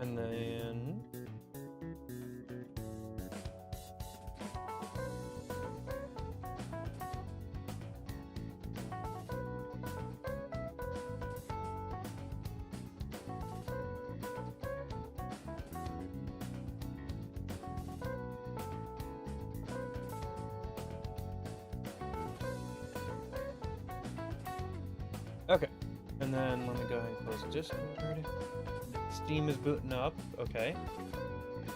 And then... Okay, and then let me go ahead and close Discord. Steam is booting up. Okay.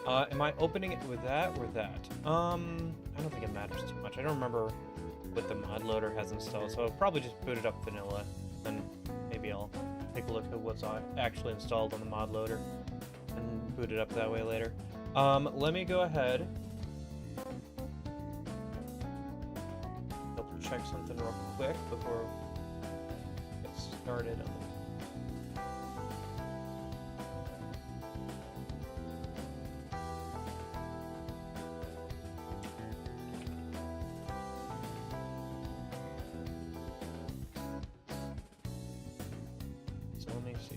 Am I opening it with that or that? I don't think it matters too much. I don't remember what the mod loader has installed, so I'll probably just boot it up vanilla, and maybe I'll take a look at what's actually installed on the mod loader and boot it up that way later. Let me go ahead. I'll check something real quick before we get started on let me see.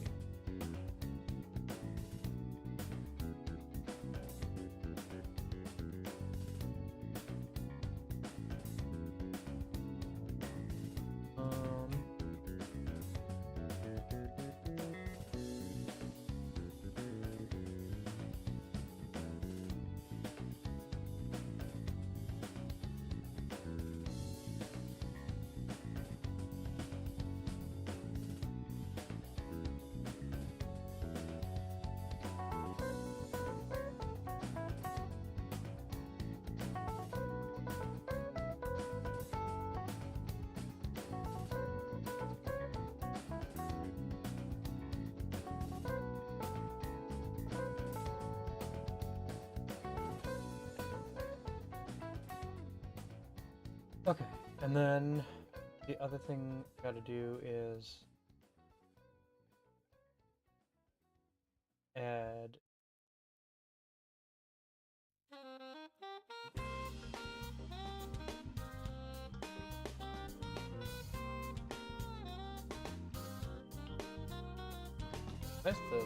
Okay, and then the other thing I gotta do is add that's the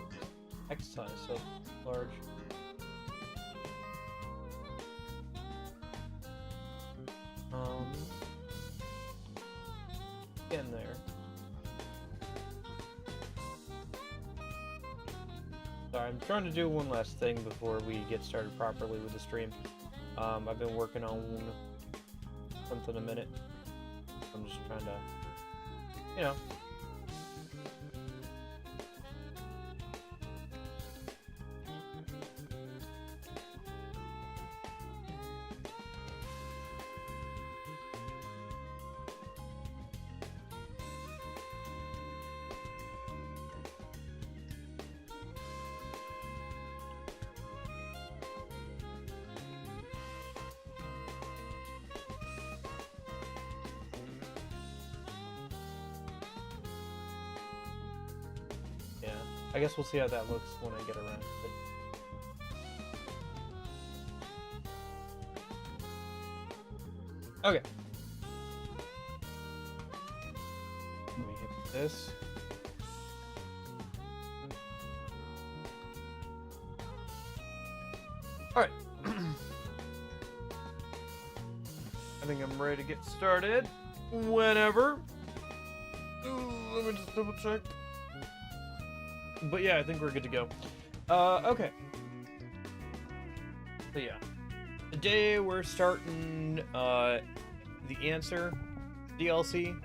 text size so large. Getting there. Sorry, I'm trying to do one last thing before we get started properly with the stream. I've been working on something a minute. I'm just trying to, you know. I guess we'll see how that looks when I get around to it. Okay. Let me hit this. Alright. I think I'm ready to get started. Whenever. Ooh, let me just double check. But yeah, I think we're good to go. Okay. So yeah. Today we're starting The Answer DLC.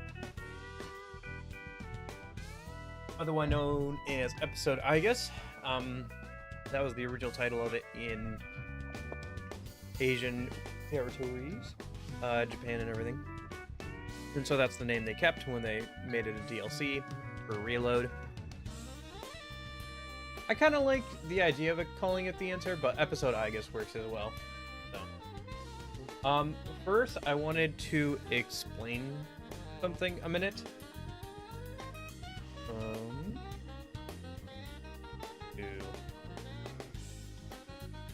Otherwise known as episode Aigis. That was the original title of it in Asian territories, Japan and everything. And so that's the name they kept when they made it a DLC for Reload. I kind of like the idea of it calling it The Answer, but episode Aigis works as well. So. First, I wanted to explain something a minute.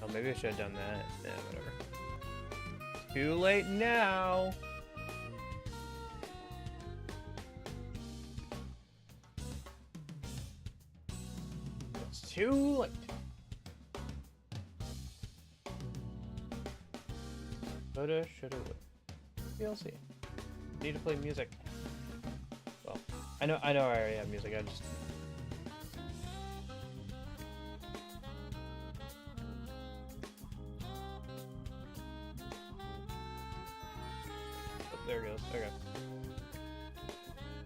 Oh, maybe I should have done that. Yeah, whatever. Too late now. It's too late. Coulda, shoulda, woulda. DLC. Need to play music. Well, I know I already have music. I just. Oh, there it goes. Okay.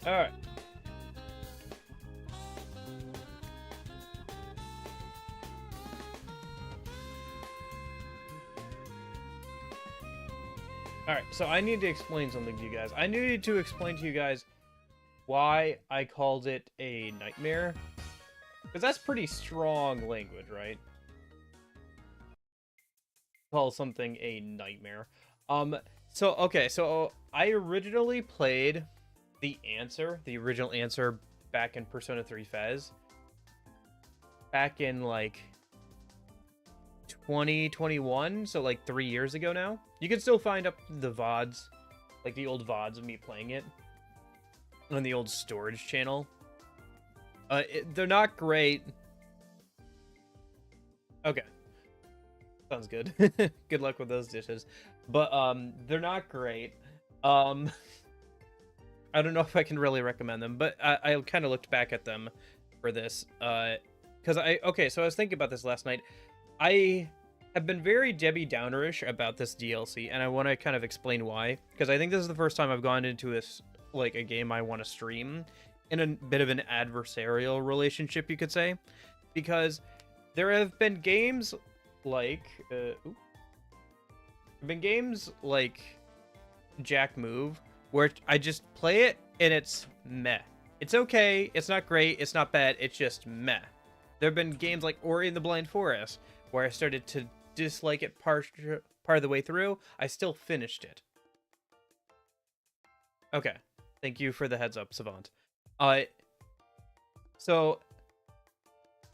All right. Alright, so I need to explain something to you guys. I needed to explain to you guys why I called it a nightmare. Because that's pretty strong language, right? Call something a nightmare. So I originally played the original answer back in Persona 3 Fez. Back in, like, 2021, so like 3 years ago now. You can still find up the VODs, like the old VODs of me playing it on the old storage channel. They're not great. Okay. Sounds good. Good luck with those dishes. But they're not great. I don't know if I can really recommend them, but I kind of looked back at them for this. So I was thinking about this last night. I have been very Debbie Downerish about this DLC, and I want to kind of explain why. Because I think this is the first time I've gone into this, like, a game I want to stream in a bit of an adversarial relationship, you could say. Because there have been games like... Jack Move, where I just play it, and it's meh. It's okay, it's not great, it's not bad, it's just meh. There have been games like Ori and the Blind Forest, where I started to dislike it part of the way through. I still finished it. Okay. Thank you for the heads up, Savant. So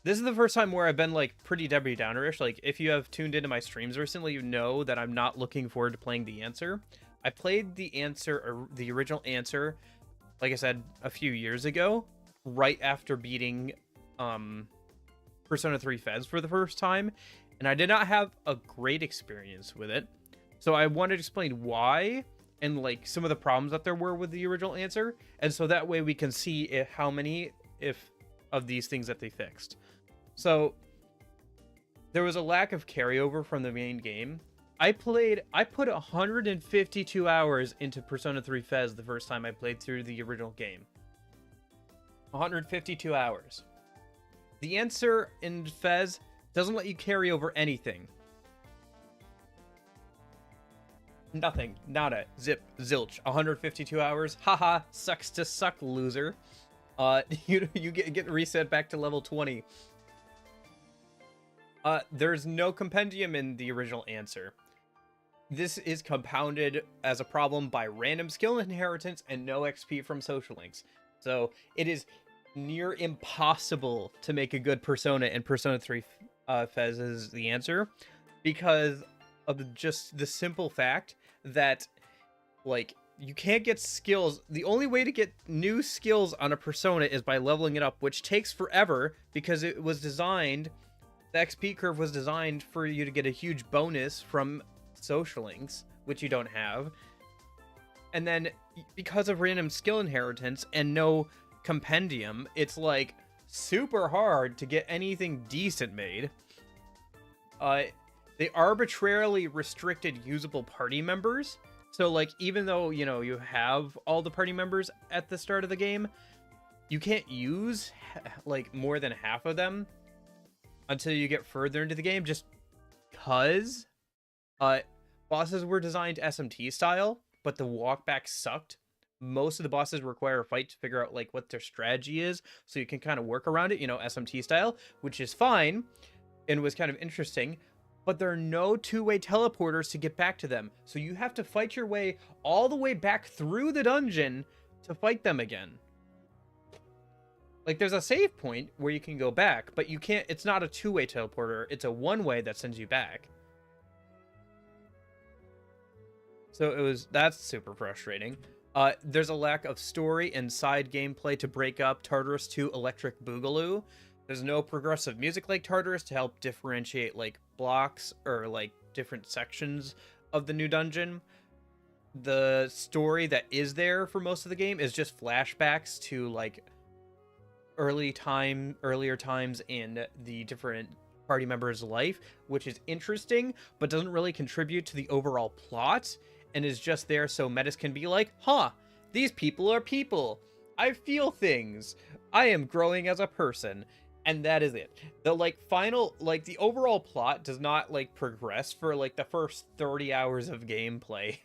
this is the first time where I've been, like, pretty Debbie Downerish. Like, if you have tuned into my streams recently, you know that I'm not looking forward to playing the answer. I played the original answer, like I said, a few years ago, right after beating Persona 3 Fez for the first time, and I did not have a great experience with it. So I wanted to explain why and, like, some of the problems that there were with the original answer, and so that way we can see how many of these things that they fixed. So there was a lack of carryover from the main game. I put 152 hours into Persona 3 Fez the first time I played through the original game. 152 hours. The answer in Fez doesn't let you carry over anything. Nothing. Nada. Zip. Zilch. 152 hours. Haha. Sucks to suck, loser. You get reset back to level 20. There's no compendium in the original answer. This is compounded as a problem by random skill inheritance and no XP from social links. So it is near impossible to make a good Persona, and Persona 3 Fez is the answer, because of just the simple fact that, like, you can't get skills. The only way to get new skills on a Persona is by leveling it up, which takes forever because it was designed, the XP curve was designed for you to get a huge bonus from social links, which you don't have. And then because of random skill inheritance and no compendium, it's like super hard to get anything decent made. They arbitrarily restricted usable party members. So, like, even though, you know, you have all the party members at the start of the game, you can't use, like, more than half of them until you get further into the game, just because bosses were designed SMT style, but the walkback sucked. Most of the bosses require a fight to figure out, like, what their strategy is, so you can kind of work around it, you know, SMT style, which is fine and was kind of interesting. But there are no two-way teleporters to get back to them. So you have to fight your way all the way back through the dungeon to fight them again. Like, there's a save point where you can go back, but you can't, it's not a two-way teleporter, it's a one-way that sends you back. So that's super frustrating. There's a lack of story and side gameplay to break up Tartarus to Electric Boogaloo. There's no progressive music like Tartarus to help differentiate, like, blocks or, like, different sections of the new dungeon. The story that is there for most of the game is just flashbacks to like earlier times in the different party members' life, which is interesting, but doesn't really contribute to the overall plot, and is just there so metas can be like, huh, these people are people. I feel things. I am growing as a person. And that is it. The like final, like the overall plot does not like progress for like the first 30 hours of gameplay.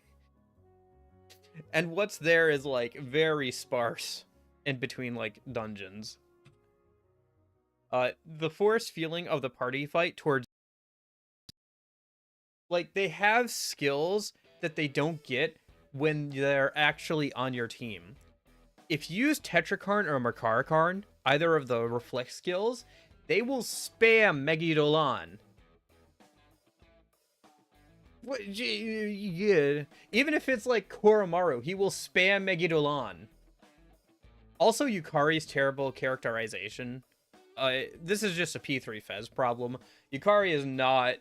And what's there is like very sparse in between like dungeons. The forced feeling of the party fight towards, like, they have skills that they don't get when they're actually on your team. If you use Tetrakarn or Makarakarn, either of the reflect skills, they will spam Megidolan. What? Yeah. Even if it's like Koromaru, he will spam Megidolan. Also, Yukari's terrible characterization. This is just a P3 Fez problem. Yukari is not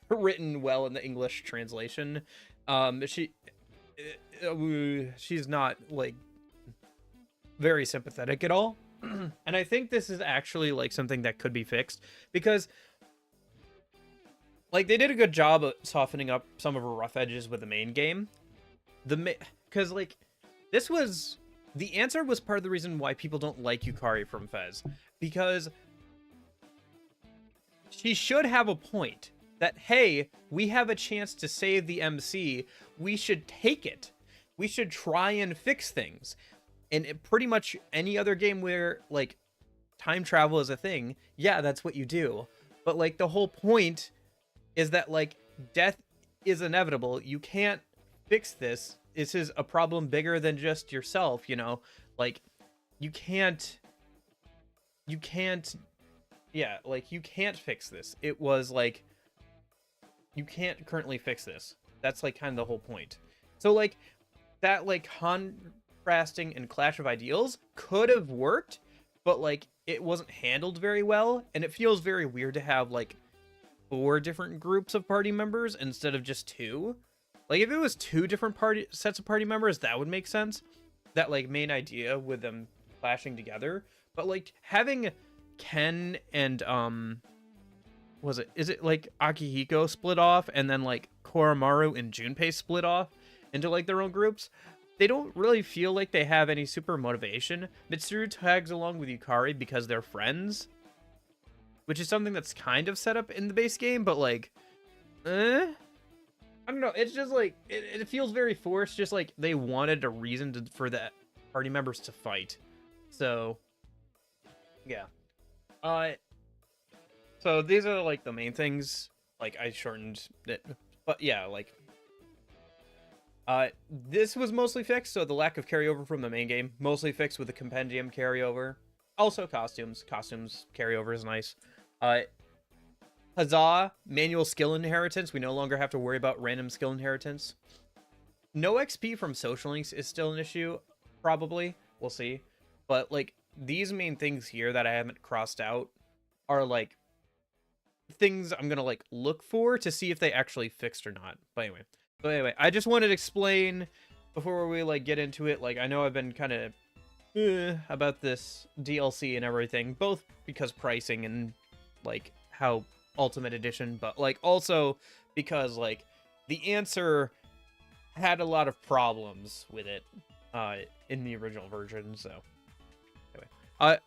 written well in the English translation. She's not like very sympathetic at all. And I think this is actually like something that could be fixed, because like they did a good job of softening up some of her rough edges with the main game. Because like this was the answer was part of the reason why people don't like Yukari from Fez, because she should have a point that, hey, we have a chance to save the MC, we should take it. We should try and fix things. And pretty much any other game where like time travel is a thing, yeah, that's what you do. But like the whole point is that like death is inevitable. You can't fix this. This is a problem bigger than just yourself, you know? Like you can't yeah, like you can't fix this. It was like you can't currently fix this. That's like kind of the whole point. So like that like contrasting and clash of ideals could have worked, but like it wasn't handled very well, and it feels very weird to have like 4 different groups of party members instead of just 2. Like if it was 2 different sets of party members, that would make sense. That like main idea with them clashing together, but like having Ken and is it like Akihiko split off, and then like Koromaru and Junpei split off into like their own groups? They don't really feel like they have any super motivation. Mitsuru tags along with Yukari because they're friends, which is something that's kind of set up in the base game, but like, I don't know. It's just like, it feels very forced, just like they wanted a reason for the party members to fight. So, yeah. So these are like the main things. Like I shortened it, but yeah, like, this was mostly fixed, so the lack of carryover from the main game, mostly fixed with the compendium carryover. Also costumes carryover is nice. Huzzah, manual skill inheritance. We no longer have to worry about random skill inheritance. No XP from social links is still an issue, probably. We'll see. But like these main things here that I haven't crossed out are like things I'm gonna like look for to see if they actually fixed or not. But anyway, I just wanted to explain before we like get into it. Like I know I've been kind of about this DLC and everything, both because pricing and like how Ultimate Edition, but like also because like the answer had a lot of problems with it in the original version. So anyway,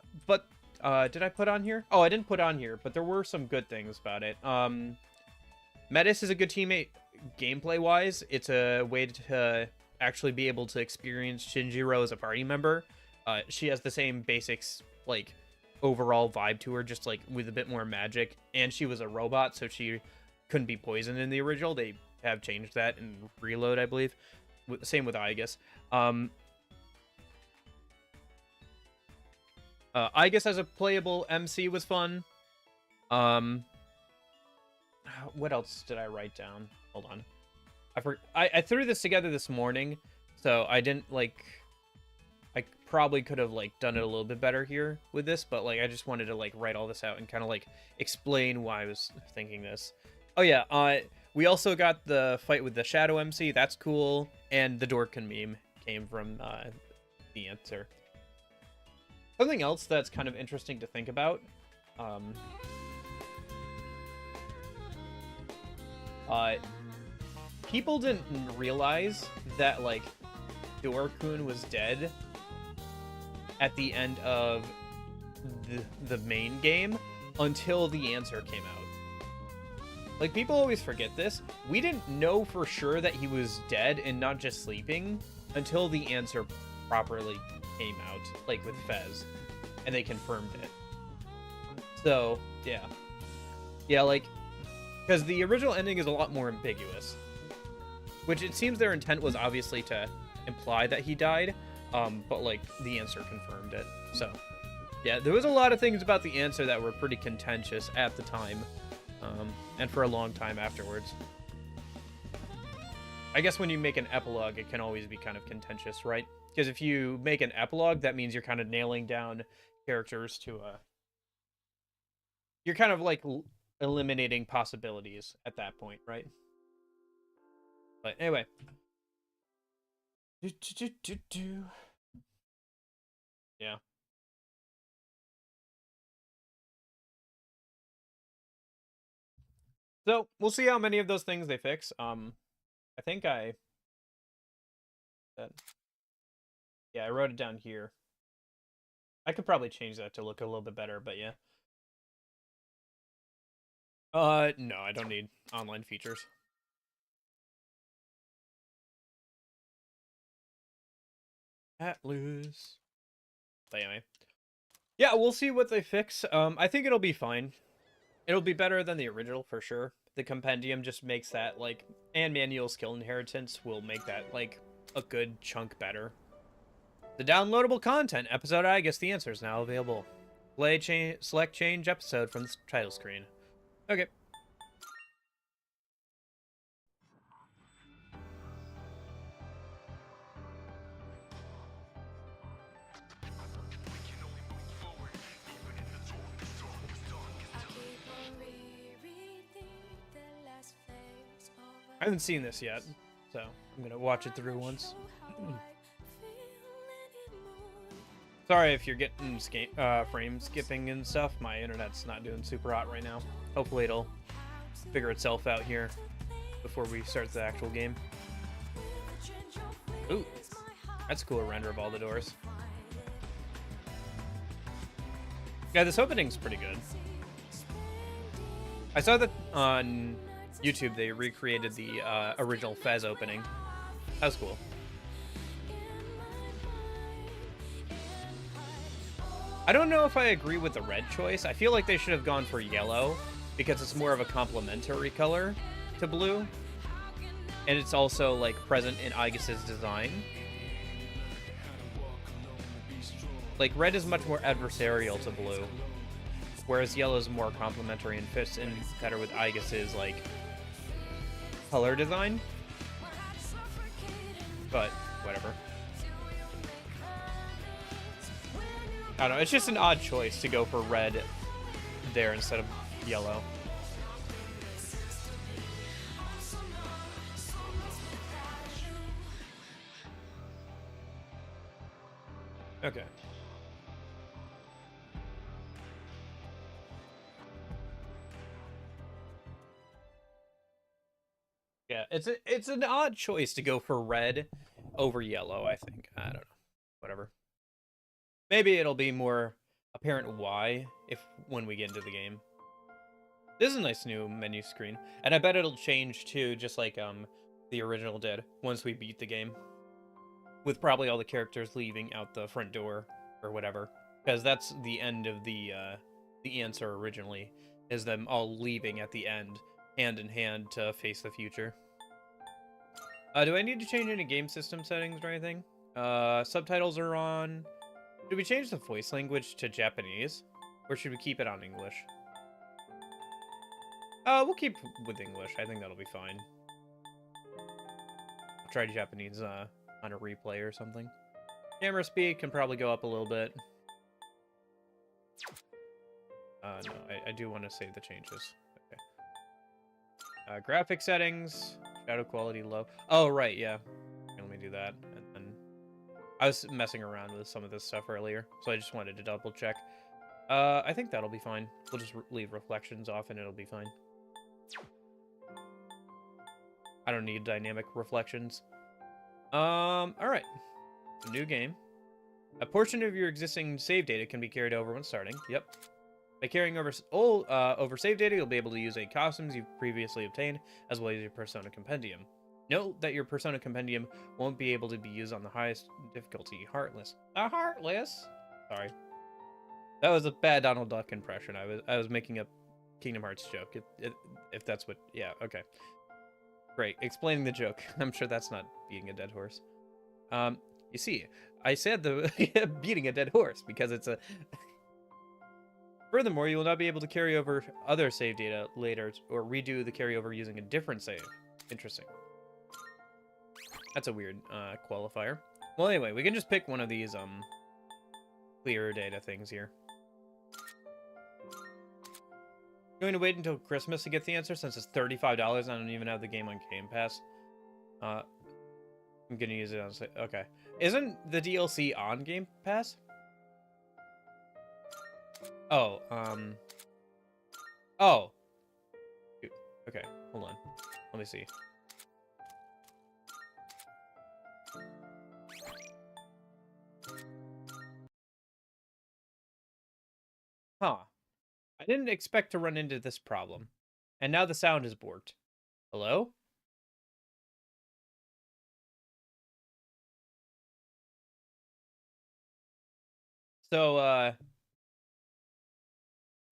did I put on here? Oh, I didn't put on here, but there were some good things about it. Metis is a good teammate gameplay wise. It's a way to actually be able to experience Shinjiro as a party member. She has the same basics, like overall vibe to her, just like with a bit more magic, and she was a robot, so she couldn't be poisoned in the original. They have changed that in Reload, I believe. Same with Aigis. Aigis as a playable MC was fun. What else did I write down? Hold on. I threw this together this morning, so I didn't like. I probably could have like done it a little bit better here with this, but like I just wanted to like write all this out and kind of like explain why I was thinking this. Oh yeah, We also got the fight with the Shadow MC. That's cool. And the Dorkin meme came from the answer. Something else that's kind of interesting to think about. People didn't realize that, like, Dorkun was dead at the end of the main game until the answer came out. Like, people always forget this. We didn't know for sure that he was dead and not just sleeping until the answer properly came out, like with Fez, and they confirmed it. So, yeah. Yeah, like, because the original ending is a lot more ambiguous. Which it seems their intent was obviously to imply that he died, but, like, the answer confirmed it. So, yeah, there was a lot of things about the answer that were pretty contentious at the time, and for a long time afterwards. I guess when you make an epilogue, it can always be kind of contentious, right? Because if you make an epilogue, that means you're kind of nailing down characters to you're kind of, like, eliminating possibilities at that point, right? But anyway. Yeah. So, we'll see how many of those things they fix. I think yeah, I wrote it down here. I could probably change that to look a little bit better, but yeah. No, I don't need online features. Atlas. But anyway. Yeah, we'll see what they fix. I think it'll be fine. It'll be better than the original, for sure. The compendium just makes that, like, and manual skill inheritance will make that, like, a good chunk better. The downloadable content episode Aigis, the answer is now available. Select change episode from the title screen. Okay. I haven't seen this yet, so I'm gonna watch it through once. Sorry if you're getting frame skipping and stuff. My internet's not doing super hot right now. Hopefully it'll figure itself out here before we start the actual game. Ooh, that's a cool render of all the doors. Yeah, this opening's pretty good. I saw that on YouTube they recreated the original Fez opening. That was cool. I don't know if I agree with the red choice. I feel like they should have gone for yellow because it's more of a complementary color to blue. And it's also, like, present in Aigis' design. Like, red is much more adversarial to blue, whereas yellow is more complementary and fits in better with Aigis' like color design. But whatever. I don't know. It's just an odd choice to go for red there instead of yellow. Okay. Yeah, it's an odd choice to go for red over yellow, I think. I don't know. Whatever. Maybe it'll be more apparent why when we get into the game. This is a nice new menu screen, and I bet it'll change too, just like the original did once we beat the game. With probably all the characters leaving out the front door or whatever, because that's the end of the answer originally, is them all leaving at the end, hand in hand to face the future. Do I need to change any game system settings or anything? Subtitles are on. Should we change the voice language to Japanese, or should we keep it on English? We'll keep with English. I think that'll be fine. I'll try Japanese on a replay or something. Camera speed can probably go up a little bit. No, I do want to save the changes. Okay. Graphic settings, shadow quality low. Oh, right, yeah. Okay, let me do that. And then I was messing around with some of this stuff earlier, so I just wanted to double check. I think that'll be fine. We'll just leave reflections off and it'll be fine. I don't need dynamic reflections. Alright. New game. A portion of your existing save data can be carried over when starting. Yep. By carrying over over save data, you'll be able to use any costumes you've previously obtained, as well as your Persona compendium. Note that your Persona compendium won't be able to be used on the highest difficulty, Heartless. Heartless? Sorry. That was a bad Donald Duck impression. I was making a Kingdom Hearts joke. If that's what... Yeah, okay. Great. Explaining the joke. I'm sure that's not beating a dead horse. You see, I said the beating a dead horse because it's a... Furthermore, you will not be able to carry over other save data later or redo the carryover using a different save. Interesting. That's a weird qualifier. Well, anyway, we can just pick one of these clear data things here. Going to wait until Christmas to get the answer since it's $35. I don't even have the game on Game Pass. I'm gonna use it on... Okay. Isn't the DLC on Game Pass? Oh, Oh. Okay, hold on. Let me see. Huh. I didn't expect to run into this problem. And now the sound is borked. Hello? So,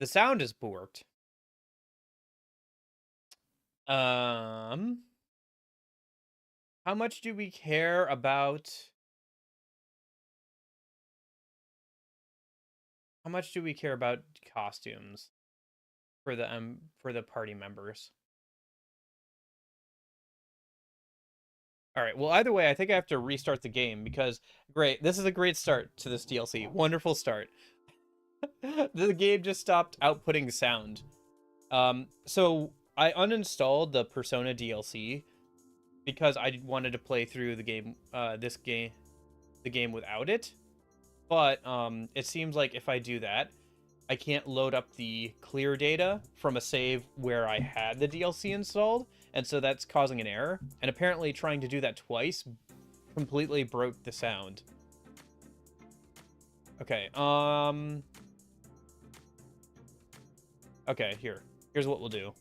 the sound is borked. How much do we care about... How much do we care about costumes for the party members? All right, well, either way, I think I have to restart the game because, great, this is a great start to this DLC. Wonderful start. The game just stopped outputting sound. So I uninstalled the Persona DLC because I wanted to play through the game, the game without it. But it seems like if I do that, I can't load up the clear data from a save where I had the DLC installed, and so that's causing an error. And apparently trying to do that twice completely broke the sound. Okay, okay, here's what we'll do.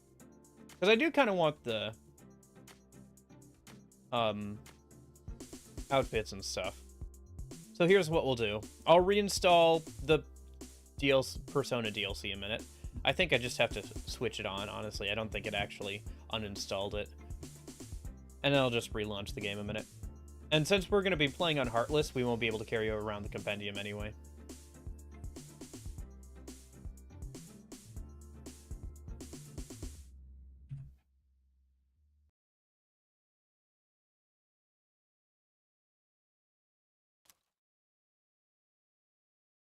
Because I do kind of want the outfits and stuff. So here's what we'll do. I'll reinstall the Persona DLC in a minute. I think I just have to switch it on, honestly. I don't think it actually uninstalled it. And then I'll just relaunch the game a minute. And since we're going to be playing on Heartless, we won't be able to carry around the compendium anyway.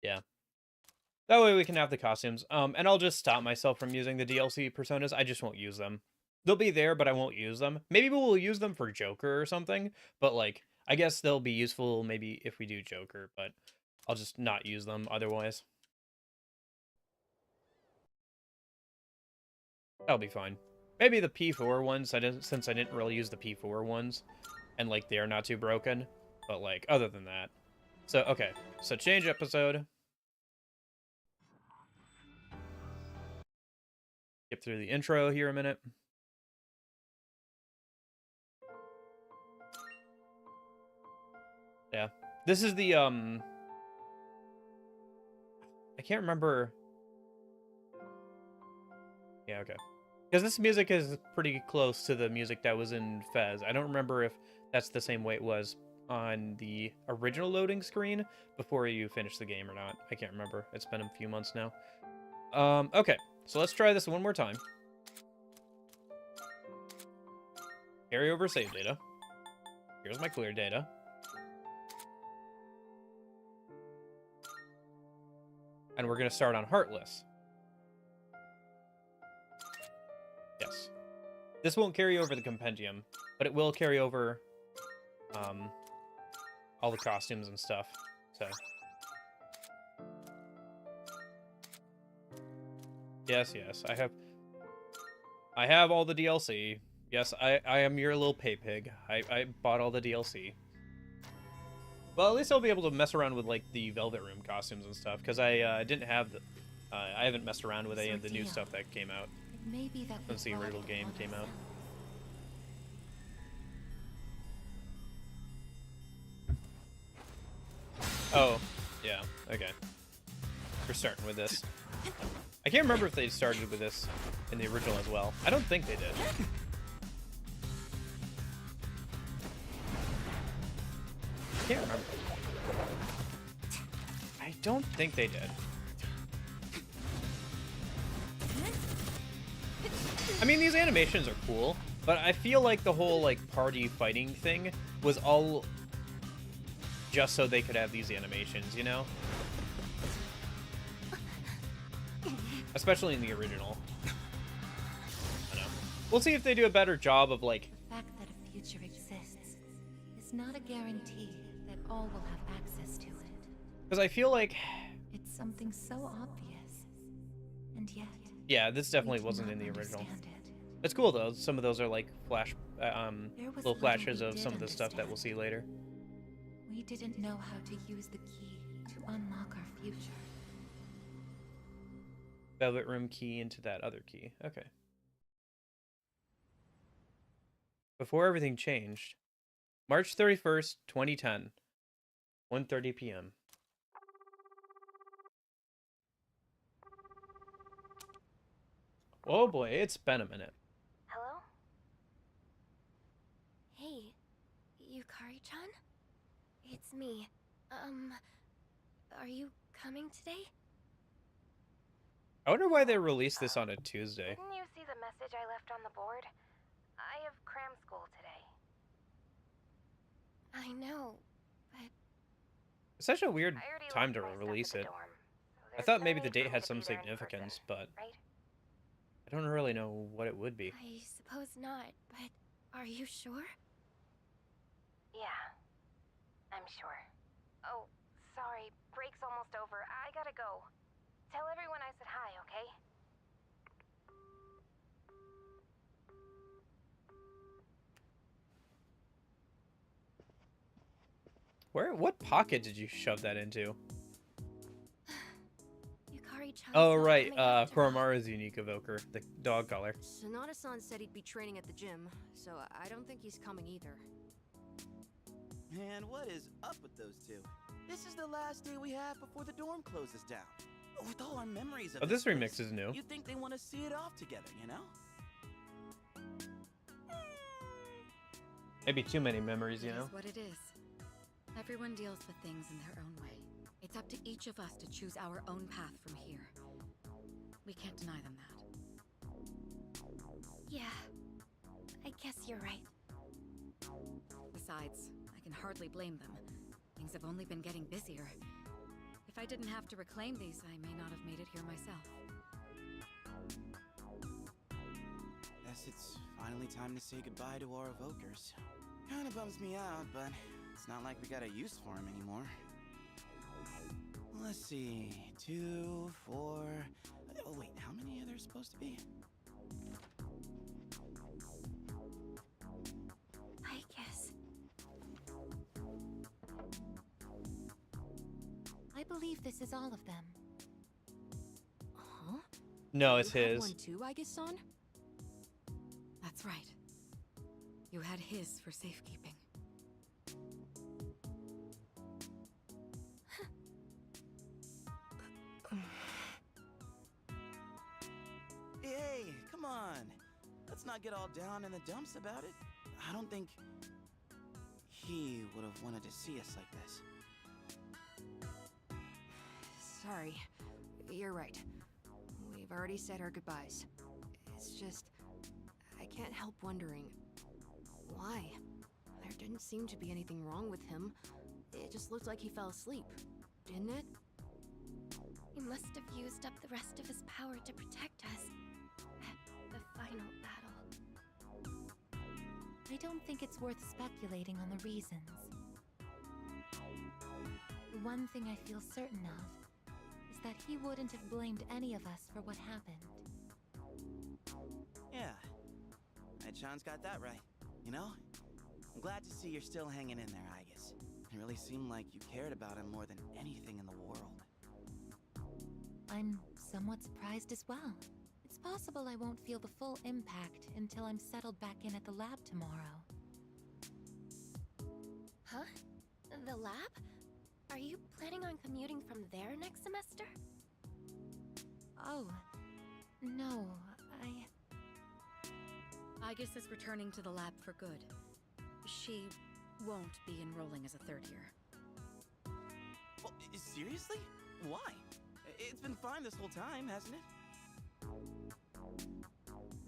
Yeah. That way we can have the costumes. And I'll just stop myself from using the DLC personas. I just won't use them. They'll be there, but I won't use them. Maybe we'll use them for Joker or something. But, like, I guess they'll be useful maybe if we do Joker. But I'll just not use them otherwise. That'll be fine. Maybe the P4 ones, since I didn't really use the P4 ones. And, like, they're not too broken. But, like, other than that. So, okay. So, change episode. Skip through the intro here a minute. Yeah. This is the, I can't remember. Yeah, okay. Because this music is pretty close to the music that was in Fez. I don't remember if that's the same way it was on the original loading screen before you finish the game or not. I can't remember. It's been a few months now. Okay. So let's try this one more time. Carry over save data. Here's my clear data. And we're going to start on Heartless. Yes. This won't carry over the compendium, but it will carry over all the costumes and stuff. So yes, I have all the DLC. Yes, I am your little pay pig. I bought all the DLC. Well, at least I'll be able to mess around with, like, the Velvet Room costumes and stuff, because I didn't have the... I haven't messed around with any of the new stuff that came out since the original game came out. Oh, yeah, okay. We're starting with this. I can't remember if they started with this in the original as well. I don't think they did. I can't remember. I don't think they did. I mean, these animations are cool, but I feel like the whole, like, party fighting thing was all just so they could have these animations, you know? Especially in the original. I know. We'll see if they do a better job of, like... The fact that a future exists is not a guarantee that all will have access to it. Because I feel like... It's something so obvious, and yet... Yeah, this definitely wasn't in the original. It's cool, though. Some of those are, like, little flashes of some of the stuff that we'll see later. We didn't know how to use the key to unlock our future. Velvet Room key into that other key. Okay. Before everything changed. March 31st, 2010. 1:30 p.m. Oh boy, it's been a minute. Hello? Hey, Yukari-chan? It's me. Are you coming today? I wonder why they released this on a Tuesday. Didn't you see the message I left on the board? I have cram school today. I know, but... It's such a weird I already time to left my stuff release at the it. dorm, so I there's thought no maybe the need for date me had to some be there in significance, person, but right? I don't really know what it would be. I suppose not, but are you sure? Yeah, I'm sure. Oh, sorry, break's almost over. I gotta go. Tell everyone I said hi, okay? What pocket did you shove that into? Yukari-chan. Oh, right, Koromaru's unique evoker, the dog collar. Sonata-san said he'd be training at the gym, so I don't think he's coming either. Man, what is up with those two? This is the last day we have before the dorm closes down. With all our memories of Oh, this place, remix is new. You'd think they want to see it off together, you know? Maybe too many memories, you It know? is what it is. Everyone deals with things in their own way. It's up to each of us to choose our own path from here. We can't deny them that. Yeah, I guess you're right. Besides, I can hardly blame them. Things have only been getting busier. If I didn't have to reclaim these, I may not have made it here myself. Guess it's finally time to say goodbye to our evokers. Kinda bums me out, but it's not like we got a use for them anymore. Let's see, 2, 4... Oh wait, how many are there supposed to be? I guess. I believe this is all of them. Huh? No, it's You had his. one too, Aigis-san? That's right. You had his for safekeeping. Hey, come on! Let's not get all down in the dumps about it. I don't think he would have wanted to see us like this. Sorry. You're right. We've already said our goodbyes. It's just... I can't help wondering... why? There didn't seem to be anything wrong with him. It just looked like he fell asleep, didn't it? He must have used up the rest of his power to protect us at the final battle. I don't think it's worth speculating on the reasons. The one thing I feel certain of is that he wouldn't have blamed any of us for what happened. Yeah. Sean's got that right. You know? I'm glad to see you're still hanging in there, Aigis. It really seemed like you cared about him more than anything in the world. I'm somewhat surprised as well. It's possible I won't feel the full impact until I'm settled back in at the lab tomorrow. Huh? The lab? Are you planning on commuting from there next semester? Oh, no, Aigis is returning to the lab for good. She won't be enrolling as a third year. Well, seriously? Why? It's been fine this whole time, hasn't it?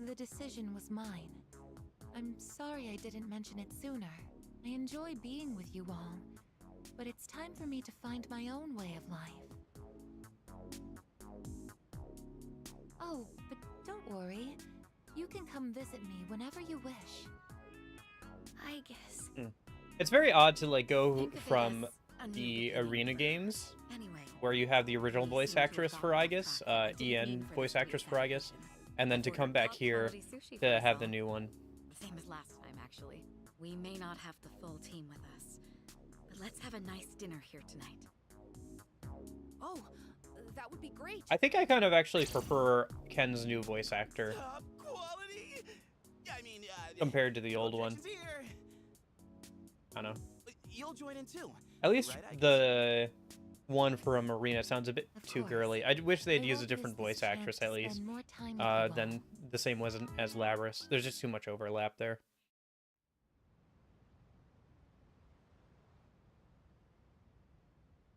The decision was mine. I'm sorry I didn't mention it sooner. I enjoy being with you all, but it's time for me to find my own way of life. Oh, but don't worry. You can come visit me whenever you wish. I guess. It's very odd to like go Think of it from as a new the beginning arena for- games Anyway, where you have the original we voice seem to have actress for gotten off Aigis, track. I didn't mean Ian for voice this to be actress a for Aigis, celebration. and then to Ordered come back here top-quality sushi for to us have the all. new one. The same as last time, actually. We may not have the full team with us, but let's have a nice dinner here tonight. Oh, that would be great. I think I kind of actually prefer Ken's new voice actor Top quality! Yeah, I mean, compared to the no old one. objections here. I don't know. You'll join in too. At least Right, Aigis? the one from Arena sounds a bit Of too course. girly. I wish they'd I use a won't different miss this voice actress chance at to least, spend more time with you all. than the same was as Labrys. There's just too much overlap there.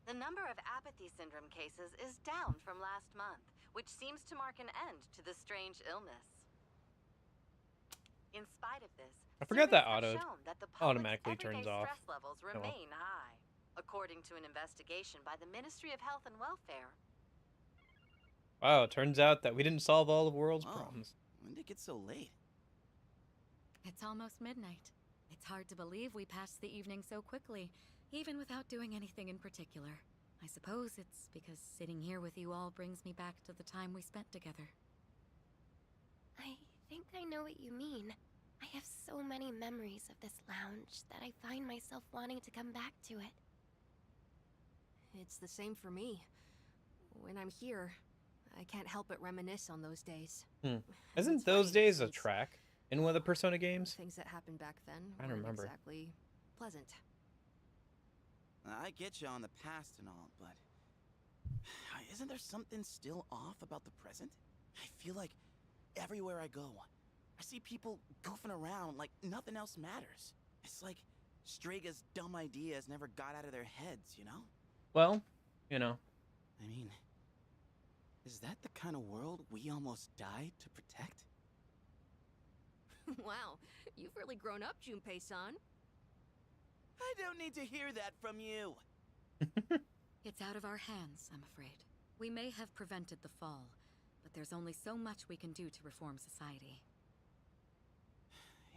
The number of apathy syndrome cases is down from last month, which seems to mark an end to the strange illness. In spite of this, I forgot that surveys have auto shown that the public's automatically turns everyday off. stress levels well. remain high, according to an investigation by the Ministry of Health and Welfare. Wow, it turns out that we didn't solve all of the world's Wow. problems. When did it get so late? It's almost midnight. It's hard to believe we passed the evening so quickly, even without doing anything in particular. I suppose it's because sitting here with you all brings me back to the time we spent together. I think I know what you mean. I have so many memories of this lounge that I find myself wanting to come back to it. It's the same for me. When I'm here, I can't help but reminisce on those days. And Isn't it's those funny, days a since track in one of the Persona games? Things that happened back then I don't weren't remember. exactly pleasant. I get you on the past and all, but isn't there something still off about the present? I feel like everywhere I go, I see people goofing around like nothing else matters. It's like Strega's dumb ideas never got out of their heads, you know? Well, you know. I mean, is that the kind of world we almost died to protect? Wow, you've really grown up, Junpei-san. I don't need to hear that from you. It's out of our hands, I'm afraid. We may have prevented the fall, but there's only so much we can do to reform society.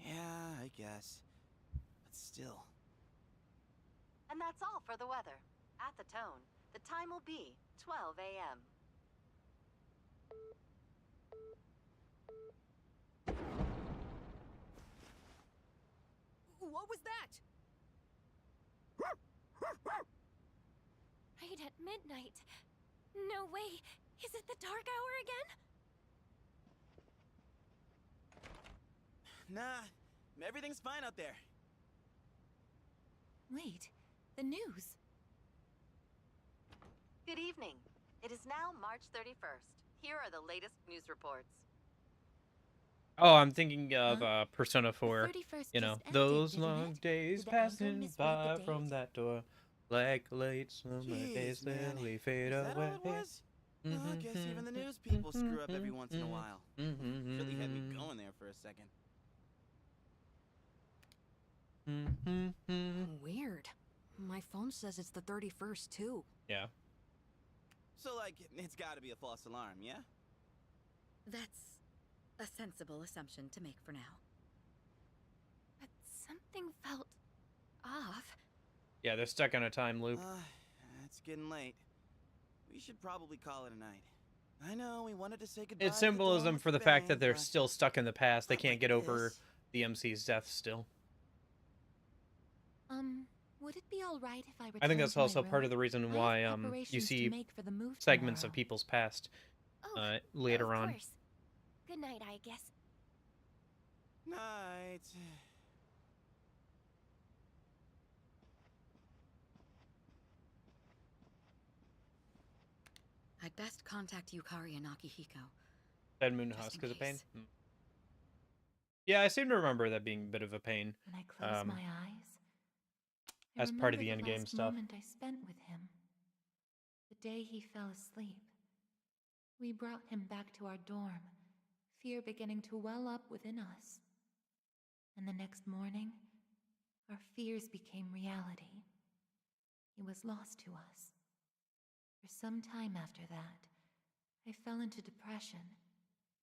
Yeah, I guess. But still. And that's all for the weather. At the tone, the time will be 12 a.m. What was that? Right at midnight. No way. Is it the dark hour again? Nah, everything's fine out there. Wait, the news. Good evening. It is now March 31st. Here are the latest news reports. Oh, I'm thinking of Huh? Persona 4. 31st You know, just ended, those didn't long it? days Did the anchor passing misread by the from date? that door, like late summer days Jeez, man. slowly fade Is that away. all it was? Well, I guess even the news people screw up every once in a while. Really had me going there for a second. Weird. My phone says it's the 31st, too. Yeah. So, like, it's gotta be a false alarm, yeah? That's a sensible assumption to make for now. But Something felt off. Yeah, they're stuck on a time loop. It's getting late. We should probably call it a night. I know we wanted to say goodbye. It's to the dome symbolism with for a the fact bang, that they're but still stuck in the past. They not can't like get over this. the MC's death still. Would it be all right if I returned I think that's to my also part room? of the reason I have why you preparations to see make for the move segments of tomorrow. people's past Oh, later of on. course. Good night, I guess. Night. I'd best contact Yukari and Akihiko. Dead Moon Just Husk in is a pain. case. Yeah, I seem to remember that being a bit of a pain. When I close my eyes, I as part of remember the endgame last stuff. moment I spent with him. The day he fell asleep. We brought him back to our dorm, fear beginning to well up within us. And the next morning, our fears became reality. He was lost to us. For some time after that, I fell into depression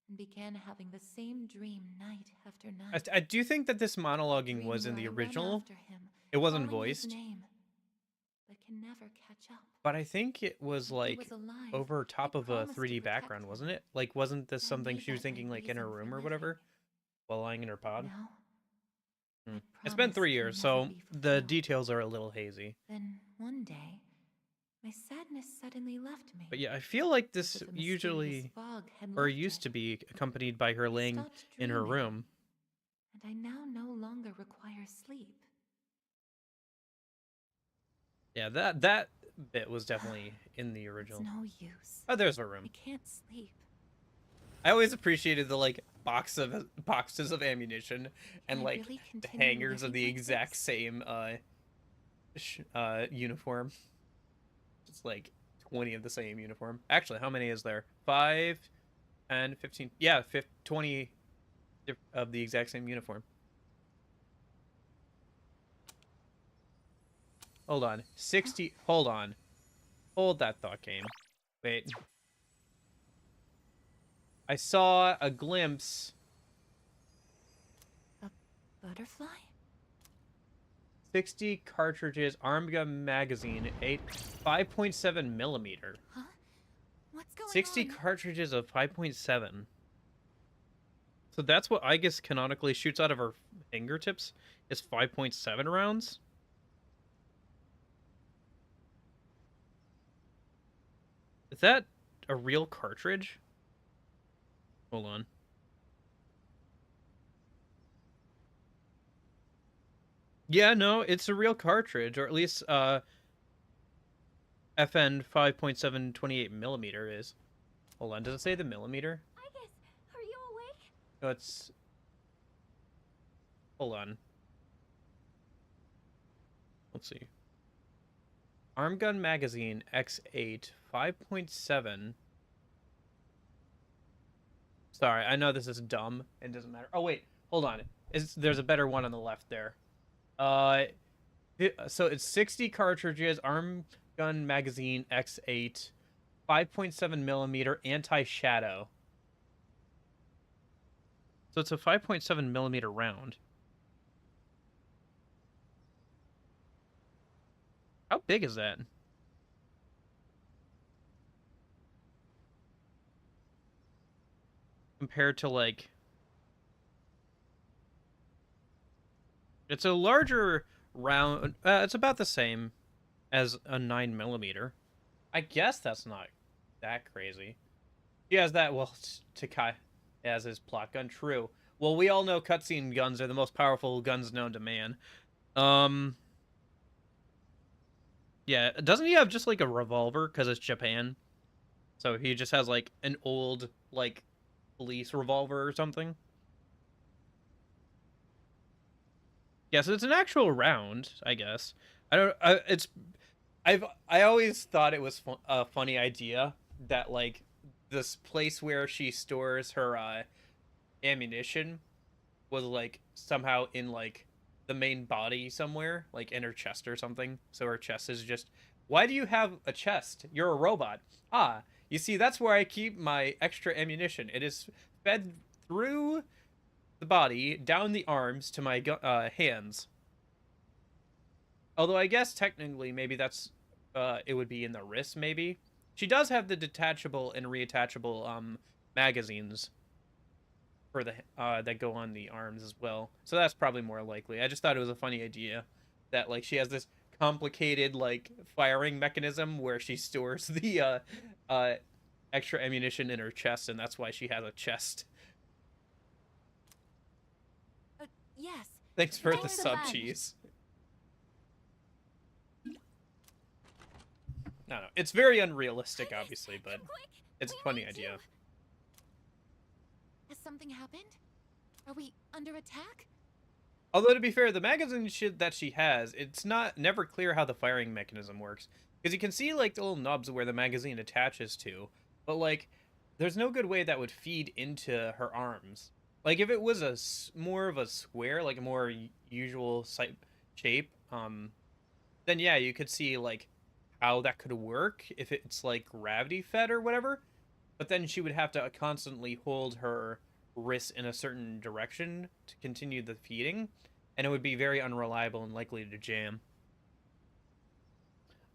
and began having the same dream night after night. I do think that this monologuing Dream was in where the I run original. after him, It wasn't calling his voiced, name, but can never catch up. but I think it was When he like was alive, over top I of a promised to 3D protect background, him. wasn't it? Like, wasn't this I something made she was that my thinking like in her reason for room or living. whatever while lying in her pod? Now, my It's been promise 3 can years, never so be the fulfilled. details are a little hazy. Then one day, my sadness suddenly left me. But yeah, I feel like as this if a mysterious usually, fog had or lifted. used to be, accompanied by her I laying stopped in her dreaming, room. and I now no longer require sleep. Yeah, that bit was definitely in the It's original. no use. Oh, there's her I room. can't sleep. I always appreciated the like boxes of ammunition and I like really the continue hangers of living the like exact this? same uniform. It's like 20 of the same uniform. Actually, how many is there? 5 and 15. Yeah, 20 of the exact same uniform. Hold on. 60. Hold on. Hold that thought game. Wait. I saw a glimpse. A butterfly? 60 cartridges, arm gun magazine, 5.7 millimeter. Huh? What's going 60 on? cartridges of 5.7. So that's what Aigis canonically shoots out of her fingertips, is 5.7 rounds? Is that a real cartridge? Hold on. Yeah, no, it's a real cartridge, or at least FN 5.728 millimeter is. Hold on, does it say the millimeter? Aigis, are you awake? No, it's... Hold on. Let's see. Arm gun magazine X8 5.7. Sorry, I know this is dumb. It doesn't matter. Oh wait, hold on. There's a better one on the left there. So it's 60 cartridges, arm gun magazine X8, 5.7 millimeter anti-shadow. So it's a 5.7 millimeter round. How big is that? Compared to like... It's a larger round. It's about the same as a 9 millimeter. I guess that's not that crazy. He has that. Well, Takai has his plot gun. True. Well, we all know cutscene guns are the most powerful guns known to man. Yeah, doesn't he have just like a revolver because it's Japan? So he just has like an old like police revolver or something. Yeah, so it's an actual round, I guess. I always thought it was a funny idea that like this place where she stores her ammunition was like somehow in like the main body somewhere, like in her chest or something. So her chest is just, why do you have a chest? You're a robot. Ah, you see, that's where I keep my extra ammunition. It is fed through the body, down the arms to my hands. Although I guess technically maybe that's it would be in the wrist maybe. She does have the detachable and reattachable magazines for the that go on the arms as well. So that's probably more likely. I just thought it was a funny idea that like she has this complicated like firing mechanism where she stores the extra ammunition in her chest, and that's why she has a chest. Yes. Thanks for Thanks the so sub much. cheese. I don't know. It's very unrealistic, obviously, but it's a funny idea. Has something happened? Are we under attack? Although, to be fair, the magazine shit that she has, it's never clear how the firing mechanism works. Because you can see, like, the little nubs where the magazine attaches to, but, like, there's no good way that would feed into her arms. Like, if it was more of a square, like a more usual shape, then yeah, you could see, like, how that could work if it's, like, gravity fed or whatever. But then she would have to constantly hold her wrist in a certain direction to continue the feeding, and it would be very unreliable and likely to jam.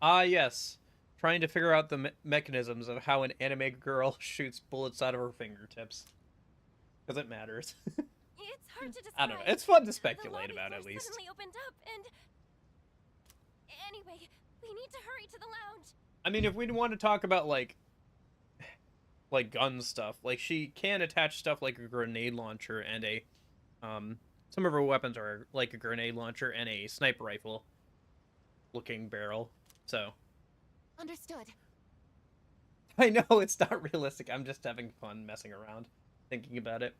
Ah, yes. Trying to figure out the mechanisms of how an anime girl shoots bullets out of her fingertips. Because it matters. It's hard to describe. I don't know. It's fun to The speculate lobby about, door at least. suddenly opened up and... Anyway, we need to hurry to the lounge. I mean, if we want to talk about, like gun stuff, like, she can attach stuff like a grenade launcher and a, some of her weapons are like a grenade launcher and a sniper rifle looking barrel, so. Understood. I know, it's not realistic. I'm just having fun messing around, thinking about it.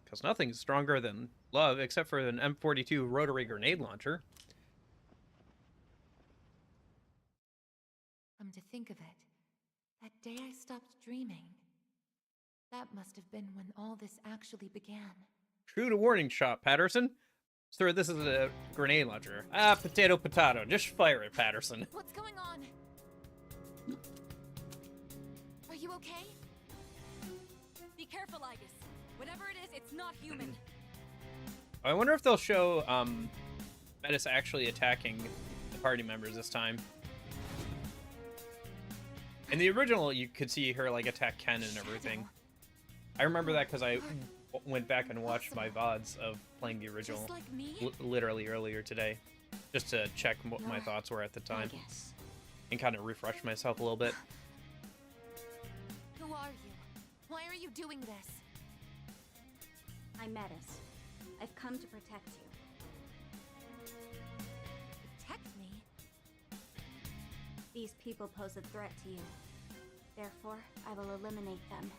Because nothing's stronger than love, except for an M42 rotary grenade launcher. Come to think of it, that day I stopped dreaming. That must have been when all this actually began. True to warning shot, Patterson. Sir, this is a grenade launcher. Ah, potato, potato. Just fire it, Patterson. What's going on? Are you okay? Be careful, Aigis. Whatever it is, it's not human. I wonder if they'll show Metis actually attacking the party members this time. In the original, you could see her like attack Ken and everything. I remember that because I went back and watched my VODs of playing the original, Just like me? literally earlier today, just to check what my thoughts were at the time and kind of refresh myself a little bit. Who are you? Why are you doing this? I'm Metis. I've come to protect you. Protect me? These people pose a threat to you. Therefore, I will eliminate them.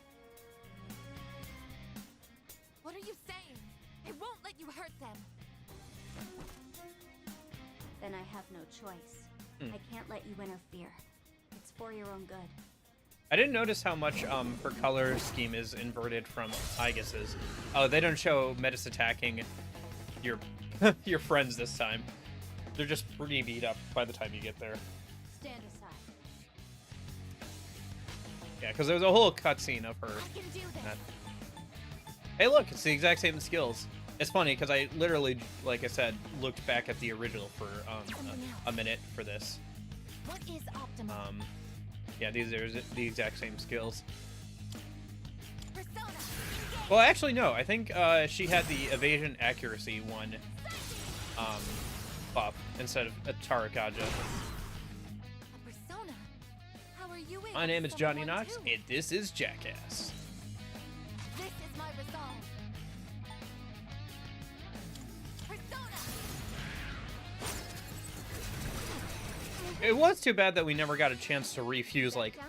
What are you saying? I won't let you hurt them. Then I have no choice. I can't let you interfere. It's for your own good. I didn't notice how much her color scheme is inverted from Aigis's. Oh, they don't show Metis attacking your your friends this time. They're just pretty beat up by the time you get there. Stand aside. Yeah, because there's a whole cutscene of her. I can do this. Hey, look, it's the exact same skills. It's funny because I literally, like I said, looked back at the original for a minute for this. What is optimal? Yeah, these are the exact same skills. Persona. Well, actually, no. I think she had the evasion accuracy one buff instead of a Tarakaja. A persona? How are you able My name is to Johnny summon one Knox, too? and this is Jackass. This is my resolve. Persona. It was too bad that we never got a chance to refuse like Down.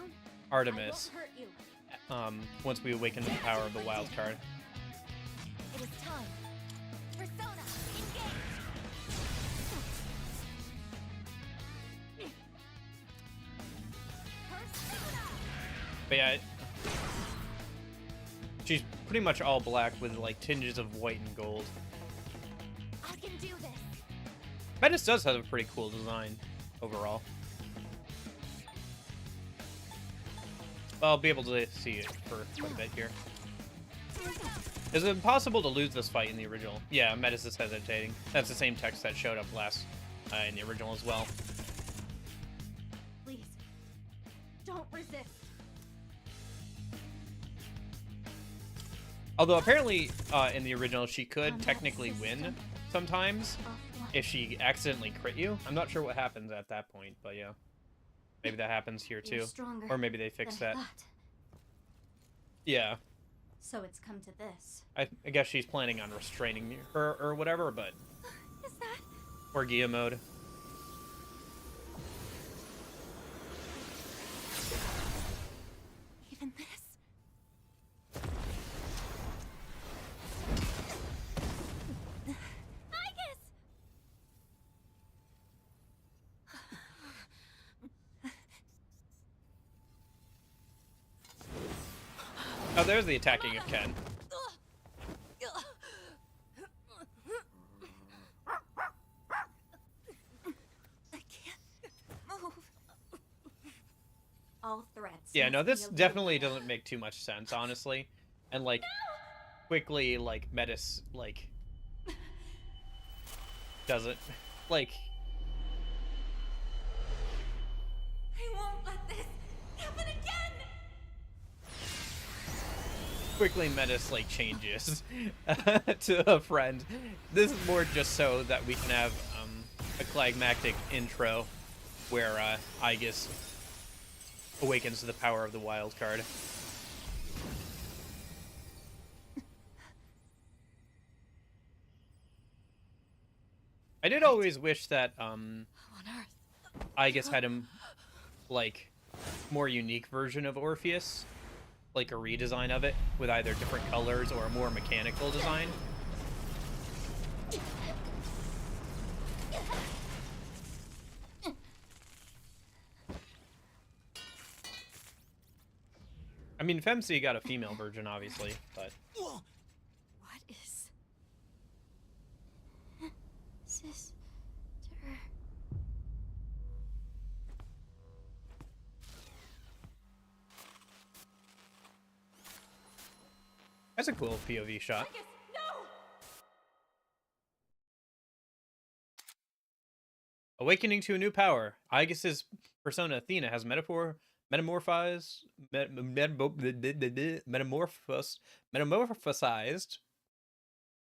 Artemis I won't hurt you. once we awakened to the power of the wild card. It is time. Persona. Engage. Persona. But yeah, she's pretty much all black with like tinges of white and gold. I can do this. Metis does have a pretty cool design overall. I'll be able to see it for quite a bit here. Is it impossible to lose this fight in the original? Yeah, Metis is hesitating. That's the same text that showed up last in the original as well. Please, don't resist. Although apparently in the original she could Combat technically win system. sometimes Offline. if she accidentally crit you. I'm not sure what happens at that point, but yeah. Maybe that happens here You're too. stronger Or maybe they fix than I that. thought. Yeah. So it's come to this. I guess she's planning on restraining her or whatever, but... Is that? Or Gia mode. Even this? Aigis! Oh, there's the attacking of Ken. I can't move. All threats. Yeah, must no, be this eliminated. definitely doesn't make too much sense, honestly. And, like, quickly, like, Metis, like, doesn't, like... I won't let this happen again! Quickly Metis, like, changes to a friend. This is more just so that we can have a climactic intro where Aigis awakens to the power of the wild card. I did always wish that On Earth. Aigis had a like more unique version of Orpheus, like a redesign of it with either different colors or a more mechanical design. I mean, Femc got a female version, obviously, but Whoa. What is... Sister. that's a cool POV shot. Awakening to a new power. Aegis's persona Athena has metamorphosized.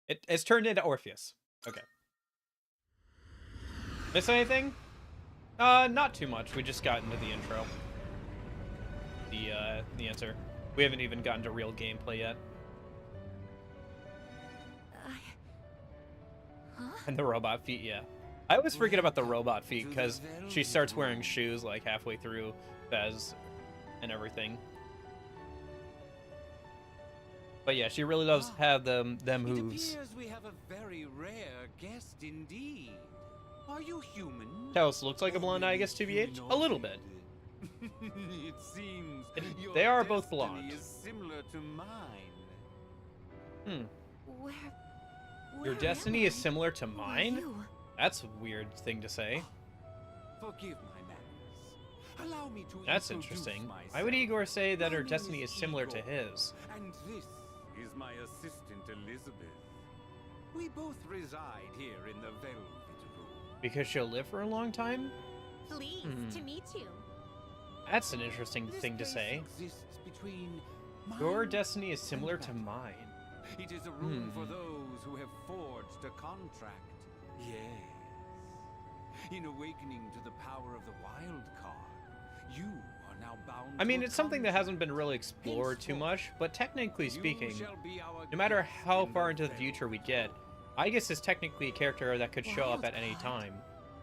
It's turned into Orpheus. Okay. Miss anything? Not too much. We just got into the intro. The answer. We haven't even gotten to real gameplay yet. And the robot feet, yeah. I always forget about the robot feet because she starts wearing shoes like halfway through Fez and everything. But yeah, she really loves have them It hooves. appears we have a very rare guest indeed. Are you human? Talos looks like a blonde Aigis, TBH? A little bit. It seems your They are both destiny blonde. is similar to mine. Where Your am destiny I? is similar to Who are mine? you? That's a weird thing to say. Forgive my manners. Allow me to That's introduce interesting. myself. Why would Igor say that My her name destiny is similar to Igor, his? And this is my assistant Elizabeth. We both reside here in the Velvet Room. Because she'll live for a long time? Pleased to meet you. That's an interesting This thing to place say. exists between Your mine destiny is similar and to mine. mine. It is a room for those who have forged a contract. Yes. In awakening to the power of the wild card, you are now bound I mean, to a it's something that hasn't been contract. really explored too much, but technically You speaking, shall be our no matter guest how in far into the Velvet future we get, Aigis is technically a character that could show up at any time.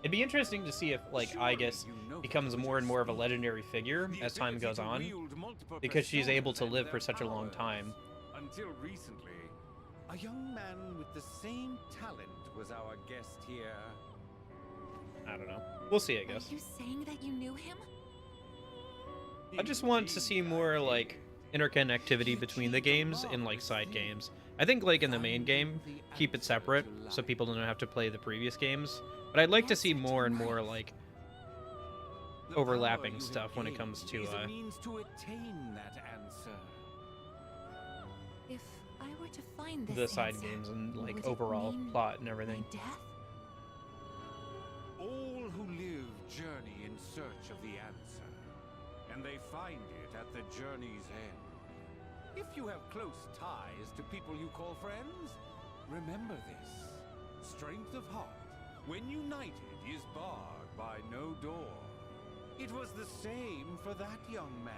It'd be interesting to see if, like, Surely Aigis you know becomes what more you're and more of a speaking. legendary figure The as time ability goes to on, wield multiple because she's able to personas live and for their such a long powers. time. Until recently, a young man with the same talent was our guest here. I don't know. We'll see, I Are guess. you saying that you knew him? I just want to see more, like, interconnectivity He between the achieved a games in, like, marvelous side feat. games. I think, like, in the main game, Finding the keep it answer separate to so life. people don't have to play the previous games. But I'd like to see Answer to more and more, life. like, The overlapping power you stuff have when it comes gained to, is a means to attain that answer. If I were to find this the side answer, games and, like, would it overall mean plot and my everything. death? All journey in search of the answer, and they find it at the journey's end. If you have close ties to people you call friends, remember this. Strength of heart, when united, is barred by no door. It was the same for that young man,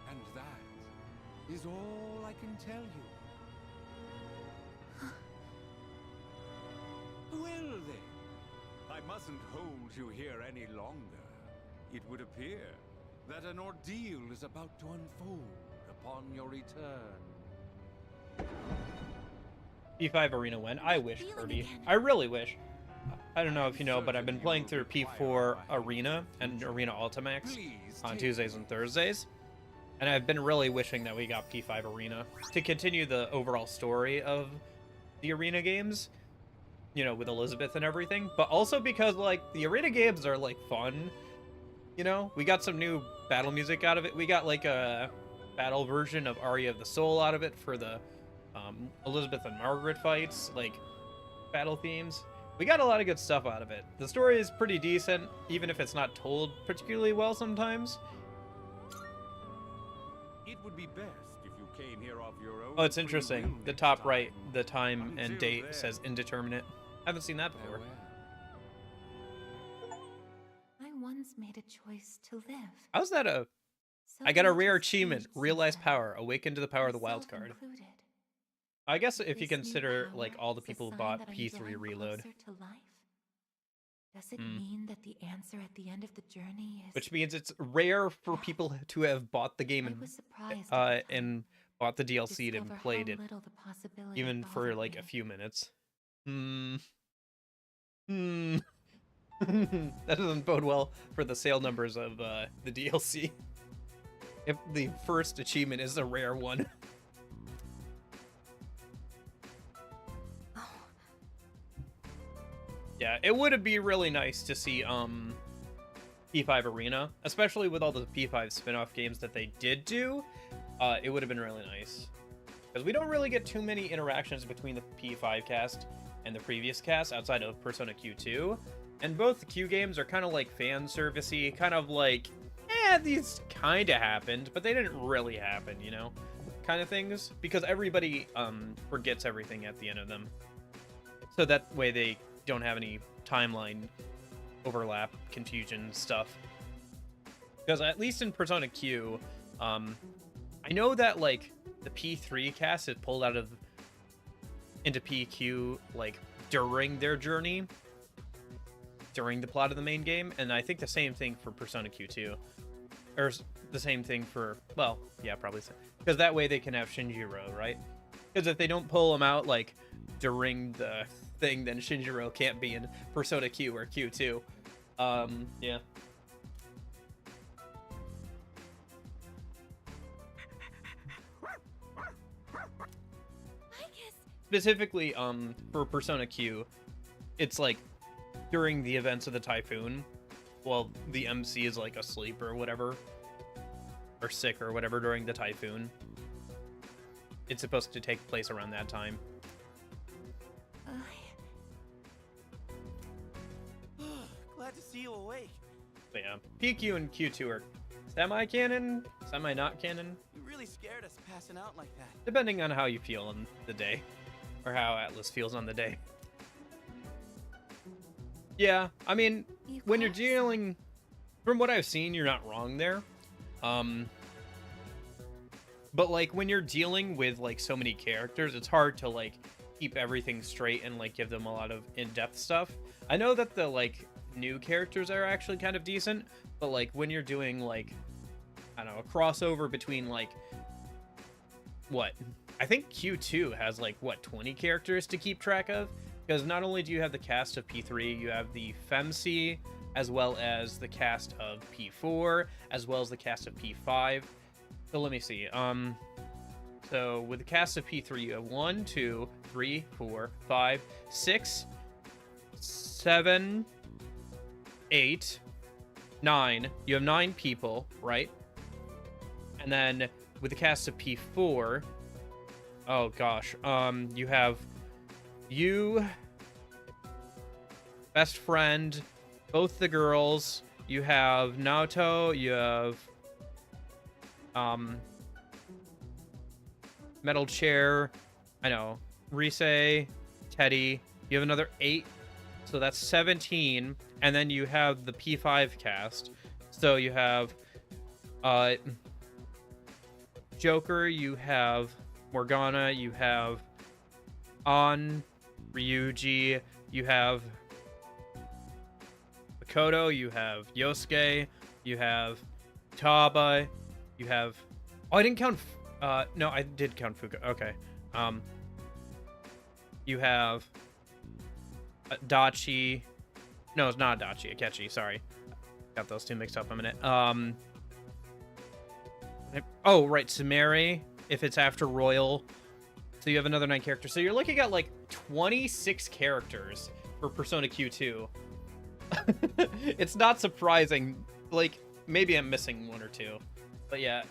and that is all I can tell you. Well then, I mustn't hold you here any longer. It would appear that an ordeal is about to unfold upon your return. P5 Arena when? I wish, Kirby. I really wish. I don't know if you know, but I've been playing through P4 Arena and Arena Ultimax on Tuesdays and Thursdays. And I've been really wishing that we got P5 Arena to continue the overall story of the Arena games, you know, with Elizabeth and everything. But also because, like, the Arena games are, like, fun. You know, we got some new battle music out of it. We got, like, a battle version of Aria of the Soul out of it for the Elizabeth and Margaret fights, like, battle themes. We got a lot of good stuff out of it. The story is pretty decent, even if it's not told particularly well sometimes. It would be best if you came here of your own. Oh, it's interesting. The top right, the time and date says indeterminate. I haven't seen that before. I once made a choice to live. How's that a... So I got a much rare has achievement. changed since Realize then, power. Awaken to the power of the wild myself card. included. I guess if you This new consider, power like, all the is a people who sign bought that I'm P3 drawing Reload. closer to life? Does it mean that the answer at the end of the journey is... Which means it's rare for people to have bought the game I and was surprised at the time and bought the DLC discover and how played it, little the possibility even for bothered like me. a few minutes. That doesn't bode well for the sale numbers of the DLC. If the first achievement is a rare one. Yeah, it would be really nice to see P5 Arena, especially with all the P5 spin-off games that they did do. It would have been really nice. Because we don't really get too many interactions between the P5 cast and the previous cast outside of Persona Q2. And both the Q games are kind of like fan servicey, kind of like, these kind of happened, but they didn't really happen, you know? Kind of things. Because everybody forgets everything at the end of them. So that way they don't have any timeline overlap, confusion stuff. Because at least in Persona Q, I know that, like, the P3 cast is pulled out of into PQ, like, during their journey, during the plot of the main game, and I think the same thing for Persona Q2. Or the same thing for, well, yeah, probably so. Because that way they can have Shinjiro, right? Because if they don't pull him out, like, during the thing, then Shinjiro can't be in Persona Q or Q2. Yeah. Specifically, for Persona Q, it's like during the events of the typhoon, well, the MC is like asleep or whatever, or sick or whatever during the typhoon. It's supposed to take place around that time. Glad to see you awake. But yeah, PQ and Q2 are semi-canon, semi-not canon, You really scared us passing out like that. depending on how you feel on the day, or how Atlas feels on the day. Yeah, I mean, when you're dealing, from what I've seen, you're not wrong there. But like when you're dealing with like so many characters, it's hard to like keep everything straight and like give them a lot of in-depth stuff. I know that the like new characters are actually kind of decent, but like when you're doing like, I don't know, a crossover between like, what? I think Q2 has like, what, 20 characters to keep track of? Because not only do you have the cast of P3, you have the FemC, as well as the cast of P4, as well as the cast of P5. So let me see. So with the cast of P3, you have 1, 2, 3, 4, 5, 6, 7, 8, 9. You have 9 people, right? And then with the cast of P4, oh gosh, you have you, best friend, both the girls. You have Naoto. You have Metal Chair. I know. Rise, Teddy. You have another 8. So that's 17. And then you have the P5 cast. So you have Joker, you have Morgana, you have An, Ryuji, you have Makoto, you have Yosuke, you have Taba, you have... Oh, I didn't count... no, I did count Fuka. Okay. You have Dachi. No, it's not Dachi. Akechi, sorry. Got those two mixed up a minute. Oh, right, Sumere, if it's after Royal. So you have another 9 characters. So you're looking at, like, 26 characters for Persona Q2. It's not surprising. Like, maybe I'm missing 1 or 2. But yeah,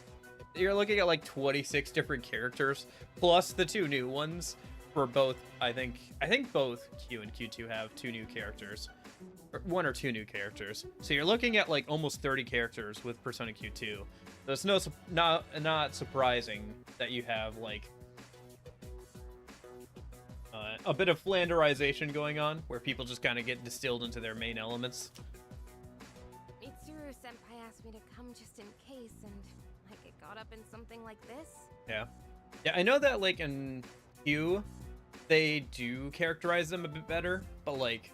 you're looking at, like, 26 different characters, plus the 2 new ones for both, I think both Q and Q2 have 2 new characters. 1 or 2 new characters. So you're looking at like almost 30 characters with Persona Q2. So it's not surprising that you have like a bit of Flanderization going on, where people just kind of get distilled into their main elements. Mitsuru-senpai asked me to come just in case, and I get caught up in something like this. Yeah. Yeah, I know that like in Q, they do characterize them a bit better, but like,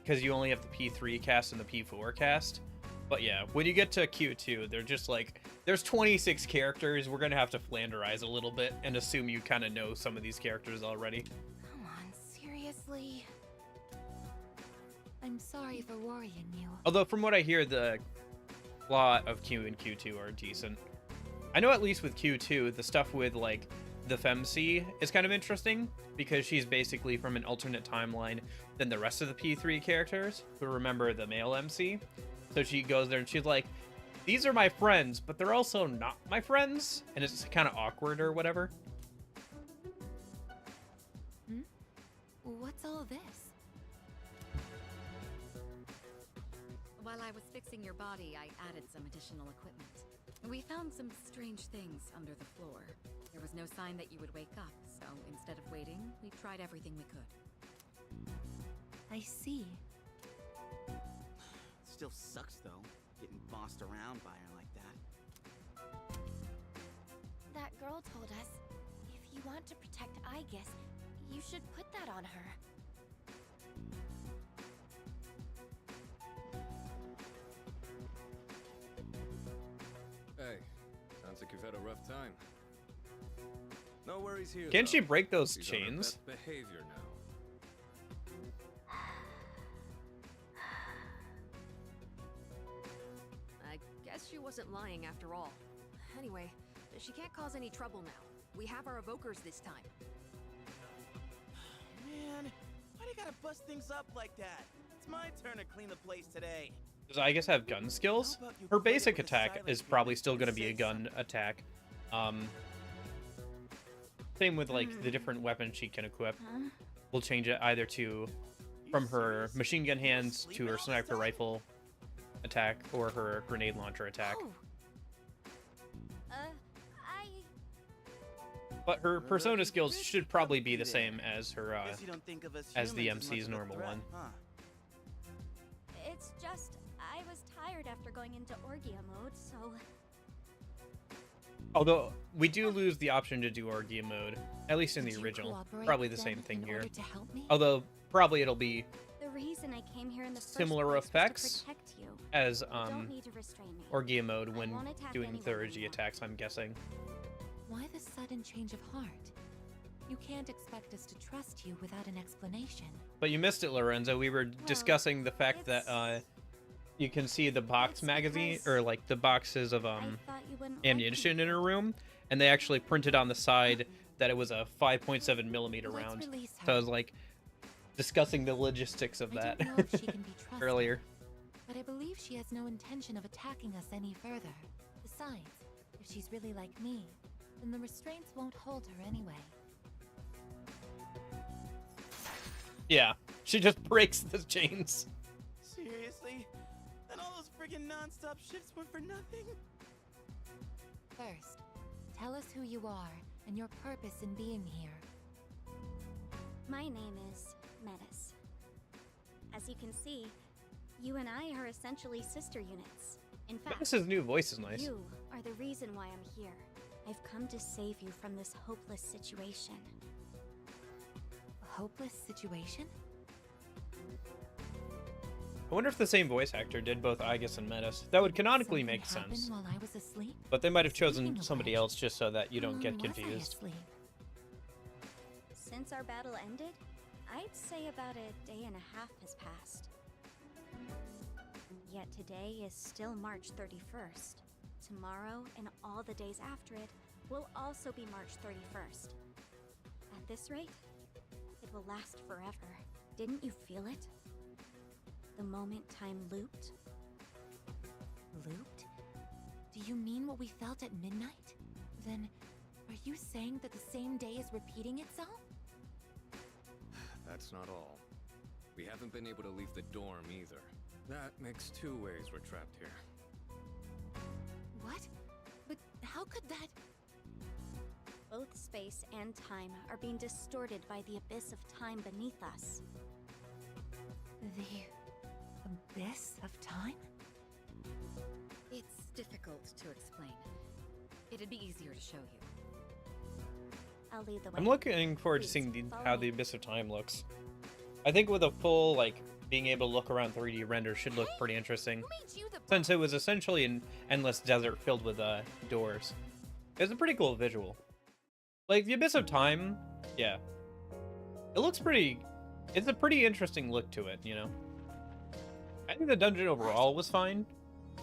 because you only have the P3 cast and the P4 cast. But yeah, when you get to Q2, they're just like, there's 26 characters. We're going to have to Flanderize a little bit and assume you kind of know some of these characters already. Come on, seriously? I'm sorry for worrying you. Although from what I hear, the plot of Q and Q2 are decent. I know at least with Q2, the stuff with like the Femc is kind of interesting, because she's basically from an alternate timeline than the rest of the P3 characters who remember the male MC. So she goes there and she's like, these are my friends, but they're also not my friends, and it's kind of awkward or whatever. What's all this? While I was fixing your body, I added some additional equipment. We found some strange things under the floor. There was no sign that you would wake up, so instead of waiting, we tried everything we could. I see. Still sucks, though, getting bossed around by her like that. That girl told us, if you want to protect Aigis, you should put that on her. Hey, sounds like you've had a rough time. No worries here. Can't she though. break those She's on her chains? best behavior now. I guess she wasn't lying after all. Anyway, she can't cause any trouble now. We have our evokers this time. Man, why do you gotta bust things up like that? It's my turn to clean the place today. Does Aigis have gun skills? Her basic attack is probably still going to be a gun attack. Same with like the different weapons she can equip. We'll change it either to from her machine gun hands to her sniper rifle attack or her grenade launcher attack. Oh. But her persona skills should probably be the same as her as the MC's normal one. It's just, I was tired after going into Orgia mode, so... Although, we do lose the option to do Orgia mode, at least in the original. Probably the same thing here. Although, probably it'll be The reason I came here in the similar first place was effects to protect you. as You don't need to restrain me. Orgia mode I when won't attack doing anyone Thurgy anymore. attacks, I'm guessing. Why the sudden change of heart? You can't expect us to trust you without an explanation. But you missed it, Lorenzo. We were discussing the fact that you can see the box magazine, or like the boxes of I thought you wouldn't ammunition in her room, and they actually printed on the side that it was a 5.7 millimeter Let's round. release her. So I was like discussing the logistics of I that don't know if she can be trusted, earlier. but I believe she has no intention of attacking us any further. Besides, if she's really like me, then the restraints won't hold her anyway. Yeah, she just breaks the chains. Seriously? friggin' non-stop shifts were for nothing? First, tell us who you are and your purpose in being here. My name is Metis. As you can see, you and I are essentially sister units. In fact, Metis' new voice is nice. you are the reason why I'm here. I've come to save you from this hopeless situation. A hopeless situation? I wonder if the same voice actor did both Aigis and Metis. That would canonically Something make happened sense. while I was asleep? But they might have chosen Speaking of somebody which, else just so that you don't how get long was I confused. asleep? Since our battle ended, I'd say about a day and a half has passed. Yet today is still March 31st. Tomorrow and all the days after it will also be March 31st. At this rate, it will last forever. Didn't you feel it? The moment time looped? Looped? Do you mean what we felt at midnight? Then, are you saying that the same day is repeating itself? That's not all. We haven't been able to leave the dorm either. That makes 2 ways we're trapped here. What? But how could that... Both space and time are being distorted by the abyss of time beneath us. The abyss of time? It's difficult to explain. It'd be easier to show you. I'll lead the way. I'm looking forward to Please, seeing follow how me. the Abyss of Time looks. I think with a full, like, being able to look around 3D render should look pretty interesting. Who made you the Since it was essentially an endless desert filled with doors. It's a pretty cool visual. Like, the Abyss of Time, yeah. It looks pretty... It's a pretty interesting look to it, you know? I think the dungeon overall was fine.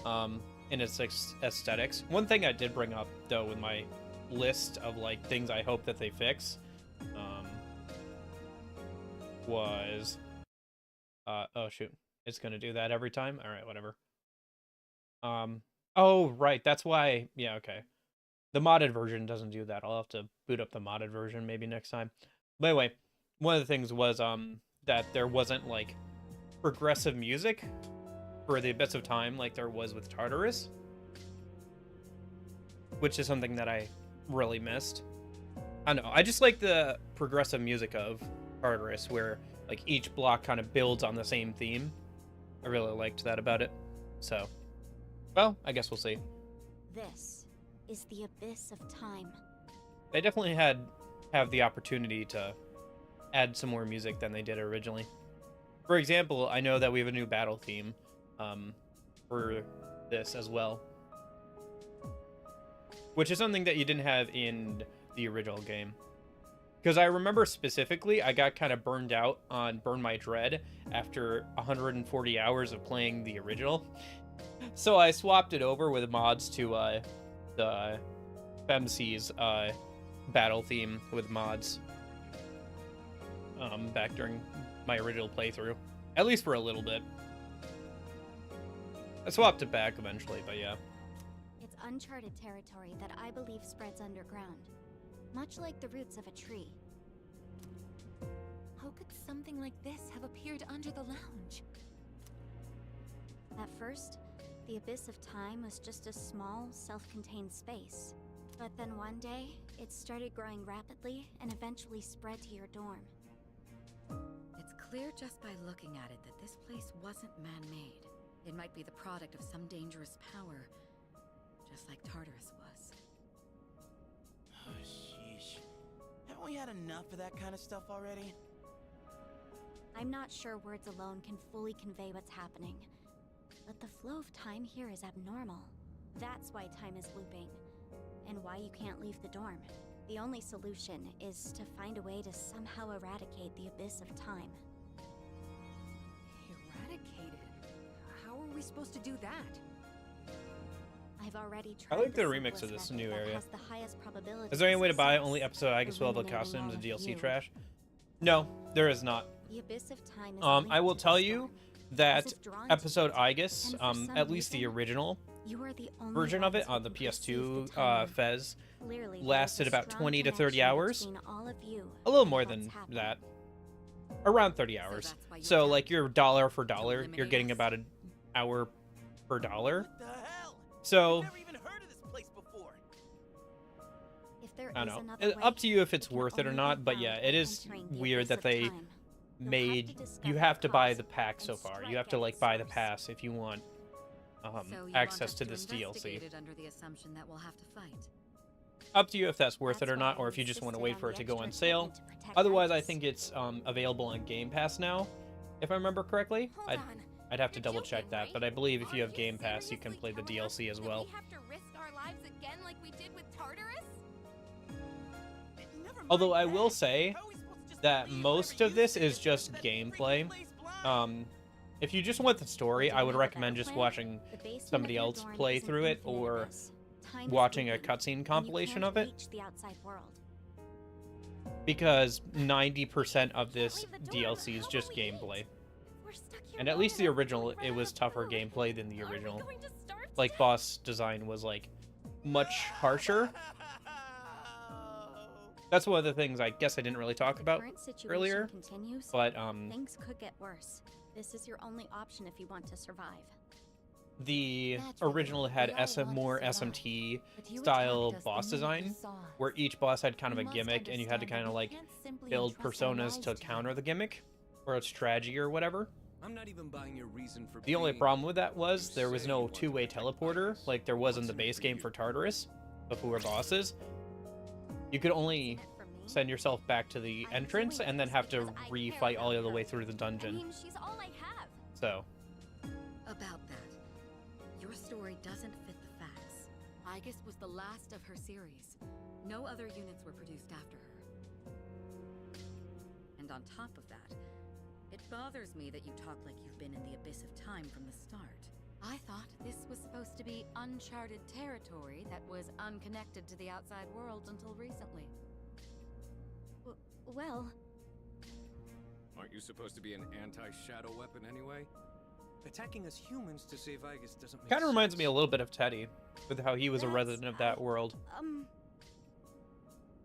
In its aesthetics. One thing I did bring up, though, with my list of, like, things I hope that they fix, was... oh, shoot. It's gonna do that every time? Alright, whatever. Oh, right, that's why... Yeah, okay. The modded version doesn't do that. I'll have to boot up the modded version maybe next time. But anyway, one of the things was, that there wasn't, like, progressive music for the Abyss of Time like there was with Tartarus. Which is something that I really missed. I don't know, I just like the progressive music of Tartarus, where, like, each block kind of builds on the same theme. I really liked that about it. So, well, I guess we'll see. This is the abyss of time. They definitely have the opportunity to add some more music than they did originally. For example, I know that we have a new battle theme for this as well, which is something that you didn't have in the original game. Because I remember specifically, I got kind of burned out on Burn My Dread after 140 hours of playing the original. So I swapped it over with mods to the FemC's battle theme with mods back during my original playthrough. At least for a little bit. I swapped it back eventually, but yeah. It's uncharted territory that I believe spreads underground, much like the roots of a tree. How could something like this have appeared under the lounge? At first, the Abyss of Time was just a small, self-contained space. But then one day, it started growing rapidly and eventually spread to your dorm. It's clear just by looking at it that this place wasn't man-made. It might be the product of some dangerous power, just like Tartarus was. Oh, sheesh. Haven't we had enough of that kind of stuff already? I'm not sure words alone can fully convey what's happening. But the flow of time here is abnormal. That's why time is looping, and why you can't leave the dorm. The only solution is to find a way to somehow eradicate the Abyss of Time. Eradicated? How are we supposed to do that? I've already tried. I like the the remix of simplest this method new that area. has the highest probability Is there any of way to buy success. only episode Aigis level Eliminating costumes and all of DLC you. trash? No, there is not. The Abyss of Time is I linked will to tell this you storm. that As if drawn to episode it. Aigis, And for some at least the reason, original you are the only version of ones it who on the can perceive PS2 the timeline. Fez Clearly, there is lasted a about strong 20 to 30 connection hours. between all of you A little and more what's than happening. that. Around 30 hours. that's why you So, adapt like, you're dollar for to dollar, you're eliminate getting us? about an hour per dollar. What the hell? So I've never even heard of this place before. If there I is don't know. another way, Up to you if it it's can worth it or only not, be but yeah, found it by is entering the weird abyss that of they time. You'll have made to you discover have the to buy cause the pack and so far. You strike have to at like its buy the source. pass if you want So you access want us to this DLC. investigate it under the assumption that we'll have to fight. Up to you if that's worth it That's or why not, I or if you just want to insisted wait for it the to go on extra sale. equipment to protect Otherwise, I Aigis. think it's available on Game Pass now, if I remember correctly. Hold on. I'd have to You're double check joking, that, right? but I believe if Are you have Game Pass, you can seriously play the telling DLC us as that well. We have to risk our lives again like we did with Tartarus? Never mind Although I that. will say How are we supposed to just that believe most whatever of you this say is if just that freaking gameplay. place blind? If you just want the story, Did I you would know that recommend the just plan? watching The basement somebody of your else dorm play is an through it infinite or abyss. Time is watching a looping, cutscene and you compilation can't of it, reach the outside world. because 90% of this leave the dorm. DLC is How just will we eat? gameplay. We're stuck here And at long least the enough, original, we'll it run was out of tougher food. gameplay than the Are we original. going to starve to Like, death? boss design was, like, much harsher. That's one of the things I guess I didn't really talk If the about current situation earlier, continues, but, things could get worse. This is your only option if you want to survive. the Naturally, original had we all want to more survive, SMT but you style attacked us boss the minute you design, saw us. where each boss had kind of We a must gimmick, and you had to understand kind that of we like can't simply build entrust our personas lives to you. counter the gimmick, or its strategy or whatever. I'm not even buying your reason for The only being problem with that was You there was say no you want to two-way protect teleporter Aigis. like there was in What's the in it base for game you? for Tartarus before bosses. You could only Isn't it for me? send yourself back to the I'm entrance doing and then this have to because I care refight all about the way her. through the I dungeon. mean, she's all I have. So, About that, your story doesn't fit the facts. Aigis was the last of her series. No other units were produced after her. And on top of that, it bothers me that you talk like you've been in the abyss of time from the start. I thought this was supposed to be uncharted territory that was unconnected to the outside world until recently. Well, Aren't you supposed to be an anti-shadow weapon anyway? Attacking us humans to save Aigis doesn't make kind of reminds sense. me a little bit of Teddy, with how he was a That's resident of that world.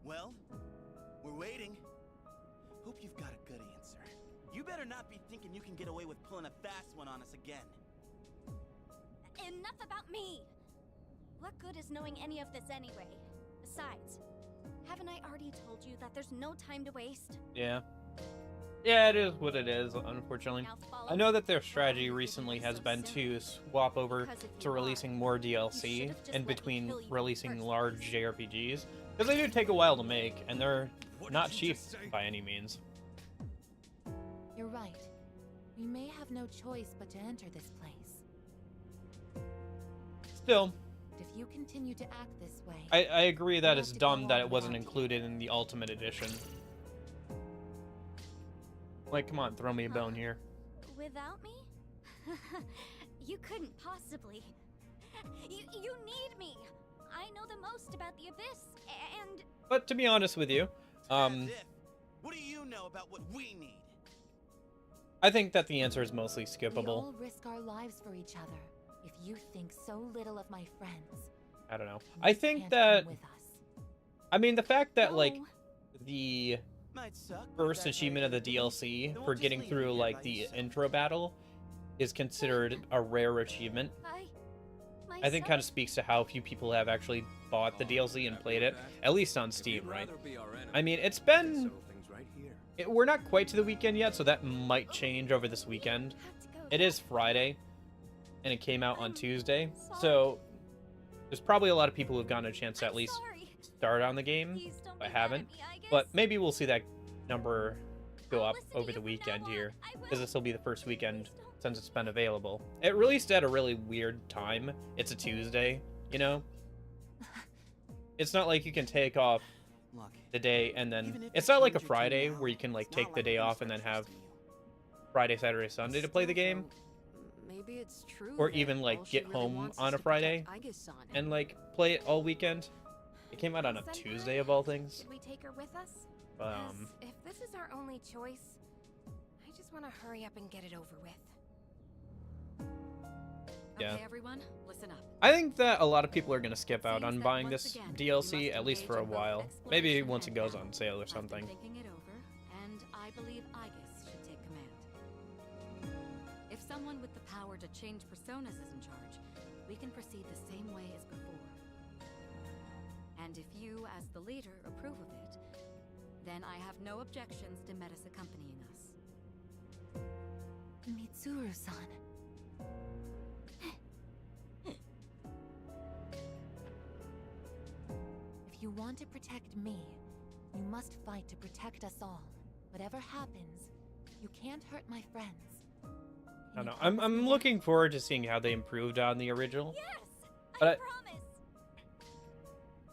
Well, we're waiting. Hope you've got a good answer. You better not be thinking you can get away with pulling a fast one on us again. enough about me! What good is knowing any of this anyway? Besides, haven't I already told you that there's no time to waste? Yeah. Yeah, it is what it is, unfortunately. Now follow I know that their me. strategy Why recently is it has so been simple? to swap over Because if to you releasing are, more you DLC should've just in let me between kill you in the releasing first large place. JRPGs. Because they do take a while to make, and they're What not did you cheap just say? by any means. You're right. We may have no choice but to enter this place. Still, But if you continue to act this way, I agree that We'll it's have to go dumb that on it wasn't without you. included in the Ultimate Edition. Like, come on, throw me a bone here. Without me? You couldn't possibly. You need me! I know the most about the Abyss, and... But to be honest with you, As if. What do you know about what we need? I think that the answer is mostly we skippable. all risk our lives for each other. If you think so little of my friends, I don't know. you I think can't that, come with us. I mean, the fact that, like, No. the Might suck. but first that's achievement of the how it is. DLC Then for we'll just getting leave through, you here like, by the yourself. intro battle is considered a rare achievement. I think kind of speaks to how few people have actually bought the DLC and played it, at least on If Steam, you'd right? rather be our enemy, I mean, it's we can been... settle things right here. We're not quite to the weekend yet, so that might change over this weekend. It is Friday, and it came out on Tuesday, so there's probably a lot of people who've gotten a chance to at least start on the game. I haven't, but maybe we'll see that number go up over the weekend here, because this will be the first weekend since it's been available. It released at a really weird time. It's a Tuesday, you know? It's not like you can take off Look, the day and even then... if It's you not like a change your tune Friday now, where you can, like, it's not take the like day we're gonna off and then start have trusting you. Friday, Saturday, Sunday to play the game. Maybe it's true. Or that even, like, all she get really home wants on is a to Friday protect Aigis-san. and, like, play it all weekend. It came out on a Send her Tuesday in? of all things. Should we take her with us? 'Cause if this is our only choice, I just want to hurry up and get it over with. Yeah. Okay, everyone, listen up. I think that a lot of people are going to skip out Seems on that buying once this again, we DLC, must at least for a engage in both while. Maybe exploration once it and goes battle. on sale or I've been thinking it over, and I believe Aigis should take command. If someone with the power to change personas is in charge, we can proceed the same way as before. And if you, as the leader, approve of it, then I have no objections to Metis accompanying us. Mitsuru-san. If you want to protect me, you must fight to protect us all. Whatever happens, you can't hurt my friends. I don't know. I'm looking forward to seeing how they improved on the original. Yes! But I promise!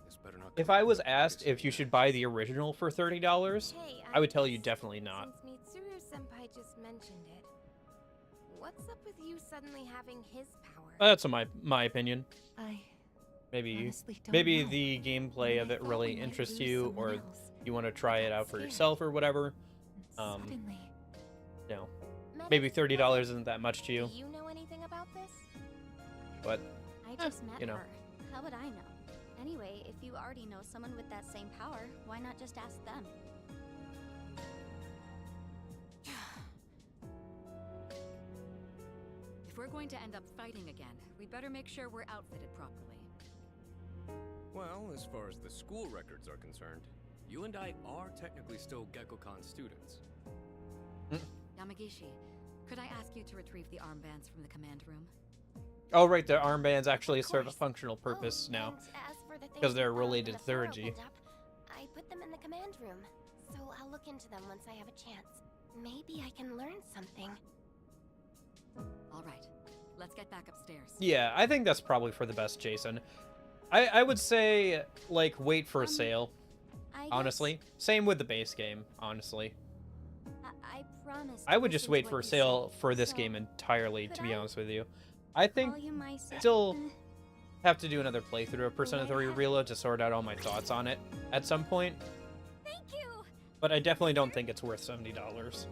This better not if come I was back asked because if you should buy the original for $30, Hey, I would tell you definitely not. Since Mitsuru-senpai just mentioned it, what's up with you suddenly having his power? That's my opinion. I Maybe honestly don't maybe know. the gameplay I of it thought really we might interests lose you, someone or else. you want to try it out for scared. yourself or whatever. Suddenly. No, Metis, maybe $30 isn't that much to you. Do you know anything about this? But I just met you know. her. How would I know? Anyway, if you already know someone with that same power, why not just ask them? If we're going to end up fighting again, we better make sure we're outfitted properly. Well, as far as the school records are concerned, you and I are technically still Gekkoukan students. Yamagishi, could I ask you to retrieve the armbands from the command room? oh right, the armbands actually Of serve a course. functional purpose Oh, now. and as for the things 'Cause they're you found related when to the pharaoh Thurgy. opened up, I put them in the command room, so I'll look into them once I have a chance. Maybe I can learn something. All right, let's get back upstairs. Yeah, I think that's probably for the best, Jason. I would say, like, wait for a sale, I guess honestly. Same with the base game, honestly. I promise. I to would just listen wait to for what a you sale say. for this So, game entirely, to could be I honest with you. I think call you my still second- have to do another playthrough of Persona 3 Reload to sort out all my thoughts on it at some point. Thank you. But I definitely don't think it's worth $70.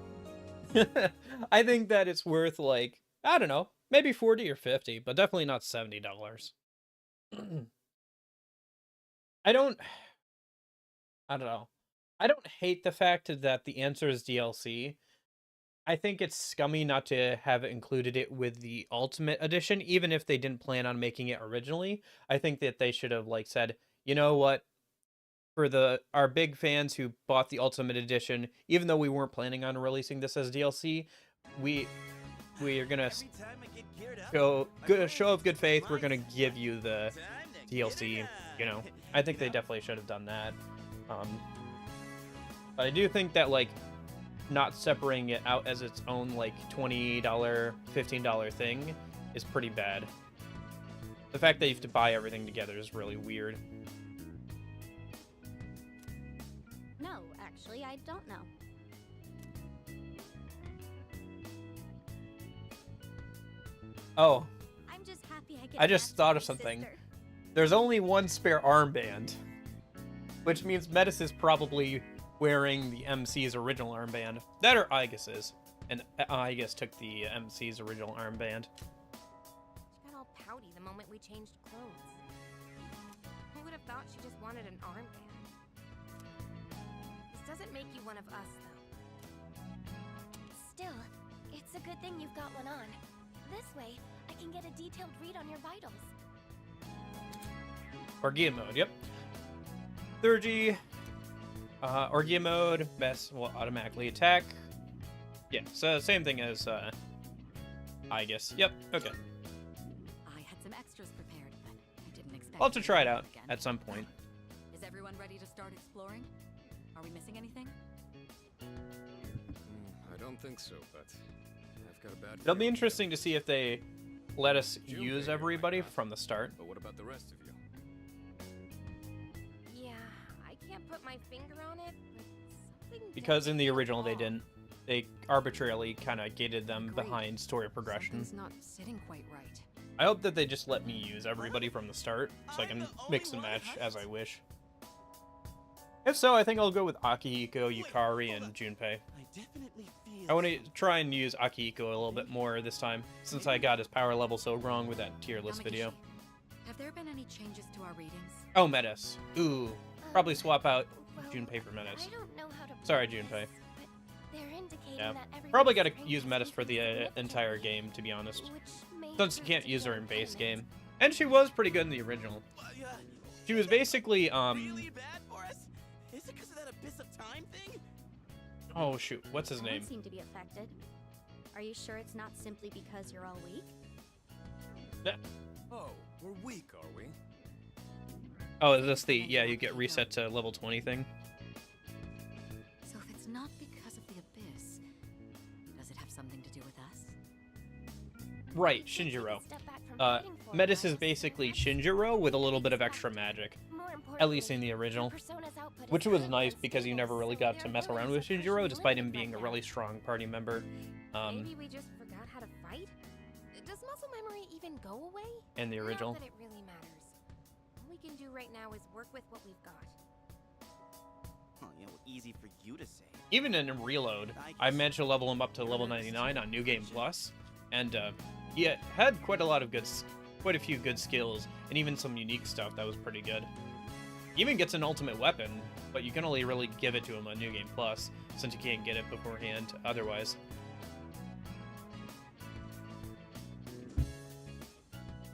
I think that it's worth, like, I don't know, maybe 40 or 50, but definitely not $70. I don't know. I don't hate the fact that the answer is DLC. I think it's scummy not to have included it with the Ultimate Edition, even if they didn't plan on making it originally. I think that they should have, like, said, you know what? For our big fans who bought the Ultimate Edition, even though we weren't planning on releasing this as DLC, we are gonna Every time I get geared up, show of good faith. We're gonna mindset. give you the Time to DLC. get it You know, on. I think You they know? definitely should have done that. But I do think that, like, not separating it out as its own, like, $20, $15 thing is pretty bad. The fact that you have to buy everything together is really weird. No, actually, I don't know. Oh, I'm just happy I get. I to just match thought my of something. sister. There's only one spare armband, which means Metis is probably wearing the MC's original armband. That or Aigis's. And Aigis took the MC's original armband. She got all pouty the moment we changed clothes. I would have thought she just wanted an armband. This doesn't make you one of us, though. Still, it's a good thing you've got one on. This way, I can get a detailed read on your vitals. Orgia mode, yep. Thurgy. Orgia mode, Mess will automatically attack. Yeah, so same thing as Aigis. Yep, okay. I had some extras prepared, but I didn't expect. I'll have to try it out again. at some point. Is everyone ready to start exploring? Are we missing anything? I don't think so, but I've got a bad It'll be feeling. interesting to see if they let us Junpei use might everybody not. from the start. But what about the rest of you? Yeah, I can't put my finger on it, but something Because in the does feel original they off. didn't. They arbitrarily kind of gated them Great. behind story progression. Something's not sitting quite right. I hope that they just let me use everybody from the start, so I can mix and match as I wish. If so, I think I'll go with Akihiko, Yukari, and Junpei. I definitely feel. I want to try and use Akihiko a little bit more this time, since I got his power level so wrong with that tier list video. Yamagishi, have there been any changes to our readings? Oh, Metis. Ooh, probably swap out Well, Junpei for Metis. I don't know how to Sorry, put this, Junpei. but They're indicating Yeah. that everyone's Probably got to strength use is Metis for the increasing entire significantly, game, to be honest. which may Since you prove can't to use be her an in base impediment. game. And she was pretty good in the original. Yeah, She was basically, really bad for us? Is it because of that abyss of time thing? oh shoot, what's his I name? don't seem to be affected. Are you sure it's not simply because you're all weak? Oh, we're weak, are we? Oh, is this the, yeah, you get reset to level 20 thing? So if it's not because of the abyss, does it have something to do with us? Right, You can Shinjiro. step back from fighting for Metis us, is basically perhaps? Shinjiro with a little bit of extra magic. More At least in importantly, the original. your persona's output is Which was good nice and because you stable, never really so got their to mess around abilities with are Shinjiro partially despite him limited being a right really now. strong party member. Maybe we just forgot how to fight? Does muscle memory even go away? In the original. Not that it really matters. All we can do right now is work with what we've got. Oh, yeah, well, easy for you to say. Even in Reload, I managed to level him up to level 99 on New Game Plus, and he had quite a few good skills, and even some unique stuff that was pretty good. He even gets an ultimate weapon, but you can only really give it to him on New Game Plus, since you can't get it beforehand otherwise.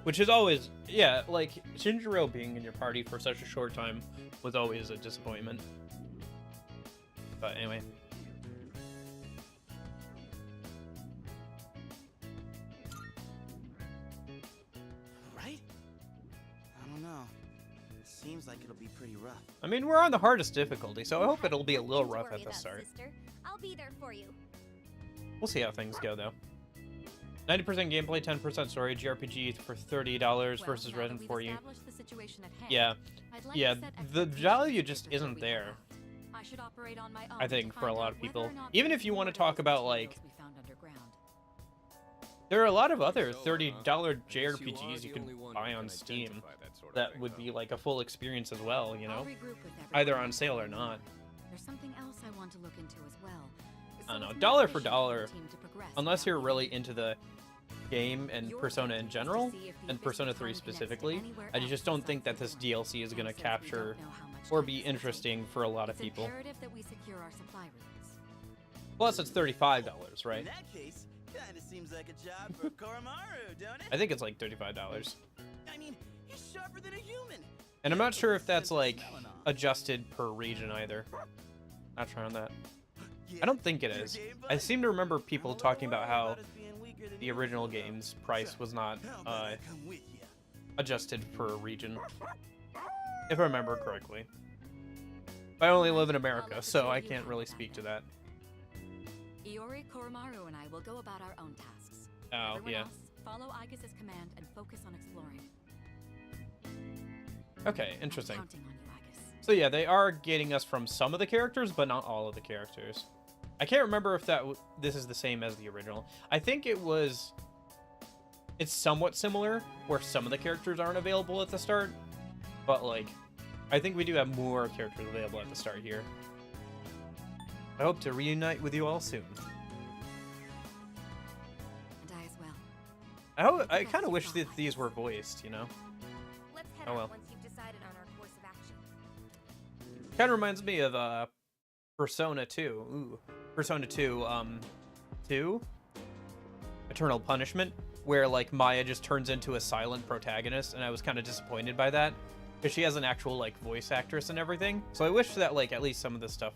Which is always, yeah, like, Shinjiro being in your party for such a short time was always a disappointment. But anyway. Right? I don't know. It seems like it'll be pretty rough. I mean, we're on the hardest difficulty, so I hope it'll be a little Nothing to rough worry at the about, start. Sister. I'll be there for you. We'll see how things go, though. 90% gameplay, 10% story, JRPG for $30 versus Well, now that Resident we've 4U. established the situation at hand, Yeah, I'd like yeah, to set the expectations value clear just before isn't we there. head out. I should operate on my own I think to for a find lot out of people. whether or not Even there's if you want more to talk those about, materials like, we found underground. there are a lot of other So, $30 I guess you are JRPGs you the can only one buy who on can Steam identify that sort of that thing, would huh? be like a full experience as well, you I'll know? regroup with Either everyone on sale or not. There's something else I want to look into as well. I don't know, It's dollar for efficient dollar, the team to progress unless without you're leaving really me. into the game and Your Persona duty in is to general, see if the and abyss of Persona time 3 connects to specifically, anywhere I else just don't think that besides this the one. DLC is going to And since we don't capture know how much or time be this will take, interesting for a lot of it's people. imperative that we secure our supply routes. Plus, it's $35, right? In that case, kinda seems like a job for Koromaru, don't it? I think it's like $35. I mean, he's sharper than a human. And I'm not sure if that's Sense of like smell and all. adjusted per region either. Not sure on that. Yeah, I don't think it your is. game, I bud? seem to remember I'm a people little talking about worried how us being weaker than the usual, original though. game's price So, was not how about I come with ya? adjusted per region. If I remember correctly. I only live in America, so I can't really speak to that. Iori, Koromaru, and I will go about our own tasks. Oh, Everyone yeah. else, follow Aigis' command and focus on exploring. Okay, I'm interesting. counting on you, Aigis. So yeah, they are getting us from some of the characters, but not all of the characters. I can't remember if this is the same as the original. I think it's somewhat similar, where some of the characters aren't available at the start, but like, I think we do have more characters available at the start here. I hope to reunite with you all soon. And I as well. I kind of wish that these were voiced, you know? Let's head Oh, out well. once you've decided on our course of action. Kind of reminds me of Persona 2. Ooh, Persona 2, 2? Eternal Punishment, where like Maya just turns into a silent protagonist, and I was kind of disappointed by that because she has an actual like voice actress and everything. So I wish that like at least some of the stuff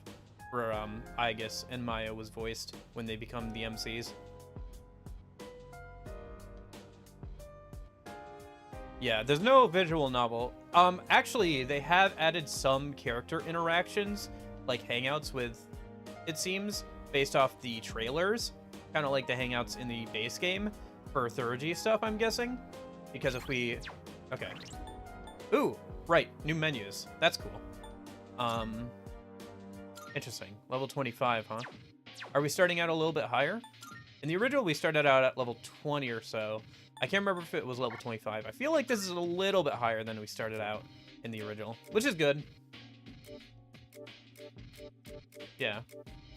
for Aigis and Maya was voiced when they become the MCs. Yeah, there's no visual novel. Actually, they have added some character interactions, like hangouts with, it seems, based off the trailers, kind of like the hangouts in the base game for 3G stuff, I'm guessing. Because if we, okay. Ooh, right, new menus. That's cool. Interesting. Level 25, huh? Are we starting out a little bit higher? In the original, we started out at level 20 or so. I can't remember if it was level 25. I feel like this is a little bit higher than we started out in the original, which is good. Yeah.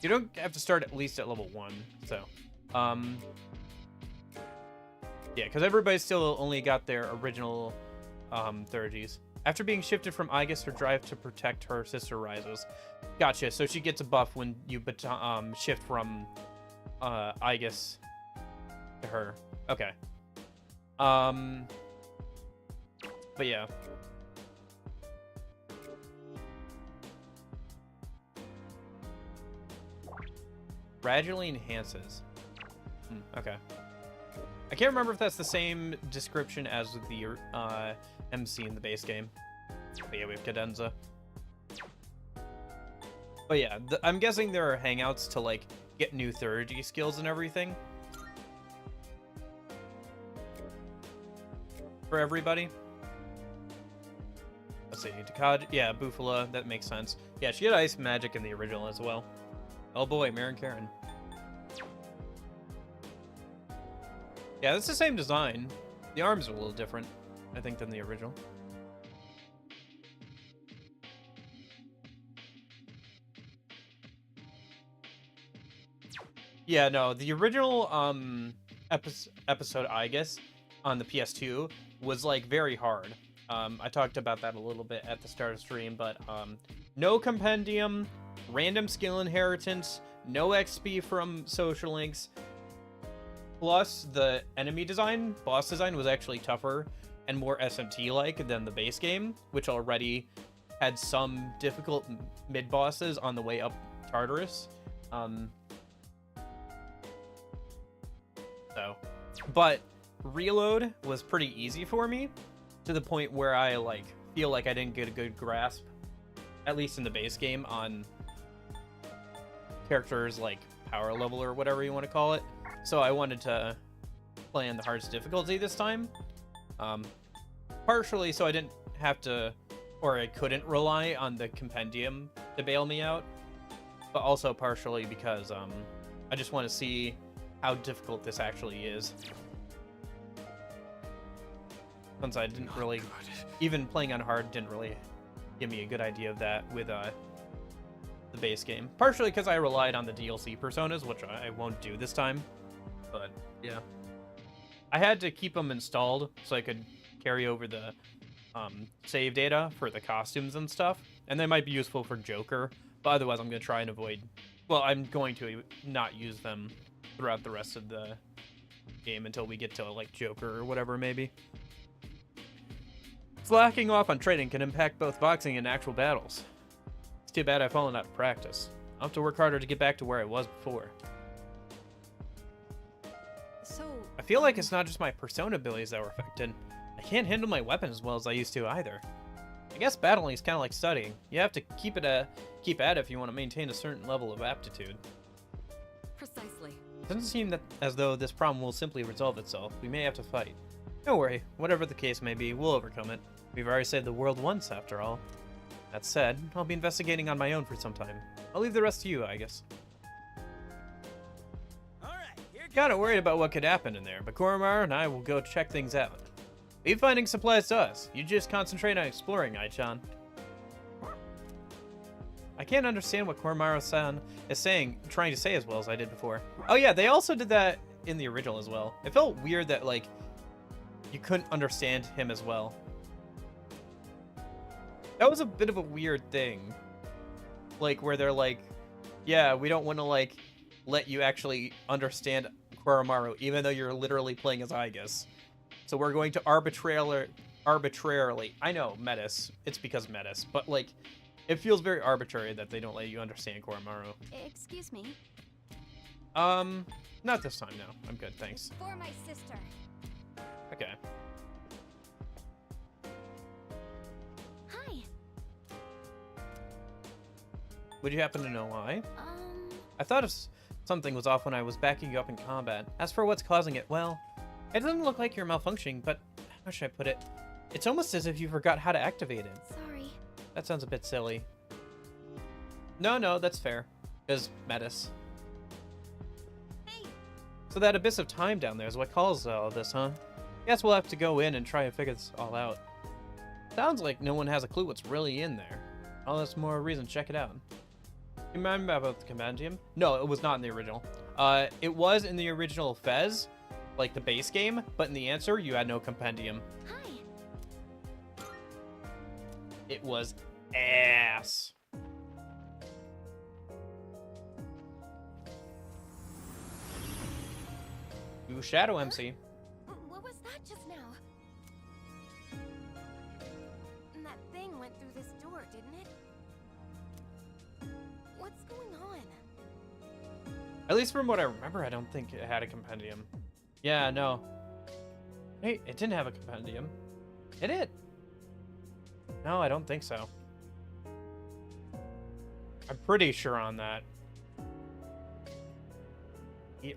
You don't have to start at least at level 1, so. Yeah, because everybody still only got their original 30s. After being shifted from Aigis, her drive to protect her sister rises. Gotcha. So she gets a buff when you shift from Aigis to her. Okay. But yeah. Gradually enhances. Okay. I can't remember if that's the same description as the MC in the base game. But yeah, we have Cadenza. But yeah, I'm guessing there are hangouts to like get new 30 skills and everything. For everybody. Let's see, Takaj, yeah, Bufala, that makes sense. Yeah, she had ice magic in the original as well. Oh boy, Marin Karen. Yeah, it's the same design. The arms are a little different, I think, than the original. Yeah, no, the original episode Aigis on the PS2 was like very hard. I talked about that a little bit at the start of stream, but no compendium, random skill inheritance, no XP from social links. Plus, the enemy design, boss design, was actually tougher and more SMT-like than the base game, which already had some difficult mid-bosses on the way up Tartarus. But reload was pretty easy for me, to the point where I like feel like I didn't get a good grasp, at least in the base game, on characters like power level or whatever you want to call it. So I wanted to play on the hardest difficulty this time. Partially so I didn't have to, or I couldn't rely on the compendium to bail me out, but also partially because I just want to see how difficult this actually is. Since I didn't really, even playing on hard didn't really give me a good idea of that with the base game. Partially because I relied on the DLC personas, which I won't do this time. But yeah, I had to keep them installed so I could carry over the save data for the costumes and stuff, and they might be useful for Joker, but otherwise I'm going to try and avoid, well, I'm going to not use them throughout the rest of the game until we get to like Joker or whatever, maybe. Slacking off on training can impact both boxing and actual battles. It's too bad I've fallen out of practice. I'll have to work harder to get back to where I was before. So, I feel like it's not just my persona abilities that were affected. I can't handle my weapon as well as I used to either. I guess battling is kind of like studying. You have to keep at it if you want to maintain a certain level of aptitude. Precisely. It doesn't seem as though this problem will simply resolve itself. We may have to fight. Don't worry, whatever the case may be, we'll overcome it. We've already saved the world once, after all. That said, I'll be investigating on my own for some time. I'll leave the rest to you, Aigis. Kinda worried about what could happen in there, but Koromar and I will go check things out. Leave finding supplies to us. You just concentrate on exploring, Ai-chan. I can't understand what Koromaro-san is trying to say as well as I did before. Oh yeah, they also did that in the original as well. It felt weird that, like, you couldn't understand him as well. That was a bit of a weird thing. Like, where they're like, yeah, we don't want to, like, let you actually understand Koromaru, even though you're literally playing as Aigis. So we're going to arbitrarily, I know, Metis, it's because Metis, but, like, it feels very arbitrary that they don't let you understand Koromaru. Excuse me. Not this time, no. I'm good, thanks. For my sister. Okay. Hi. Would you happen to know why? I thought something was off when I was backing you up in combat. As for what's causing it, well, it doesn't look like you're malfunctioning, but how should I put it? It's almost as if you forgot how to activate it. Sorry. That sounds a bit silly. No, that's fair. Because Metis. Hey. So that abyss of time down there is what caused all this, huh? Guess we'll have to go in and try and figure this all out. Sounds like no one has a clue what's really in there. All that's more reason to check it out. You remember about the compendium? No, it was not in the original. It was in the original Fez, like the base game, but in the answer, you had no compendium. Hi. It was ass. Ooh, Shadow MC. What was that just now? That thing went through this door, didn't it? What's going on? At least from what I remember, I don't think it had a compendium. Yeah, no. Wait, it didn't have a compendium. Did it? No, I don't think so. I'm pretty sure on that. Yeah,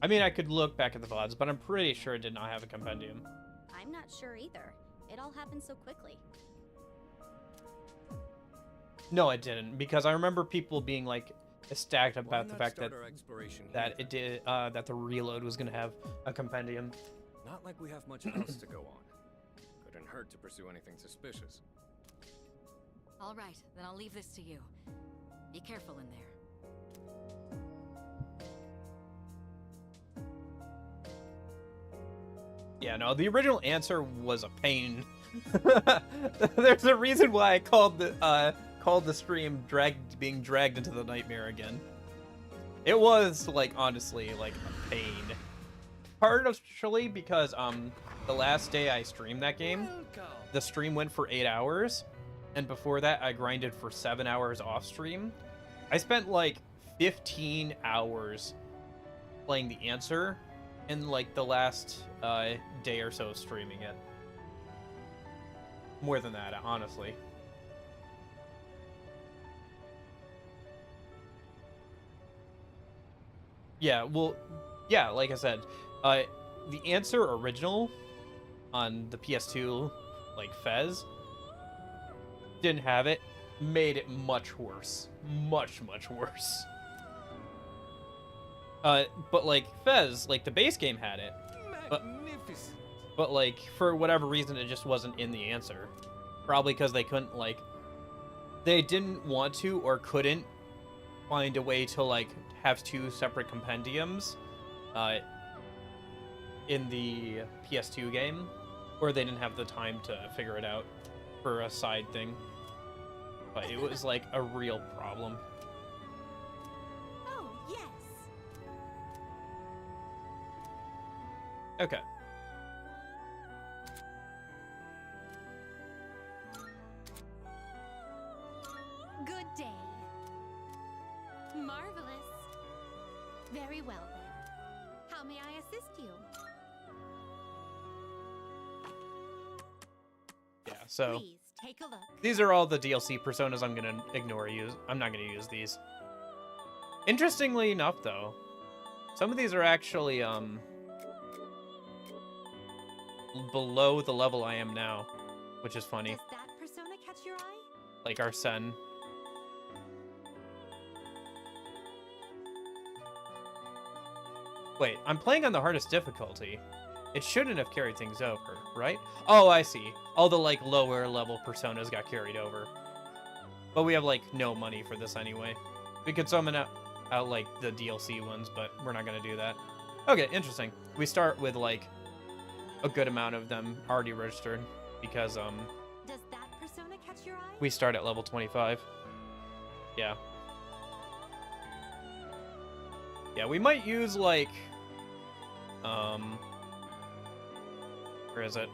I mean, I could look back at the VODs, but I'm pretty sure it did not have a compendium. I'm not sure either. It all happened so quickly. No, it didn't, because I remember people being like ecstatic Why about the not fact start that our exploration that here? it did that the reload was gonna have a compendium. Not like we have much else to go on. Couldn't hurt to pursue anything suspicious. All right, then I'll leave this to you. Be careful in there. Yeah, no, the original answer was a pain. There's a reason why I called the stream being dragged into the nightmare again. It was like honestly like a pain. Partially because the last day I streamed that game, the stream went for 8 hours, and before that I grinded for 7 hours off stream. I spent like 15 hours playing the answer in like the last day or so of streaming it. More than that, honestly. Yeah, well, yeah, like I said, the answer original on the PS2, like Fez, didn't have it, made it much worse. Much, much worse. But like Fez, like the base game had it. But like for whatever reason it just wasn't in the answer. Probably because they couldn't like they didn't want to or couldn't find a way to like have two separate compendiums in the PS2 game, or they didn't have the time to figure it out for a side thing. But it was like a real problem. Oh, yes. Okay. Good day. Marvelous. Very well then. How may I assist you? Yeah, so Please take a look. these are all the DLC personas I'm gonna I'm not gonna use these. Interestingly enough though, some of these are actually below the level I am now, which is funny. Does that persona catch your eye? Like Arsene. Wait, I'm playing on the hardest difficulty. It shouldn't have carried things over, right? Oh, I see. All the, like, lower level personas got carried over. But we have, like, no money for this anyway. We could summon out like, the DLC ones, but we're not gonna do that. Okay, interesting. We start with, like, a good amount of them already registered. Because, Does that persona catch your eye? we start at level 25. Yeah. Yeah, we might use, like, where is it?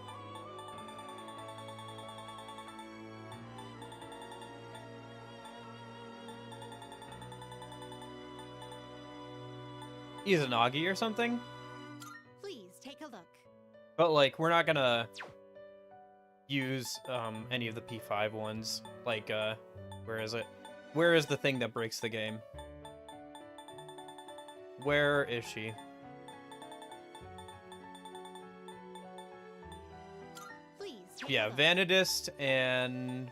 Izanagi or something? Please take a look. But, like, we're not gonna use, any of the P5 ones. Like, where is it? Where is the thing that breaks the game? Where is she? Please. take a Yeah, look. Vanadist and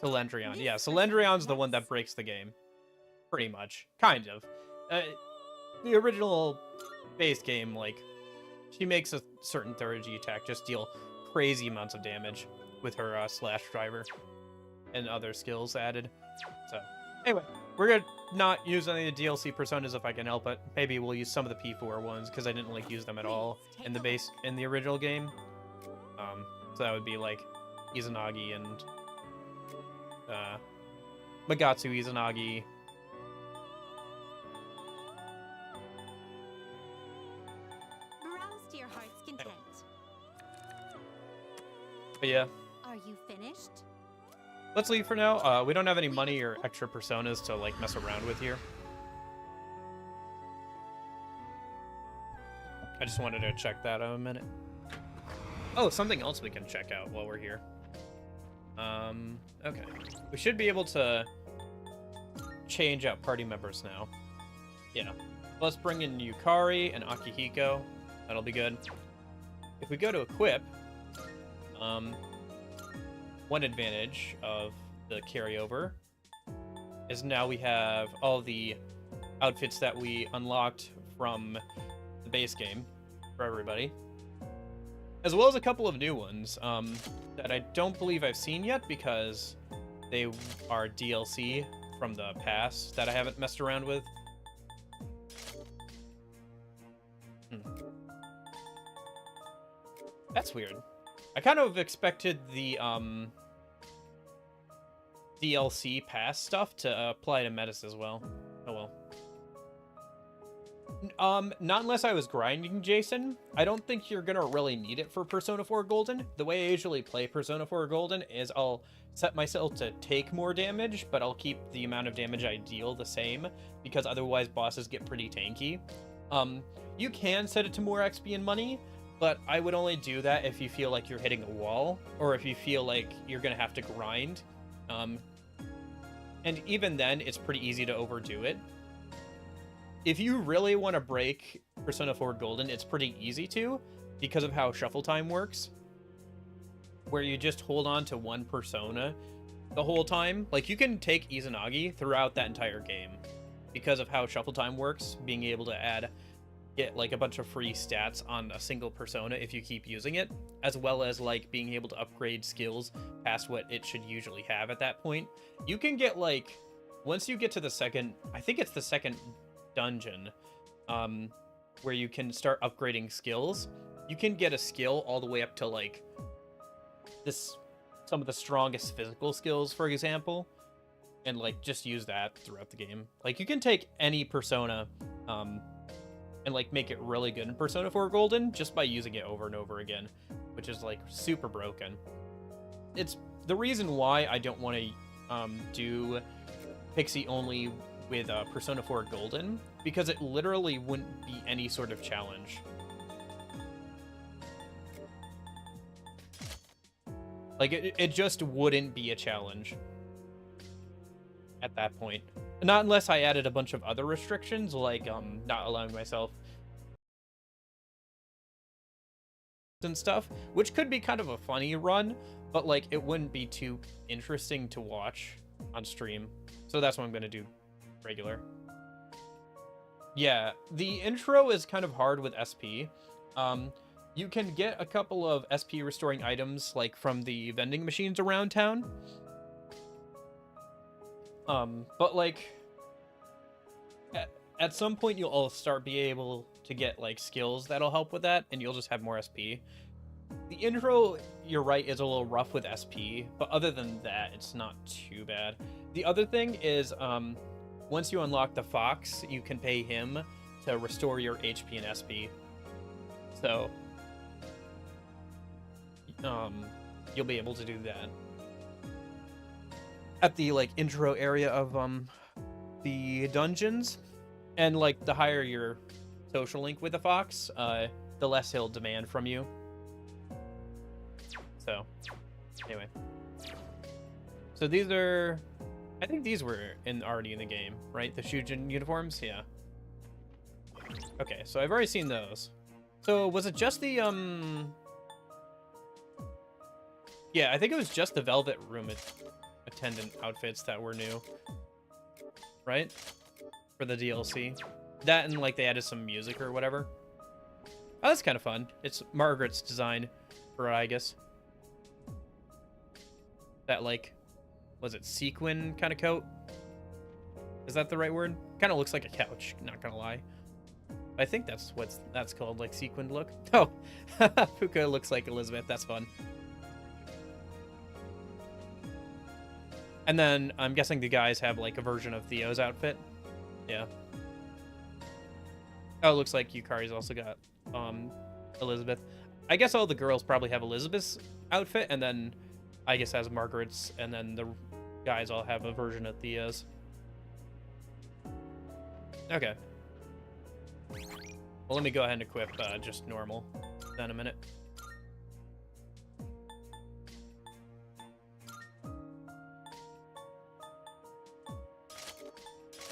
Celendrion. Yeah, Celendrion's the one that breaks the game. Pretty much. Kind of. The original base game, like, she makes a certain 30 attack just deal crazy amounts of damage with her slash driver and other skills added. So, Anyway, we're gonna not use any of the DLC personas if I can help it. Maybe we'll use some of the P4 ones because I didn't like use them at all in the original game. So that would be like Izanagi and Magatsu Izanagi. Browse to your heart's content. But yeah, Are you finished? let's leave for now. We don't have any money or extra personas to like mess around with here. I just wanted to check that out a minute. Oh, something else we can check out while we're here. Okay. We should be able to change out party members now. Yeah. Let's bring in Yukari and Akihiko. That'll be good. If we go to equip, one advantage of the carryover is now we have all the outfits that we unlocked from the base game for everybody, as well as a couple of new ones that I don't believe I've seen yet because they are DLC from the past that I haven't messed around with. That's weird. I kind of expected the DLC pass stuff to apply to Metis as well. Oh well. Not unless I was grinding, Jason. I don't think you're gonna really need it for Persona 4 Golden. The way I usually play Persona 4 Golden is I'll set myself to take more damage, but I'll keep the amount of damage I deal the same, because otherwise bosses get pretty tanky. You can set it to more XP and money, but I would only do that if you feel like you're hitting a wall, or if you feel like you're gonna have to grind. And even then, it's pretty easy to overdo it. If you really want to break Persona 4 Golden, it's pretty easy to, because of how shuffle time works, where you just hold on to one persona the whole time. Like, you can take Izanagi throughout that entire game because of how shuffle time works, being able to get like a bunch of free stats on a single persona if you keep using it, as well as like being able to upgrade skills past what it should usually have at that point. You can get like, once you get to the second, I think it's the second dungeon, where you can start upgrading skills. You can get a skill all the way up to like some of the strongest physical skills, for example, and like just use that throughout the game. Like, you can take any persona and like make it really good in Persona 4 Golden just by using it over and over again, which is like super broken. It's the reason why I don't want to do Pixie only with Persona 4 Golden, because it literally wouldn't be any sort of challenge. Like, it just wouldn't be a challenge at that point. Not unless I added a bunch of other restrictions, like not allowing myself and stuff, which could be kind of a funny run, but like it wouldn't be too interesting to watch on stream. So that's what I'm gonna do regular. Yeah, the intro is kind of hard with SP. You can get a couple of SP restoring items like from the vending machines around town. But like at some point you'll all be able to get like skills that'll help with that, and you'll just have more SP. The intro, you're right, is a little rough with SP, but other than that, it's not too bad. The other thing is, once you unlock the Fox, you can pay him to restore your HP and SP. So, you'll be able to do that at the like intro area of the dungeons, and like the higher your social link with the Fox, the less he'll demand from you. So, anyway. So these are, I think these were already in the game, right? The Shujin uniforms? Yeah. Okay, so I've already seen those. So was it just the, yeah, I think it was just the Velvet Room attendant outfits that were new, right? For the DLC. That and like they added some music or whatever. Oh, that's kind of fun. It's Margaret's design for Aigis. That like, was it sequin kind of coat? Is that the right word? Kind of looks like a couch, not gonna lie. I think that's that's called, like, sequined look. Oh, Fuka looks like Elizabeth. That's fun. And then I'm guessing the guys have, like, a version of Theo's outfit. Yeah. Oh, it looks like Yukari's also got Elizabeth. I guess all the girls probably have Elizabeth's outfit, and then Aigis has Margaret's, and then the guys all have a version of Theo's. Okay. Well, let me go ahead and equip just normal then a minute.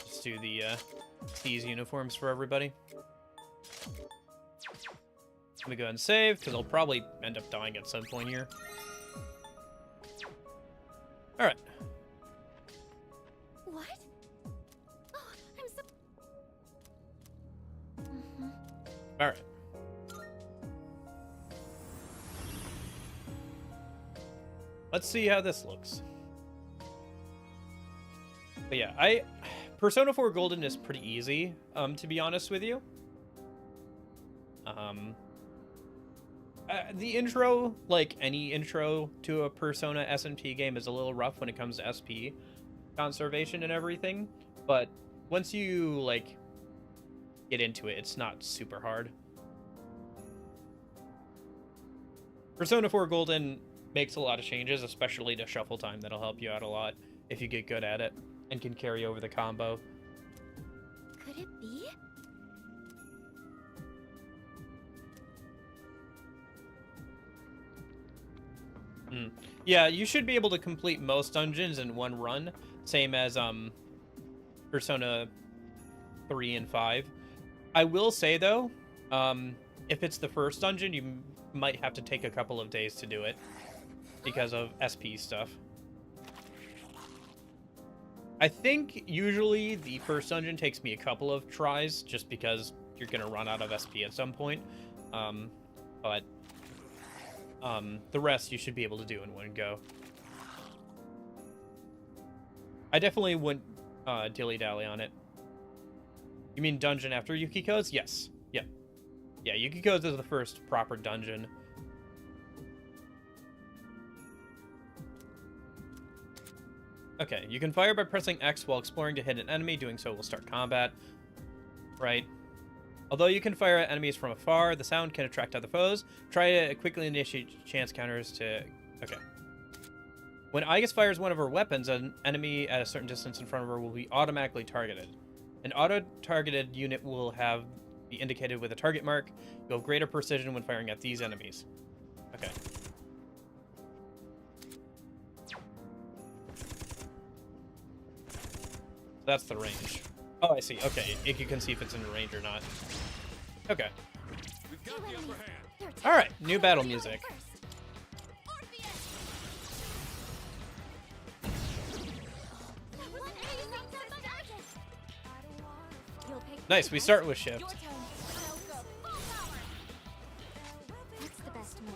Just do the these uniforms for everybody. Let me go ahead and save, because I'll probably end up dying at some point here. Alright. What? Oh, I'm so... Alright. Let's see how this looks. But yeah, Persona 4 Golden is pretty easy, to be honest with you. The intro, like any intro to a Persona SMP game, is a little rough when it comes to SP conservation and everything, but once you, like, get into it, it's not super hard. Persona 4 Golden makes a lot of changes, especially to shuffle time, that'll help you out a lot if you get good at it and can carry over the combo. Could it be? Yeah, you should be able to complete most dungeons in one run, same as Persona 3 and 5. I will say, though, if it's the first dungeon, you might have to take a couple of days to do it because of SP stuff. I think usually the first dungeon takes me a couple of tries just because you're going to run out of SP at some point. But the rest you should be able to do in one go. I definitely wouldn't dilly-dally on it. You mean dungeon after Yukiko's? Yes. Yep. Yeah, Yukiko's is the first proper dungeon. Okay, you can fire by pressing X while exploring to hit an enemy. Doing so will start combat. Right. Although you can fire at enemies from afar, the sound can attract other foes. Try to quickly initiate chance counters to... Okay. When Aigis fires one of her weapons, an enemy at a certain distance in front of her will be automatically targeted. An auto-targeted unit will be indicated with a target mark. You'll have greater precision when firing at these enemies. Okay. That's the range. Oh, I see. Okay, you can see if it's in range or not. Okay. Alright, new battle music. Nice, we start with shift. What's the best move?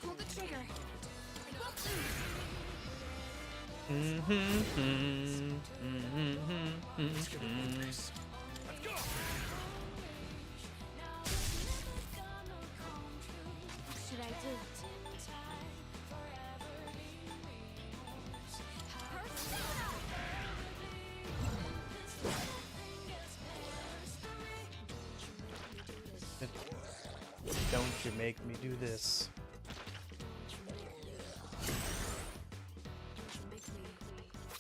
Pull the trigger. What should I do? Don't you make me do this.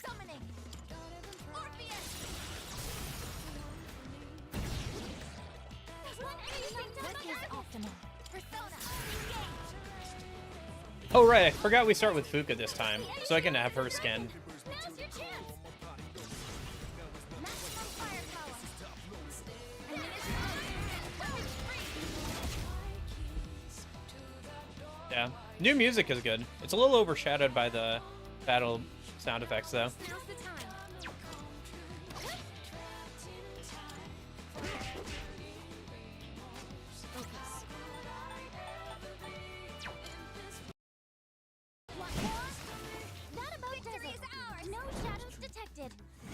Summoning. This is optimal. Persona. Oh right, I forgot we start with Fuka this time, so I can have her scanned. Now's your chance. Maximum firepower. Yeah, new music is good. It's a little overshadowed by the battle sound effects, though. Now's the time. Focus.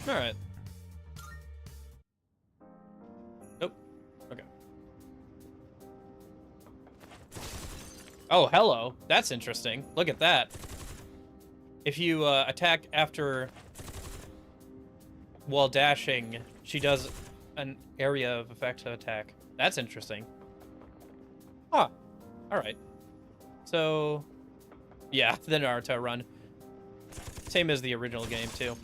All right. Nope. Okay. Oh, hello. That's interesting. Look at that. If you attack after while dashing, she does an area of effect attack. That's interesting. Huh. All right. So, yeah, the Naruto run. Same as the original game, too.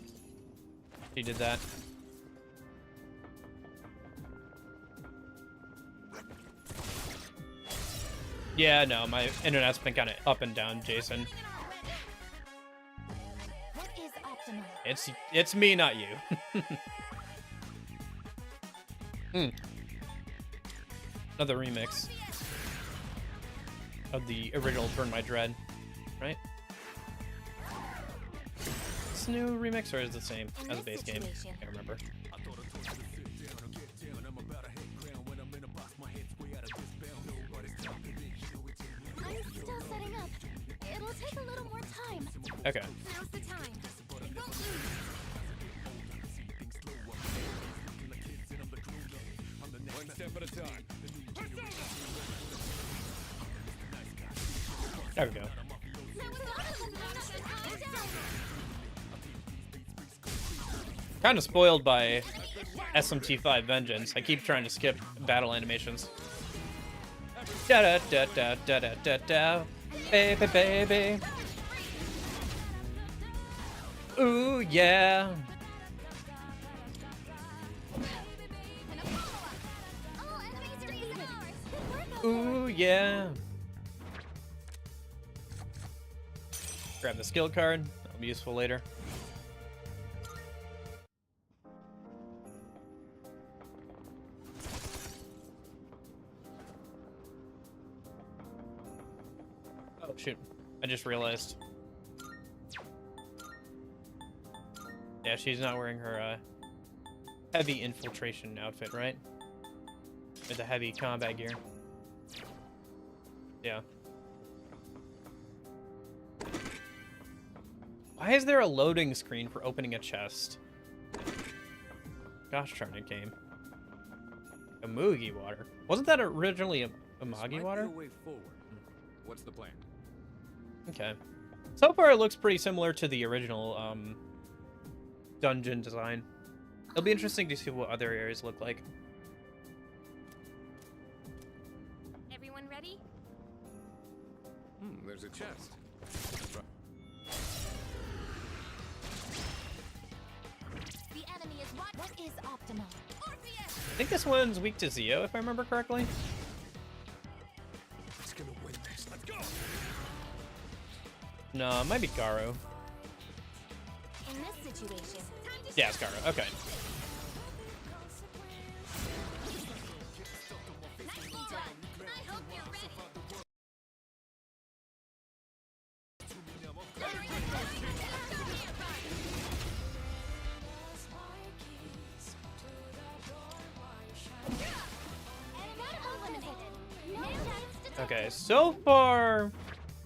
She did that. Yeah, no, my internet's been kind of up and down, Jason. What is optimal? It's me, not you. Another remix of the original Burn My Dread, right? Is this a new remix or is it the same as the base game? I can't remember. I'm still setting up. It'll take a little more time. Okay. Now's the time. It won't lose. One step at a time. There we go. Kind of spoiled by SMT5 Vengeance. I keep trying to skip battle animations. Da da da da da da da da. Baby, baby. Ooh, yeah. Ooh, yeah. Grab the skill card. That'll be useful later. Oh, shoot. I just realized. Yeah, she's not wearing her heavy infiltration outfit, right? With the heavy combat gear. Yeah. Why is there a loading screen for opening a chest? Gosh darn it, game. Amugi water. Wasn't that originally a Amagi water? This might be a way forward. What's the plan? Okay. So far, it looks pretty similar to the original dungeon design. It'll be interesting to see what other areas look like. Everyone ready? There's a chest. The enemy is what is optimal? I think this one's weak to Zio, if I remember correctly. It's gonna win this. Let's go. No, it might be Garo. In this situation, Yeah, it's Garo. Okay. Nicely done. I hope you're ready. Okay, so far,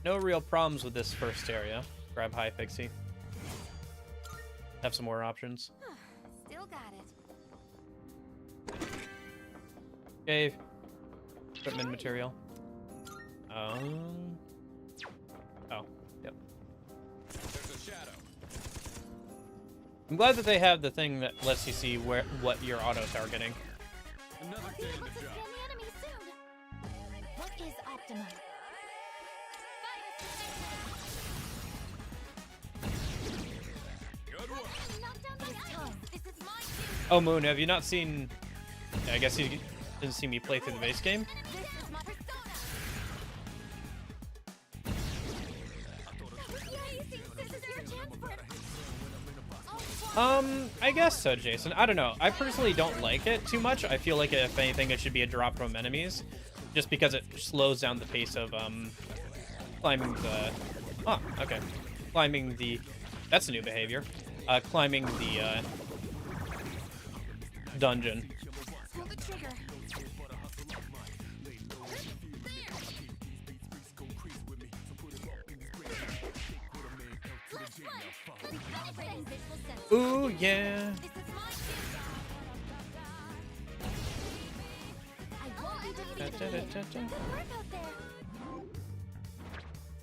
no real problems with this first area. Grab High Pixie. Have some more options. Still got it. Okay. Equipment material. Oh, yep. There's a shadow. I'm glad that they have the thing that lets you see what you're auto-targeting. Another day in the job. the enemy soon. What is optimal? Good work. This is my cue. Oh, Moon, have you not seen... I guess you didn't see me play through the base game? This is my persona. This is your chance for it. I guess so, Jason. I don't know. I personally don't like it too much. I feel like, if anything, it should be a drop from enemies. Just because it slows down the pace of, climbing the... Oh, okay. Climbing the... That's a new behavior. Climbing the, dungeon. Pull the trigger. Ooh, yeah.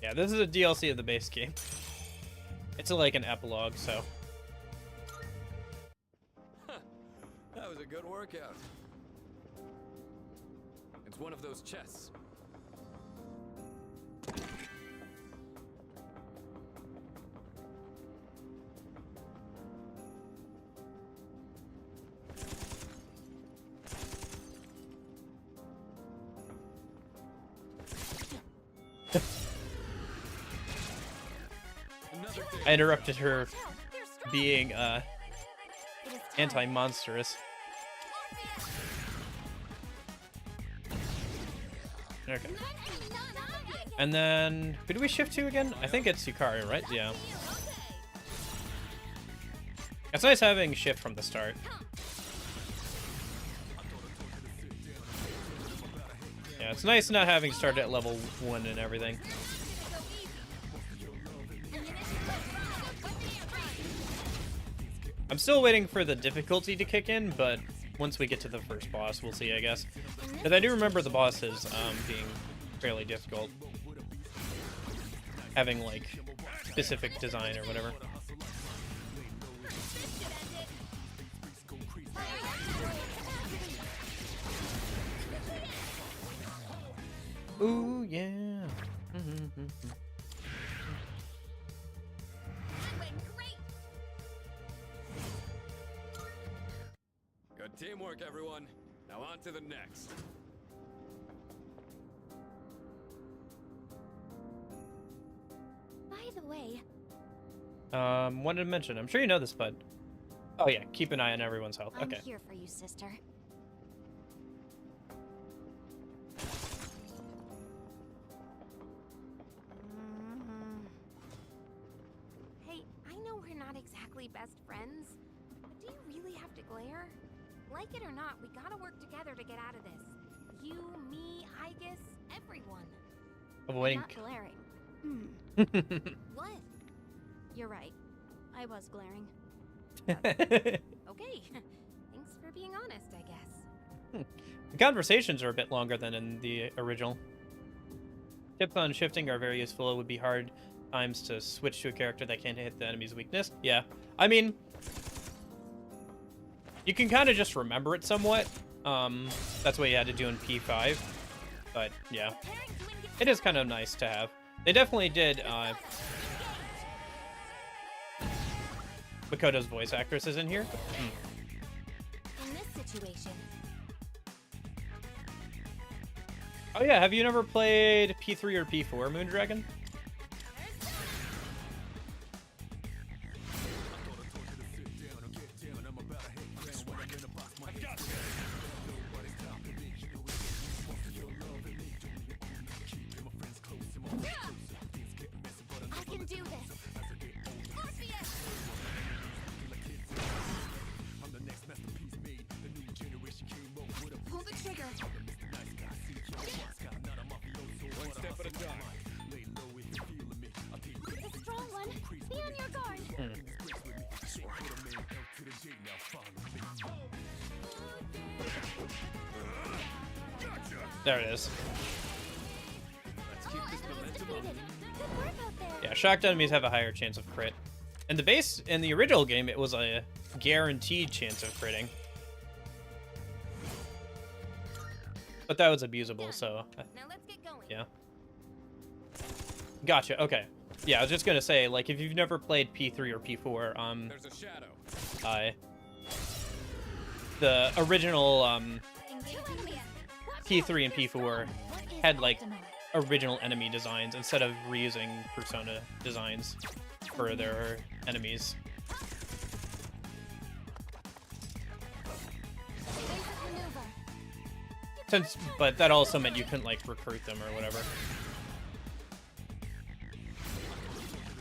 Yeah, this is a DLC of the base game. It's like an epilogue, so. That was a good workout. It's one of those chests. I interrupted her being anti-monstrous. Okay. And then who do we shift to again? I think it's Yukari, right? Yeah. It's nice having shift from the start. Yeah, it's nice not having started at level 1 and everything. I'm still waiting for the difficulty to kick in, but once we get to the first boss, we'll see, I guess. Because I do remember the bosses being fairly difficult. Having, like, specific design or whatever. Ooh, yeah. Good teamwork, everyone. Now on to the next. By the way, Wanted to mention, I'm sure you know this, but oh yeah, keep an eye on everyone's health. I'm Okay. here for you, sister. hey, I know we're not exactly best friends, but do you really have to glare? Like it or not, we gotta work together to get out of this. You, me, Aigis, everyone. A I'm wink. not glaring. What? You're right. I was glaring. Okay. Thanks for being honest, I guess. The conversations are a bit longer than in the original. Tips on shifting are very useful. It would be hard times to switch to a character that can't hit the enemy's weakness. Yeah. I mean, you can kind of just remember it somewhat. That's what you had to do in P5. But, yeah. It is kind of nice to have. They definitely did, Makoto's voice actress is in here. In this situation, Oh yeah, have you never played P3 or P4 Moondragon? I can do this. Pull the trigger. One step at a time. The strong one. Be on your guard. There it is. Let's keep this momentum up. Good work out there. Yeah, shocked enemies have a higher chance of crit. In the base, in the original game, it was a guaranteed chance of critting. But that was abusable, so... Now let's get going. yeah. Gotcha, okay. Yeah, I was just gonna say, like, if you've never played P3 or P4, There's a shadow. the original, P3 and P4 had, like, original enemy designs instead of reusing Persona designs for their enemies. But that also meant you couldn't, like, recruit them or whatever.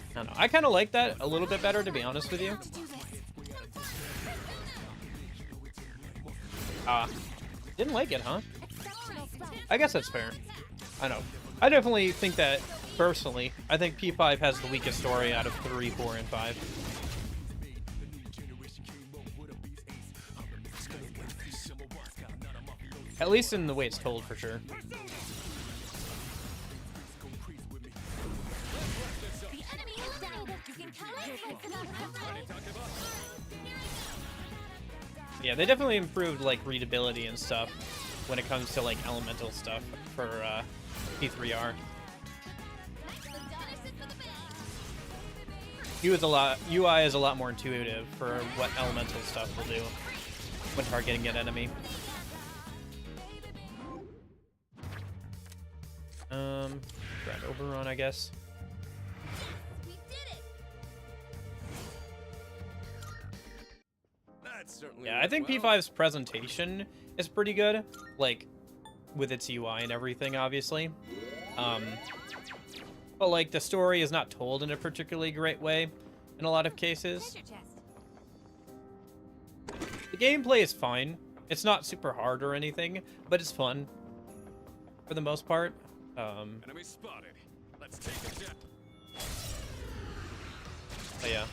I don't know. I kind of like that a little bit better, to be honest with you. Didn't like it, huh? I guess that's fair. I know. I definitely think that, personally, I think P5 has the weakest story out of 3, 4, and 5. At least in the way it's told, for sure. Yeah, they definitely improved, like, readability and stuff when it comes to, like, elemental stuff for P3R. UI is a lot more intuitive for what elemental stuff will do when targeting an enemy. Grand overrun, I guess. Yeah, I think P5's presentation is pretty good, like, with its UI and everything, obviously. But, like, the story is not told in a particularly great way in a lot of cases. The gameplay is fine. It's not super hard or anything, but it's fun for the most part. Enemy spotted. Let's take a jet. Oh, yeah.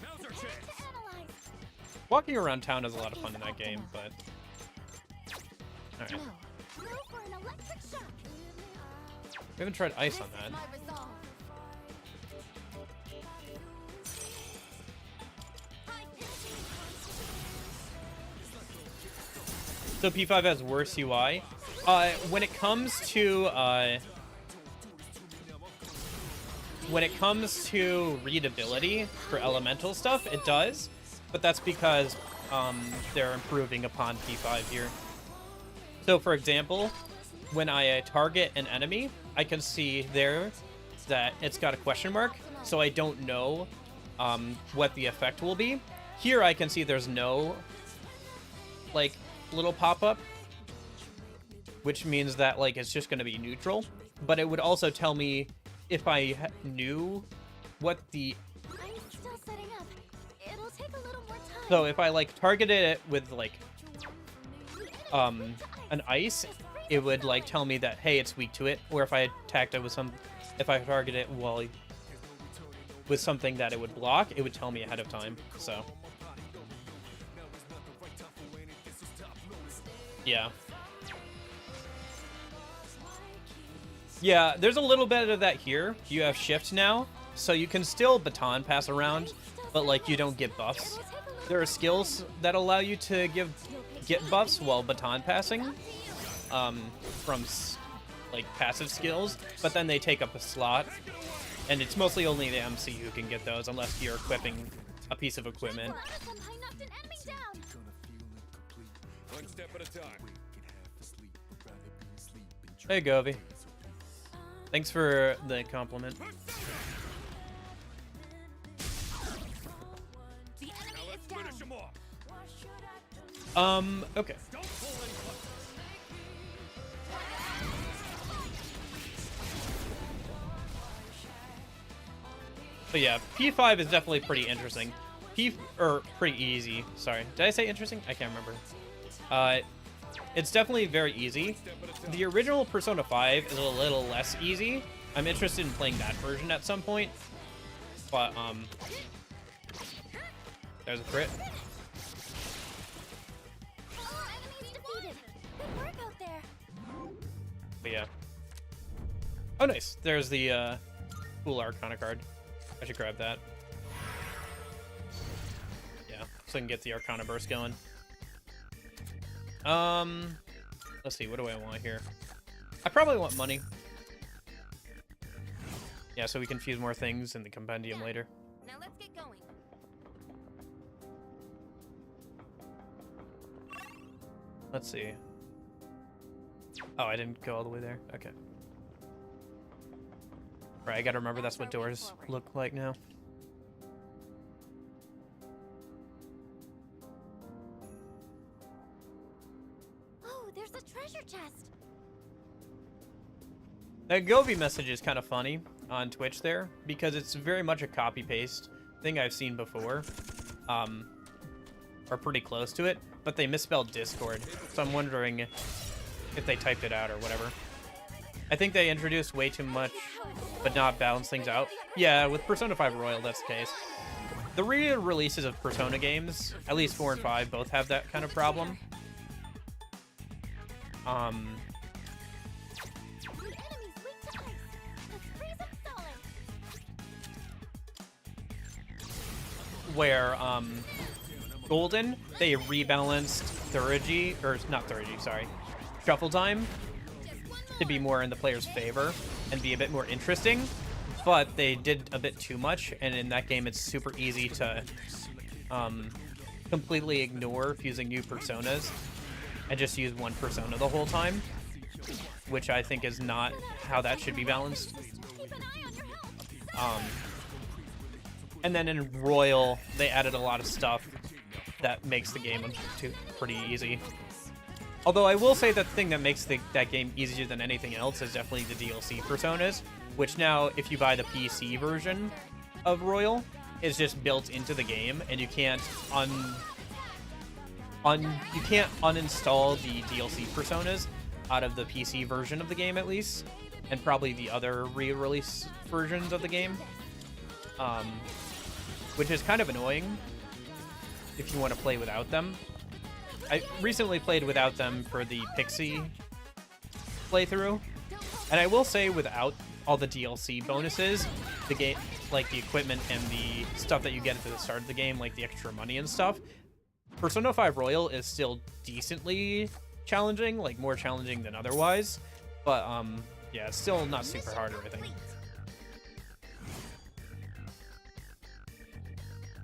Now's our chance. Walking around town is a lot of fun in that game, but... Alright. We haven't tried ice on that. So P5 has worse UI. When it comes to readability for elemental stuff, it does, but that's because they're improving upon P5 here. So, for example, when I target an enemy, I can see there that it's got a question mark, so I don't know what the effect will be. Here, I can see there's no like little pop-up, which means that like it's just going to be neutral. But it would also tell me if I knew what the... I'm still setting up. It'll take a little more time. So if I like targeted it with like an ice, it would like tell me that, hey, it's weak to it. Or if I attacked it with if I target it with something that it would block, it would tell me ahead of time. So yeah. Yeah, there's a little bit of that here. You have shift now, so you can still baton pass around, but like you don't get buffs. There are skills that allow you to get buffs while baton passing, from like passive skills, but then they take up a slot, and it's mostly only the MC who can get those unless you're equipping a piece of equipment. One step at a time. Hey, Govy. Thanks for the compliment. Okay. But yeah, P5 is definitely pretty interesting. Pretty easy. Sorry. Did I say interesting? I can't remember. It's definitely very easy. The original Persona 5 is a little less easy. I'm interested in playing that version at some point. But, there's a crit. But yeah. Oh, nice. There's the, cool Arcana card. I should grab that. Yeah, so I can get the Arcana burst going. Let's see, what do I want here? I probably want money. Yeah, so we can fuse more things in the compendium later. Now let's get going. Let's see. Oh, I didn't go all the way there. Okay. Right, I gotta remember that's what doors look like now. There's a treasure chest. That Govy message is kind of funny on Twitch there, because it's very much a copy-paste thing I've seen before. Or pretty close to it, but they misspelled Discord, so I'm wondering if they typed it out or whatever. I think they introduced way too much, but not balance things out. Yeah, with Persona 5 Royal, that's the case. The re-releases of Persona games, at least 4 and 5, both have that kind of problem. Where Golden, they rebalanced shuffle time to be more in the player's favor and be a bit more interesting, but they did a bit too much, and in that game it's super easy to completely ignore fusing new personas and just use one persona the whole time, which I think is not how that should be balanced. And then in Royal, they added a lot of stuff that makes the game pretty easy. Although I will say that the thing that makes that game easier than anything else is definitely the DLC personas, which now, if you buy the PC version of Royal, is just built into the game, and you can't uninstall the DLC personas out of the PC version of the game, at least, and probably the other re-release versions of the game, which is kind of annoying if you want to play without them. I recently played without them for the Pixie playthrough, and I will say without all the DLC bonuses, the game, like the equipment and the stuff that you get at the start of the game, like the extra money and stuff, Persona 5 Royal is still decently challenging, like more challenging than otherwise, but yeah, it's still not super hard or anything.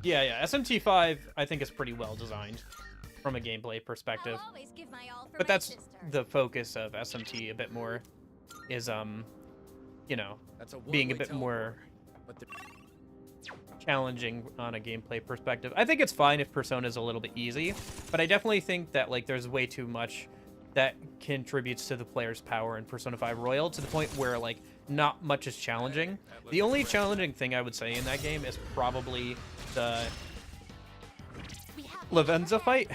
Yeah, SMT5 I think is pretty well designed from a gameplay perspective, but that's the focus of SMT a bit more, is you know, being a bit more challenging on a gameplay perspective. I think it's fine if Persona is a little bit easy, but I definitely think that like there's way too much that contributes to the player's power in Persona 5 Royal, to the point where like not much is challenging. The only challenging thing I would say in that game is probably the Lavenza fight.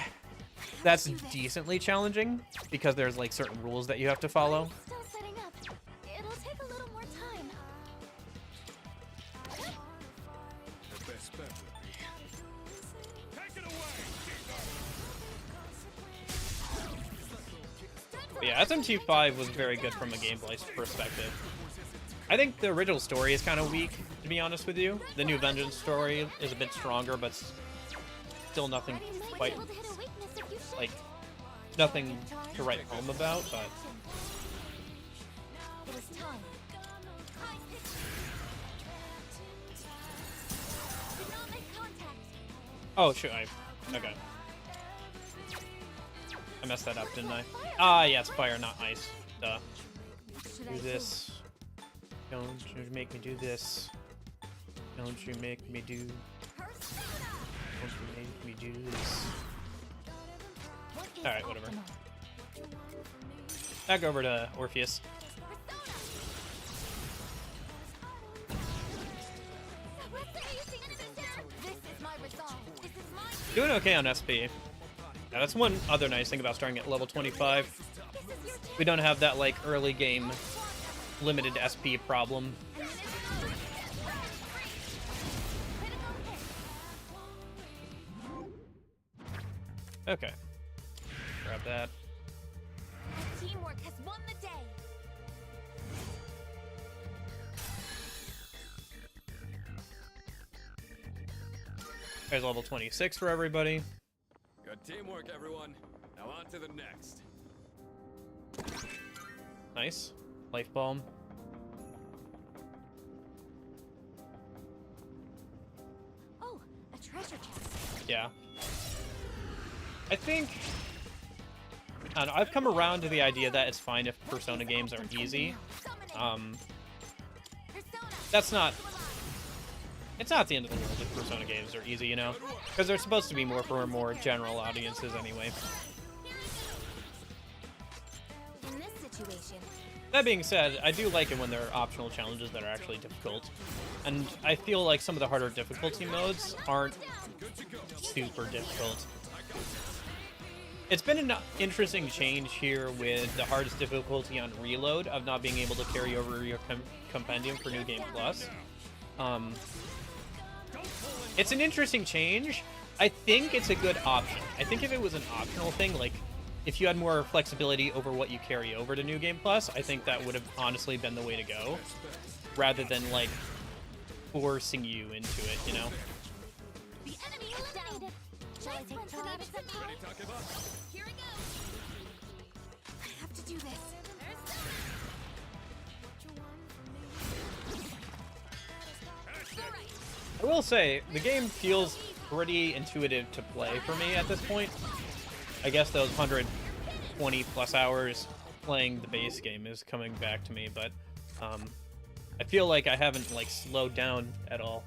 That's decently challenging because there's like certain rules that you have to follow. It'll take a little more time. But yeah, SMT5 was very good from a gameplay perspective. I think the original story is kind of weak, to be honest with you. The new Vengeance story is a bit stronger, but still nothing quite, like, nothing to write home about, but... Oh, shoot, okay. I messed that up, didn't I? Ah, yeah, it's fire, not ice. Duh. Do this. Don't you make me do this. Don't you make me do... Don't you make me do this. Alright, whatever. Back over to Orpheus. Doing okay on SP. Yeah, that's one other nice thing about starting at level 25. We don't have that, like, early game limited SP problem. Okay. Grab that. Teamwork has won the day. There's level 26 for everybody. Good teamwork, everyone. Now on to the next. Nice. Life Balm. Oh, a treasure chest. Yeah. I think... I don't know, I've come around to the idea that it's fine if Persona games are easy. That's not... It's not the end of the world if Persona games are easy, you know? Because they're supposed to be more for more general audiences anyway. In this situation, That being said, I do like it when there are optional challenges that are actually difficult. And I feel like some of the harder difficulty modes aren't super difficult. It's been an interesting change here with the hardest difficulty on reload of not being able to carry over your compendium for New Game Plus. It's an interesting change. I think it's a good option. I think if it was an optional thing, like if you had more flexibility over what you carry over to New Game Plus, I think that would have honestly been the way to go, rather than like forcing you into it, you know? The enemy eliminated. Shall I take charge? Here it goes. I have to do this. I will say, the game feels pretty intuitive to play for me at this point. I guess those 120 plus hours playing the base game is coming back to me, but I feel like I haven't like slowed down at all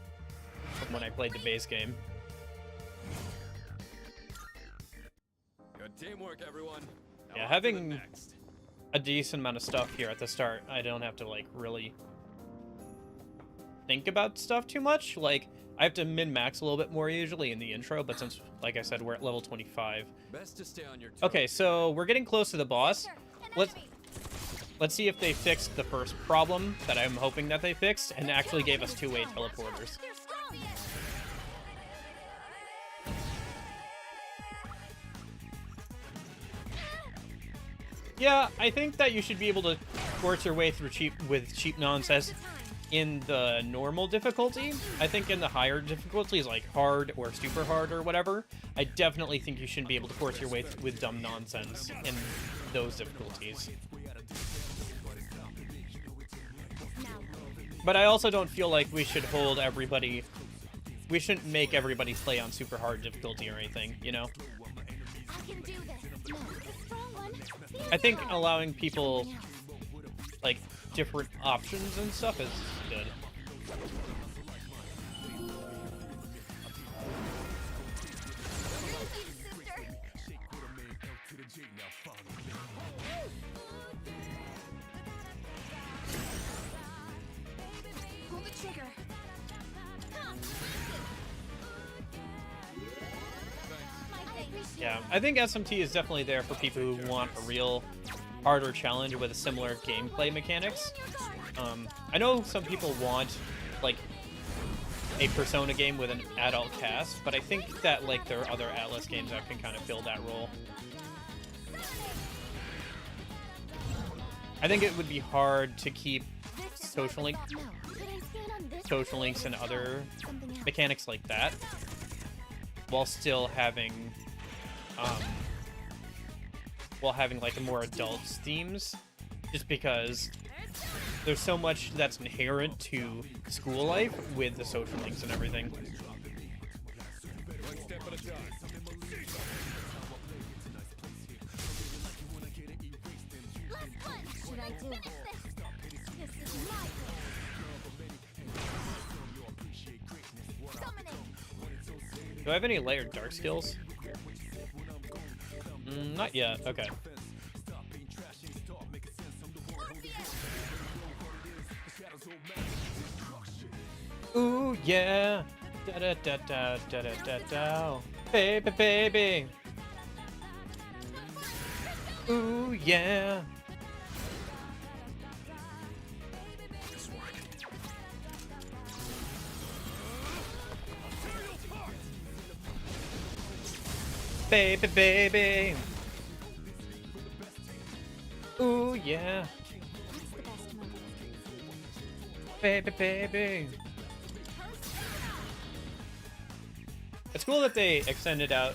from when I played the base game. Good teamwork, everyone. Now Yeah, on to the having next. a decent amount of stuff here at the start, I don't have to like really think about stuff too much. Like, I have to min-max a little bit more usually in the intro, but since, like I said, we're at level 25. Best to stay on your toes. Okay, so we're getting close to the boss. Let's see if they fixed the first problem that I'm hoping that they fixed and actually gave us two-way teleporters. Yeah, I think that you should be able to force your way through cheap nonsense in the normal difficulty. I think in the higher difficulties, like hard or super hard or whatever, I definitely think you shouldn't be able to force your way with dumb nonsense in those difficulties. But I also don't feel like we should hold everybody... We shouldn't make everybody play on super hard difficulty or anything, you know? I think allowing people, like, different options and stuff is good. Pull the trigger. Yeah, I think SMT is definitely there for people who want a real harder challenge with a similar gameplay mechanics. I know some people want, like, a Persona game with an adult cast, but I think that, like, there are other Atlas games that can kind of fill that role. I think it would be hard to keep social links and other mechanics like that while still having like more adult themes, just because there's so much that's inherent to school life with the social links and everything. One step at a time. Should I do this? This is my Do I have any layered dark skills? Not yet. Okay. Ooh yeah, da da da da da da da da, baby baby. Ooh yeah. Baby baby. Ooh yeah. Baby baby. It's cool that they extended out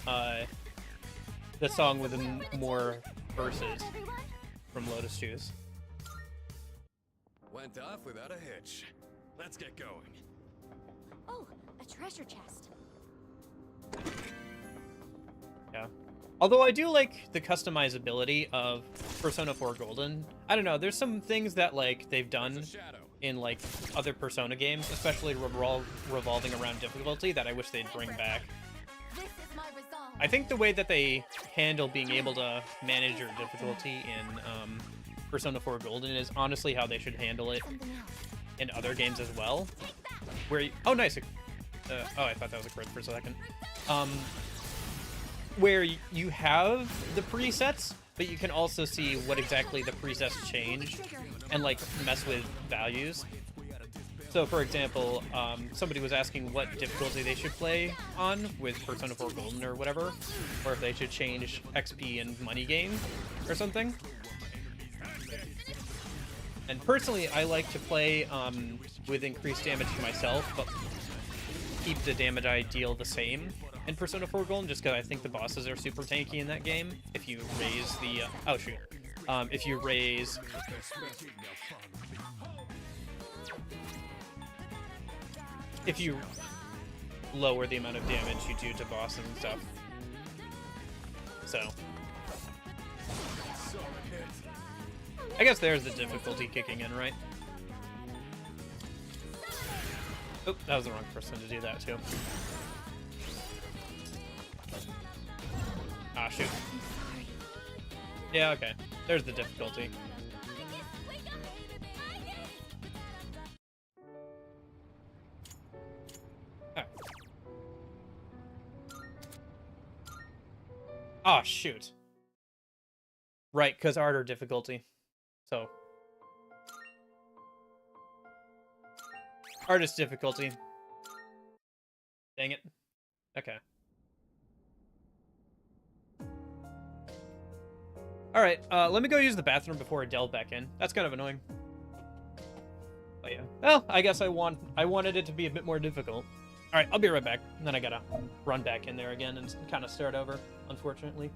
the song with more verses from Lotus Juice. Went off without a hitch. Let's get going. Oh, a treasure chest. Yeah. Although I do like the customizability of Persona 4 Golden. I don't know, there's some things that like they've done in like other Persona games, especially revolving around difficulty, that I wish they'd bring back. I think the way that they handle being able to manage your difficulty in Persona 4 Golden is honestly how they should handle it in other games as well. Where you, oh nice. Oh, I thought that was a crit for a second. Where you have the presets, but you can also see what exactly the presets change and like mess with values. So, for example, somebody was asking what difficulty they should play on with Persona 4 Golden or whatever, or if they should change XP and money gain or something. And personally, I like to play with increased damage to myself, but keep the damage I deal the same in Persona 4 Golden, just because I think the bosses are super tanky in that game. If you raise the... oh, shoot. If you raise... If you lower the amount of damage you do to bosses and stuff. So. I guess there's the difficulty kicking in, right? Oh, that was the wrong person to do that too. Ah, shoot. Yeah, okay. There's the difficulty. Oh, shoot. Right, because art or difficulty. So. Artist difficulty. Dang it. Okay. Alright, let me go use the bathroom before I delve back in. That's kind of annoying. But yeah. Well, I guess I wanted it to be a bit more difficult. Alright, I'll be right back. And then I gotta run back in there again and kind of start over, unfortunately.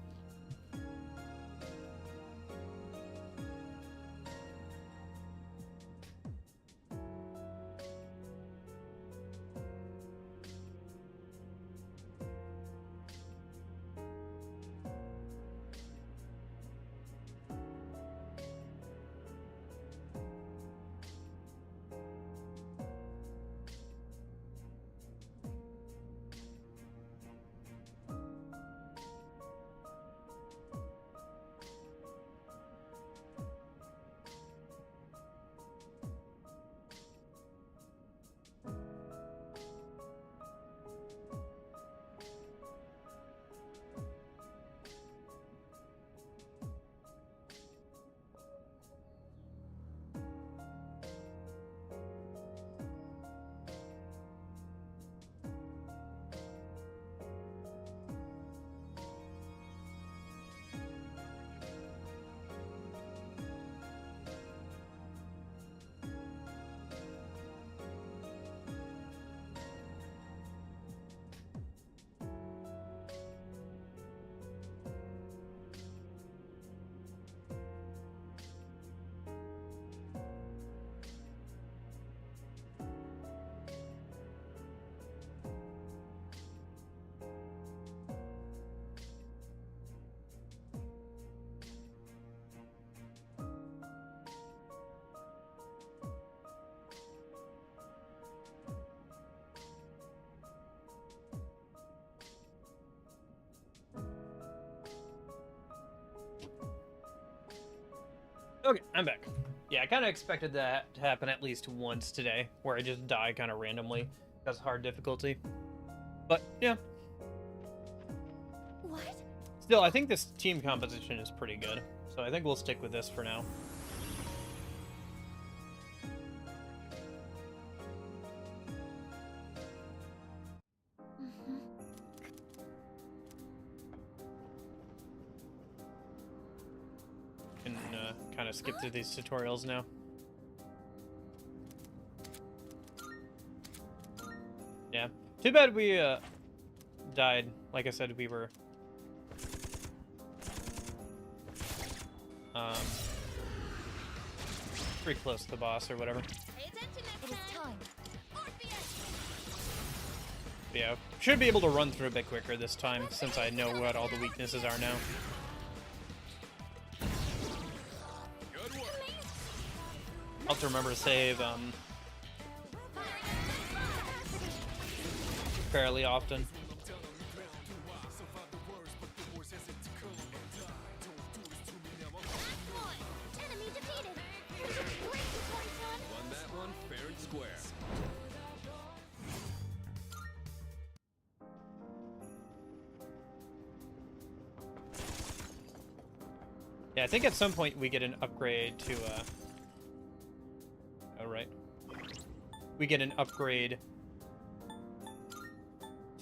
Okay, I'm back. Yeah, I kind of expected that to happen at least once today, where I just die kind of randomly because of hard difficulty. But, yeah. What? Still, I think this team composition is pretty good, so I think we'll stick with this for now. Kind of skip through these tutorials now. Yeah. Too bad we died. Like I said, we were pretty close to the boss or whatever. It is time. Yeah. Should be able to run through a bit quicker this time since I know what all the weaknesses are now. I'll have to remember to save fairly often. Won that one fair and square. Yeah, I think at some point we get an upgrade to oh right. we get an upgrade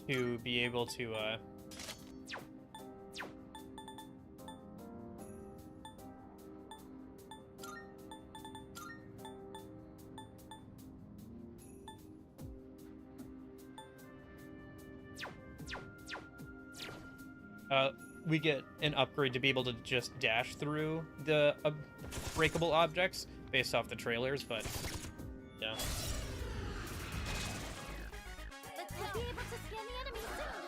to be able to we get an upgrade to be able to just dash through the breakable objects based off the trailers, but yeah. Let's be able to scan the enemy soon.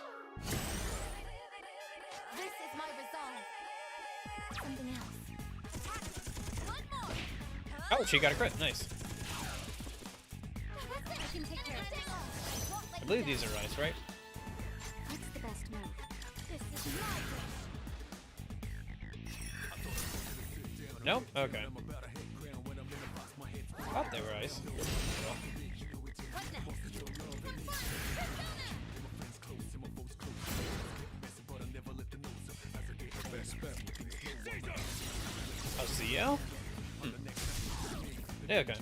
This is my resolve. Something else. One more. Oh, she got a crit. Nice. I can take care of this. I believe these are ice, right? What's the best move? This is my wish. Nope. Okay. Thought they were ice. What next? Oh, CL? Yeah, okay.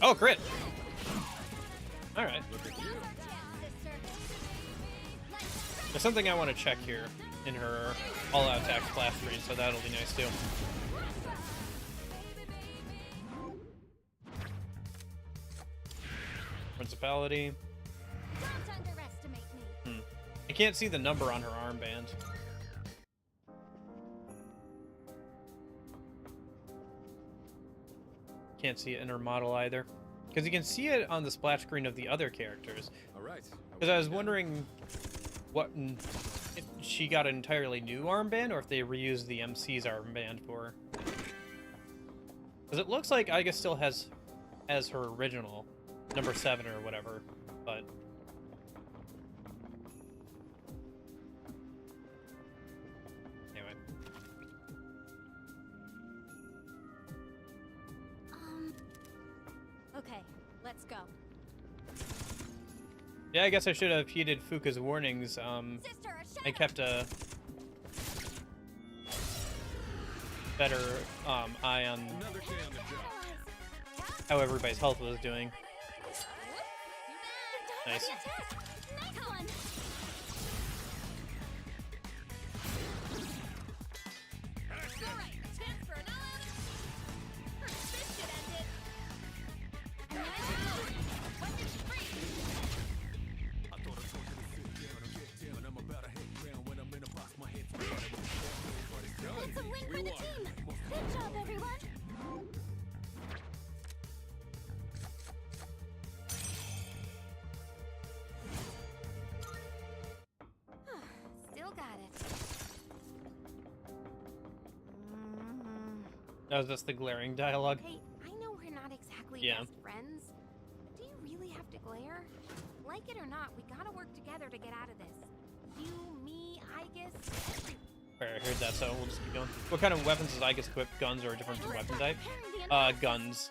Oh, crit! Alright. There's something I want to check here in her all-out attack splash screen, so that'll be nice too. Principality. Don't underestimate me. I can't see the number on her armband. Can't see it in her model either. Because you can see it on the splash screen of the other characters. All right. Because I was wondering if she got an entirely new armband or if they reused the MC's armband for her. Because it looks like Aigis still has as her original, number 7 or whatever, but... Anyway. Okay, let's go. Yeah, I guess I should have heeded Fuka's warnings. I kept a better eye on how everybody's health was doing. Nice. Nice one. All right, chance for another. This should end it. Weapons free. It's a win for the team. Good job, everyone. Still got it. That was just the glaring dialogue. Hey, I know we're not exactly Yeah. best friends, but do you really have to glare? Like it or not, we gotta work together to get out of this. You, me, Aigis. Alright, I heard that, so we'll just keep going. What kind of weapons does Aigis equip? Guns or a different weapon type? Guns.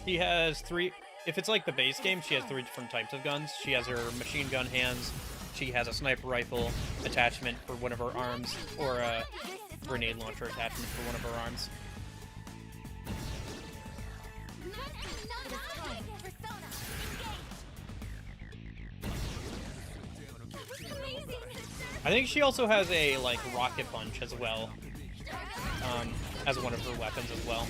She has 3... If it's like the base game, she has 3 different types of guns. She has her machine gun hands, she has a sniper rifle attachment for one of her arms, or a grenade launcher attachment for one of her arms. I think she also has a, like, rocket punch as well, as one of her weapons as well.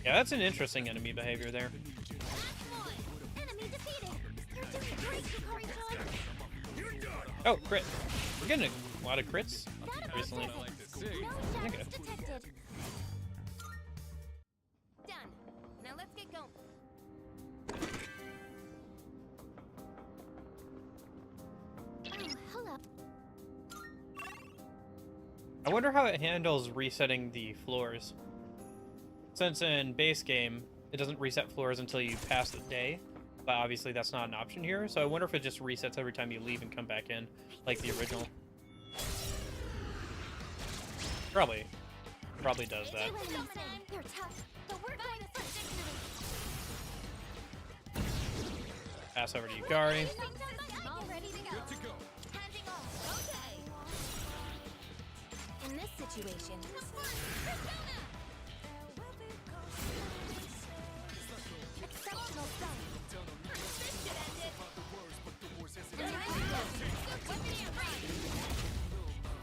Yeah, that's an interesting enemy behavior there. Oh, crit. We're getting a lot of crits recently. Okay. Done. Now let's get going. Oh, hello. I wonder how it handles resetting the floors. Since in base game, it doesn't reset floors until you pass the day, but obviously that's not an option here, so I wonder if it just resets every time you leave and come back in, like the original. Probably. Probably does that. They're tough, but we're going for victory. Pass over to Yukari. All ready to go. Good to go. Handing off. Okay. In this situation, exceptional stuff.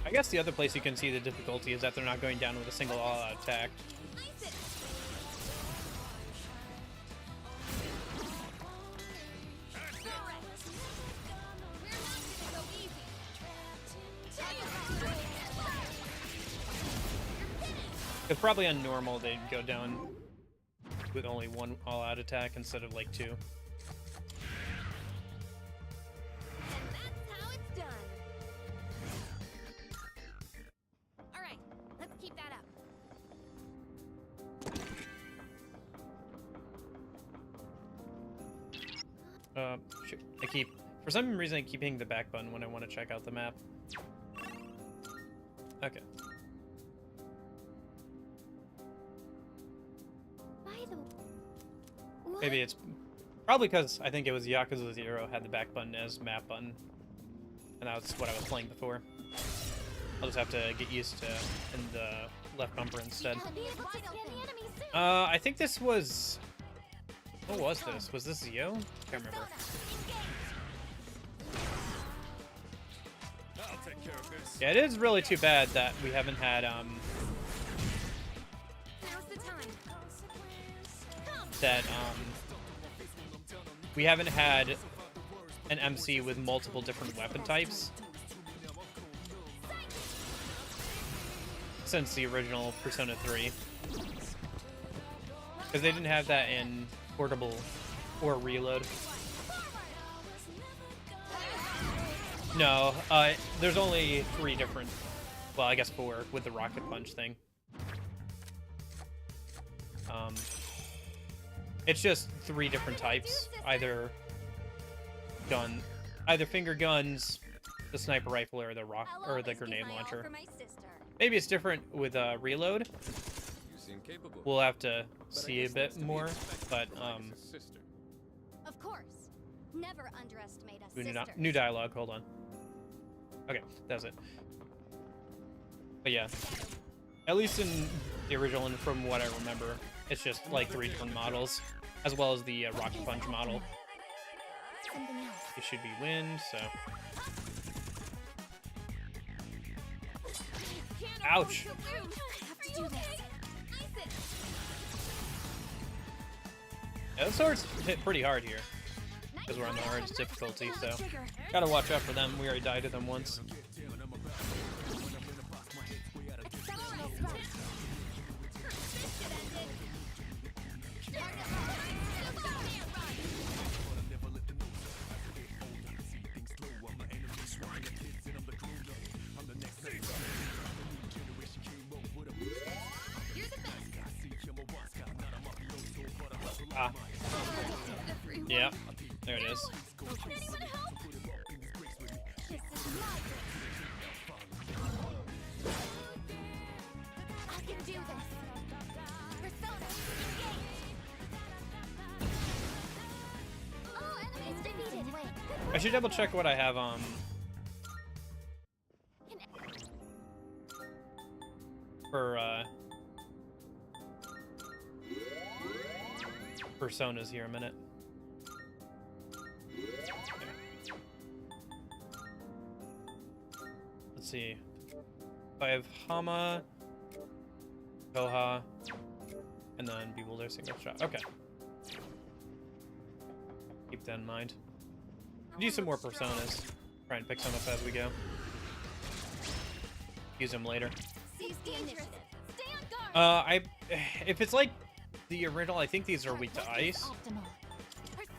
I guess the other place you can see the difficulty is that they're not going down with a single all-out attack. Because probably on normal they'd go down with only one all-out attack instead of like 2. And that's how it's done. All right, let's keep that up. Shoot. For some reason I keep hitting the back button when I want to check out the map. Okay. By the what? Maybe it's probably because I think it was Yakuza 0 had the back button as map button. And that's what I was playing before. I'll just have to get used to in the left bumper instead. Be able to scan the enemy soon. I think this was... What was this? Was this Zio? Can't remember. I'll take care of this. Yeah, it is really too bad that we haven't had, Now's the time. we haven't had an MC with multiple different weapon types since the original Persona 3. Because they didn't have that in Portable or Reload. No, there's only 3 different, well, I guess 4 with the Rocket Punch thing. It's just 3 different types, either finger guns, the sniper rifle, or the grenade launcher. Maybe it's different with Reload. You seem capable. We'll have to see a bit more, but Sister. Of course. Never underestimate us new, sisters. new dialogue. Hold on. Okay, that's it. But yeah, at least in the original and from what I remember, it's just like 3 different models, as well as the Rocket Punch model. Something else. It should be wind, so. Ouch! Have to do this. Yeah, the swords hit pretty hard here, because we're on the hardest difficulty, so gotta watch out for them. We already died to them once. Ah. Yeah, there it is. I can do this. Persona, engage. Oh, enemies defeated. Wait. I should double check what I have for personas here a minute. Okay. Let's see. I have Hama, Koha, and then Bewilder single shot. Okay. Keep that in mind. Do some more personas. Try and pick some up as we go. Use them later. Seize the initiative. Stay on guard. If it's like the original, I think these are weak to ice.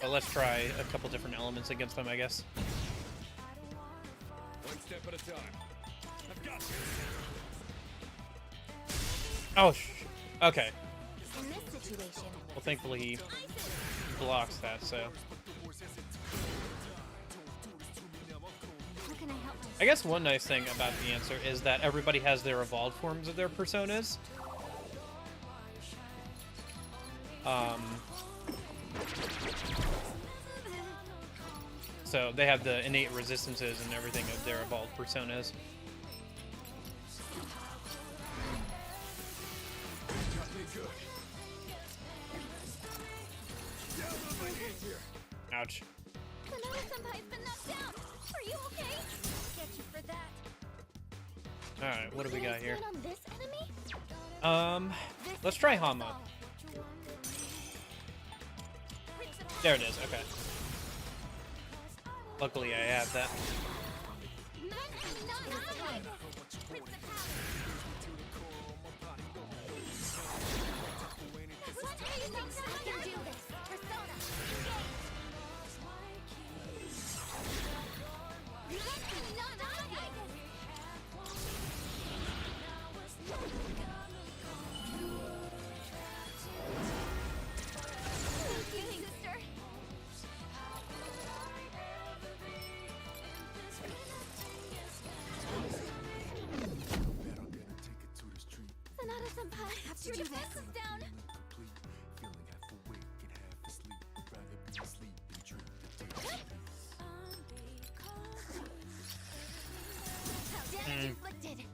But let's try a couple different elements against them, I guess. One step at a time. I've got this. Oh, okay. In this situation, Well, thankfully he blocks that, so. how can I help myself? I guess one nice thing about the answer is that everybody has their evolved forms of their personas. So they have the innate resistances and everything of their evolved personas. Ouch. Senpai's been knocked down. Are you okay? Get you for that. Alright, what do we got here? On this enemy? Let's try Hama. There it is, okay. Luckily I have that. Your defense is down. Damage inflicted.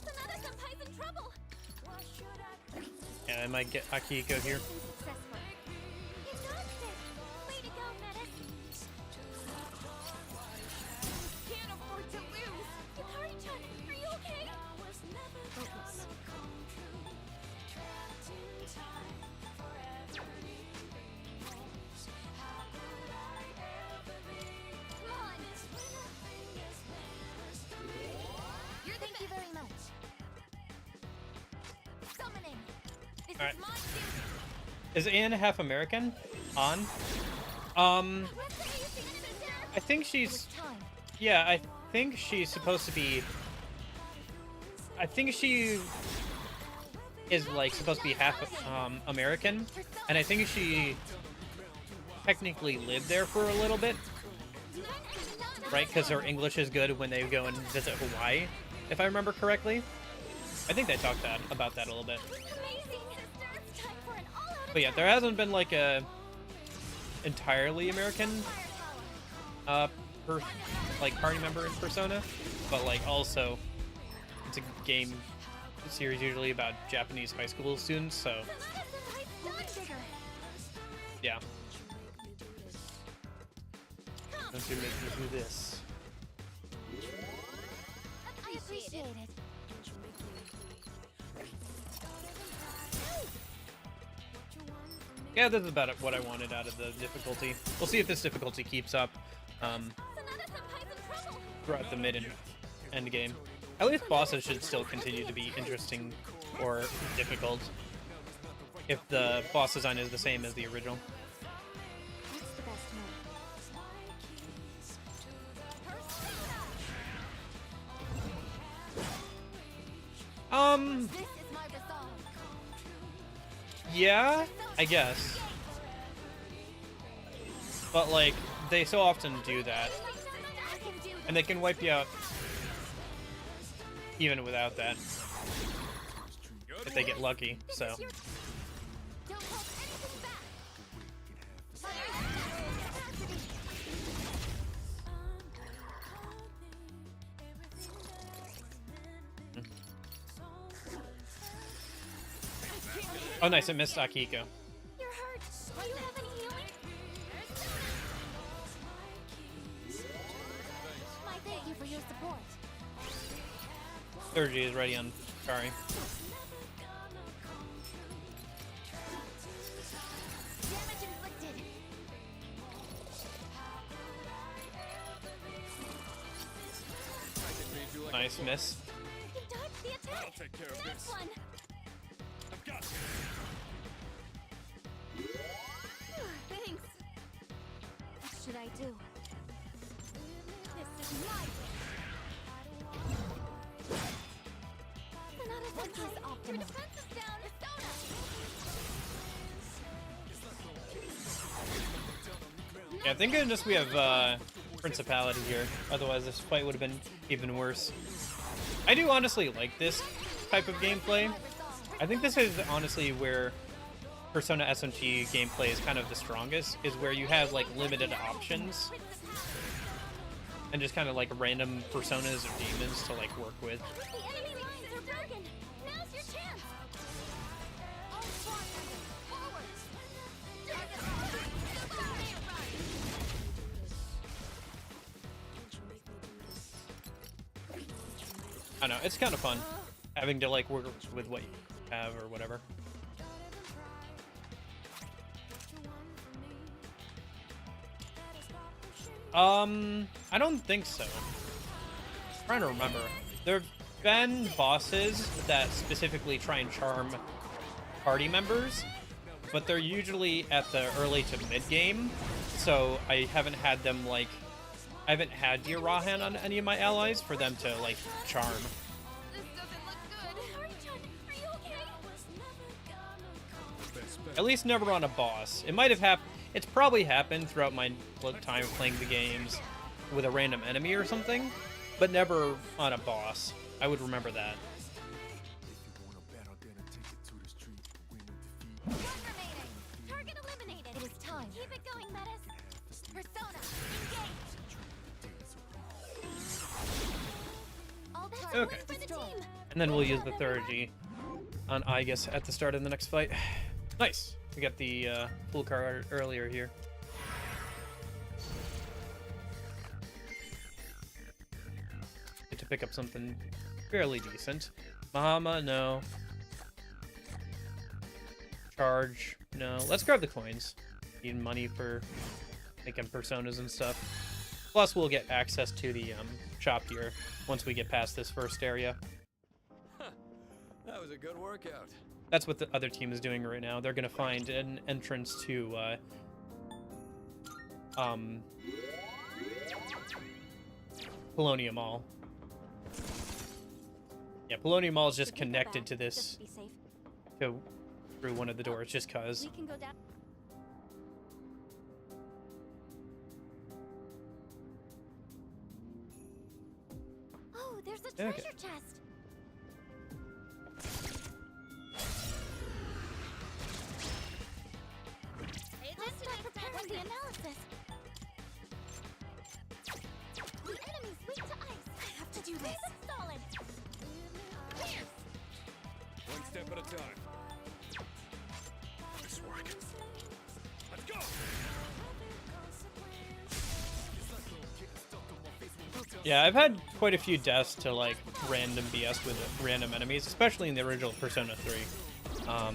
Sonata Senpai's in trouble. Yeah, I might get Akihiko here. Successful. You dodged it. Way to go, Metis. Can't afford to lose. Hikari-chan, are you okay? Focus. Thank you very much. Summoning. This Alright. is my duty. Is Anne half American? On? I think she's... Yeah, I think she's supposed to be... I think she is, like, supposed to be half American. And I think she technically lived there for a little bit. Right? Because her English is good when they go and visit Hawaii, if I remember correctly. I think they talked about that a little bit. But yeah, there hasn't been like a entirely American party member in Persona, but like also it's a game series usually about Japanese high school students, so yeah. Don't you make me do this? I appreciate it. Yeah, this is about what I wanted out of the difficulty. We'll see if this difficulty keeps up throughout the mid and end game. At least bosses should still continue to be interesting or difficult if the boss design is the same as the original. What's the best move? This is my resolve. Yeah, I guess. But like, they so often do that. And they can wipe you out even without that. If they get lucky, so. Don't hold anything back. Oh nice, I missed Akihiko. You're hurt. Do you have any healing? My thank you for your support. Surgery is ready on. Sorry. Damage inflicted. Nice miss. You can dodge the attack. I'll take care of That's this. one. I've got this. Thanks. What should I do? This is my Sonata Senpai's optimal. Your defense is down. Persona. Yeah, thank goodness we have Principality here. Otherwise, this fight would have been even worse. I do honestly like this type of gameplay. I think this is honestly where Persona SMT gameplay is kind of the strongest is where you have like limited options and just kind of like random personas or demons to like work with. The enemy lines are broken. Now's your chance. All squadrons, I know, it's kind of fun having to like work with what you have or whatever. I don't think so. I'm trying to remember. There have been bosses that specifically try and charm party members, but they're usually at the early to mid game, so I haven't had them like I haven't had Dear Rahan on any of my allies for them to like charm. This doesn't look good. Are you okay? At least never on a boss. It might have happened. It's probably happened throughout my time playing the games with a random enemy or something, but never on a boss. I would remember that. Confirmating. Target eliminated. It is time. Keep it going, Metis. Persona, engage. All that's Okay. for the team. And then we'll use the Thurgy on Aigis at the start of the next fight. Nice. We got the full card earlier here. Get to pick up something fairly decent. Mahama, no. Charge, no. Let's grab the coins. Need money for making personas and stuff. Plus, we'll get access to the shop here once we get past this first area. That was a good workout. That's what the other team is doing right now. They're gonna find an entrance to Polonium Mall. Yeah, Polonium Mall is just connected to this Just be safe. through one of the doors, just cause. We can go down. Oh, there's a treasure Okay. chest. Let's start preparing the analysis. The enemy's weak to ice. I have to do this. Solid. One step at a time. This work. Let's go! Yeah, I've had quite a few deaths to like random BS with random enemies, especially in the original Persona 3. But How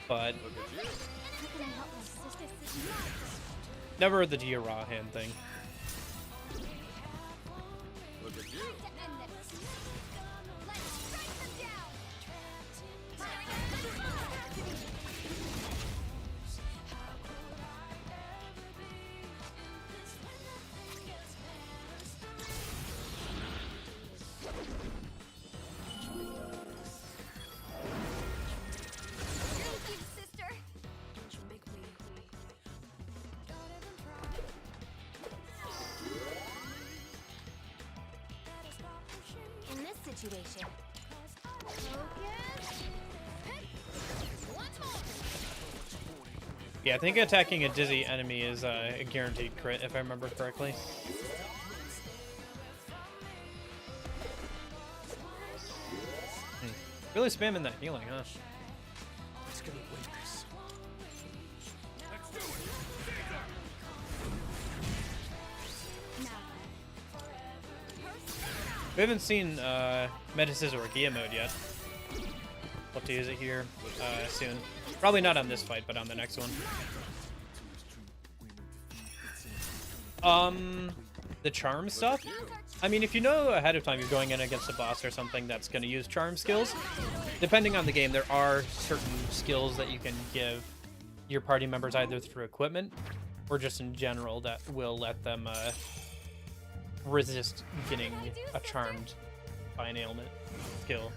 can I help my sister? never the Dear Rahan thing. Look at you. Let's strike them down. Thank you, sister. In this situation, focus. Once more. Yeah, I think attacking a dizzy enemy is a guaranteed crit, if I remember correctly. Really spamming that healing, huh? Let's go win this. Let's do it. We haven't seen Metis' Orgia mode yet. Hope to use it here soon. Probably not on this fight, but on the next one. The charm stuff? I mean, if you know ahead of time you're going in against a boss or something that's going to use charm skills, depending on the game, there are certain skills that you can give your party members either through equipment or just in general that will let them resist getting a charmed by an ailment skill.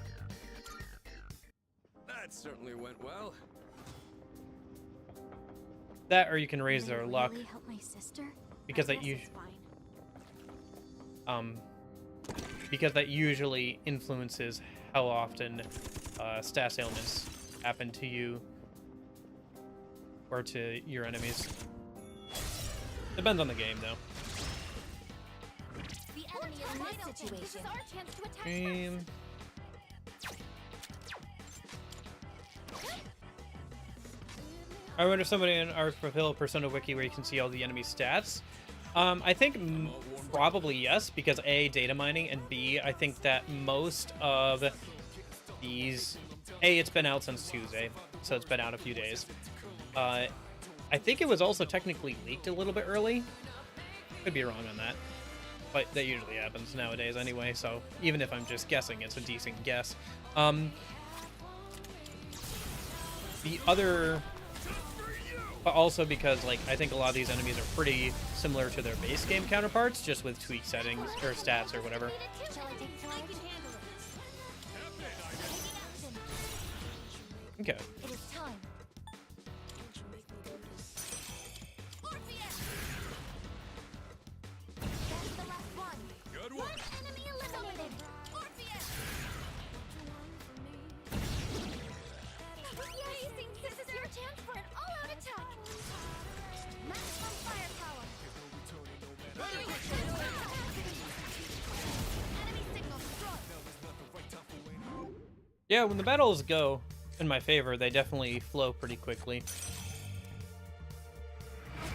That certainly went well. That, or you can raise Can I their luck, really help my sister? because I that guess it's fine. because that usually influences how often stas ailments happen to you or to your enemies. Depends on the game, though. The enemy is in this situation. This is our chance to attack Game. I wonder if somebody in our fulfill Persona Wiki where you can see all the enemy stats. I think probably yes, because A, data mining, and B, I think that most of these... A, it's been out since Tuesday, so it's been out a few days. I think it was also technically leaked a little bit early. Could be wrong on that. But that usually happens nowadays anyway, so even if I'm just guessing, it's a decent guess. The other... But also because, like, I think a lot of these enemies are pretty similar to their base game counterparts, just with tweak settings, or stats, or whatever. Okay. It is time. That's the last one. Good work. Enemy eliminated. Orpheus. Amazing. This is your chance for an all-out attack. Maximum firepower. Enemy signal destroyed. Yeah, when the battles go in my favor, they definitely flow pretty quickly.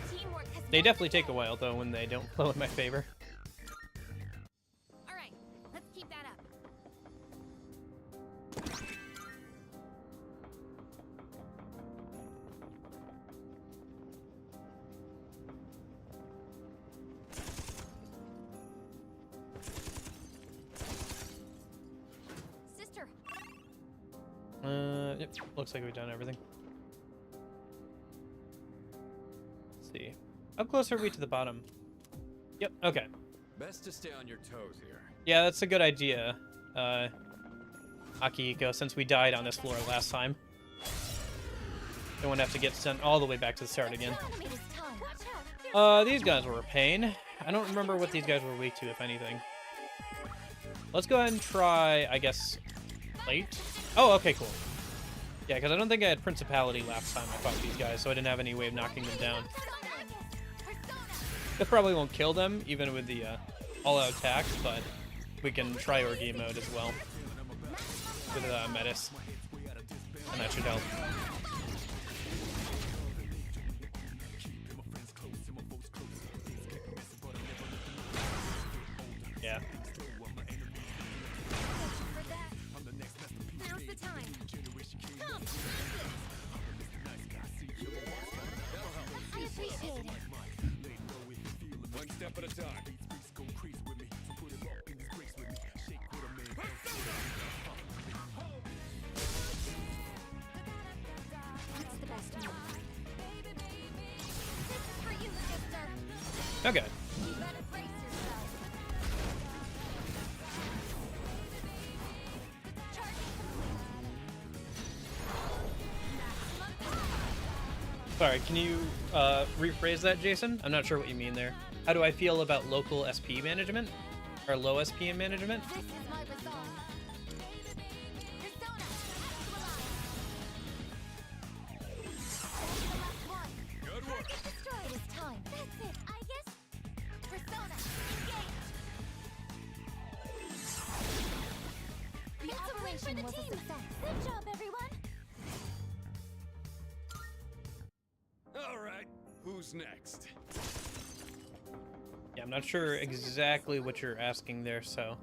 Teamwork has They definitely take a while, though, when they don't flow in my favor. All right, let's keep that up. Sister, Yep, looks like we've done everything. Let's see. How close are we to the bottom? Yep, okay. Best to stay on your toes here. Yeah, that's a good idea, Akihiko, since we died on this floor last time. Don't want to have to get sent all the way back to the start again. it is time. Watch out. These guys were a pain. I don't remember what these guys were weak to, if anything. Let's go ahead and try, I guess, plate. Oh, okay, cool. Yeah, because I don't think I had Principality last time I fought these guys, so I didn't have any way of knocking them down. That probably won't kill them, even with the all-out attack, but we can try Orgy mode as well with Metis, and that should help. Yeah. Now's the time. Come. I appreciate it. One step at a time. What's the best move? This is for you, sister. Okay. You better brace yourself. Charging complete. Sorry, can you rephrase that, Jason? I'm not sure what you mean there. How do I feel about local SP management? Or low SP management? This is my resolve. Persona, actualize. That's the last one. Good work. Target destroyed. It is time. That's it. Aigis. Persona, engage. The operation was a success. Good job, everyone. All right. Who's next? Yeah, I'm not sure exactly what you're asking there, so...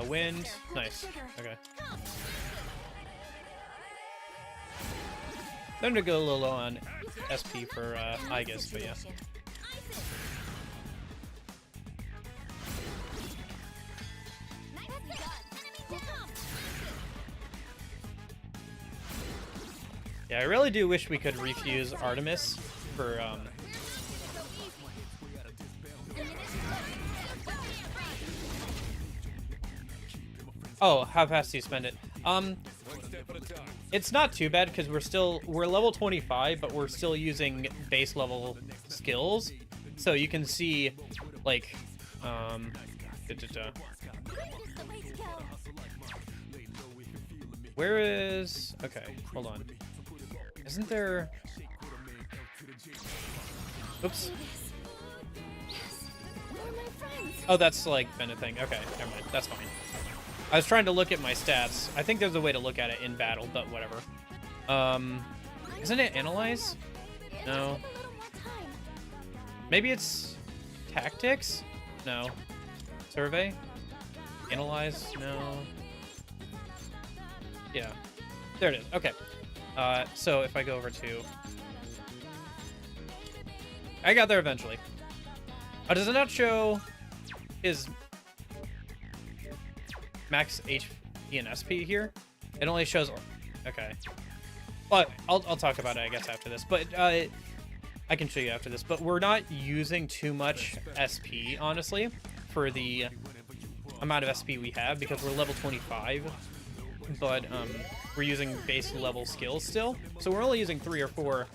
Wind. Nice. Okay. Them to go a little low on SP for Aigis, but yeah. Yeah, I really do wish we could refuse Artemis for Oh, how fast do you spend it? It's not too bad because we're level 25, but we're still using base level skills. So you can see, like, where is... Okay, hold on. Isn't there... Oops. Oh, that's like been a thing. Okay, never mind. That's fine. I was trying to look at my stats. I think there's a way to look at it in battle, but whatever. Isn't it analyze? No. Maybe it's tactics? No. Survey? Analyze? No. Yeah. There it is. Okay. So if I go over to... I got there eventually. Oh, does it not show his max HP and SP here? It only shows... Okay. But I'll talk about it, I guess, after this. But I can show you after this. But we're not using too much SP, honestly, for the amount of SP we have, because we're level 25. But we're using base level skills still. So we're only using 3 or 4,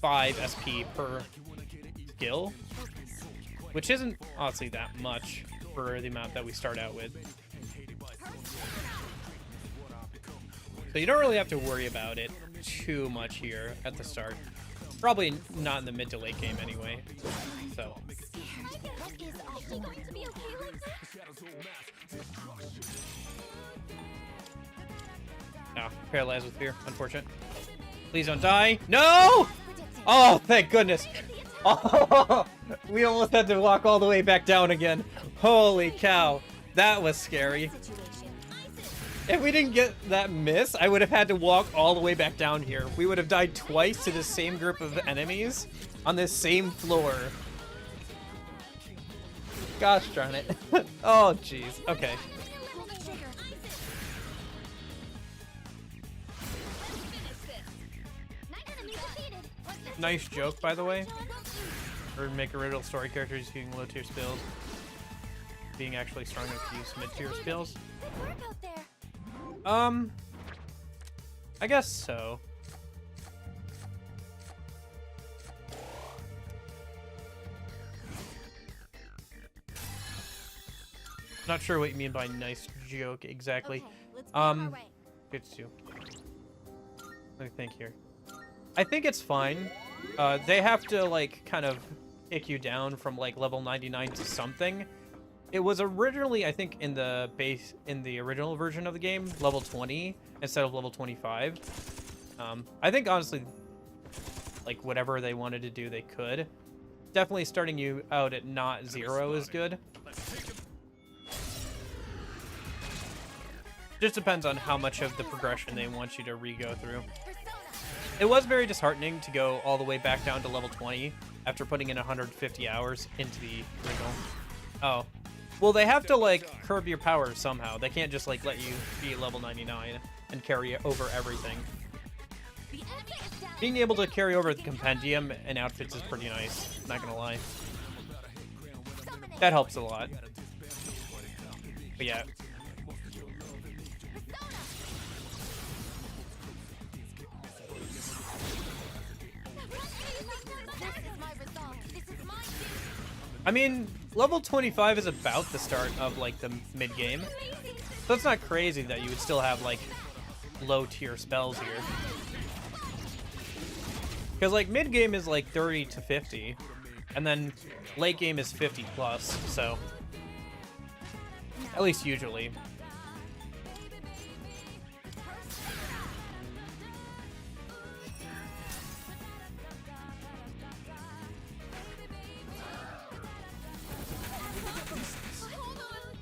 5 SP per skill, which isn't honestly that much for the amount that we start out with. So you don't really have to worry about it too much here at the start. Probably not in the mid to late game anyway. So. Ah, paralyzed with fear. Unfortunate. Please don't die. No! Oh, thank goodness. Oh, we almost had to walk all the way back down again. Holy cow. That was scary. If we didn't get that miss, I would have had to walk all the way back down here. We would have died twice to the same group of enemies on this same floor. Gosh darn it. Oh, jeez. Okay. Nice joke, by the way. Or make original story characters using low tier spells. Being actually strong enough to use mid tier spells. I guess so. Not sure what you mean by nice joke exactly. Good too. Let me think here. I think it's fine. They have to like kind of kick you down from like level 99 to something. It was originally, I think, in the original version of the game, level 20 instead of level 25. I think honestly, like whatever they wanted to do, they could. Definitely starting you out at not 0 is good. Just depends on how much of the progression they want you to re-go through. It was very disheartening to go all the way back down to level 20 after putting in 150 hours into the original. Oh. Well, they have to, like, curb your power somehow. They can't just, like, let you be level 99 and carry over everything. Being able to carry over the compendium and outfits is pretty nice, not gonna lie. That helps a lot. But yeah. I mean, level 25 is about the start of, like, the mid-game. So it's not crazy that you would still have, like, low-tier spells here. Because, like, mid-game is, like, 30 to 50. And then late game is 50 plus, so... At least usually.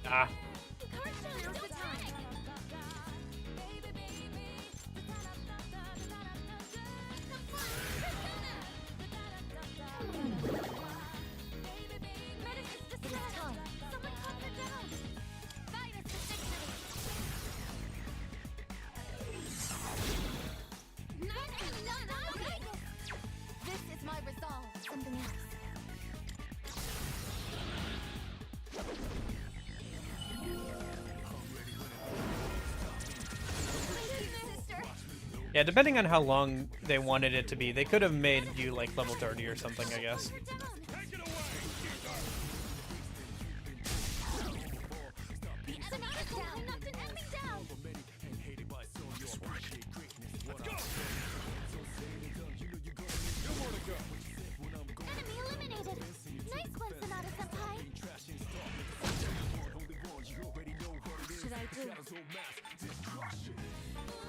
Ah. Yeah, depending on how long they wanted it to be, they could have made you like level 30 or something, I guess.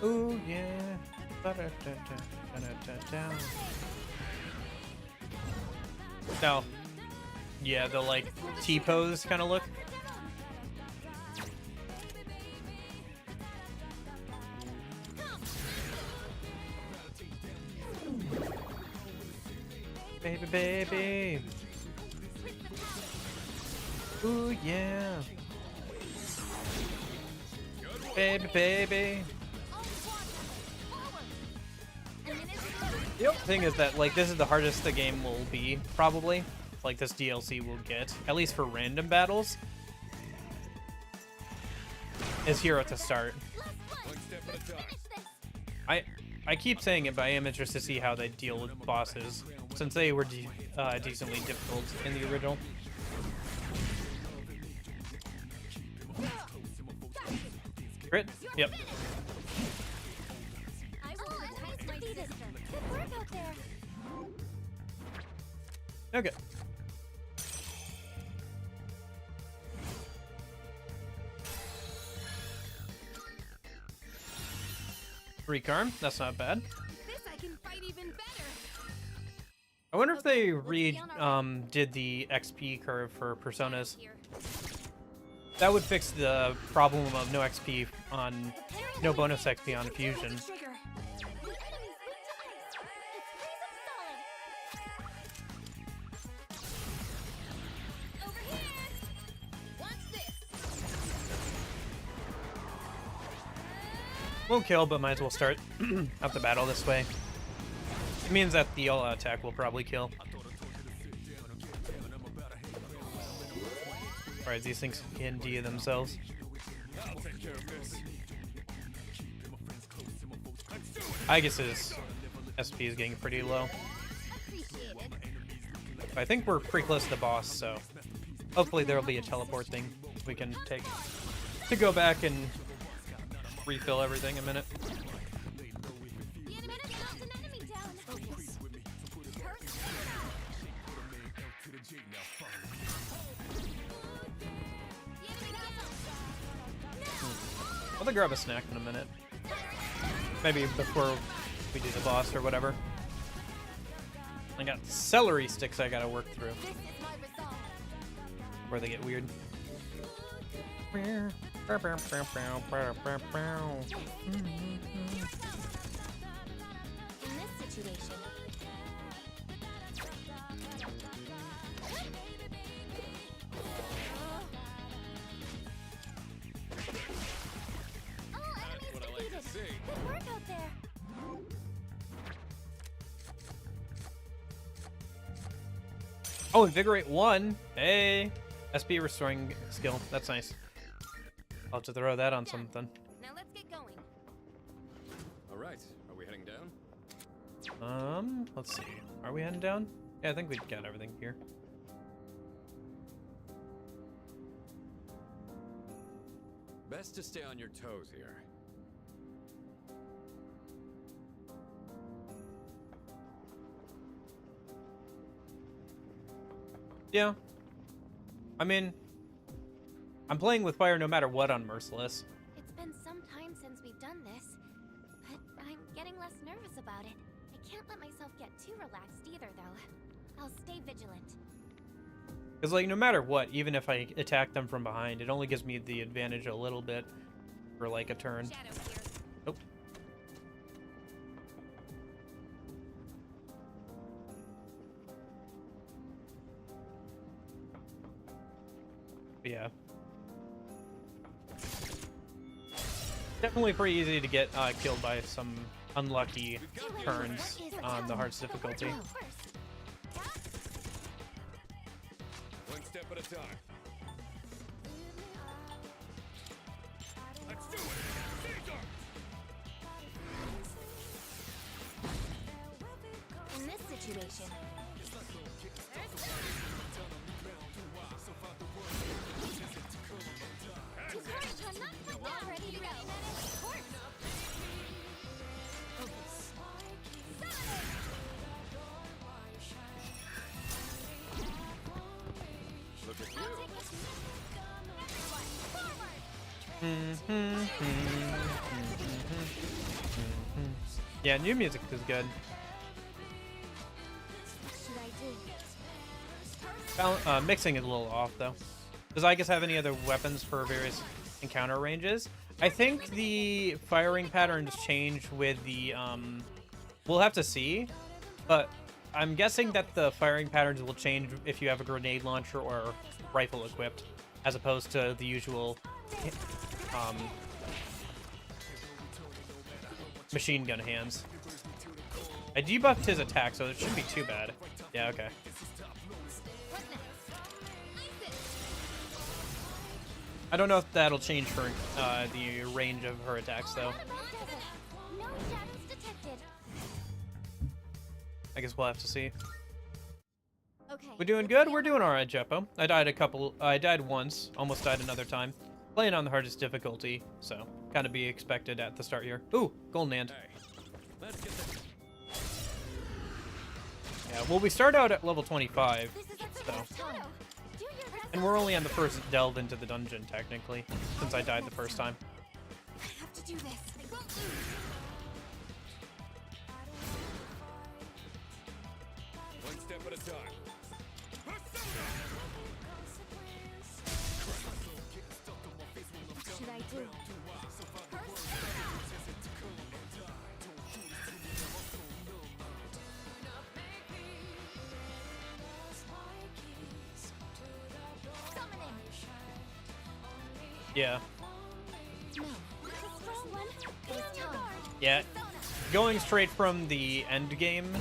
Ooh, yeah. Now, yeah, the like T-pose kind of look. Baby, baby. Ooh, yeah. Baby, baby. The thing is that, like, this is the hardest the game will be, probably. Like, this DLC will get, at least for random battles, is here at the start. I keep saying it, but I am interested to see how they deal with bosses, since they were decently difficult in the original. Crit? Yep. Okay. Recarm, that's not bad. I wonder if they did the XP curve for Personas. That would fix the problem of no XP on, no bonus XP on Fusion. Won't kill, but might as well start out the battle this way. It means that the all-out attack will probably kill. Alright, these things can D themselves. Aigis' SP is getting pretty low. I think we're pretty close to the boss, so hopefully there'll be a teleport thing we can take to go back and refill everything in a minute. I'll grab a snack in a minute. Maybe before we do the boss or whatever. I got celery sticks I gotta work through. Where they get weird. In this situation. Oh, Invigorate 1. Hey. SP restoring skill. That's nice. I'll have to throw that on something. Now let's get going. All right. Are we heading down? Let's see. Are we heading down? Yeah, I think we've got everything here. Best to stay on your toes here. Yeah. I mean, I'm playing with fire no matter what on Merciless. It's been some time since we've done this, but I'm getting less nervous about it. I can't let myself get too relaxed either, though. I'll stay vigilant. Because, like, no matter what, even if I attack them from behind, it only gives me the advantage a little bit for, like, a turn. Nope. Yeah. Definitely pretty easy to get killed by some unlucky turns on the hardest difficulty. One step at a time. Let's do it. situation. Ready to go. Look at you. Yeah, new music is good. Mixing is a little off though. Does Aigis have any other weapons for various encounter ranges? I think the firing patterns change with the we'll have to see, but I'm guessing that the firing patterns will change if you have a grenade launcher or rifle equipped, as opposed to the usual machine gun hands. I debuffed his attack, so it shouldn't be too bad. Yeah, okay. I don't know if that'll change her the range of her attacks, though. I guess we'll have to see. Okay. We're doing good? We're doing alright, Jeppo. I died once, almost died another time. Playing on the hardest difficulty, so kind of be expected at the start here. Ooh, golden hand. Let's get the... Yeah, well, we start out at level 25, so... And we're only on the first delve into the dungeon, technically, since I died the first time. I have to do this. I won't lose. One step at a time. What should I do? Summoning. Yeah. No. The strong one. It's time. Yeah. Going straight from the end game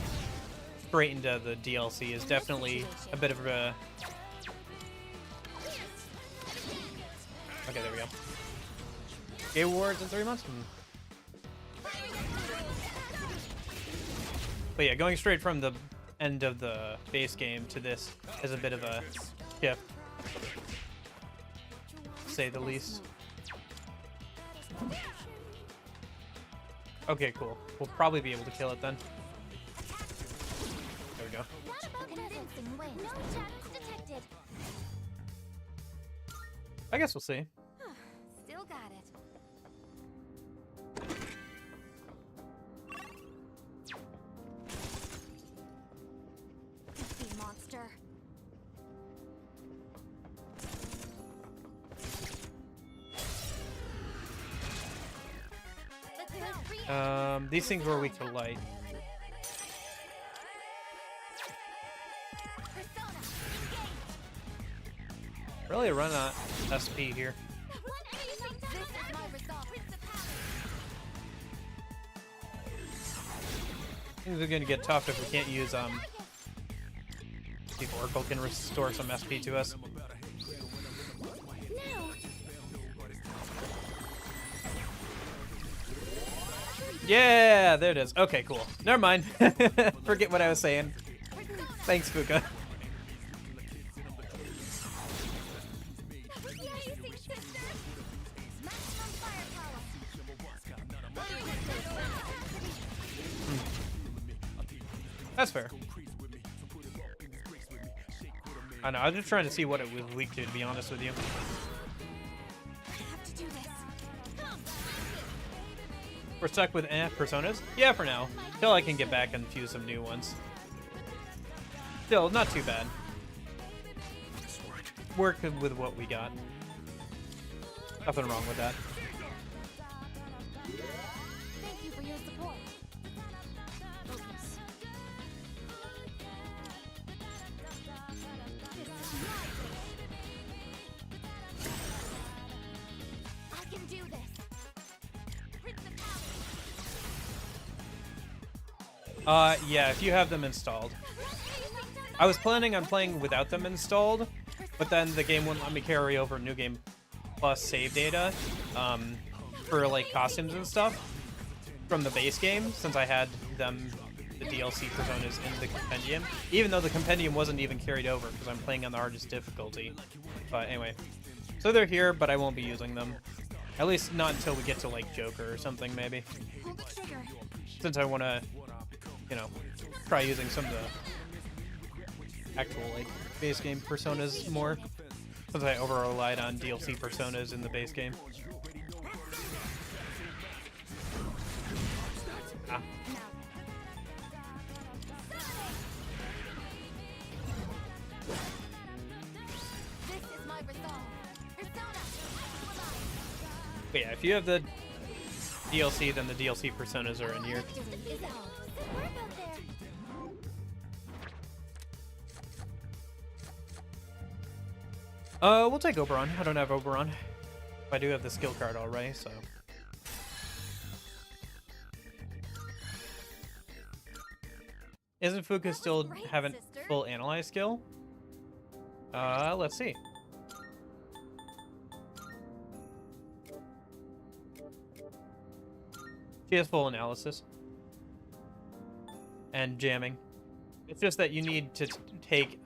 straight into the DLC is definitely a bit of a... Okay, there we go. Game Awards in 3 months? But yeah, going straight from the end of the base game to this is a bit of a shift, to say the least. Okay, cool. We'll probably be able to kill it then. There we go. Not about convincing wins. No shadows detected. I guess we'll see. Still got it. Filthy monster. These things were weak to light. Really run a SP here. Things are gonna get tough if we can't use see if Oracle can restore some SP to us. Yeah, there it is. Okay, cool. Never mind. Forget what I was saying. Thanks, Fuka. That's fair. I know, I was just trying to see what it was weak to be honest with you. We're stuck with personas? Yeah, for now. Till I can get back and fuse some new ones. Still, not too bad. Working with what we got. Nothing wrong with that. Thank you for your support. Focus. I can do this. Yeah, if you have them installed. I was planning on playing without them installed, but then the game wouldn't let me carry over New Game Plus save data for like costumes and stuff from the base game, since I had them the DLC personas in the compendium, even though the compendium wasn't even carried over because I'm playing on the hardest difficulty. But anyway, so they're here, but I won't be using them. At least not until we get to like Joker or something, maybe. Pull the trigger. Since I want to, you know, try using some of the actual like base game personas more, since I over relied on DLC personas in the base game. Ah. This is my resolve. Persona, But yeah, if you have the DLC, then the DLC personas are in here. We'll take Oberon. I don't have Oberon. I do have the skill card already, so. Isn't Fuka still haven't full analyze skill? Let's see. She has full analysis. And jamming. It's just that you need to take,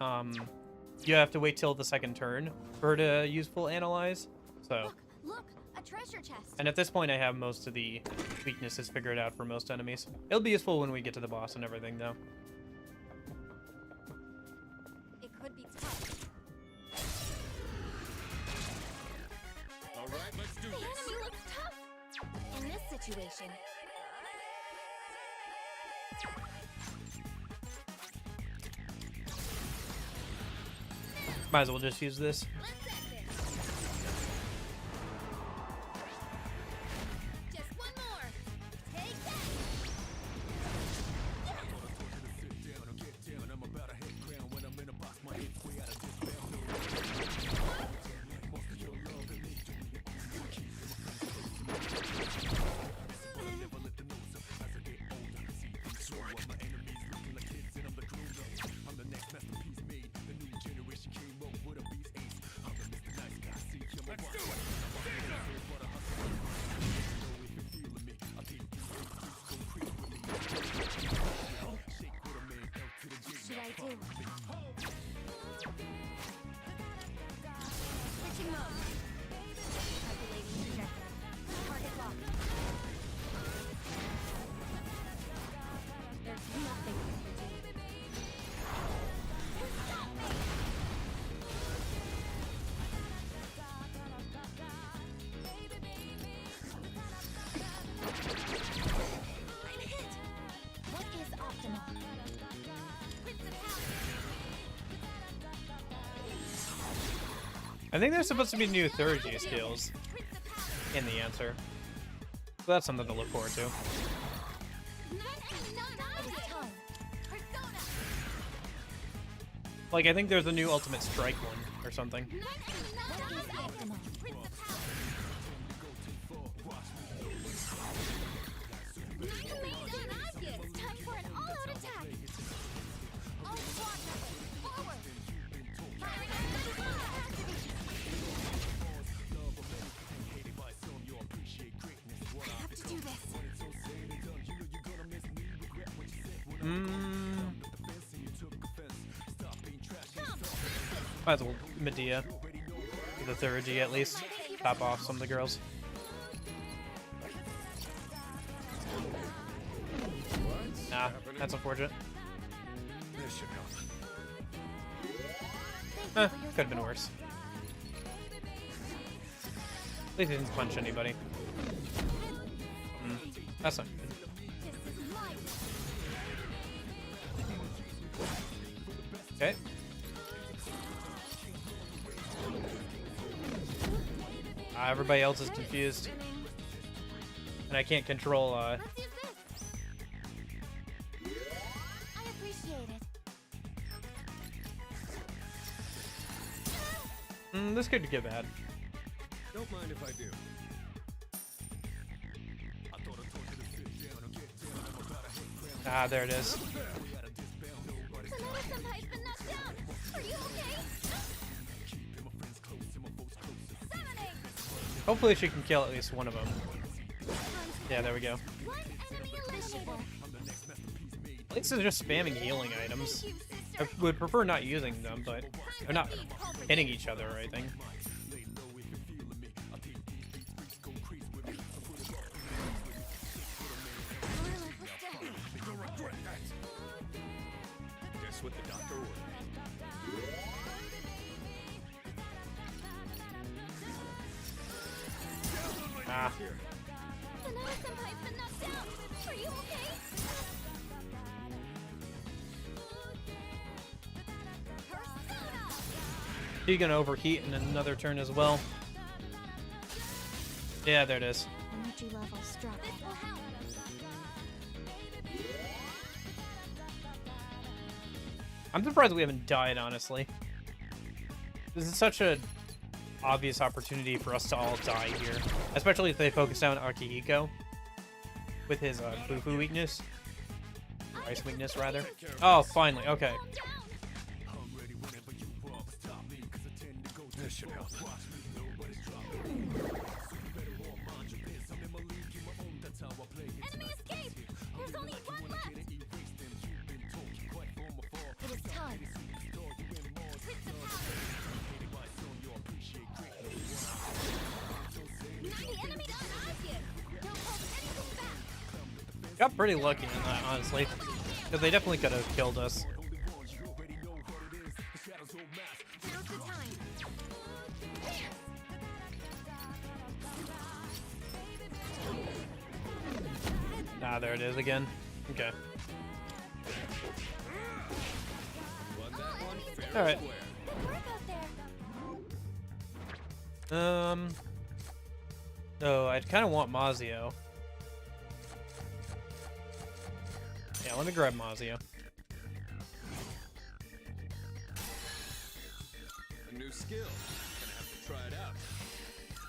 you have to wait till the second turn for her to use full analyze. So. Look, a treasure chest. And at this point, I have most of the weaknesses figured out for most enemies. It'll be useful when we get to the boss and everything, though. It could be tough. All right, let's do The this. enemy looks tough. In this situation. Might as well just use this. Just one more. Take that. Should I do? Switching mode. Calculating trajectory. Target locked. There's nothing you can do. Stop me! I'm hit! What is optimal? I think there's supposed to be new Thursday skills in the answer. So that's something to look forward to. Like, I think there's a new Ultimate Strike one or something. Time for an all-out attack! All squad members, forward! Firing I have to do this. Might as well Medea. The third G at least. Top off some of the girls. Nah, that's unfortunate. This should help. Could have been worse. At least he didn't punch anybody. That's not good. Okay. Everybody else is confused. And I can't control, Let's use this. I appreciate it. this could get bad. Don't mind if I do. Ah, there it is. Senpai's been knocked down. Are you okay? Hopefully she can kill at least one of them. Yeah, there we go. One enemy eliminated. At It's just spamming healing items. I would prefer not using them, but they're not hitting each other or anything. Guess what the doctor ordered. Ah. Senpai-senpai's been knocked down. Are you okay? He's gonna overheat in another turn as well. Yeah, there it is. Energy levels dropping. This will help. I'm surprised we haven't died, honestly. This is such a obvious opportunity for us to all die here. Especially if they focus down Akihiko with his Fufu weakness. Ice weakness, rather. Oh, finally. Okay. This should help. Enemy escape! There's only one left! It is time. Hit the power! Not the enemy got Aigis! Don't hold anything back! Got pretty lucky in that, honestly. Because they definitely could have killed us. Now's the time. Ah, there it is again. Okay. Won that one fair and Alright. square. Good work out there. Oh, I'd kind of want Mazio. Yeah, let me grab Mazio. A new skill. Gonna have to try it out.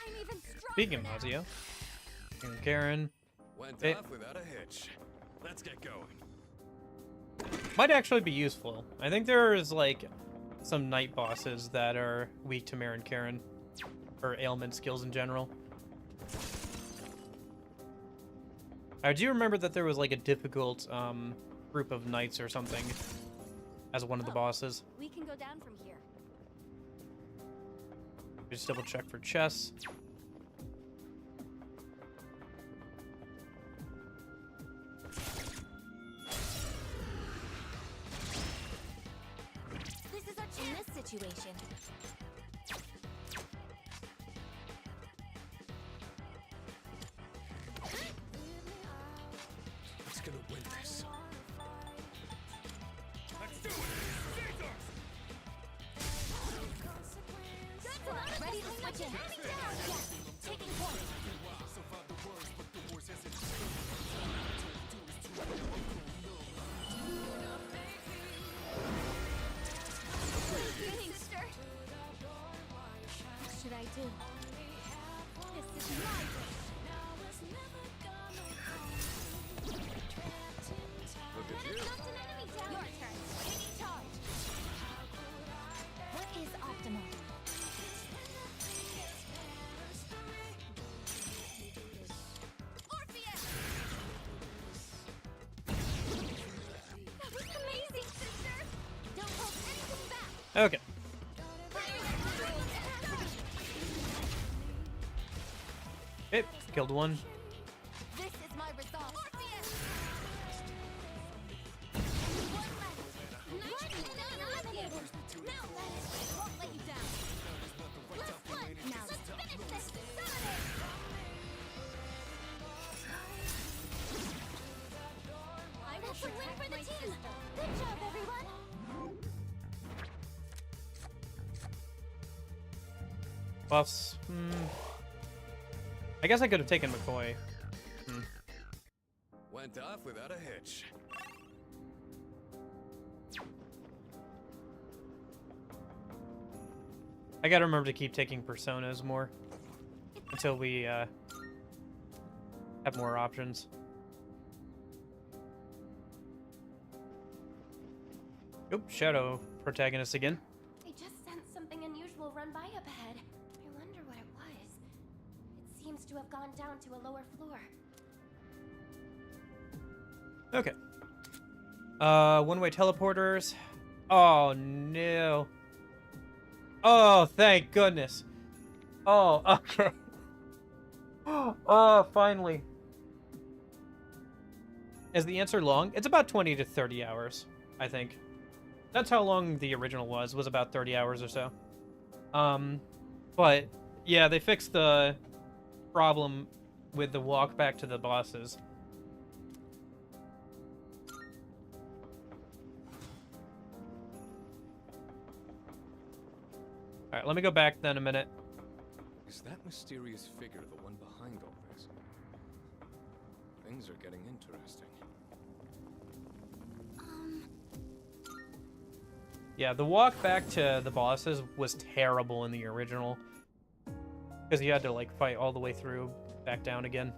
I'm even stronger Speaking of now. Mazio, and Karen. Went Hey. off without a hitch. Let's get going. Might actually be useful. I think there's like some night bosses that are weak to Mare and Karen, or ailment skills in general. I do remember that there was like a difficult group of knights or something as one of the bosses. We can go down from here. Just double check for chess. This is our chance. In this situation. Who's gonna win this? Let's do it! Ready to switch in. Enemy down. Yes. Taking point. Getting stirred. What should I do? This is my Look at you. knocked an enemy down. Your turn. Taking charge. What is optimal? Orpheus! That was amazing, sister! Don't hold anything back! Okay. Okay, killed one. This is my resolve. Orpheus! Now won't let you down. Last one. Now let's finish this. I will win for the team. Good job, everyone. Buffs. I guess I could have taken McCoy. Went off without a hitch. I gotta remember to keep taking personas more until we have more options. Oop, shadow protagonist again. I just sensed something unusual run by up ahead. I wonder what it was. It seems to have gone down to a lower floor. Okay. One-way teleporters. Oh, no. Oh, thank goodness. Oh, okay. Oh, finally. Is the answer long? It's about 20 to 30 hours, I think. That's how long the original was about 30 hours or so. But, yeah, they fixed the problem with the walk back to the bosses. Alright, let me go back then a minute. Is that mysterious figure the one behind all this? Things are getting interesting. Yeah, the walk back to the bosses was terrible in the original. Because you had to, like, fight all the way through, back down again.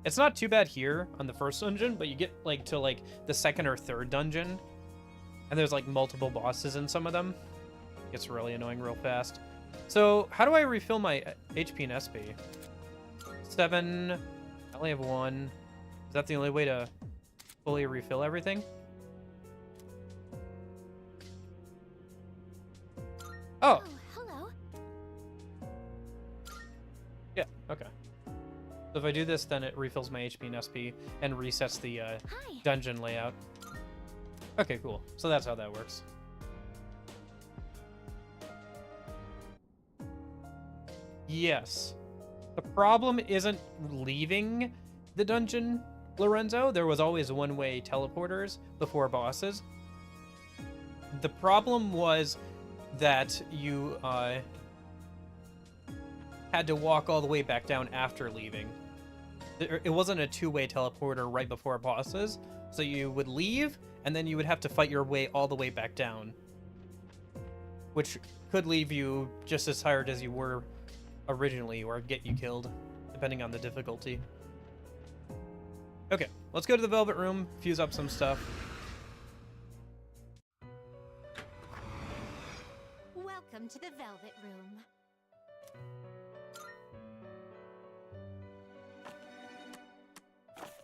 It's not too bad here on the first dungeon, but you get, like, to, like, the second or third dungeon. And there's, like, multiple bosses in some of them. It gets really annoying real fast. So, how do I refill my HP and SP? 7. I only have 1. Is that the only way to fully refill everything? Oh! Hello. Yeah, okay. So if I do this, then it refills my HP and SP and resets the dungeon layout. Okay, cool. So that's how that works. Yes. The problem isn't leaving the dungeon, Lorenzo. There was always one-way teleporters before bosses. The problem was that you had to walk all the way back down after leaving. It wasn't a two-way teleporter right before bosses, so you would leave, and then you would have to fight your way all the way back down, which could leave you just as tired as you were originally, or get you killed, depending on the difficulty. Okay, let's go to the Velvet Room, fuse up some stuff. Welcome to the Velvet Room.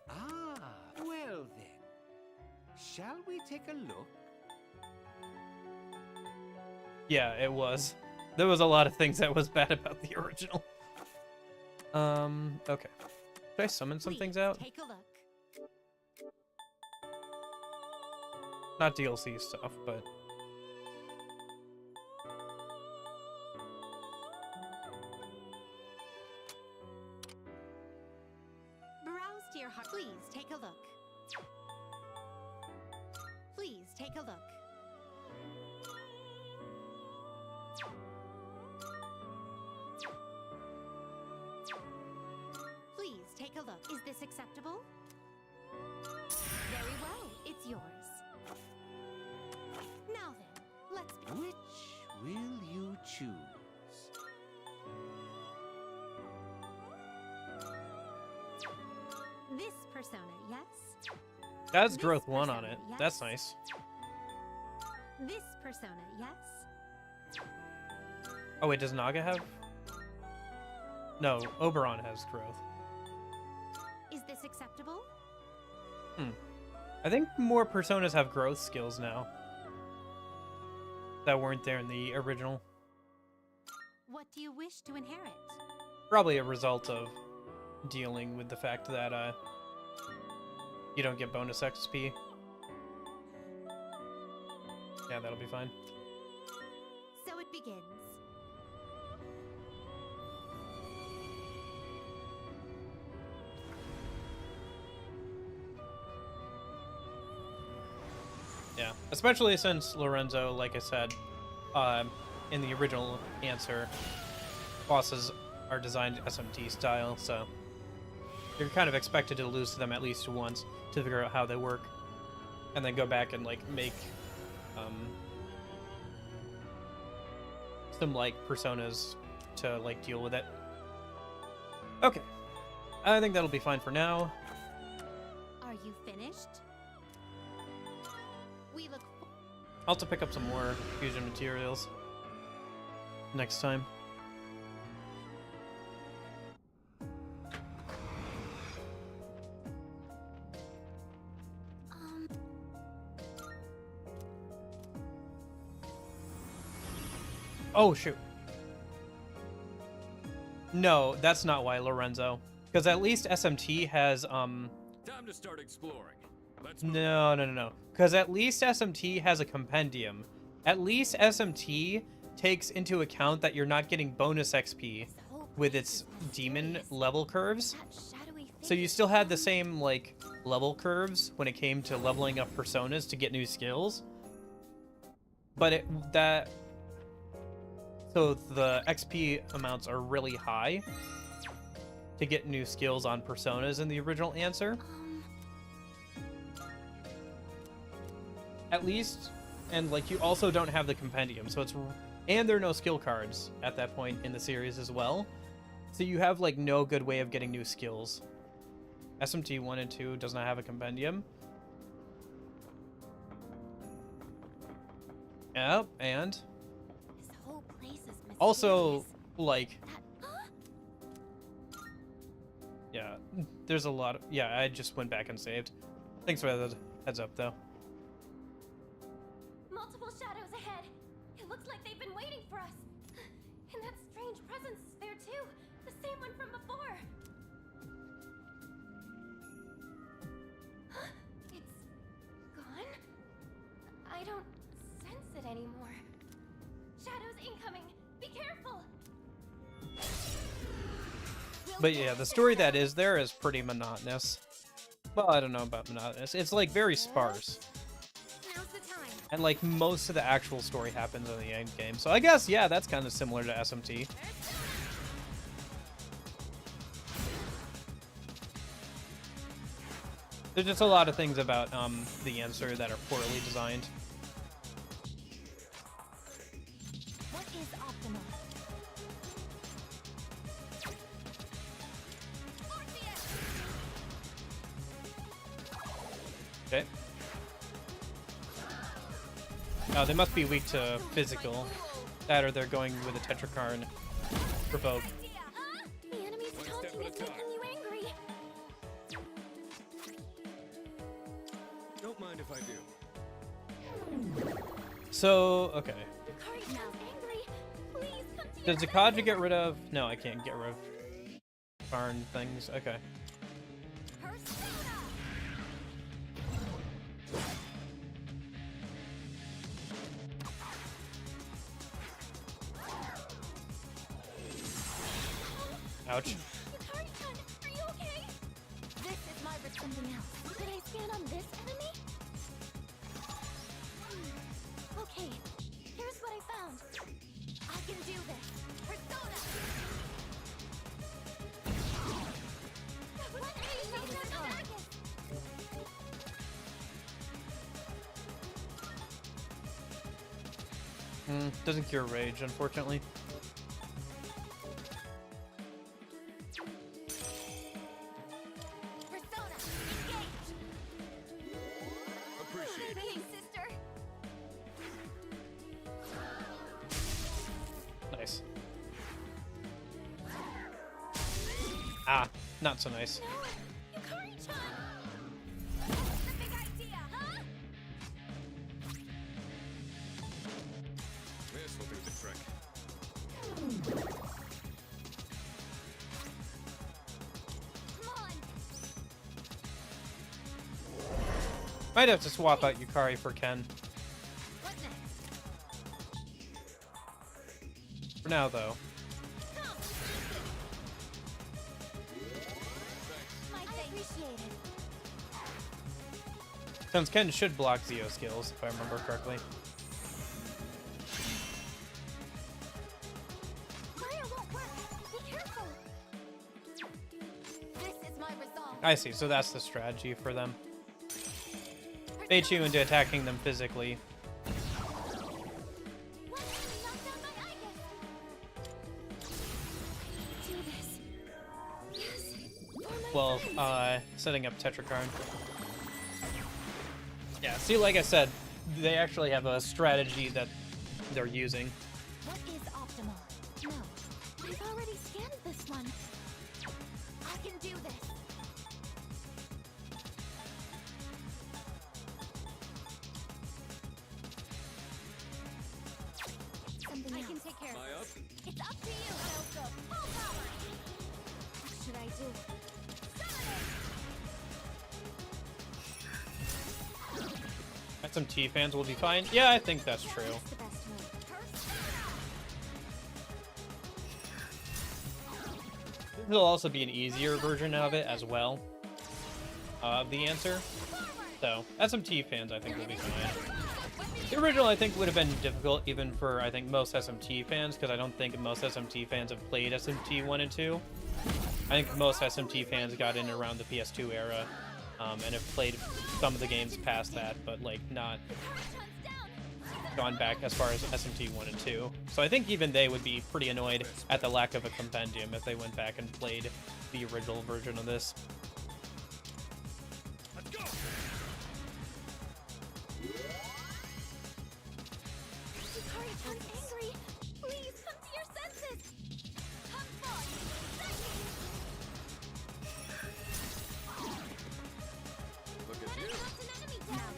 Ah, well then. Shall we take a look? Yeah, it was. There was a lot of things that was bad about the original. Okay. Should I summon some things out? Take a look. Not DLC stuff, but... Browse to your heart. Please take a look. Please take a look. Please take a look. Is this acceptable? Very well. It's yours. Now then, let's begin. Which will you choose? This persona, yes? That's This growth 1 on persona, it. yes? That's nice. This persona, yes? Oh wait, does Naga have? No, Oberon has growth. Is this acceptable? I think more personas have growth skills now that weren't there in the original. What do you wish to inherit? Probably a result of dealing with the fact that you don't get bonus XP. Yeah, that'll be fine. So it begins. Yeah, especially since Lorenzo, like I said, in the original answer, bosses are designed SMT style, so you're kind of expected to lose to them at least once to figure out how they work, and then go back and like make some like personas to like deal with it. Okay, I think that'll be fine for now. Are you finished? We look. I'll have to pick up some more fusion materials next time. Oh, shoot. No, that's not why, Lorenzo. Because at least SMT has, Time to start exploring. Let's move. No. Because at least SMT has a compendium. At least SMT takes into account that you're not getting bonus XP with its demon level curves. So you still had the same, like, level curves when it came to leveling up personas to get new skills. But so the XP amounts are really high to get new skills on personas in the original answer. At least, and like you also don't have the compendium, so and there are no skill cards at that point in the series as well. So you have like no good way of getting new skills. SMT 1 and 2 does not have a compendium. Yep, and This whole place is also, like, yeah, there's a lot of, yeah, I just went back and saved. Thanks for the heads up, though. Multiple shadows ahead. It looks like they've been waiting for us. And that strange presence is there too. The same one from before. It's gone? I don't sense it anymore. Shadows incoming. Be careful. But yeah, the story that is there is pretty monotonous. Well, I don't know about monotonous. It's like very sparse. Now's the time. And like most of the actual story happens in the end game. So I guess, yeah, that's kind of similar to SMT. There's just a lot of things about the answer that are poorly designed. What is optimal? Okay. Oh, they must be weak to physical. That or they're going with a Tetracar and provoke. The enemy's taunting is making you angry. Don't mind if I do. So, okay. Yukari sounds angry. Please come to Does Zakaja get rid of... No, I can't get rid of barn things. Okay. Ouch. Yukari-chan, are you okay? This is my something else. Should I scan on this enemy? Okay, here's what I found. I can do this. Persona! What is Aigis? Doesn't cure rage, unfortunately. Persona, engage! Appreciate it. Hey, sister! Nice. Ah, not so nice. No! Yukari-chan! What's the big idea, huh? This will do the trick. Come on! Might have to swap out Yukari for Ken. What next? For now, though. Come! I appreciate it. Since Ken should block Zeo skills, if I remember correctly. Fire won't work. Be careful. This is my resolve. I see, so that's the strategy for them. Bait you into attacking them physically. One enemy knocked down by Aigis. Do this. Yes. For my Well, friends. setting up Tetracarn. Yeah, see, like I said, they actually have a strategy that they're using. What is optimal? No. I've already scanned this one. I can do this. Something else. I can take care Am I up? It's up to you, Elko. Full power. What should I do? SMT fans will be fine. Yeah, I think that's true. What's the best move? There'll also be an easier version of it as well. The answer. So, SMT fans, I think, will be fine. The original, I think, would have been difficult even for, I think, most SMT fans, because I don't think most SMT fans have played SMT 1 and 2. I think most SMT fans got in around the PS2 era, and have played some of the games past that, but, like, not gone back as far as SMT 1 and 2. So I think even they would be pretty annoyed at the lack of a compendium if they went back and played the original version of this. Let's go. Tartarus angry. Please come to your senses. Come forth. Look at you. Knocked an enemy down.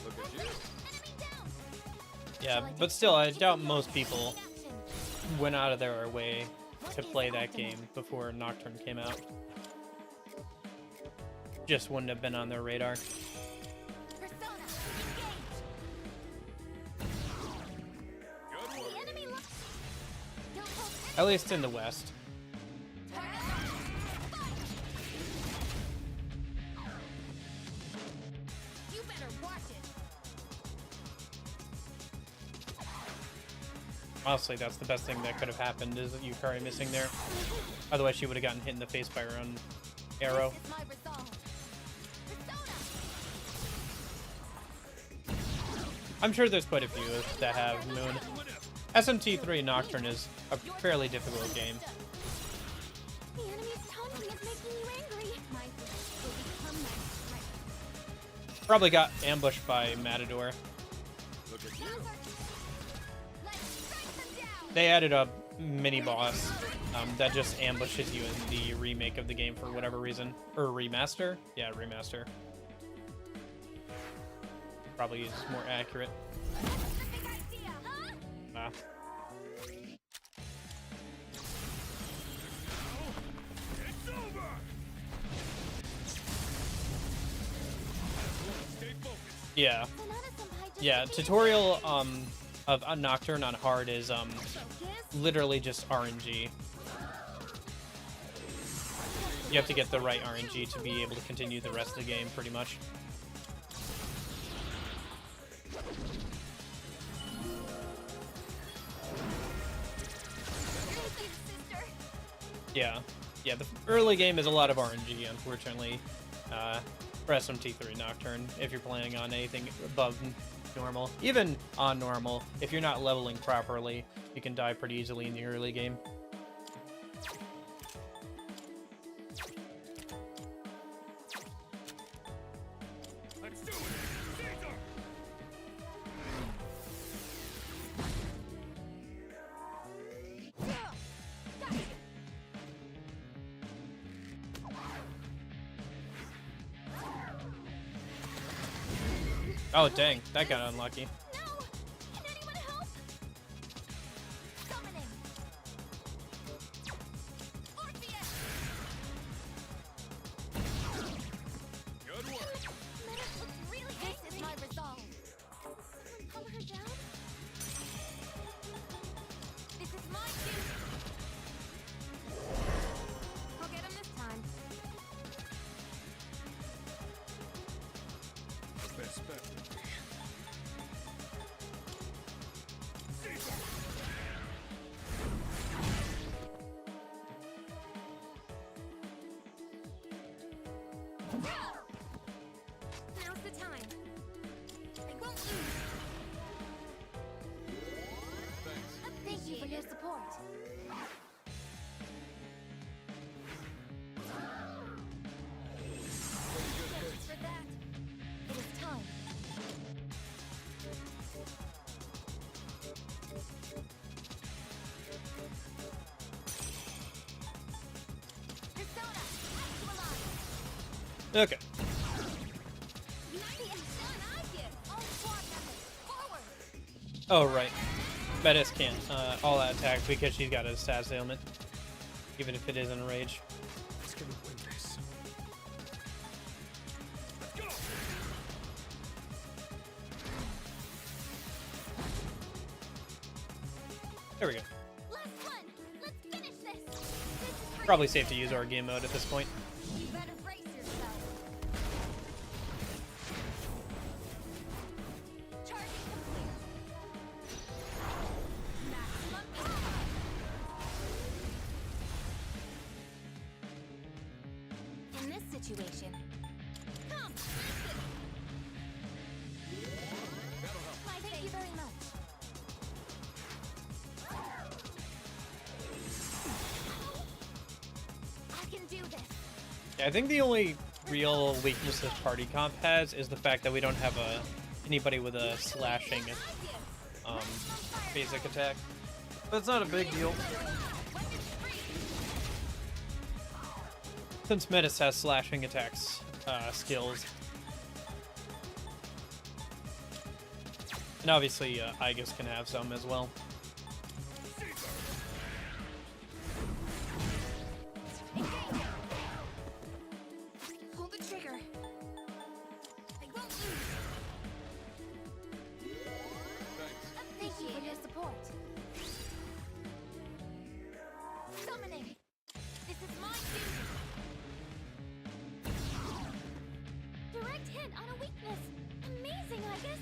Look at you. Enemy down. Yeah, but still, I doubt most people went out of their way to play that game before Nocturne came out. Just wouldn't have been on their radar. Persona, engage. Good work. The enemy lo- Don't hold At least in the West. You better watch it. Honestly, that's the best thing that could have happened, is Yukari missing there. Otherwise, she would have gotten hit in the face by her own arrow. This is my resolve. Persona. I'm sure there's quite a few that have Moon. SMT3 Nocturne is a fairly difficult game. The enemy's taunting is making you angry. My wish will become my strength. Probably got ambushed by Matador. Look at you. Let's strike them down. They added a mini boss that just ambushes you in the remake of the game for whatever reason. Or remaster? Yeah, remaster. Probably is more accurate. Big idea, huh? Ah. It's over. Stay focused. Yeah. Sonata-senpai just Yeah, defeated tutorial of Nocturne on hard is Focus. literally just RNG. You have to get the right RNG to be able to continue the rest of the game, pretty much. Thank you, sister. Yeah. Yeah, the early game is a lot of RNG, unfortunately, for SMT3 Nocturne, if you're playing on anything above normal. Even on normal, if you're not leveling properly, you can die pretty easily in the early game. Let's do it. Caesar. Oh, dang, that got unlucky. No! Can anyone help? Summoning. Orpheus. Good work. Menace looks really angry. This is my resolve. Someone calm her down? This is my duty. I'll get him this time. The best bet would be. Caesar. Now's the time. I won't lose. Thanks. Thank you for your support. Thanks for that. It is time. Persona, epilogue. Okay. Unite Oh, right. Metis can't all-out attack because she's got a status ailment, even if it is in a rage. Let's get away this. Let's go. There we go. Last one. Let's finish this. This is for Probably safe to use our game mode at this point. you. You better brace yourself. Charging complete. Maximum power. In this situation, come. Thank you very much. I can do this. Yeah, I think the only real weakness this party comp has is the fact that we don't have anybody with a slashing basic attack. But it's not a big deal. Since Metis has slashing attacks skills. And obviously Aigis can have some as well. Hold the trigger. I won't lose. Thank you for your support. Summoning. This is my duty. Direct hit on a weakness. Amazing, Aigis.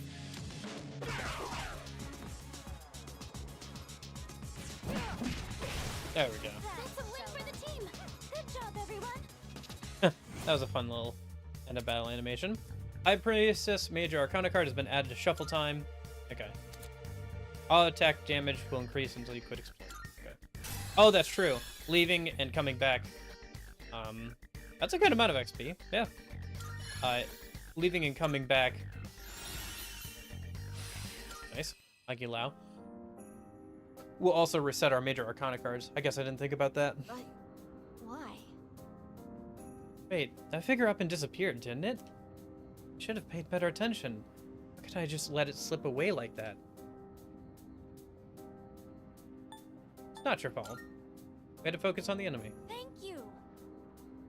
There we go. That's a win for the team. Good job, everyone. That was a fun little end of battle animation. High Priestess Major Arcana card has been added to shuffle time. Okay. All attack damage will increase until you quit exploring. Okay. Oh, that's true. Leaving and coming back. That's a good amount of XP. Yeah. Leaving and coming back. Nice. Like you, Lao. We'll also reset our Major Arcana cards. I guess I didn't think about that. But why? Wait, that figure up and disappeared, didn't it? I should have paid better attention. How could I just let it slip away like that? It's not your fault. We had to focus on the enemy. Thank you.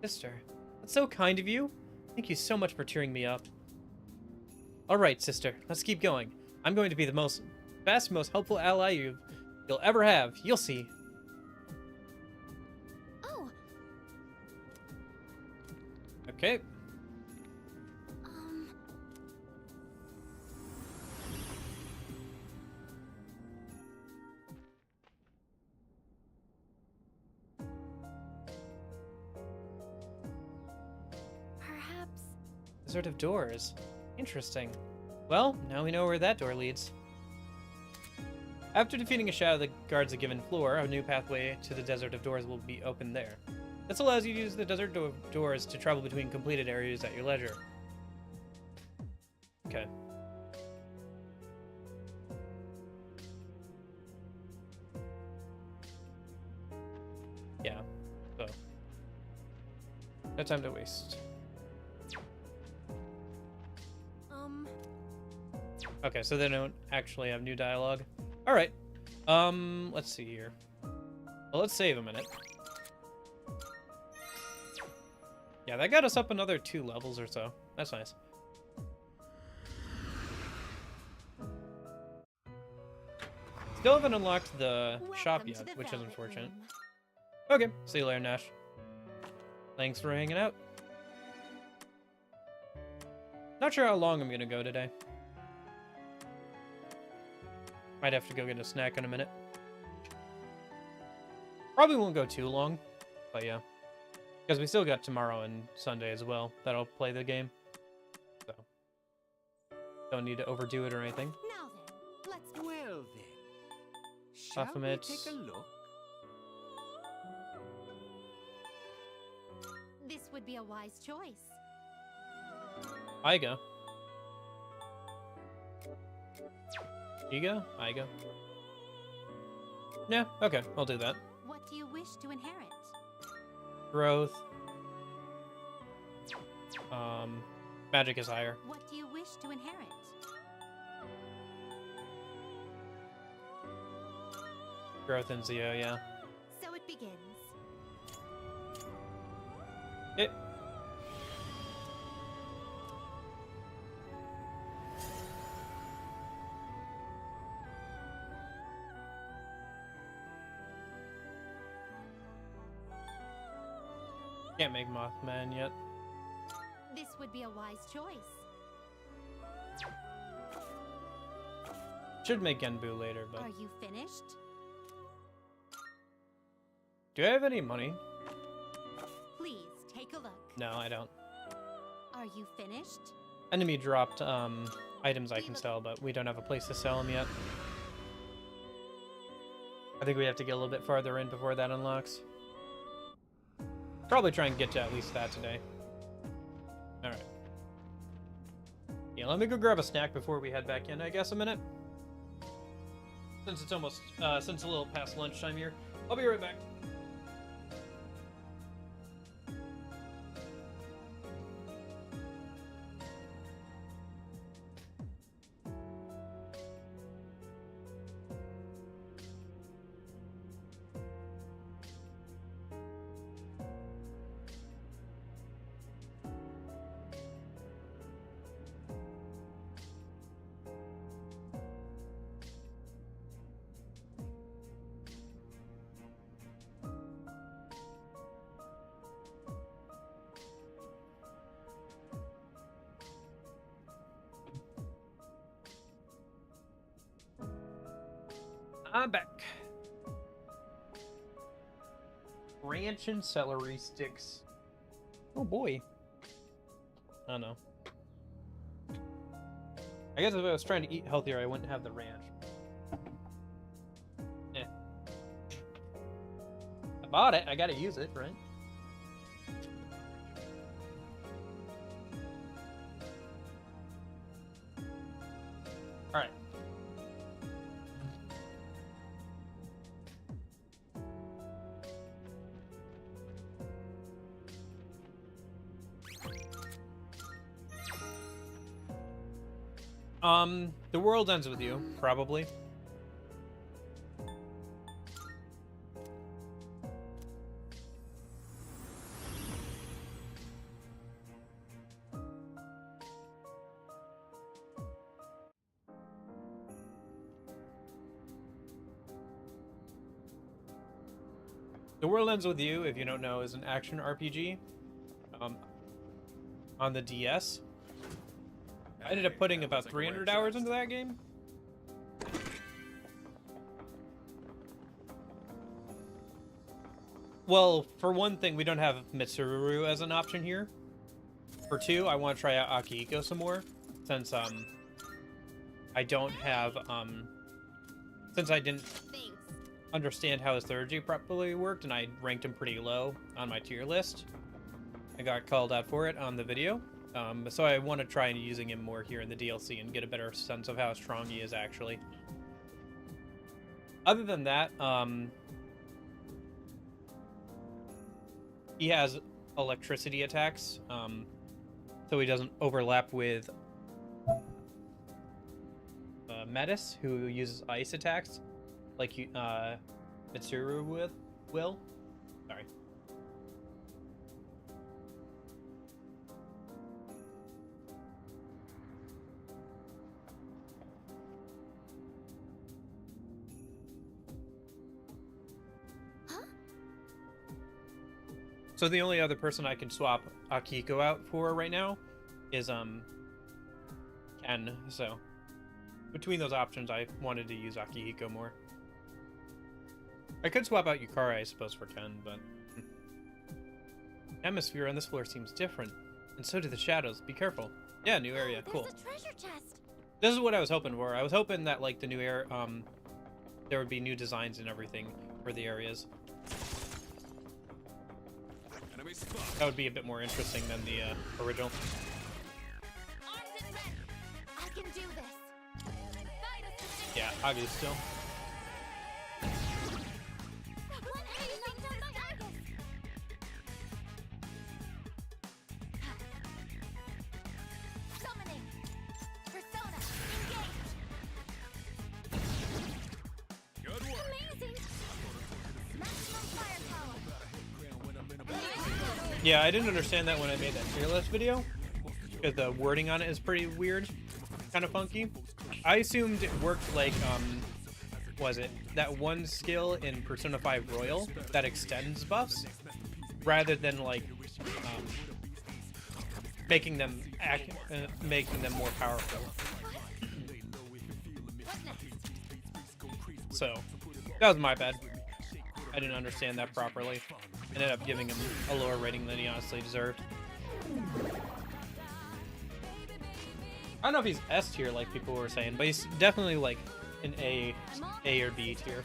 Sister, that's so kind of you. Thank you so much for cheering me up. Alright, sister, let's keep going. I'm going to be the best, most helpful ally you'll ever have. You'll see. Oh, Okay. perhaps. Desert of Doors. Interesting. Well, now we know where that door leads. After defeating a shadow that guards a given floor, a new pathway to the Desert of Doors will be opened there. This allows you to use the Desert of Doors to travel between completed areas at your leisure. Okay. Yeah, so. No time to waste. Okay, so they don't actually have new dialogue. All right. Let's see here. Well, let's save a minute. Yeah, that got us up another 2 levels or so. That's nice. Still haven't unlocked the shop Welcome to yet, the which is Velvet unfortunate. Room. Okay, see you later, Nash. Thanks for hanging out. Not sure how long I'm gonna go today. Might have to go get a snack in a minute. Probably won't go too long, but yeah. Because we still got tomorrow and Sunday as well that'll play the game. So, don't need to overdo it or anything. Now then, let's Well then, shall we Baphomet. take a look? This would be a wise choice. Iga. Iga? Iga. Yeah, okay, I'll do that. What do you wish to inherit? Growth. Magic is higher. What do you wish to inherit? Growth in Zio, yeah. So it begins. It. Can't make Mothman yet. This would be a wise choice. Should make Genbu later, but... Are you finished? Do I have any money? Please take a look. No, I don't. Are you finished? Enemy dropped items I can sell, but we don't have a place to sell them yet. I think we have to get a little bit farther in before that unlocks. Probably try and get to at least that today. Alright. Yeah, let me go grab a snack before we head back in, I guess, a minute. Since it's almost, since a little past lunchtime here. I'll be right back. I'm back. Ranch and celery sticks. Oh boy. I don't know. I guess if I was trying to eat healthier, I wouldn't have the ranch. Eh. I bought it. I gotta use it, right? Alright. The world ends with you, probably. The World Ends With You, if you don't know, is an action RPG on the DS. I ended up putting about 300 hours into that game. Well, for one thing, we don't have Mitsuru as an option here. For two, I want to try out Akihiko some more, since I don't have since I didn't understand how his theurgy properly worked, and I ranked him pretty low on my tier list. I got called out for it on the video. So I want to try using him more here in the DLC and get a better sense of how strong he is actually. Other than that, he has electricity attacks, so he doesn't overlap with Metis, who uses ice attacks, like Mitsuru will. Sorry. So the only other person I can swap Akihiko out for right now is Ken. So between those options, I wanted to use Akihiko more. I could swap out Yukari, I suppose, for Ken, but atmosphere on this floor seems different, and so do the shadows. Be careful. Yeah, new area. Cool. There's a treasure chest. This is what I was hoping for. I was hoping that like the new area, there would be new designs and everything for the areas. That would be a bit more interesting than the original. Arms and ready. I can do this. Yeah, Aigis still. Summoning. Persona. Engage. Good work. Amazing. Yeah, I didn't understand that when I made that tier list video, because the wording on it is pretty weird, kind of funky. I assumed it worked like, was it that one skill in Persona 5 Royal that extends buffs, rather than like making them more powerful. So that was my bad. I didn't understand that properly. Ended up giving him a lower rating than he honestly deserved. I don't know if he's S tier like people were saying, but he's definitely like an A or B tier.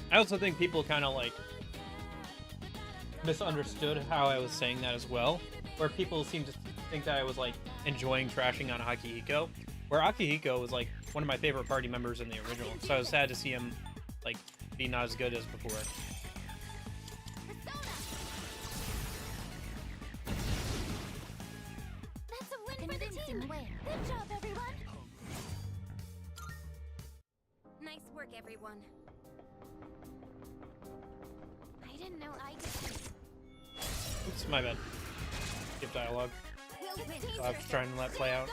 I also think people kind of like misunderstood how I was saying that as well, where people seem to think that I was like enjoying trashing on Akihiko, where Akihiko was like one of my favorite party members in the original, so I was sad to see him like be not as good as before. That's a win for the team. Good job, everyone. Nice work, everyone. I didn't know Aigis. Oops, my bad. Skip dialogue. So I was trying to let play out.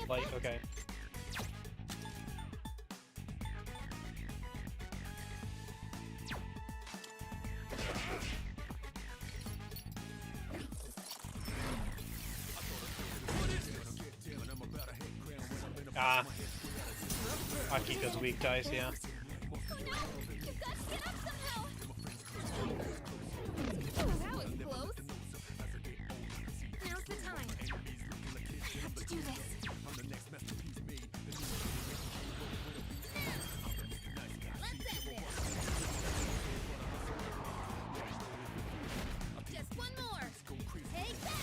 Like, okay. Ah. Akiko's weak dice, yeah. That was close. Now's the time. I have to do this. Let's end this. Just one more. Take that.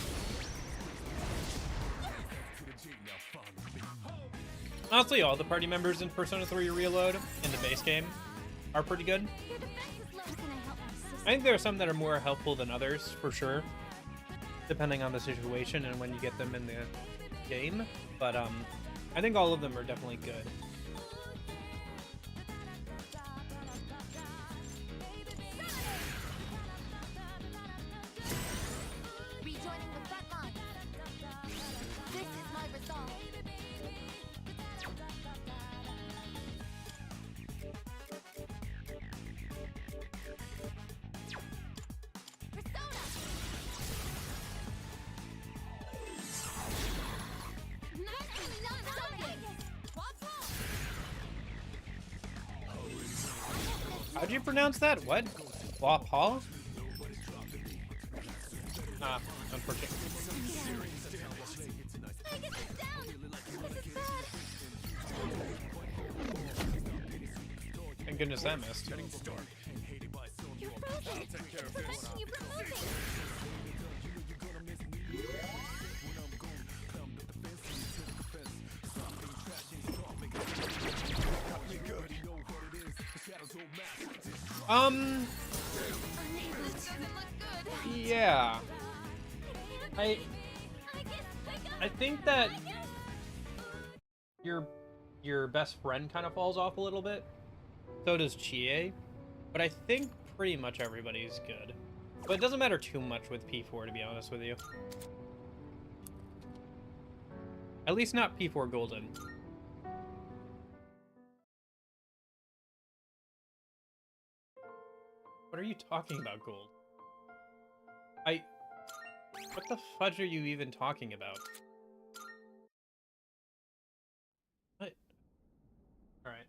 Honestly, all the party members in Persona 3 Reload in the base game are pretty good. Your defense is low. Can I help my sister? I think there are some that are more helpful than others, for sure, depending on the situation and when you get them in the game. But I think all of them are definitely good. Rejoining the front line. This is my resolve. Persona! How'd you pronounce that? What? Wapal? Ah, unfortunate. Thank goodness that missed. You're frozen! Preventing you from moving! Yeah. I think that your best friend kind of falls off a little bit. So does Chie. But I think pretty much everybody's good. But it doesn't matter too much with P4, to be honest with you. At least not P4 Golden. What are you talking about, Gold? What the fudge are you even talking about? What? Alright.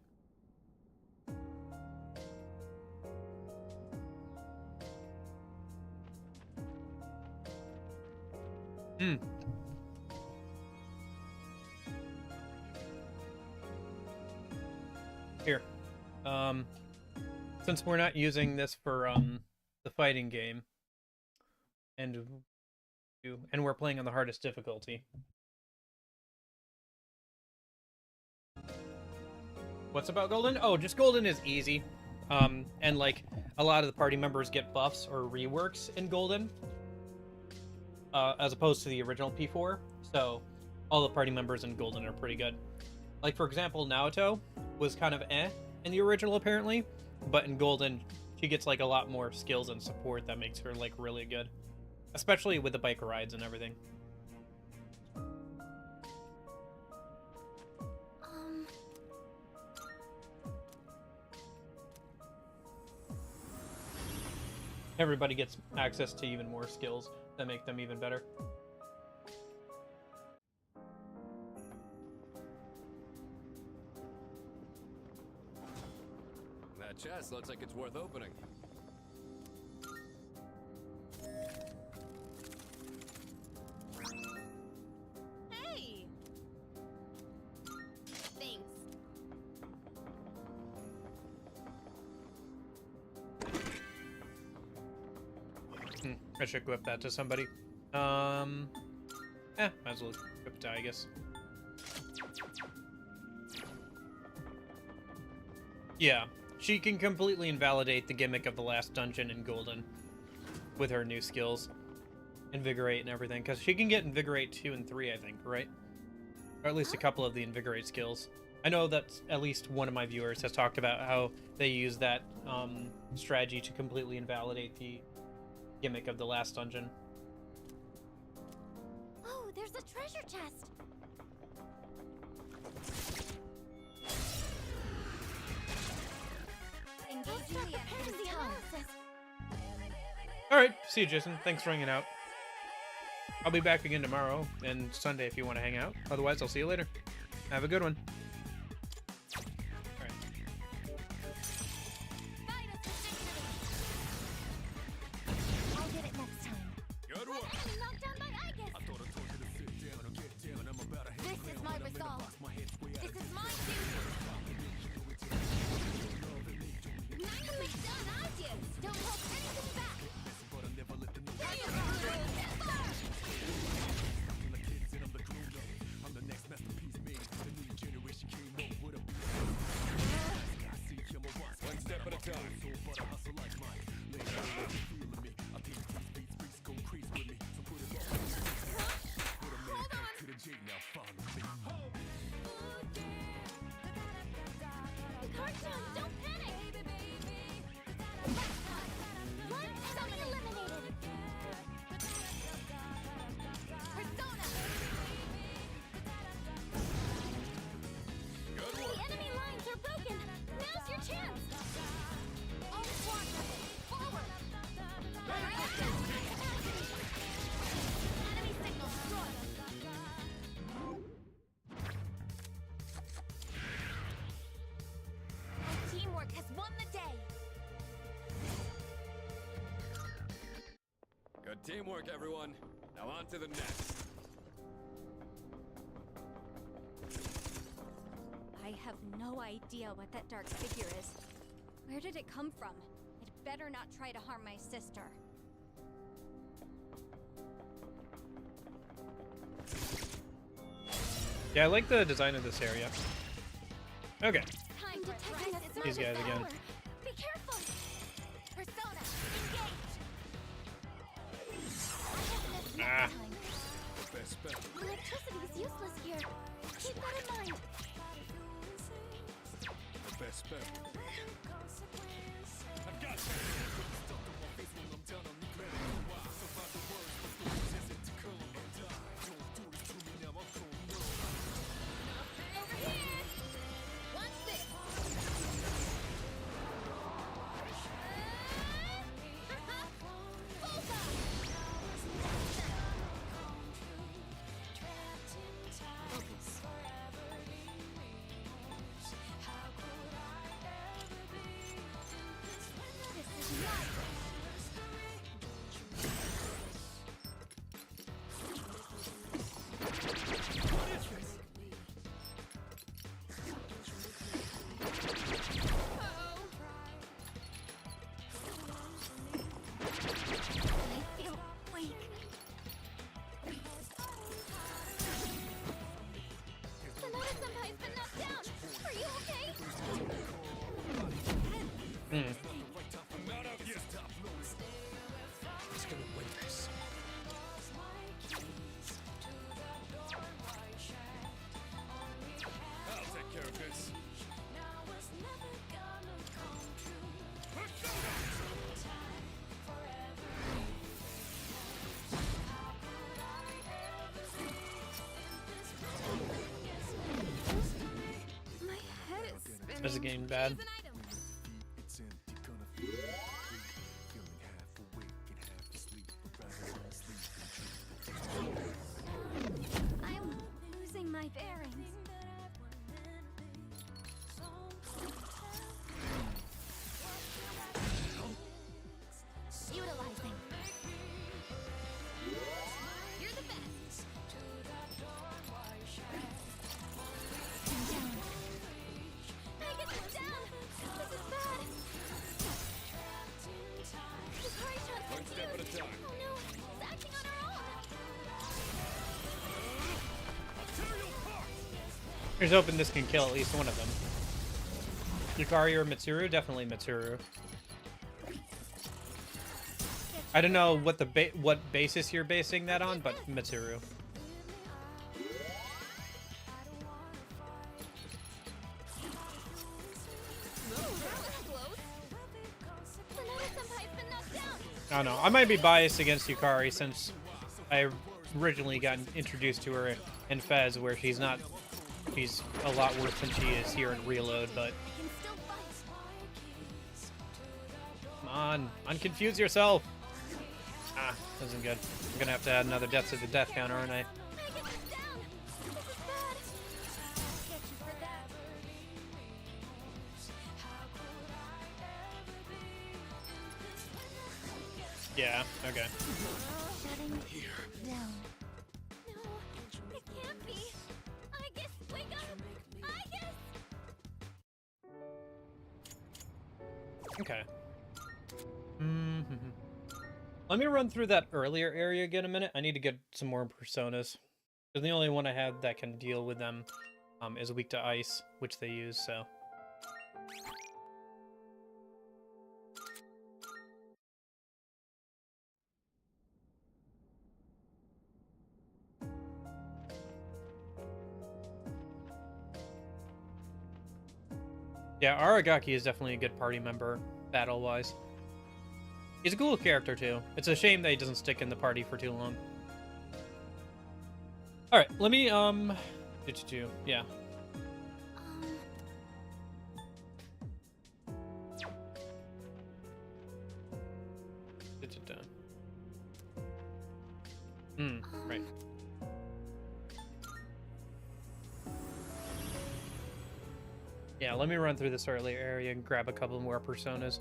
Here. Since we're not using this for the fighting game, and we're playing on the hardest difficulty. What's about Golden? Oh, just Golden is easy. And like a lot of the party members get buffs or reworks in Golden, as opposed to the original P4. So all the party members in Golden are pretty good. Like for example, Naoto was kind of in the original apparently, but in Golden she gets like a lot more skills and support that makes her like really good, especially with the bike rides and everything. Everybody gets access to even more skills that make them even better. That chest looks like it's worth opening. Hey! Thanks. I should equip that to somebody. Might as well equip it to Aigis. Yeah, she can completely invalidate the gimmick of the last dungeon in Golden with her new skills. Invigorate and everything, because she can get Invigorate 2 and 3, I think, right? Or at least a couple of the Invigorate skills. I know that at least one of my viewers has talked about how they use that strategy to completely invalidate the gimmick of the last dungeon. Oh, there's a treasure chest. Engaging the analysis. Alright, see you, Jason. Thanks for hanging out. I'll be back again tomorrow and Sunday if you want to hang out. Otherwise, I'll see you later. Have a good one. Alright. I'll get it next time. Good work. Knocked down by Aigis. I thought I told you to sit down and get down. I'm about to This is my resolve. This is my duty. Nicely done, Aigis. Don't hold anything back. One step at a time. Cartoon, don't panic. One enemy eliminated. Persona. The enemy lines are broken. Now's your chance. All squadrons, forward. Enemy signal destroyed. Our teamwork has won the day. Good teamwork, everyone. Now on to the next. I have no idea what that dark figure is. Where did it come from? It better not try to harm my sister. Yeah, I like the design of this area. Okay. Time to take us These guys again. Be careful. Persona, engage. I have Ah. this next time. Best bet. Electricity is useless here. Keep that in mind. The best bet. I've got you. Over here. Watch this. He's gonna win this. I'll take care of this. My head is spinning. This is getting bad. I'm losing my bearings. Utilizing. You're the best. Down. Aigis, down. This is bad. Hikari's One step at a time. Oh no, it's acting on her own. Here's hoping this can kill at least one of them. Hikari or Mitsuru? Definitely Mitsuru. I don't know what what basis you're basing that on, but Mitsuru. I don't know. I might be biased against Hikari since I originally got introduced to her in Fez, where she's not. She's a lot worse than she is here in Reload, but come on, unconfuse yourself. Ah, this isn't good. I'm gonna have to add another death to the death counter, aren't I? Yeah, okay. Shutting down. No, it can't be. Aigis, wake up! Aigis! Okay. Let me run through that earlier area again a minute. I need to get some more personas. Because the only one I have that can deal with them is weak to ice, which they use, so. Yeah, Aragaki is definitely a good party member, battle-wise. He's a cool character, too. It's a shame that he doesn't stick in the party for too long. Alright, let me, yeah. Right. Yeah, let me run through this earlier area and grab a couple more personas.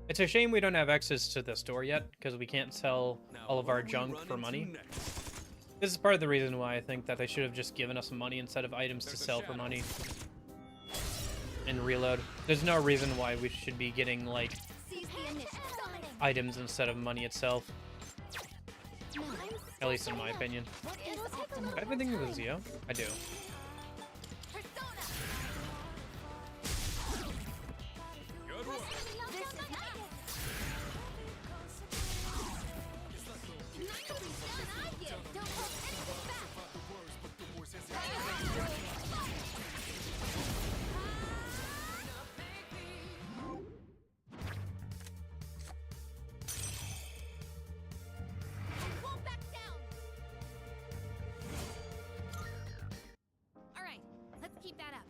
It's a shame we don't have access to the store yet, because we can't sell all of our junk for money. This is part of the reason why I think that they should have just given us some money instead of items to sell for money. And Reload. There's no reason why we should be getting, like, items instead of money itself. At least in my opinion. Do I have anything with Zio? I do. Keep that up.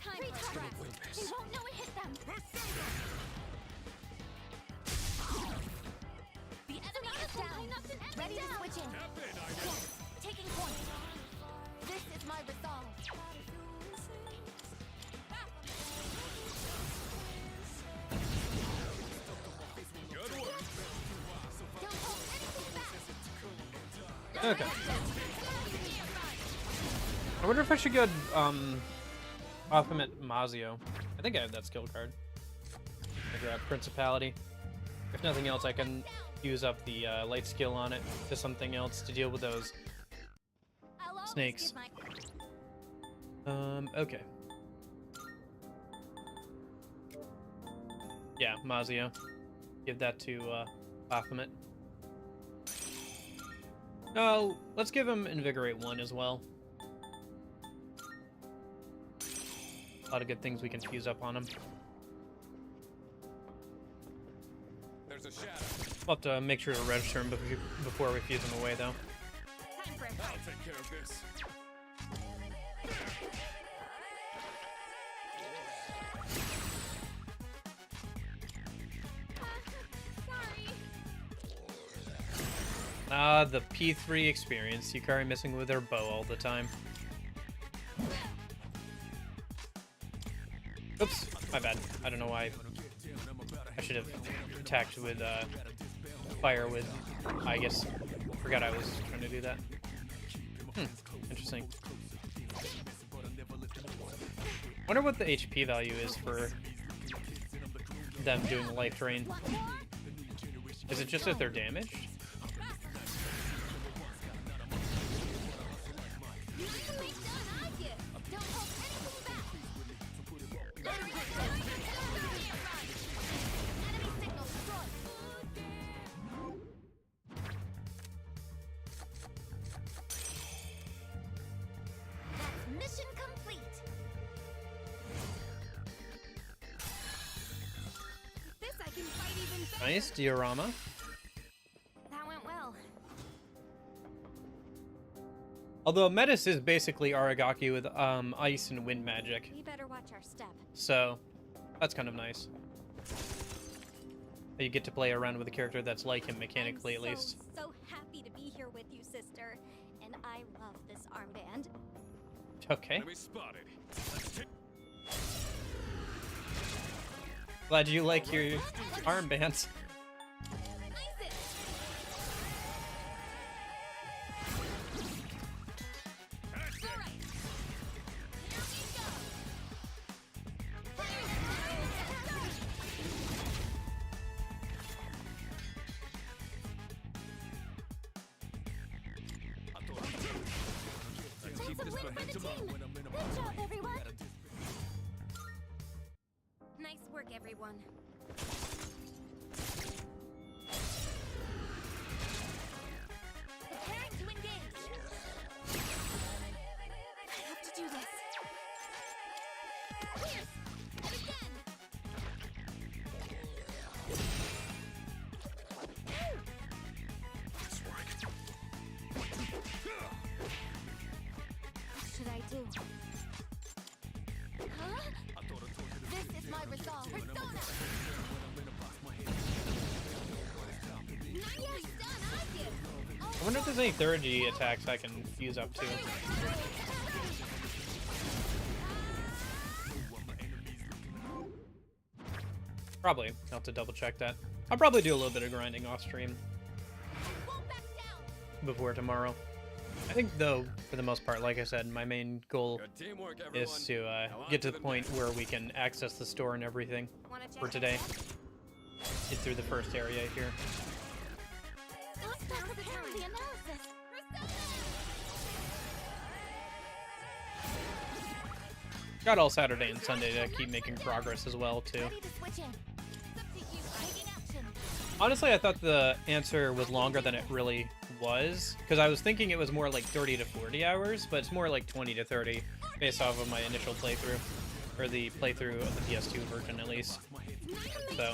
Time for Tartarus. They won't know it hit them. The enemy is down. Ready to switch in. Yes, taking point. This is my resolve. Okay. I wonder if I should get Ultimate Mazio. I think I have that skill card. I grab Principality. If nothing else, I can use up the light skill on it to something else to deal with those snakes. Okay. Yeah, Mazio. Give that to Baphomet. Oh, let's give him Invigorate 1 as well. A lot of good things we can fuse up on him. There's a shadow. We'll have to make sure to register him before we fuse him away, though. I'll take care of this. Ah, the P3 experience. Yukari missing with her bow all the time. Oops, my bad. I don't know why. I should have attacked with fire with Aigis. Forgot I was trying to do that. Interesting. Wonder what the HP value is for them doing life drain. Is it just if they're damaged? Mission complete. With this I can fight even better. Nice diorama. That went well. Although Metis is basically Aragaki with ice and wind magic, We better watch our step. so that's kind of nice. You get to play around with a character that's like him mechanically, at least. So happy to be here with you, sister. And I love this armband. Okay. Enemy spotted. Glad you like your armbands. Keep this momentum up. Good job, everyone. Nice work, everyone. Preparing to engage. I have to do this. Pierce! And again! What should I do? Huh? This is my resolve. Persona! Not yet done, are you? I wonder if there's any 30 attacks I can fuse up to. Probably. I'll have to double check that. I'll probably do a little bit of grinding off stream before tomorrow. I think, though, for the most part, like I said, my main goal Good teamwork, everyone. is to Now on get to to the the point next. where we can access the store and everything Wanna check for today. Get through the first area here. Let's start preparing the analysis. Got all Saturday and Sunday to keep making progress as well, too. Ready to switch in. It's up to you. Taking action. Honestly, I thought the answer was longer than it really was, because I was thinking it was more like 30 to 40 hours, but it's more like 20 to 30 based off of my initial playthrough, or the playthrough of the PS2 version at least. So,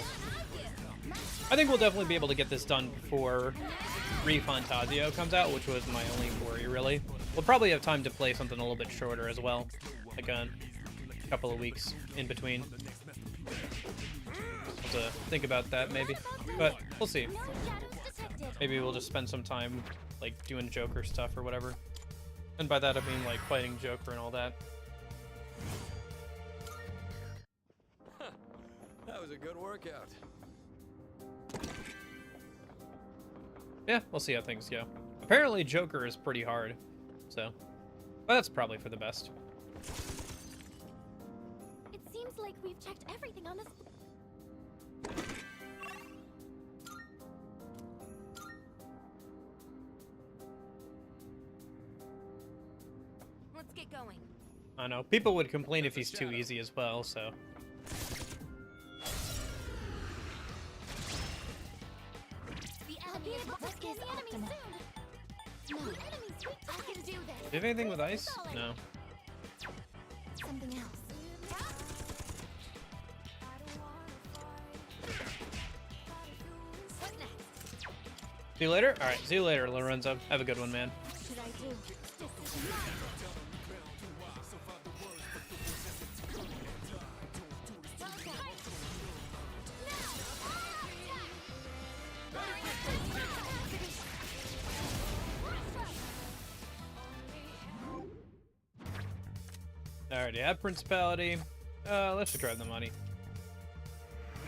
I think we'll definitely be able to get this done before ReFantazio comes out, which was my only worry, really. We'll probably have time to play something a little bit shorter as well, like a couple of weeks in between. To think about that maybe, but we'll see. No shadows detected. Maybe we'll just spend some time like doing Joker stuff or whatever, and by that I mean like fighting Joker and all that. That was a good workout. Yeah, we'll see how things go. Apparently Joker is pretty hard, so, but that's probably for the best. It seems like we've checked everything on this. Let's get going. I know people would complain if he's too easy as well. So The enemy is optimal. No. The enemy's weak. I can do this. do you have anything with ice? No. Something else. What next? See you later. All right. See you later, Lorenzo. Have a good one, man. What should I do? This is mine. I already have Principality. Let's just grab the money.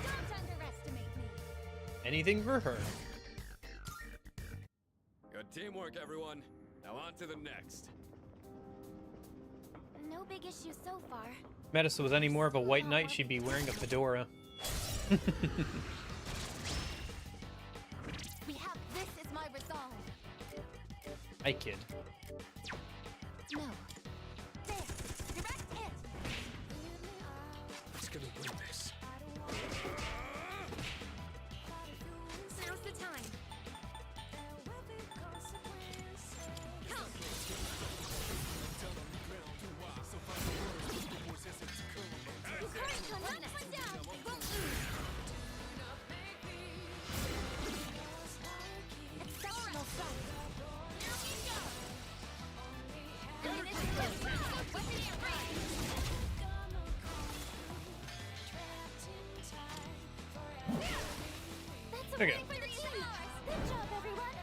Don't underestimate me. Anything for her. Good teamwork, everyone. Now on to the next. No big issues so far. If Metis was any more of a white knight, she'd be wearing a fedora. We have this is my resolve. Hi, kid. No. There. Direct it. Who's gonna win this? Now's the time. Come. You can't come on down. I won't lose. Exceptional fight. Here we go. Okay. Good job, everyone.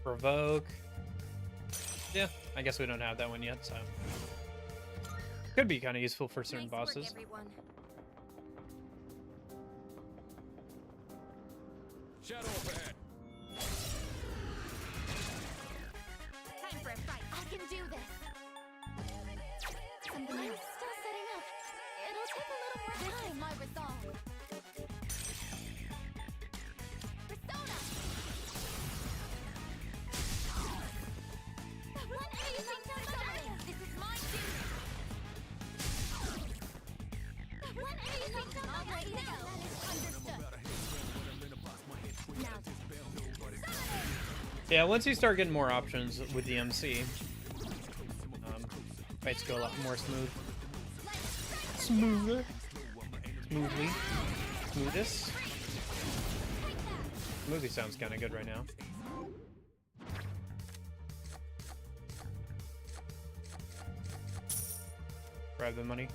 Provoke. Yeah, I guess we don't have that one yet, so. Could be kind of useful for certain Nice work, bosses. everyone. Shadow up ahead. Time for a fight. I can do this. Something else. Still setting up. It'll take a little more time. This is my resolve. Persona. One anything persona. This is my duty. One anything persona. Right now. That is understood. Now. Yeah, once you start getting more options with the MC, fights go a lot more smoother. Smoothest. Smoothie sounds kind of good right now. Grab the money.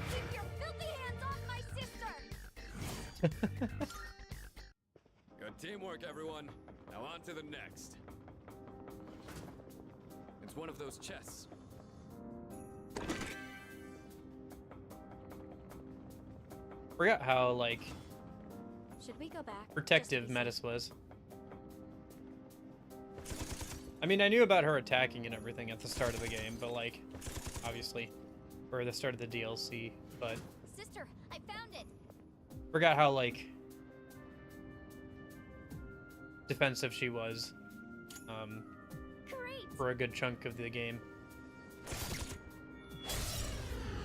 Keep your filthy hands off my sister. Good teamwork, everyone. Now on to the next. It's one of those chests. Forgot how, like, Should we go back? protective Just to be Metis was. I mean, I knew about her attacking and everything at the start of the game, but, like, obviously, or the start of the DLC, but Sister, I found it. forgot how, like, defensive she was Great. for a good chunk of the game.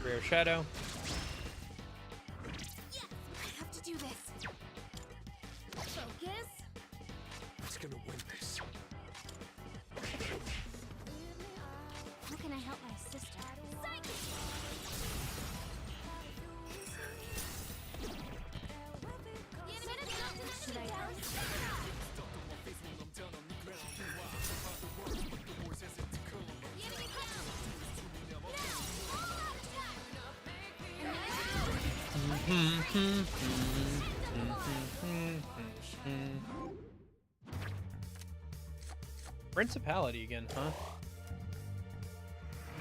Rare Shadow. Yes, I have to do this. Focus. Who's gonna win this? How can I help my sister? Psychic. Should I go? Principality again, huh?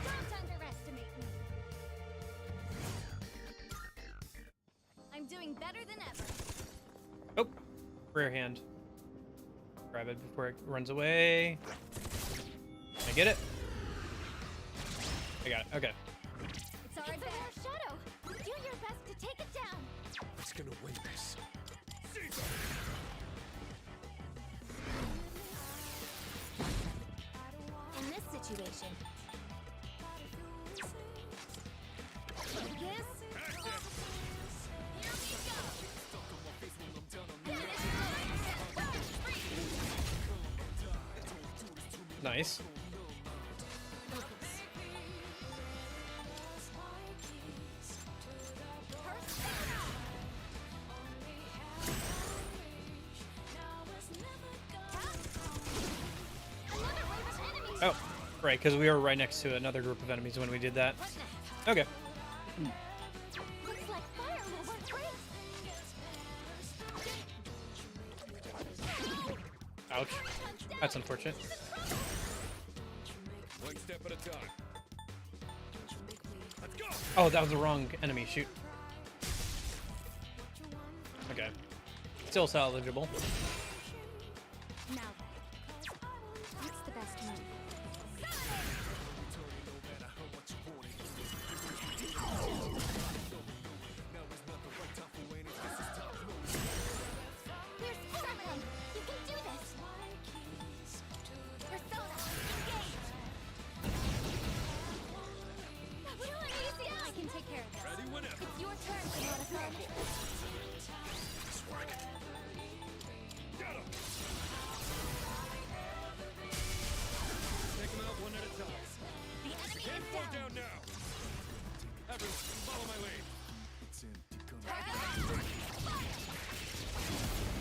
Don't underestimate me. I'm doing better than ever. Oh, rare hand. Grab it before it runs away. I get it. I got it. Okay. It's our shadow. Do your best to take it down. Who's gonna win this? situation. Nice. Oh, right, because we were right next to another group of enemies when we did that. Okay. Looks like fire will work great. Ouch. That's unfortunate. One step at a time. Let's go. Oh, that was the wrong enemy. Shoot. Okay. Still salvageable. Now then, what's the best move? Here's Starman! You can do this! Persona, engage! Really easy! I can take care of this. Ready whenever. It's your turn, Jonathan. Got him. Take him out one at a time. The enemy Can't is slow down. down now. Everyone, follow my lead.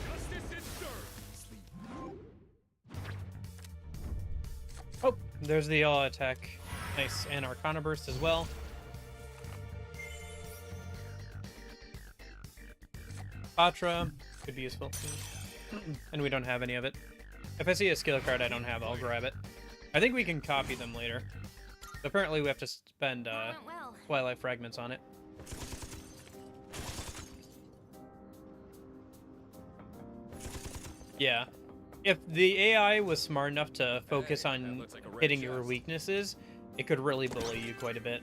Justice is served. Oh, there's the attack. Nice. And Arcana Burst as well. Patra could be useful. And we don't have any of it. If I see a skill card I don't have, I'll grab it. I think we can copy them later. Apparently we have to spend Went well. Twilight Fragments on it. Yeah. If the AI was smart enough to focus Hey, on that looks like a red hitting your chest. weaknesses, it could really bully you quite a bit.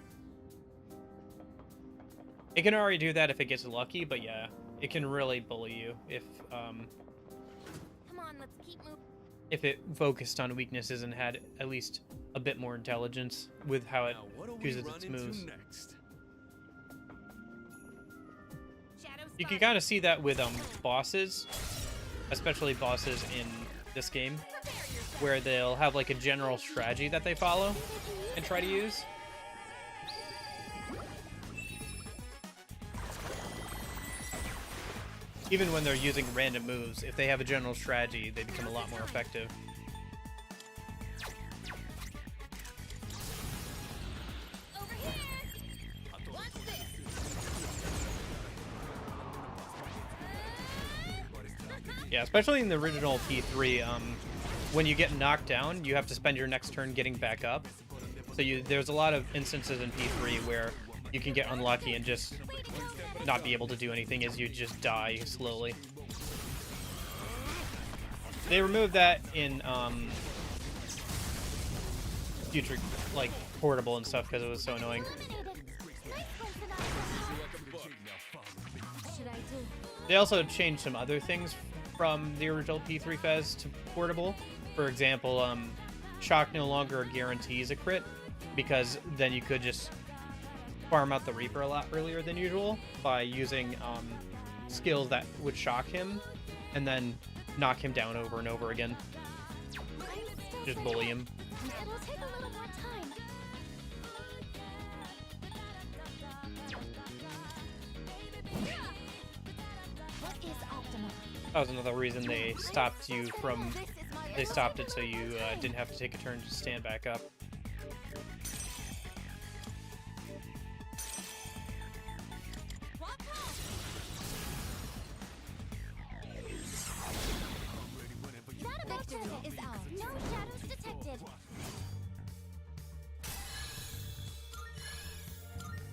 It can already do that if it gets lucky, but yeah, it can really bully you Come on, let's keep moving. if it focused on weaknesses and had at least a bit more intelligence with how it Now, what do we chooses run its into moves. next? Shadow You can Spark. kind of see that with bosses, especially bosses in this game, where they'll have like a general strategy that they follow and try to use. Even when they're using random moves, if they have a general strategy, they become a lot more effective. Over here! Watch this! Yeah, especially in the original P3, when you get knocked down, you have to spend your next turn getting back up. So there's a lot of instances in P3 where you can get unlucky and just not be able to do anything as you just die slowly. They removed that in future, like Portable and stuff, because it was so annoying. Should I do? They also changed some other things from the original P3 Fez to Portable. For example, Shock no longer guarantees a crit, because then you could just farm out the Reaper a lot earlier than usual by using skills that would shock him and then knock him down over and over again. Just bully him. It'll take a little more time. What is optimal? That was another reason they stopped you from... They stopped it so you didn't have to take a turn to stand back up. Victory is ours. No shadows detected.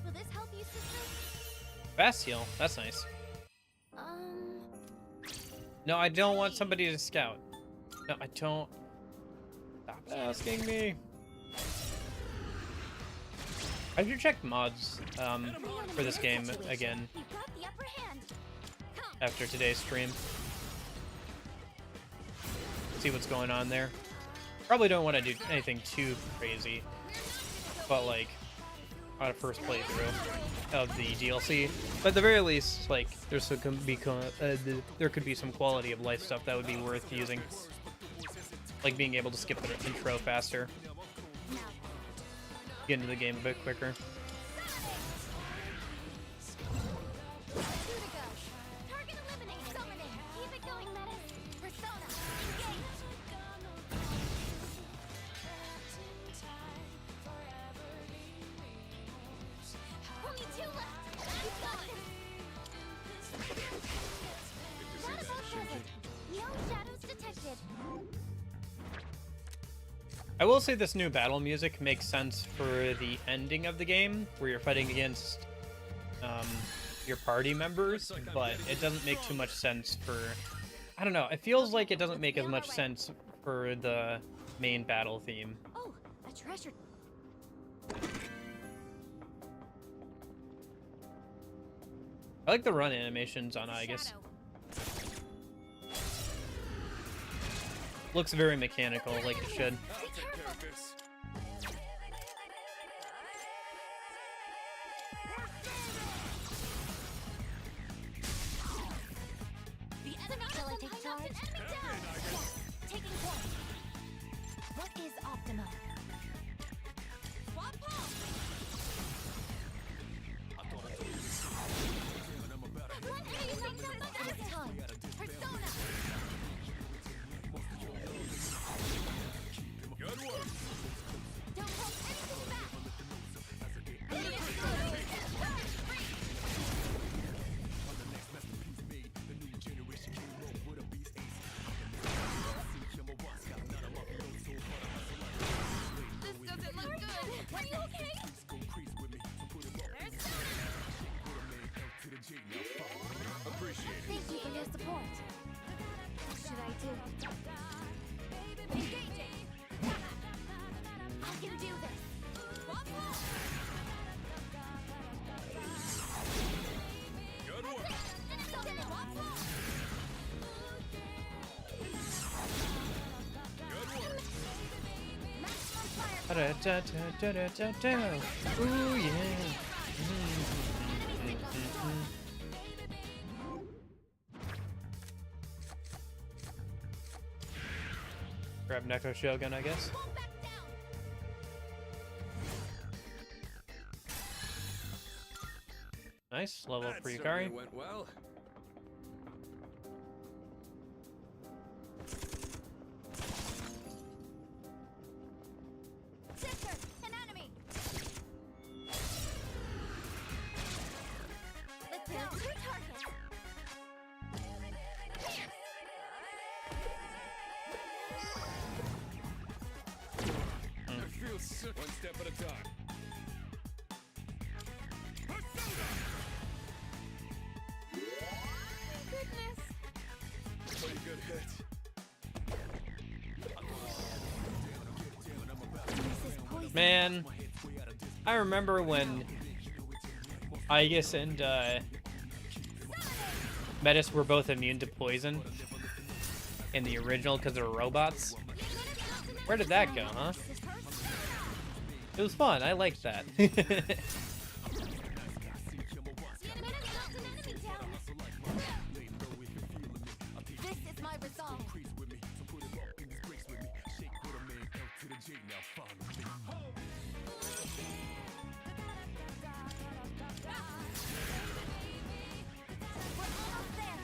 Will this help you, sister? Fast heal. That's nice. No, I don't want somebody to scout. No, I don't. Stop asking me. I should check mods for this game again You've got the upper hand. Come. after today's stream. See what's going on there. Probably don't want to do anything too crazy, but like on a first playthrough of the DLC. But at the very least, like there could be some quality of life stuff that would be worth using, like being able to skip the intro faster, get into the game a bit quicker. I will say this new battle music makes sense for the ending of the game, where you're fighting against your party members, but it doesn't make too much sense for... I don't know, it feels like it doesn't make as much sense for the main battle theme. Oh, a treasure. I like the run animations on Aigis. Looks very mechanical, like it should. What is optimal? It is time. Persona! Good work. Don't hold anything back! This doesn't look good! Are you okay? Appreciate it. Thank you for your support. What should I do? Engaging! I can do this! Good work. Ooh, yeah. Grab Neko Shogun, I guess. Nice, level up for That Yukari. certainly went well. Sister, an enemy! Let's go. Two targets. It feels so... One step at a time. Goodness. Pretty good hit. This is poison. Man, I remember when Aigis and Metis were both immune to poison in the original because they were robots. Where did that go, huh? It was fun. I liked that. This is my resolve. We're almost there.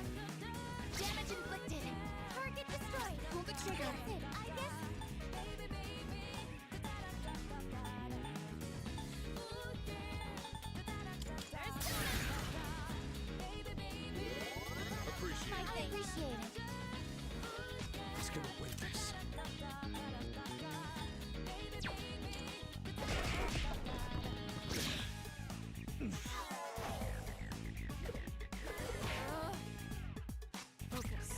Damage inflicted. Target destroyed. Pull the trigger. That's it, I guess. Appreciate I appreciate it. He's gonna win this. Focus.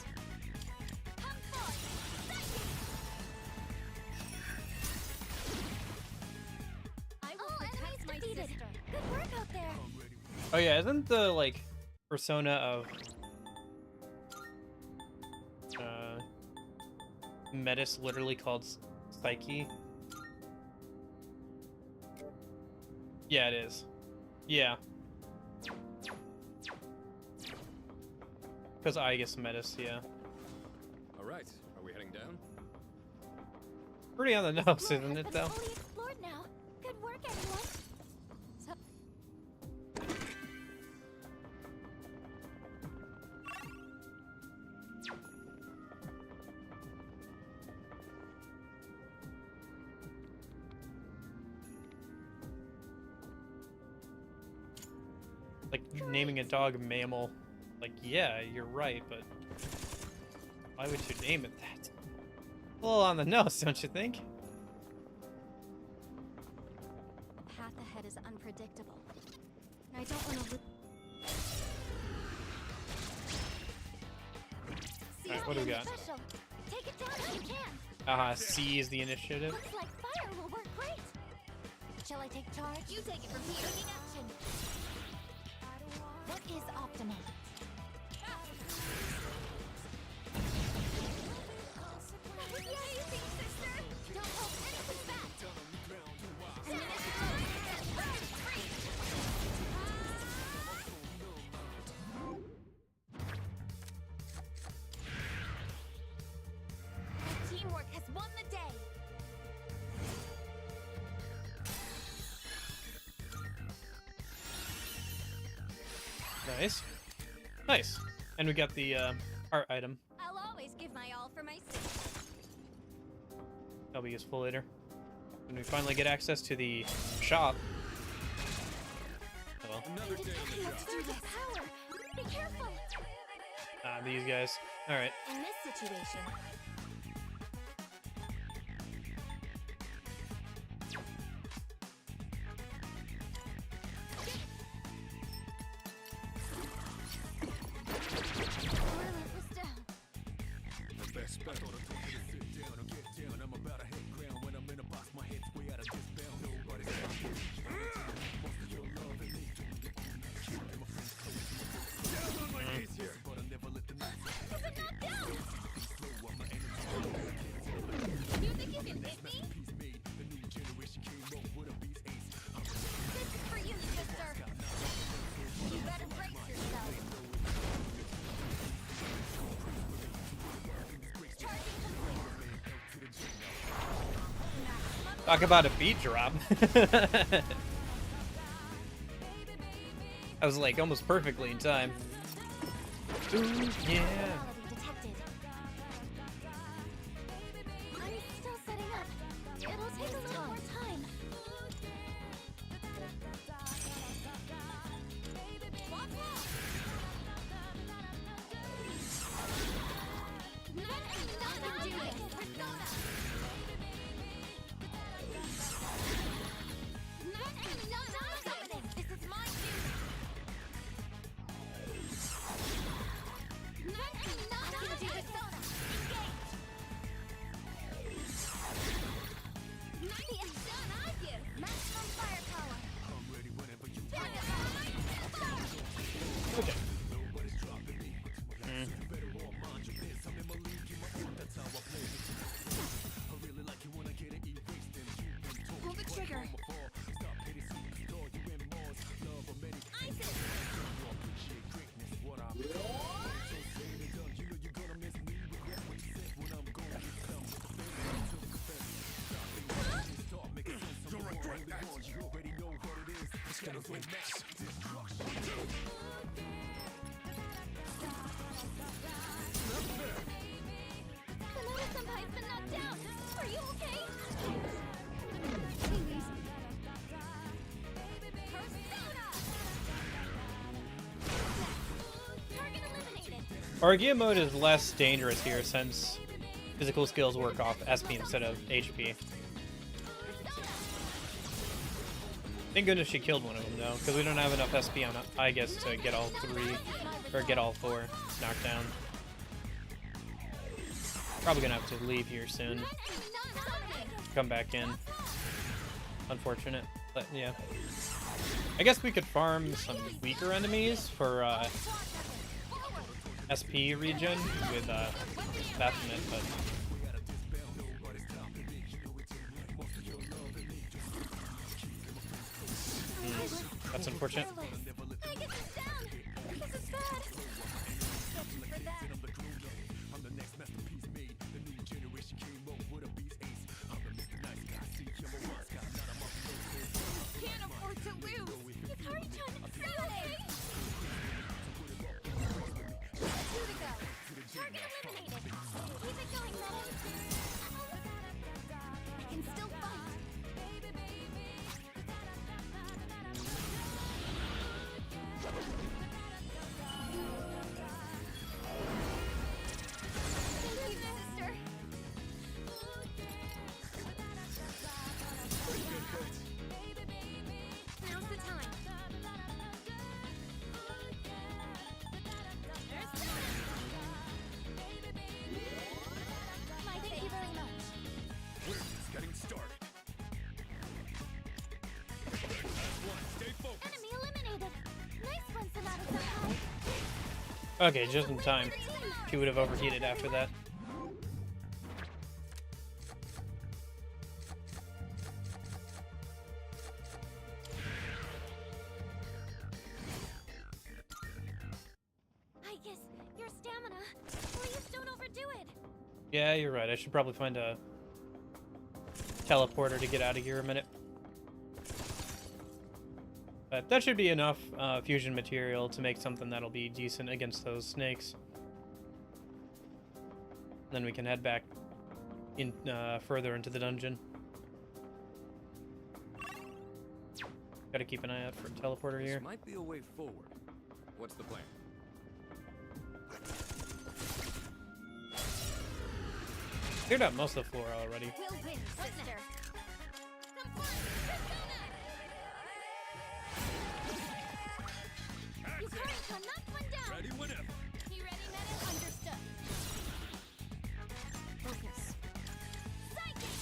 Come forth. I will protect my sister. Good work out there. Oh yeah, isn't the like persona of Metis literally called Psyche. Yeah, it is. Yeah. Because Aigis met us, yeah. All right, are we heading down? Pretty on the nose, isn't it, though? Fully explored now. Good work, everyone. So Like, naming a dog mammal. Like, yeah, you're right, but why would you name it that? A little on the nose, don't you think? the path ahead is unpredictable. I don't want to lose. Alright, what do we got? Take it down if you can. Seize the initiative. Looks like fire will work great. Shall I take charge? You take it from here. Taking action. What is optimal? Amazing, sister! Don't hold anything back! Our teamwork has won the day! Nice. Nice. And we got the art item. I'll always give my all for my sister. That'll be useful later. When we finally get access to the shop. Oh well. Another day in the Let's shop. do this. Power! Be careful! These guys. Alright. In this situation, relentless down. The best bet on a talk to sit down or get down. I'm about to hit ground when I'm in a box. My head's way out of this bound. Nobody's stopping me. Most of your love and me. Keeping my friends close. Down on my knees here, but I never let the night. Is it not down? Slow up my energy. You think you can hit me? Peace made. The new generation came up with a beast ace. This is for you, sister. You better brace yourself. Charging complete. Talk about a beat drop. I was like almost perfectly in time. Ooh, yeah. Reality detected. I'm still setting up. It'll take a little more time. Nothing do this. Persona. Not summoning. This is my duty. Nothing do this. Persona. Engage. The instant I give. Maximum firepower. I'm ready whenever you Target. Okay. Nobody's dropping me. You better all mind your biz. I'm in my league, in my own. That's how I play it. I really like it when I get it erased and you've been told. Pull the trigger. Stop hitting superstar. You in Mars. Love of many. Isis. You appreciate greatness. What I'm so said and done. You know you're gonna miss me. Regret what you said when I'm gone. You tell me. Start making sense. You're a great man. You already know what it is. It's gonna win next. Senpai-senpai's been knocked down. Are you okay? Persona! Target eliminated. Argia mode is less dangerous here since physical skills work off SP instead of HP. Thank goodness she killed one of them though, because we don't have enough SP on Aigis to get all three, or get all four knocked down. Probably gonna have to leave here soon. Come back in. Unfortunate, but yeah. I guess we could farm some weaker enemies for SP regen with Baphomet, but That's unfortunate. Aigis is down! This is bad! For that. Can't afford to lose! Hikari-chan, okay? 2 to go. Target eliminated. Keep it going, Meadow. I can still fight. Thank you, sister. Now's the time. Thank you very much. We're just getting started. Stay focused. Enemy eliminated. Nice one, Sonata-san. Okay, just in time. She would have overheated after that. Aigis, your stamina. Please don't overdo it. Yeah, you're right. I should probably find a teleporter to get out of here a minute. But that should be enough fusion material to make something that'll be decent against those snakes. Then we can head back in further into the dungeon. Gotta keep an eye out for a teleporter here. This might be a way forward. What's the plan? Cleared out most of the floor already. We'll win, sister. Yukari-chan knocked one down. Ready whenever. You ready, Meadow? Understood. Focus. Psychic!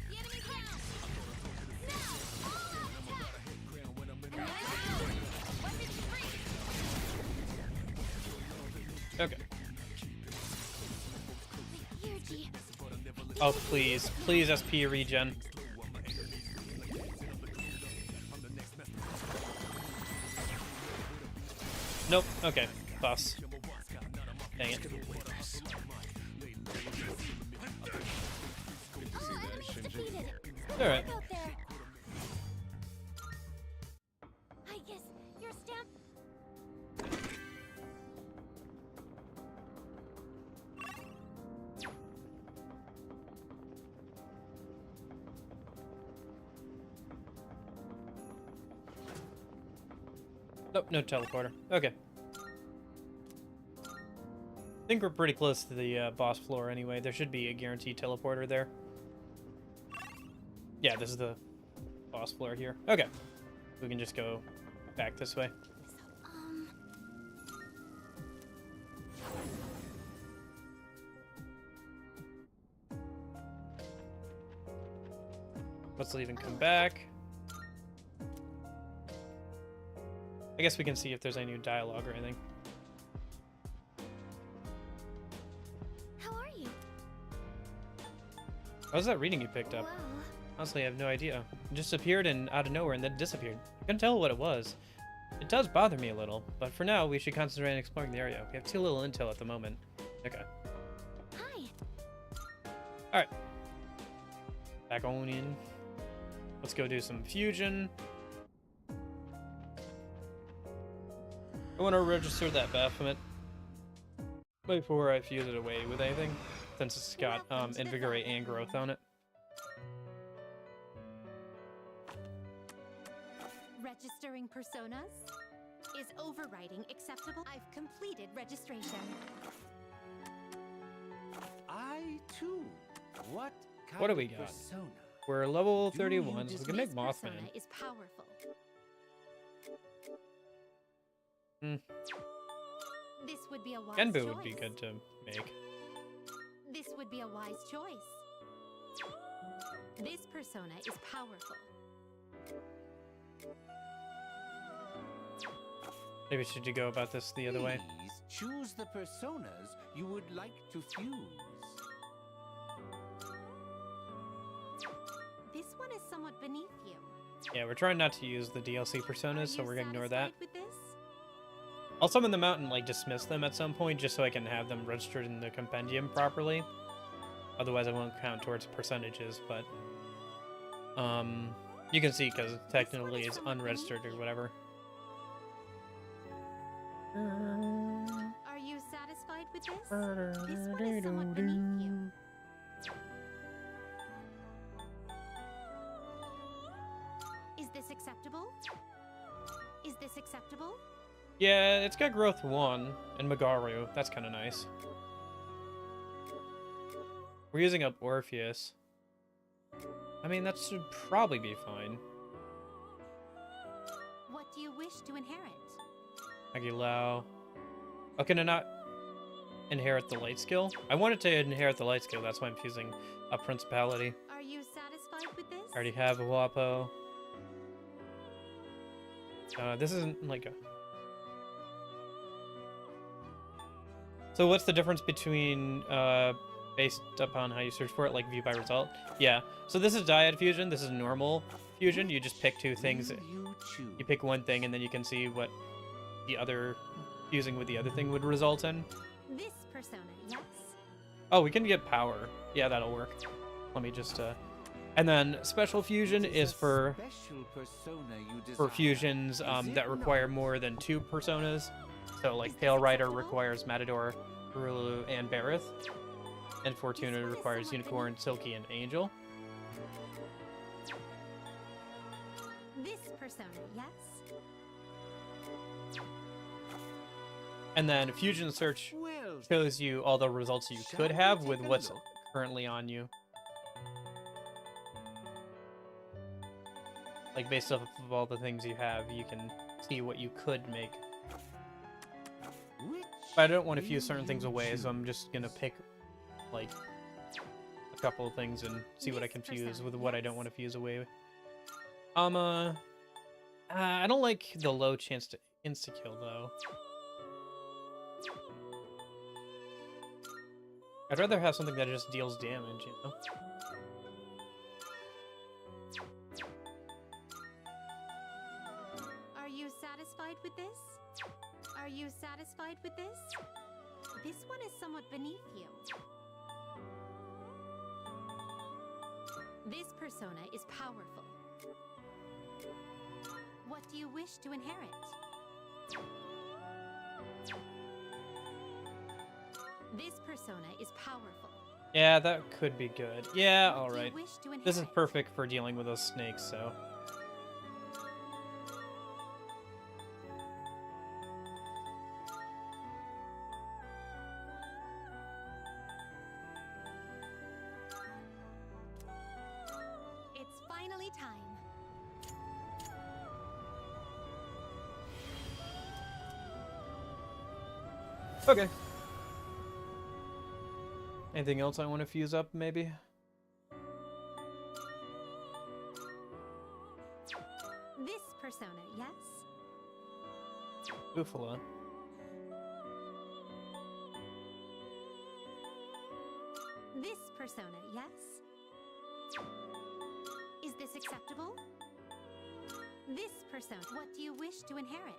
The enemy down! Now! All out attack! Weapons free! Okay. Yuji. Oh, please. Please SP regen. Nope. Okay. Boss. Dang it. All enemies defeated. Alright. Out there. Aigis, your stamp. Nope, no teleporter. Okay. I think we're pretty close to the boss floor anyway. There should be a guaranteed teleporter there. Yeah, this is the boss floor here. Okay. We can just go back this way. Let's leave and come back. I guess we can see if there's any new dialogue or anything. How are you? How's that reading you picked up? Well, Honestly, I have no idea. It just appeared and out of nowhere and then disappeared. I couldn't tell what it was. It does bother me a little, but for now, we should concentrate on exploring the area. We have too little intel at the moment. Okay. hi. Alright. Back on in. Let's go do some fusion. I want to register that Baphomet before I fuse it away with anything, since it's got Invigorate and Growth on it. Registering personas? Is overriding acceptable? I've completed registration. I too. What kind What do we of got? persona? We're level Do 31, you so we can make This Mothman. persona is powerful. Hmm. This would be a wise Genbu choice. would be good to make. This would be a wise choice. This persona is powerful. Maybe should you go about this the other way? Please choose the personas you would like to fuse. one is somewhat beneath you. Yeah, we're trying not to use the DLC personas, so Are we're you gonna ignore that. satisfied with this? I'll summon them out and like dismiss them at some point, just so I can have them registered in the compendium properly. Otherwise, I won't count towards percentages. But you can see because technically it's unregistered or whatever. Are you satisfied with this? This one is somewhat beneath you. Is this acceptable? Is this acceptable? Yeah, it's got growth 1 and Magaru. That's kind of nice. We're using up Orpheus. I mean, that should probably be fine. What do you wish to inherit? Aguilau. Oh, can I not inherit the light skill? I wanted to inherit the light skill, that's why I'm fusing a principality. Are you satisfied with this? I already have a Wapo. This isn't like a... So what's the difference between, based upon how you search for it, like view by result? Yeah, so this is dyad fusion, this is normal fusion. You just pick two things. You pick one thing and then you can see what the other fusing with the other thing would result in. This persona, yes? Oh, we can get power. Yeah, that'll work. Let me just, And then special fusion is for fusions that require more than 2 personas. So like Pale Rider requires Matador, Rulu, and Barith. And Fortuna requires Unicorn, Silky, and Angel. This persona, yes? And then Fusion Search shows you all the results you could have with what's currently on you. Like based off of all the things you have, you can see what you could make. But I don't want to fuse certain things away, so I'm just gonna pick like a couple of things and see what I can fuse with what I don't want to fuse away. I don't like the low chance to insta-kill though. I'd rather have something that just deals damage, you know? Are you satisfied with this? Are you satisfied with this? This one is somewhat beneath you. This persona is powerful. What do you wish to inherit? This persona is powerful. Yeah, that could be good. Yeah, What do you alright. wish to This is inherit? perfect for dealing with those snakes, so... It's finally time. Okay. Anything else I want to fuse up, maybe? This persona, yes? Ufala. This persona, yes? Is this acceptable? This persona, what do you wish to inherit?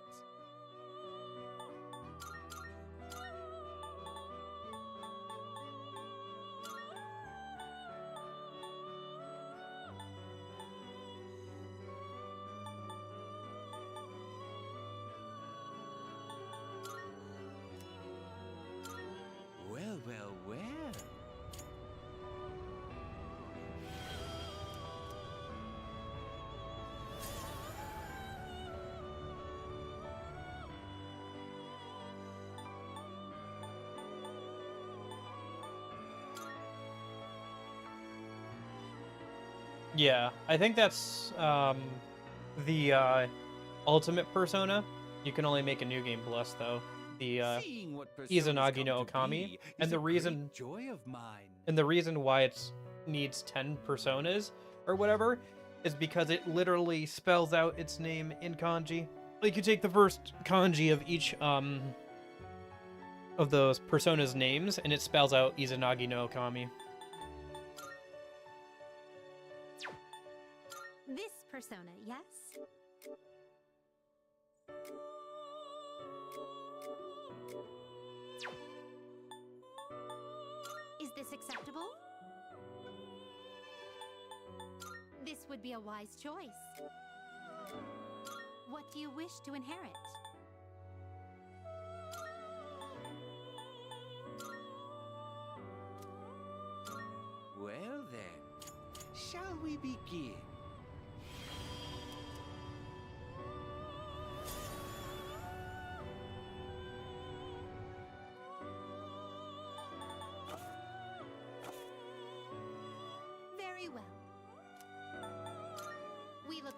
Well, well, well. Yeah, I think that's the ultimate persona. You can only make a new game blessed though. The Seeing what personas Izanagi come no to Okami, be and is the a reason great joy of mine. and the reason why it needs 10 personas or whatever is because it literally spells out its name in kanji. Like you take the first kanji of each of those personas' names and it spells out Izanagi no Okami. Persona, yes? Is this acceptable? This would be a wise choice. What do you wish to inherit? Well then, shall we begin? Very well. We look.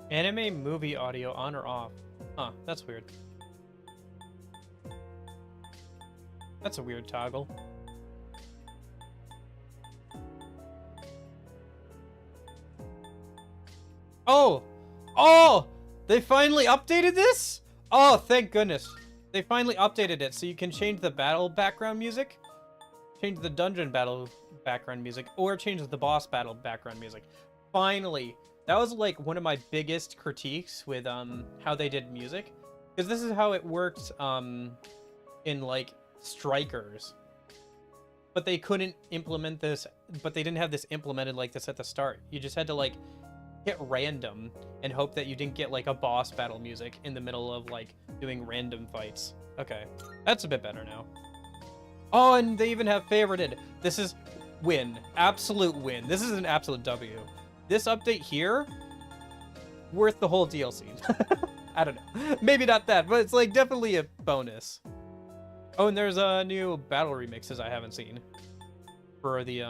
Anime movie audio on or off? Huh, that's weird. That's a weird toggle. Oh! Oh! They finally updated this? Oh, thank goodness. They finally updated it so you can change the battle background music, change the dungeon battle background music, or change the boss battle background music. Finally. That was like one of my biggest critiques with how they did music, because this is how it worked in like Strikers, but they couldn't implement this, but they didn't have this implemented like this at the start. You just had to like hit random and hope that you didn't get like a boss battle music in the middle of like doing random fights. Okay, that's a bit better now. Oh, and they even have favorited. This is win, absolute win. This is an absolute W. This update here, worth the whole DLC. I don't know. Maybe not that, but it's like definitely a bonus. Oh, and there's new battle remixes I haven't seen for the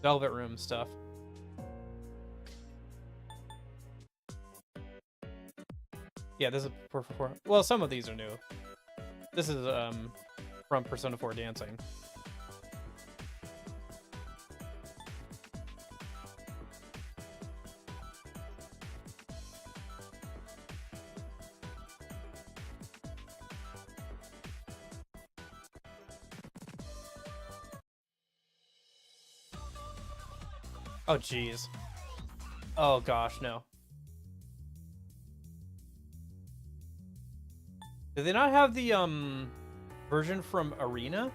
Velvet Room stuff. Yeah, this is for well, some of these are new. This is from Persona 4 Dancing. Oh, jeez. Oh, gosh, no. Do they not have the, version from Arena?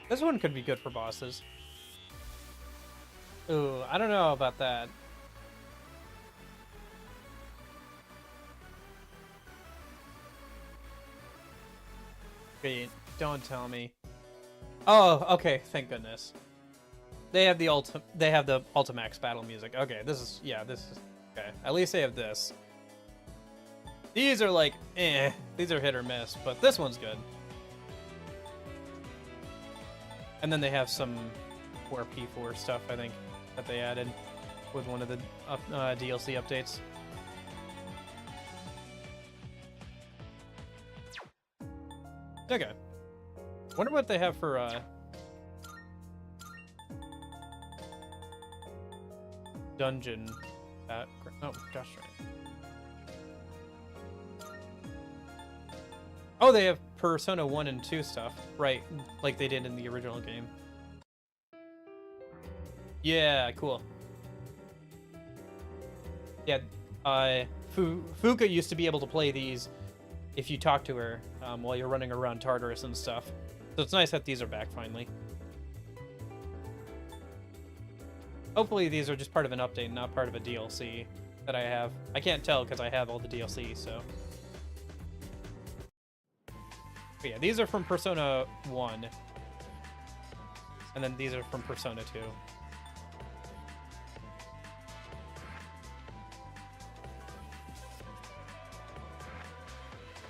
This one could be good for bosses. Ooh, I don't know about that. Wait, don't tell me. Oh, okay, thank goodness. They have the Ultimax battle music. Okay, this is okay. At least they have this. These are like, these are hit or miss, but this one's good. And then they have some more P4 stuff, I think, that they added with one of the DLC updates. Okay. Wonder what they have for dungeon. Oh gosh, right. Oh, they have Persona 1 and 2 stuff, right? Like they did in the original game. Yeah, cool. Yeah, Fuka used to be able to play these if you talk to her while you're running around Tartarus and stuff. So it's nice that these are back finally. Hopefully these are just part of an update, not part of a DLC that I have. I can't tell because I have all the DLC, so. But yeah, these are from Persona 1. And then these are from Persona 2.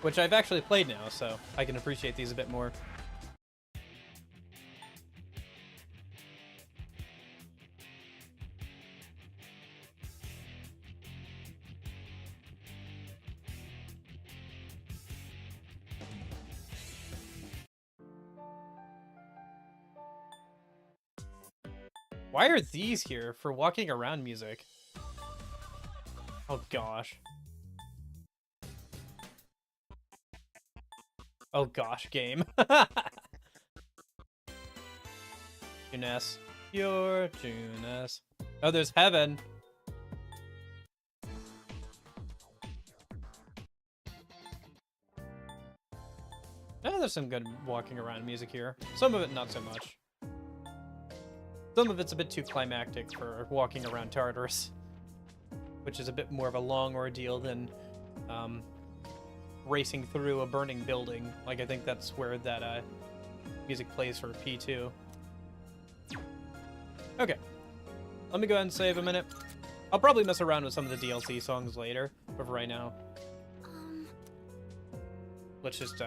which I've actually played now, so I can appreciate these a bit more. Why are these here for walking around music? Oh gosh. Oh gosh, game. Junes. Pure Junes. Oh, there's heaven. Oh, there's some good walking around music here. Some of it not so much. Some of it's a bit too climactic for walking around Tartarus, which is a bit more of a long ordeal than racing through a burning building. Like, I think that's where that music plays for P2. Okay. Let me go ahead and save a minute. I'll probably mess around with some of the DLC songs later, but for right now, let's just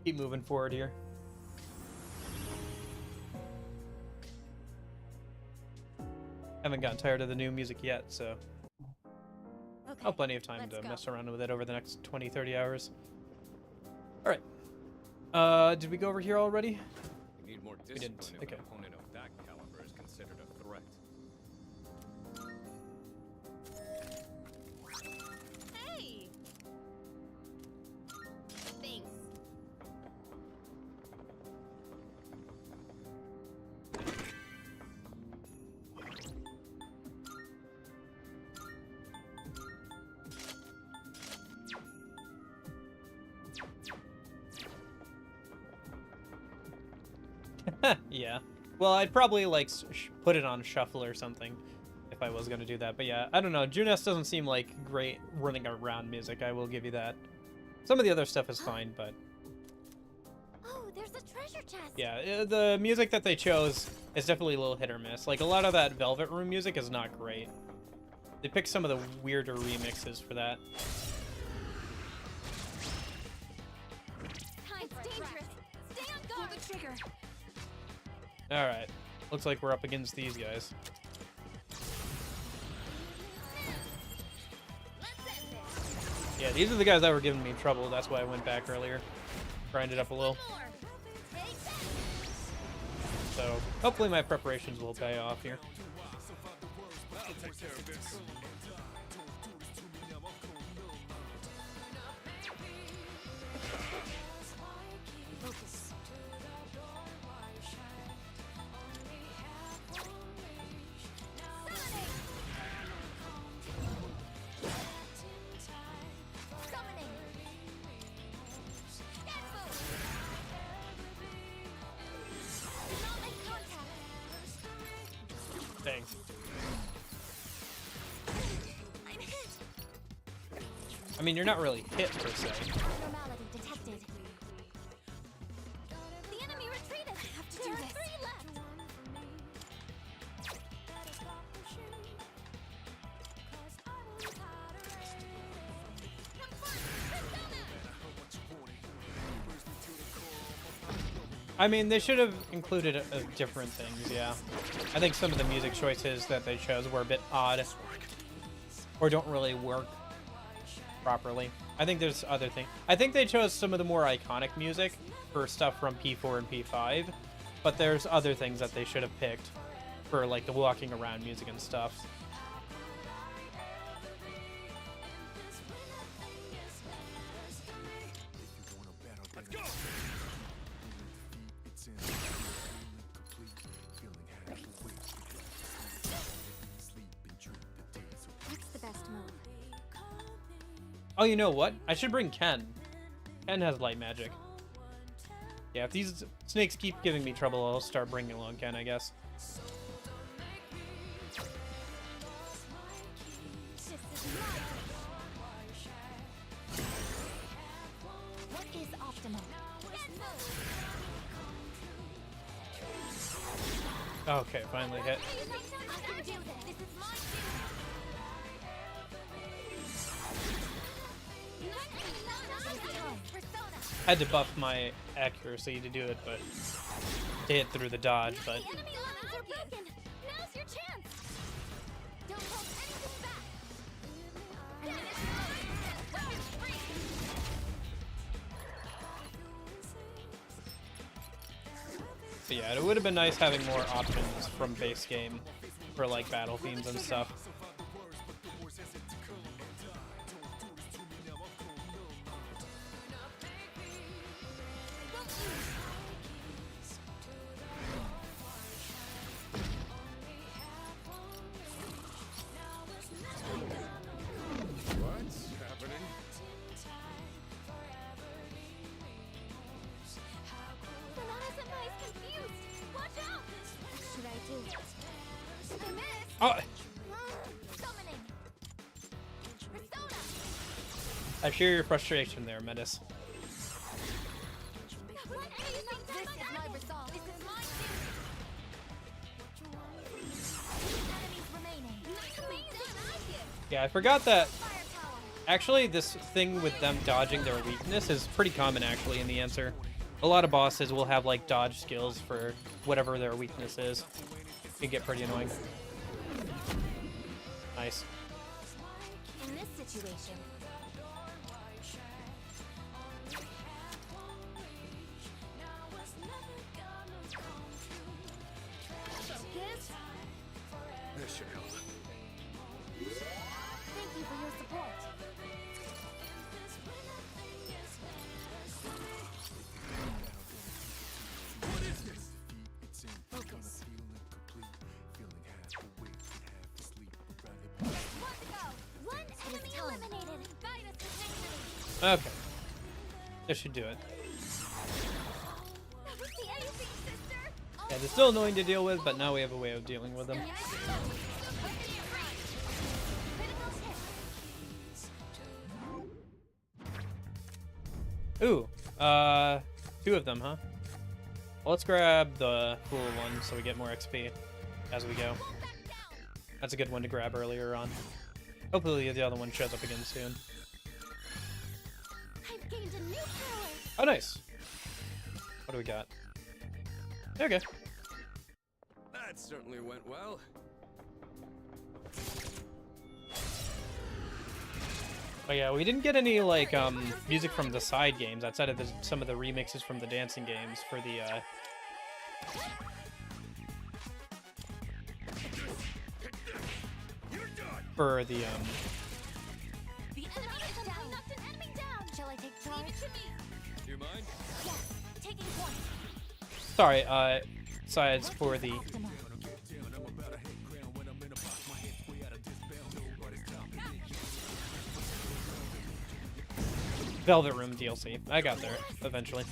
keep moving forward here. Haven't gotten tired of the new music yet, so I'll have plenty of time to mess around with it over the next 20-30 hours. Alright. Did we go over here already? We need more We didn't. discipline if Okay. an opponent of that caliber is considered a threat. Hey! Thanks. Yeah. Well, I'd probably, like, put it on shuffle or something if I was going to do that. But yeah, I don't know. Junes doesn't seem like great running around music. I will give you that. Some of the other stuff is fine, but... Oh, there's a treasure chest. Yeah, the music that they chose is definitely a little hit or miss. Like, a lot of that Velvet Room music is not great. They picked some of the weirder remixes for that. It's dangerous. Stay on guard. Pull the trigger. Alright. Looks like we're up against these guys. Yeah, these are the guys that were giving me trouble. That's why I went back earlier. Grinded up a little. So, hopefully my preparations will pay off here. I'll take care of this. Thanks. I mean, you're not really hit per se. Abnormality detected. The enemy retreated. I have to do this. 3 left. I mean, they should have included different things, yeah. I think some of the music choices that they chose were a bit odd. Or don't really work properly. I think there's other things. I think they chose some of the more iconic music for stuff from P4 and P5. But there's other things that they should have picked for, like, the walking around music and stuff. What's the best move? Oh, you know what? I should bring Ken. Ken has light magic. Yeah, if these snakes keep giving me trouble, I'll start bringing along Ken, I guess. What is optimal? Okay, finally hit. Had to buff my accuracy to do it, but to hit through the dodge, but The enemy lemons are broken. Now's your chance. Don't hold anything back. Weapons free. but yeah, it would have been nice having more options from base game for like battle themes and stuff. What's happening? Banana's and mice confused. Watch out. What should I do? I missed. Oh, Summoning. Persona. I share your frustration there, Metis. What anything this is my resolve. This is my enemies remaining. Yeah, I forgot that. Actually, this thing with them dodging their weakness is pretty common, actually, in the answer. A lot of bosses will have, like, dodge skills for whatever their weakness is. It can get pretty annoying. Nice. In this situation. Focus. This should help. Thank you for your support. Focus. One enemy eliminated. Guide us to victory. Okay. This should do it. That was the anything, sister. Yeah, they're still annoying to deal with, but now we have a way of dealing with them. Ooh, 2 of them, huh? Well, let's grab the fool one so we get more XP as we go. That's a good one to grab earlier on. Hopefully the other one shows up again soon. I've gained a new power. Oh, nice. What do we got? Okay. That certainly went well. Oh yeah, we didn't get any like music from the side games outside of some of the remixes from the dancing games for the The enemy is down. Knocked an enemy down. Shall I take charge? Leave it to me. Do you mind? Yes. Taking point. sorry, sides for the Velvet Room DLC. I got there eventually.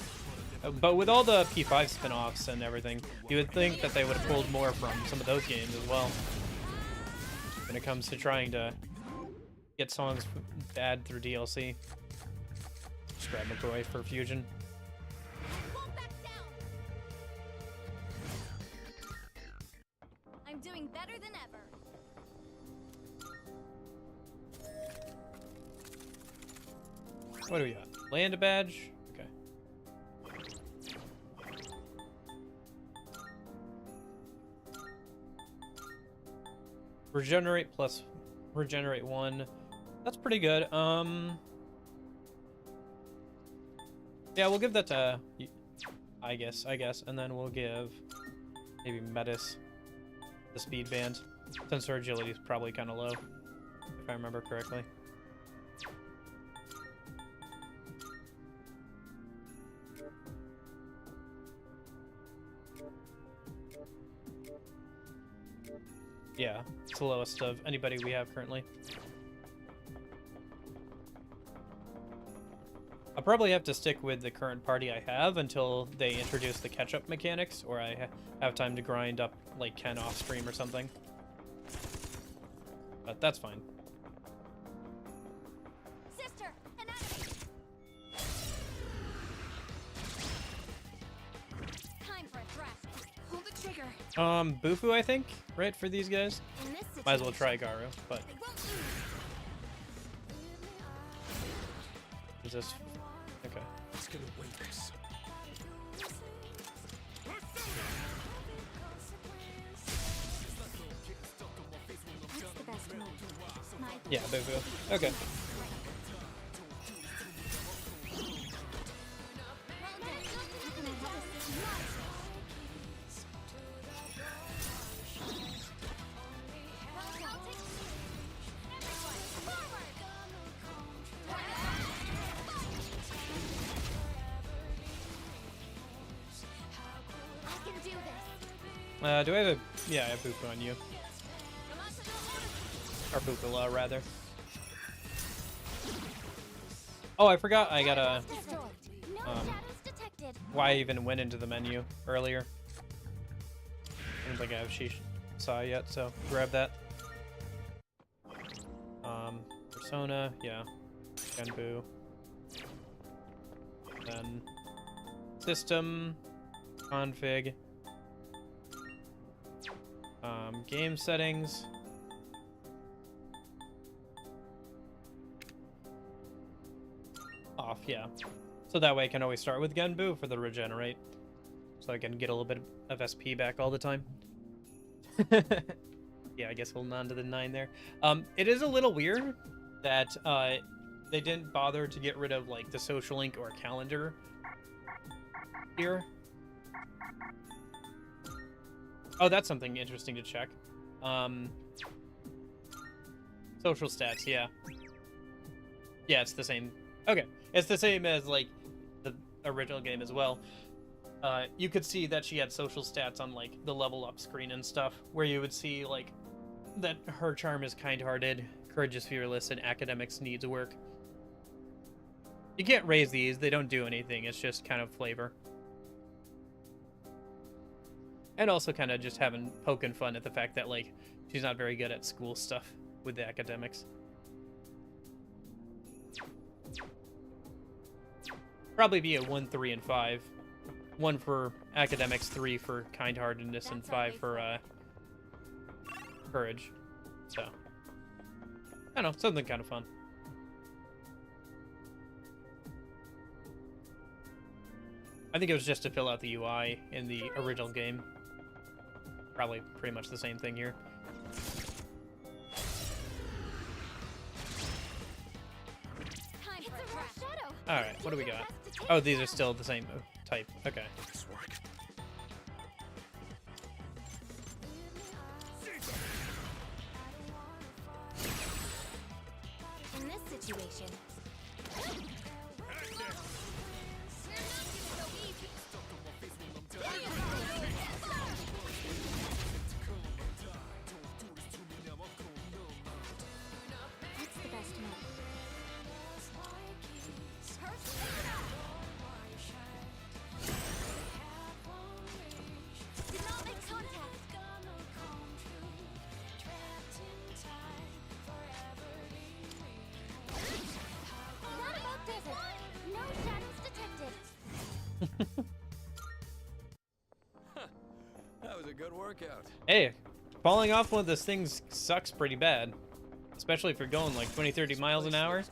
But with all the P5 spin-offs and everything, you would think that they would have pulled more from some of those games as well. When it comes to trying to get songs to add through DLC. Just grab McCoy for Fusion. Won't back down. I'm doing better than ever. What do we got? Land a badge? Okay. Regenerate plus regenerate 1. That's pretty good. Yeah, we'll give that to Aigis, I guess, and then we'll give maybe Metis the speed band, since her agility is probably kind of low, if I remember correctly. Yeah, it's the lowest of anybody we have currently. I'll probably have to stick with the current party I have until they introduce the catch-up mechanics, or I have time to grind up like Ken off stream or something. But that's fine. Sister, an enemy. Time for a thrust. Pull the trigger. Bufu, I think, right, for these guys? In this Might as well situation, try Garu, but I won't lose. is this Yeah, boo-boo. Okay. Do I have a... Yeah, I have Boo on you. Or Boo, rather. Oh, I forgot I gotta... why I even went into the menu earlier. I don't think I saw yet, so grab that. Persona, yeah. Genbu. Then... System. Config. Game settings. Off, yeah. So that way I can always start with Genbu for the regenerate. So I can get a little bit of SP back all the time. Yeah, I guess holding on to the 9 there. It is a little weird that they didn't bother to get rid of like the social link or calendar here. Oh, that's something interesting to check. Social stats, yeah. Yeah, it's the same. Okay, it's the same as, like, the original game as well. You could see that she had social stats on, like, the level up screen and stuff, where you would see, like, that her charm is kind-hearted, courage is fearless, and academics needs work. You can't raise these, they don't do anything, it's just kind of flavor. And also kind of just poking fun at the fact that, like, she's not very good at school stuff with the academics. Probably be a 1, 3, and 5. 1 for academics, 3 for kind-heartedness, and 5 for courage. So, I don't know, something kind of fun. I think it was just to fill out the UI in the original game. Probably pretty much the same thing here. Alright, what do we got? Oh, these are still the same type. Okay. In this situation, That was a good workout. Hey, falling off one of those things sucks pretty bad. Especially if you're going like 20, 30 miles an hour.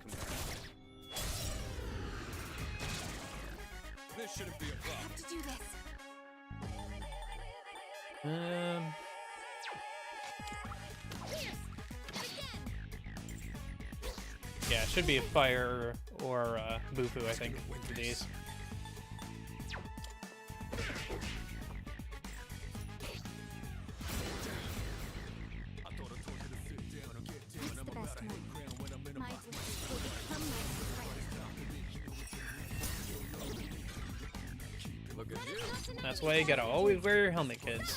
This shouldn't be a problem. I have to do this. Yeah, it should be a fire or Bufu, I think, for these. That's why you gotta always wear your helmet, kids.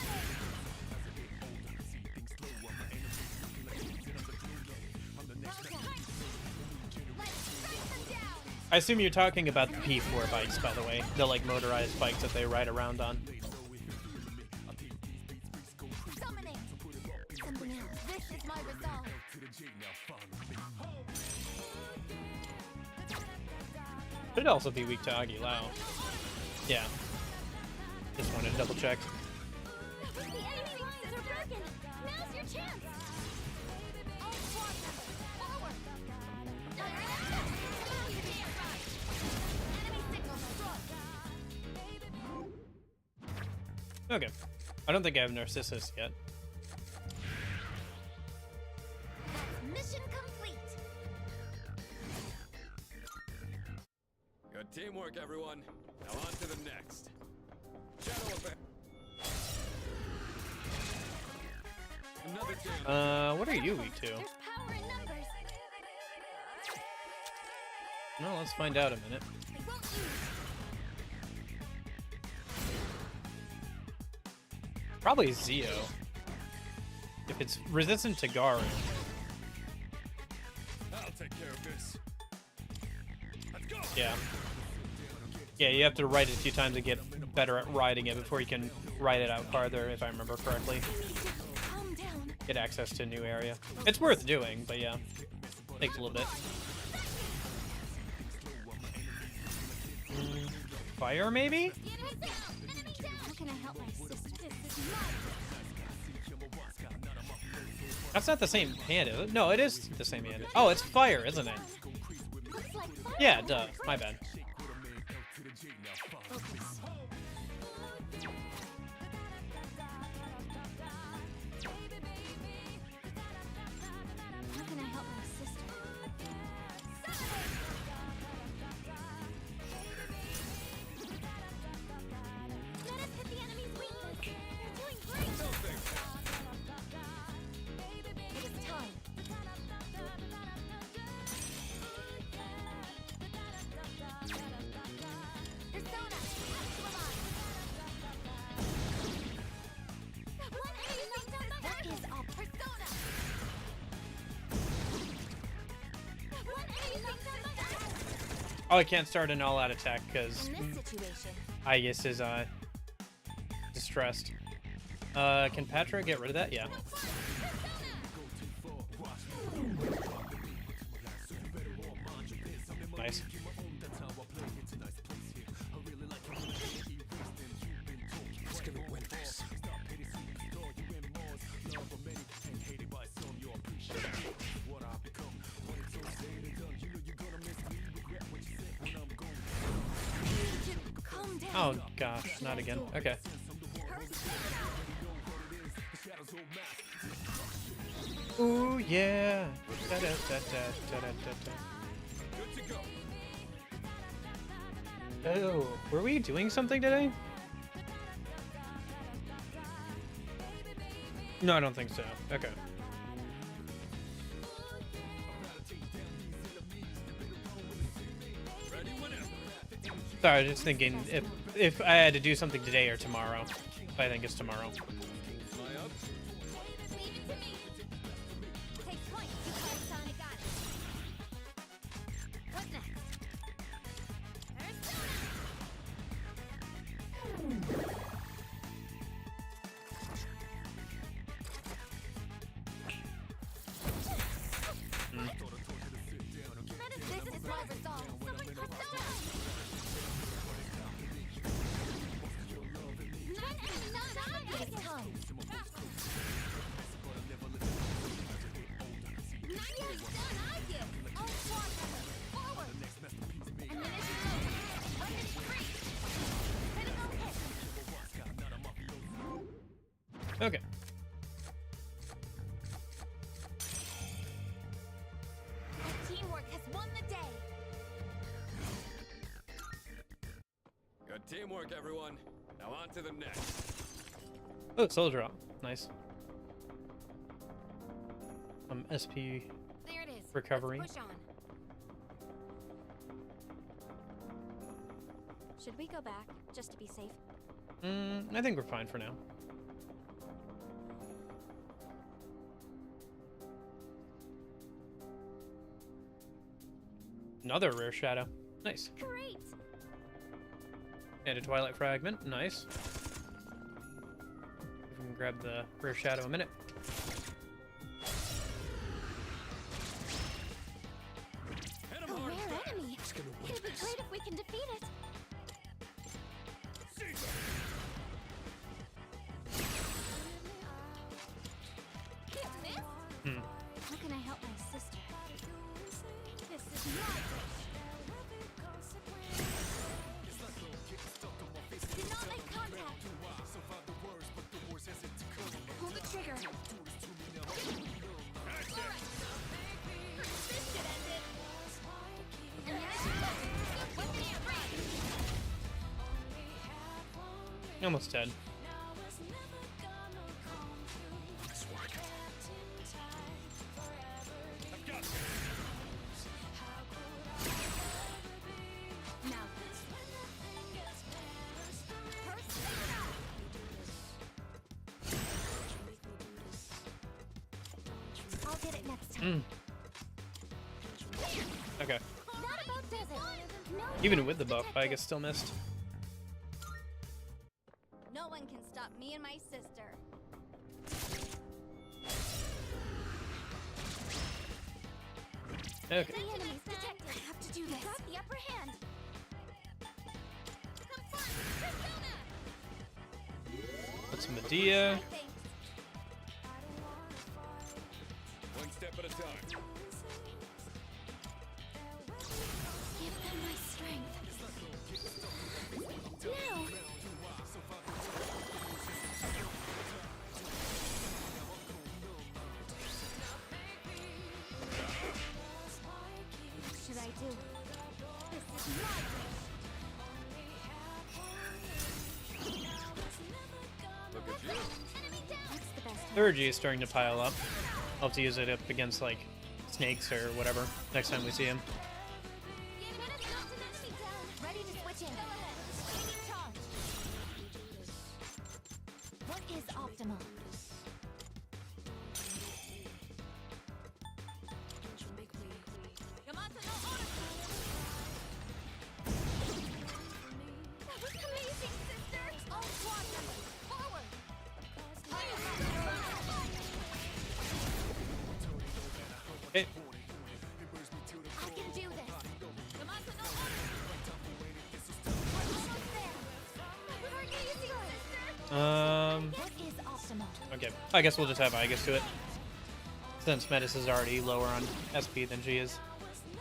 I assume you're talking about the P3R bikes, by the way. The, like, motorized bikes that they ride around on. Summoning. Something else. This is my resolve. Could also be weak to Agi Lao. Yeah. Just wanted to double check. The enemy lines are broken. Now's your chance. All squad members, forward. Enemy signal destroyed. Okay. I don't think I have Narcissus yet. Mission complete. Good teamwork, everyone. Now on to the next. Shadow effect. Another jam. What are you weak to? There's power in numbers. No, let's find out in a minute. They won't use. Probably Zeo. If it's resistant to Garu. I'll take care of this. Let's go. Yeah. Yeah, you have to ride it a few times to get better at riding it before you can ride it out farther, if I remember correctly. Calm down. Get access to a new area. It's worth doing, but yeah. Takes a little bit. Fire, maybe? How can I help my sister? That's not the same hand, is it? No, it is the same hand. Oh, it's fire, isn't it? Looks like fire. Yeah, duh. My bad. How can I help my sister? Let us hit the enemy's weakness. They're doing great. It is time. Persona, actualize. That is all. Persona. Oh, I can't start an all-out attack because In this situation, Aigis is distressed. Can Patra get rid of that? Yeah. Nice. Who's gonna win this? calm down. Oh gosh, not again. Okay. Ooh yeah. Da, da, da, da, da, da, Good to go. da. Oh, were we doing something today? No, I don't think so. Okay. Ready whenever. Sorry, I was just thinking if I had to do something today or tomorrow. But I think it's tomorrow. Am I up? Leave it to me. Take point. You got it, Sonic. Got it. What's next? Persona. This is my resolve. Someone Persona. It is time. Not yet. Not yet. All squad members, forward. Ammunition loaded. Weapons free. Critical hit. Okay. Our teamwork has won the day. Good teamwork, everyone. Now on to the next. Oh, soul drop. Nice. SP There it is. recovery. Let's push on. Should we go back, just to be safe? I think we're fine for now. Another rare shadow. Nice. Great. And a twilight fragment. Nice. We can grab the rare shadow a minute. Hit 'em A hard. rare enemy. Who's gonna win It'll be this? great if we can defeat it. Caesar. Can't miss. How can I help my sister? This is my wish. Do not make contact. Pull the trigger. Alright. Persistent ended. Ammunition loaded. Weapons free. Almost dead. I'll get it next time. Okay. That about does it. No, Even with the buff, I guess still missed. No one can stop me and my sister. Okay. the enemy's detected. I have to do this. Got the upper hand. That's Medea. One step at a time. Give them my strength. Now. What should I do? This is my Look at you. enemy down. That's the best. Liturgy is starting to pile up. I'll have to use it up against like snakes or whatever next time we see him. Ready to switch in. Taking charge. What is optimal? That was amazing, sister. All squad members, forward. Okay. I can do this. We're almost there. We're easy, sister. What is optimal? Okay. I guess we'll just have Aigis do it. Since Metis is already lower on SP than she is.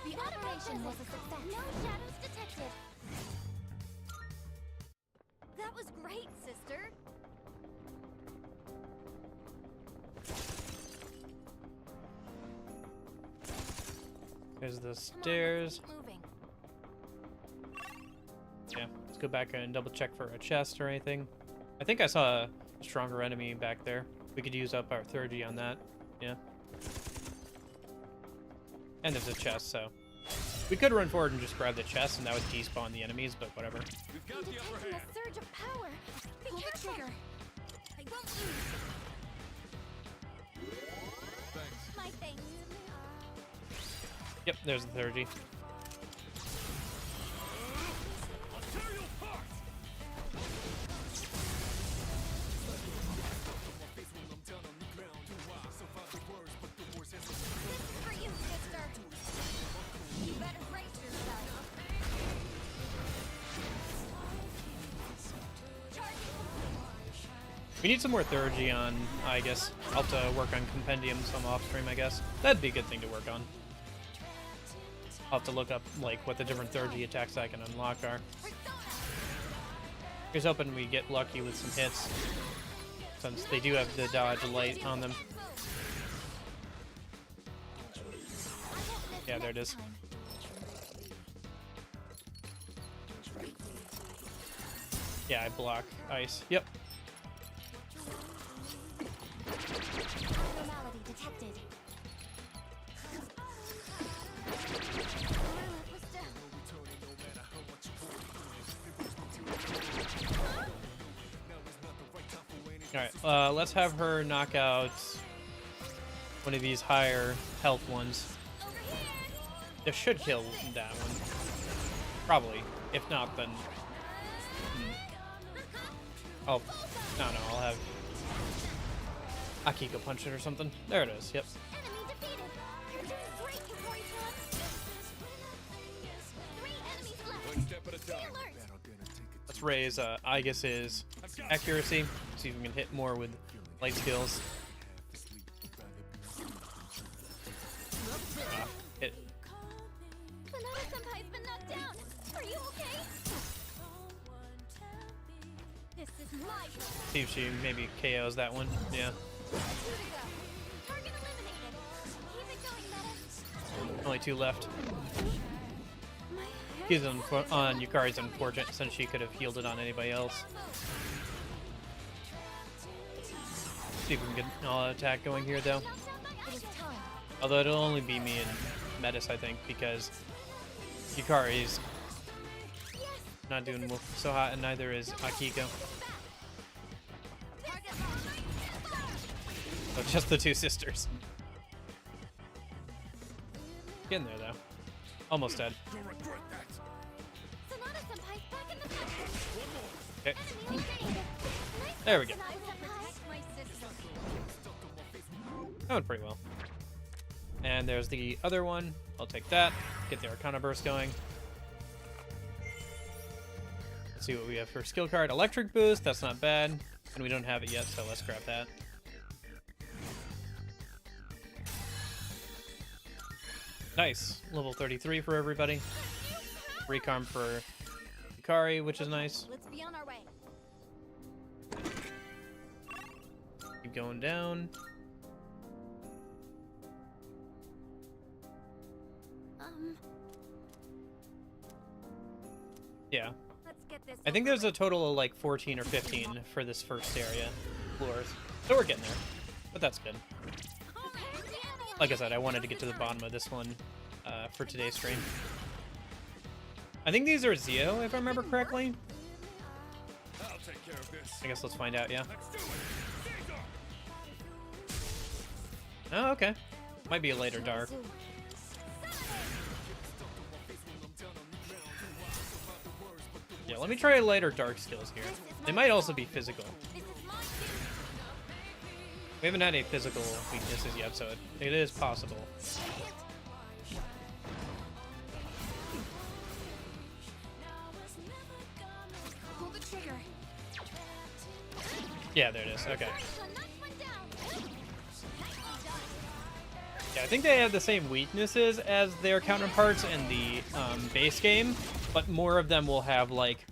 The operation was a success. No shadows detected. That was great, sister. There's the stairs. Keep moving. Yeah. Let's go back and double check for a chest or anything. I think I saw a stronger enemy back there. We could use up our 30 on that. Yeah. And there's a chest, so we could run forward and just grab the chest, and that would despawn the enemies. But whatever. We've got the upper Detecting hand. a surge of power. Pull the trigger. I won't lose. Thanks. My thanks. Yep. There's the 30. I'll tear you apart. For you, sister. You better brace yourself. We need some more Theurgy on Aigis. I'll have to work on compendiums on the off stream, I guess. That'd be a good thing to work on. I'll have to look up like what the different Theurgy attacks I can unlock are. Here's hoping we get lucky with some hits, since they do have the dodge light on them. Yeah, there it is. Yeah, I block ice. Yep. Abnormality detected. Alright, let's have her knock out one of these higher health ones. This should kill that one. Probably. If not, then... Oh, no, I'll have Akiko punch it or something. There it is, yep. Enemy defeated. You're doing great, Victoria. 3 enemies left. One step at a Stay time. alert. Let's raise Aigis' accuracy. See if we can hit more with light skills. Hit. Banana Senpai's been knocked down. Are you okay? This is my turn. See if she maybe KOs that one. Yeah. 2 to go. Target eliminated. Keep it going, Meta. Only 2 left. My He's on Yukari's unfortunate since she could have healed it on anybody else. See if we can get an all-attack going here, though. It is time. Although it'll only be me and Metis, I think, because Yukari's not doing so hot, and neither is Akiko. So just the two sisters. Getting there, though. Almost dead. Okay. There we go. That went pretty well. And there's the other one. I'll take that. Get the Arcana Burst going. Let's see what we have for skill card. Electric Boost. That's not bad. And we don't have it yet, so let's grab that. Nice. Level 33 for everybody. Recon for Yukari, which is nice. Let's be on our way. Keep going down. Yeah. Let's get this. I think there's a total of like 14 or 15 for this first area floors. So we're getting there. But that's good. Like I said, I wanted to get to the bottom of this one for today's stream. I think these are Zeo, if I remember correctly. I'll take care of this. I guess let's find out, yeah. Let's do it. Oh, okay. Might be a later dark. Yeah, let me try later dark skills here. They might also be physical. We haven't had any physical weaknesses yet, so it is possible. Pull the trigger. Yeah, there it is. Okay. Yeah, I think they have the same weaknesses as their counterparts in the base game, but more of them will have, like,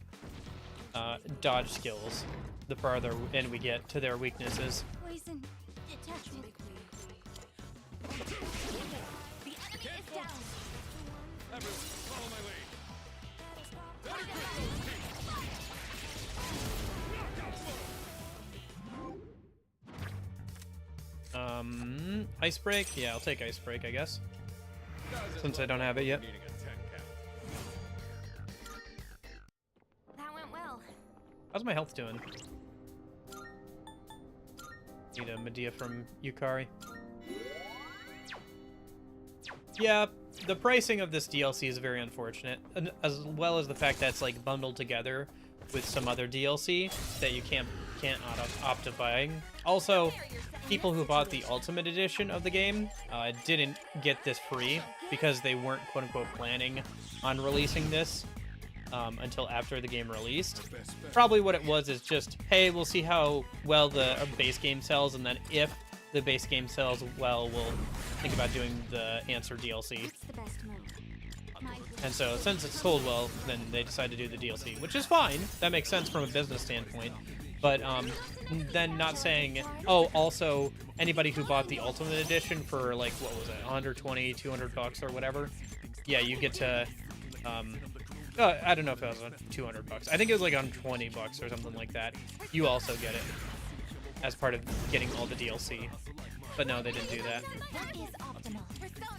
dodge skills the farther in we get to their weaknesses. Poison. Detachment. The enemy is down. Everyone, follow my lead. Ice break? Yeah, I'll take ice break, I guess. Since I don't have it yet. Needing a 10 count. That went well. How's my health doing? Need a Medea from Yukari. Yeah, the pricing of this DLC is very unfortunate, as well as the fact that it's like bundled together with some other DLC that you can't opt to buying. Also, people who bought the Ultimate Edition of the game didn't get this free because they weren't quote-unquote planning on releasing this until after the game released. Probably what it was is just, hey, we'll see how well the base game sells, and then if the base game sells well, we'll think about doing the Answer DLC. What's the best move? And so, since it's sold well, then they decided to do the DLC, which is fine. That makes sense from a business standpoint. But then not saying, oh, also, anybody who bought the Ultimate Edition for, like, what was it, 120, 200 bucks or whatever, yeah, you get to, I don't know if it was 200 bucks. I think it was like on 20 bucks or something like that. You also get it as part of getting all the DLC. But no, they didn't do that. That is optimal. Persona.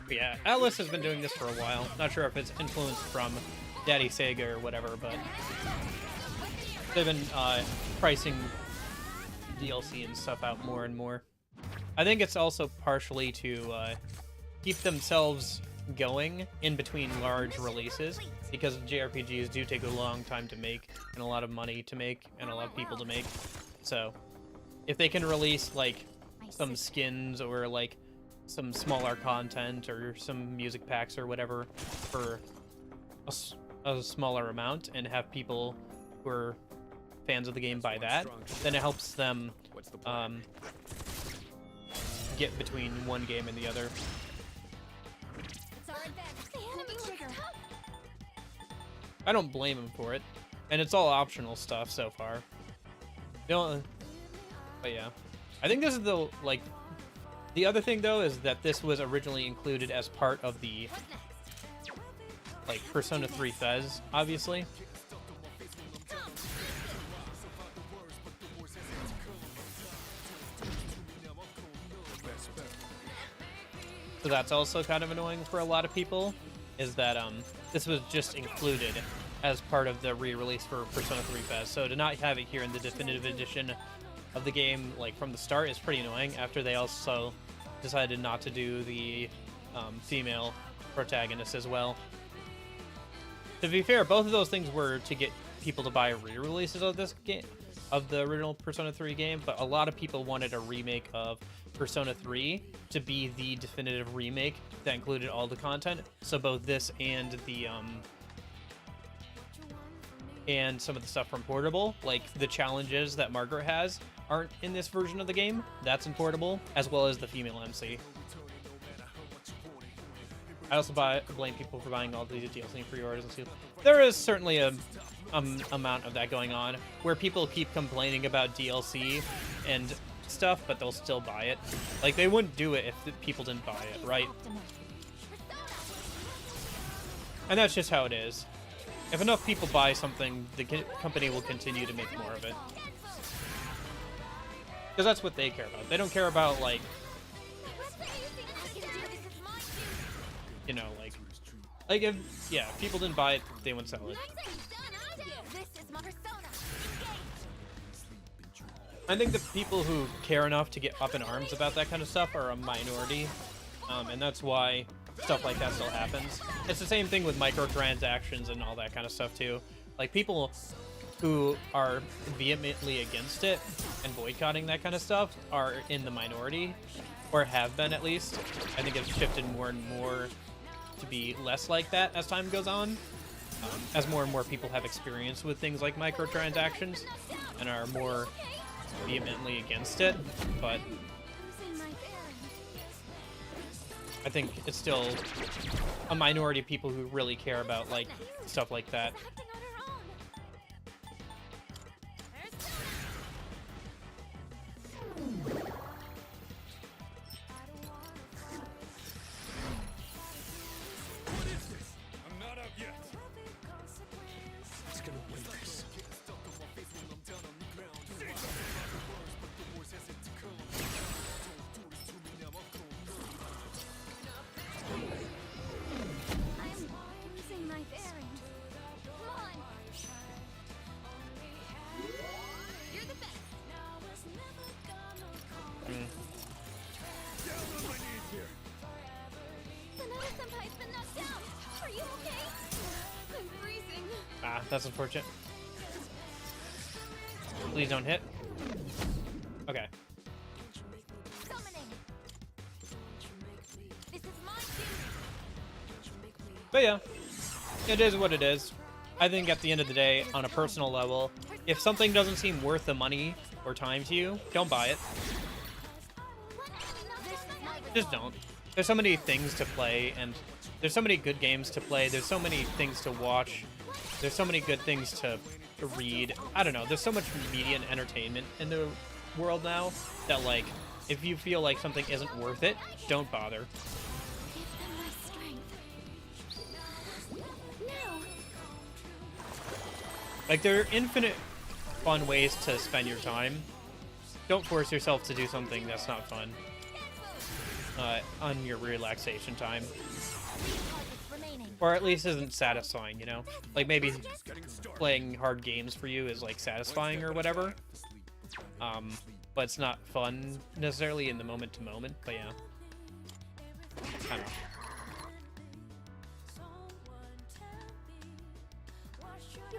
But yeah, Atlas has been doing this for a while. Not sure if it's influenced from Daddy Sega or whatever, but they've been pricing DLC and stuff out more and more. I think it's also partially to keep themselves going in between large releases, because JRPGs do take a long time to make and a lot of money to make and a lot of people to make. So if they can release like some skins or like some smaller content or some music packs or whatever for a smaller amount and have people who are fans of the game buy that, then it helps them get between one game and the other. It's our advantage. The enemy trigger. I don't blame them for it, and it's all optional stuff so far. But yeah, I think this is the the other thing though is that this was originally included as part of the Persona 3 Fez, obviously. So that's also kind of annoying for a lot of people, is that this was just included as part of the re-release for Persona 3 Fest. So to not have it here in the definitive edition of the game, like from the start, is pretty annoying. After they also decided not to do the female protagonist as well. To be fair, both of those things were to get people to buy re-releases of this game, of the original Persona 3 game, but a lot of people wanted a remake of Persona 3 to be the definitive remake that included all the content. So both this and the and some of the stuff from Portable, like the challenges that Margaret has, aren't in this version of the game. That's in Portable, as well as the female MC. I also blame people for buying all these DLC pre-orders and stuff. There is certainly a amount of that going on, where people keep complaining about DLC and stuff, but they'll still buy it. Like, they wouldn't do it if the people didn't buy it, right? And that's just how it is. If enough people buy something, the company will continue to make more of it. Because that's what they care about. They don't care about, like, you know, like if, yeah, if people didn't buy it, they wouldn't sell it. I think the people who care enough to get up in arms about that kind of stuff are a minority, and that's why stuff like that still happens. It's the same thing with microtransactions and all that kind of stuff too. Like, people who are vehemently against it and boycotting that kind of stuff are in the minority, or have been at least. I think it's shifted more and more to be less like that as time goes on, as more and more people have experience with things like microtransactions and are more vehemently against it. But I think it's still a minority of people who really care about, like, stuff like that. Ah, that's unfortunate. Please don't hit. Okay. But yeah, it is what it is. I think at the end of the day, on a personal level, if something doesn't seem worth the money or time to you, don't buy it. Just don't. There's so many things to play, and there's so many good games to play. There's so many things to watch. There's so many good things to read. I don't know. There's so much media and entertainment in the world now that, like, if you feel like something isn't worth it, don't bother. Like, there are infinite fun ways to spend your time. Don't force yourself to do something that's not fun on your relaxation time. Or at least isn't satisfying, you know? Like, maybe playing hard games for you is, like, satisfying or whatever. But it's not fun necessarily in the moment to moment, but yeah. I don't know.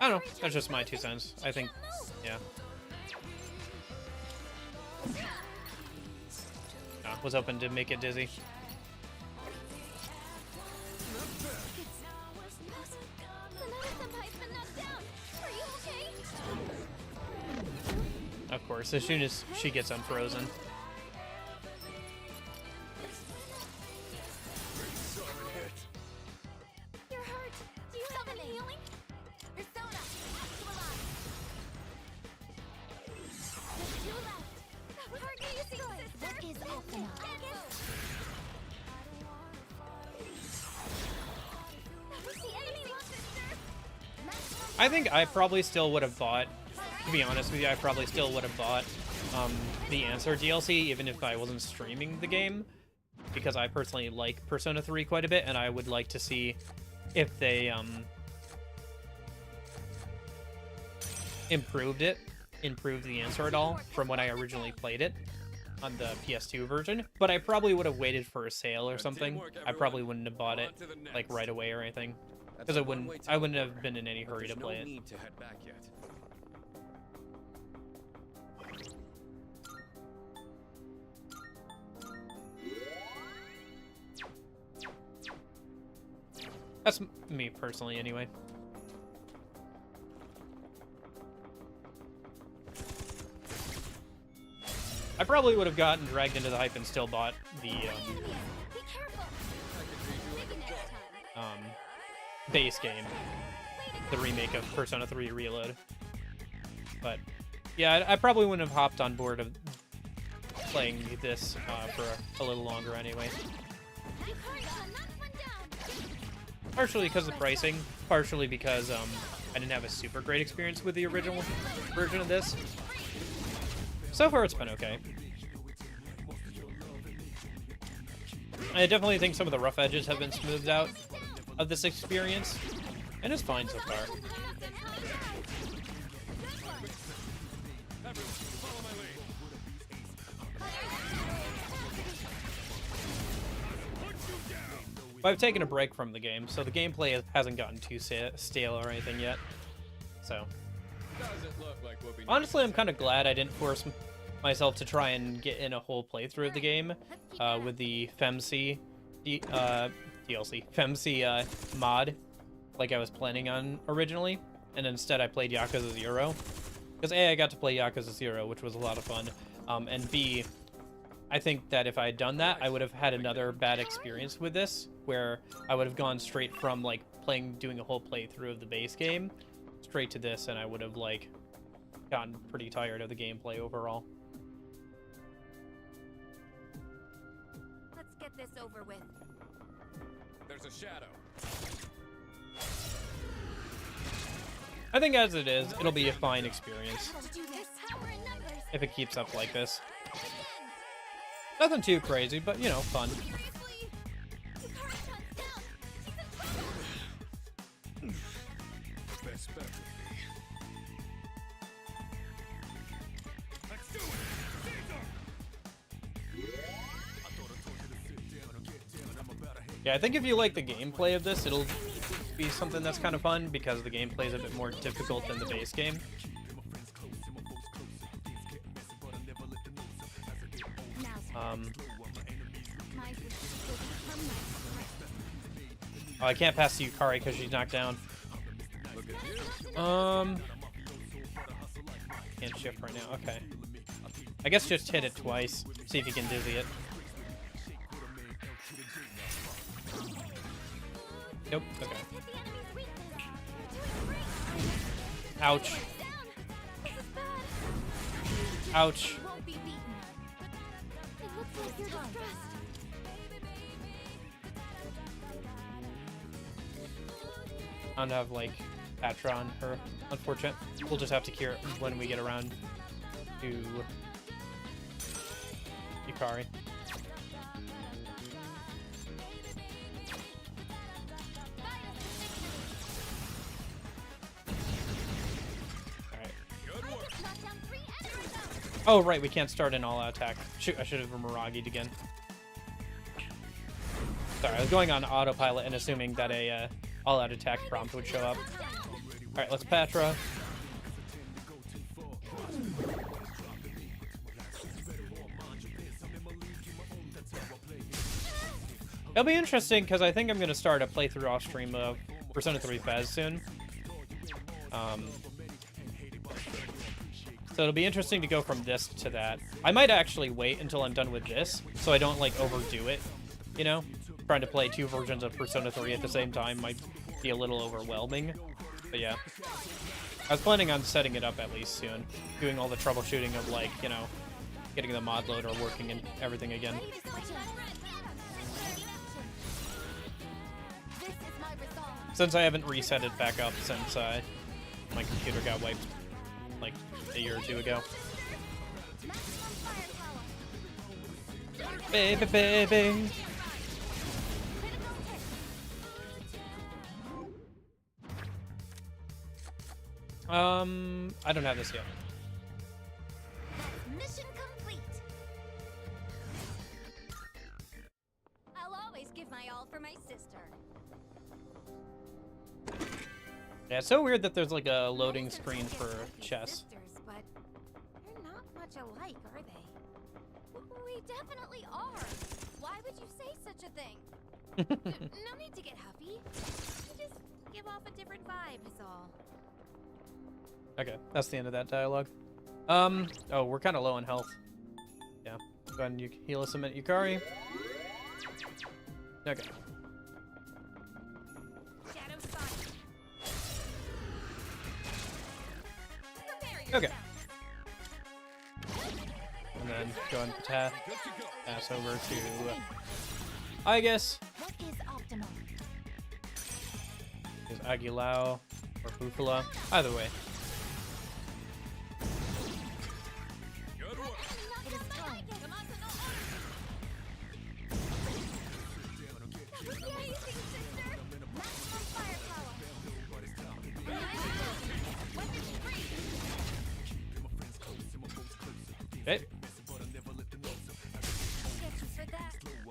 I don't know. That's just my 2 cents. I think, yeah. Was hoping to make it dizzy. Of course, as soon as she gets unfrozen. You're hurt. Do you have any healing? Persona, actualize. Just 2 left. We're using sister. What is Alpha? I think I probably still would have bought, to be honest with you, I probably still would have bought the Answer DLC even if I wasn't streaming the game. because I personally like Persona 3 quite a bit, and I would like to see if they improved the answer at all from when I originally played it on the PS2 version. But I probably would have waited for a sale or something. I probably wouldn't have bought it like right away or anything, because I wouldn't have been in any hurry to play it. To head back yet. That's me personally, anyway. I probably would have gotten dragged into the hype and still bought the base game, the remake of Persona 3 Reload. But yeah, I probably wouldn't have hopped on board of playing this for a little longer anyway. Partially because of the pricing, partially because I didn't have a super great experience with the original version of this. So far, it's been okay. I definitely think some of the rough edges have been smoothed out of this experience, and it's fine so far. But I've taken a break from the game, so the gameplay hasn't gotten too stale or anything yet. So, honestly, I'm kind of glad I didn't force myself to try and get in a whole playthrough of the game with the DLC, mod, like I was planning on originally, and instead I played Yakuza 0. Because A, I got to play Yakuza 0, which was a lot of fun, and B, I think that if I had done that, I would have had another bad experience with this, where I would have gone straight from, like, doing a whole playthrough of the base game, straight to this, and I would have, like, gotten pretty tired of the gameplay overall. Let's get this over with. There's a shadow. I think as it is, it'll be a fine experience if it keeps up like this. Nothing too crazy, but, you know, fun. Yeah, I think if you like the gameplay of this, it'll be something that's kind of fun, because the gameplay is a bit more difficult than the base game. Oh, I can't pass to Yukari because she's knocked down. Can't shift right now. Okay. I guess just hit it twice. See if you can dizzy it. Nope. Okay. Ouch. Ouch. I don't have, like, Patra on her, unfortunate. We'll just have to cure it when we get around to Yukari. Alright. Oh, right, we can't start an all-out attack. Shoot, I should have Miragi'd again. Sorry, I was going on autopilot and assuming that a all-out attack prompt would show up. Alright, let's Patra. It'll be interesting, because I think I'm going to start a playthrough off-stream of Persona 3 Fez soon. So it'll be interesting to go from this to that. I might actually wait until I'm done with this, so I don't, like, overdo it, you know? Trying to play two versions of Persona 3 at the same time might be a little overwhelming. But yeah. I was planning on setting it up at least soon. Doing all the troubleshooting of, like, you know, getting the mod loader working and everything again. Since I haven't reset it back up since my computer got wiped, like, a year or two ago. Baby, baby. I don't have this yet. Mission complete. I'll always give my all for my sister. Yeah, it's so weird that there's like a loading Most are screen second for lucky chess. Sisters, but they're not much alike, are they? We definitely are. Why would you say such a thing? No need to get huffy. You just give off a different vibe, is all. Okay, that's the end of that dialogue. Oh, we're kind of low on health. Yeah, go ahead and you heal us a minute, Yukari. Okay. Shadow Sonic. Okay. And then go and pass over to Aigis. What is optimal? Is Agilao or Bufala. Either way. It is time. Amazing, sister! Maximum firepower! Weapons free! Okay. Get you for that. Good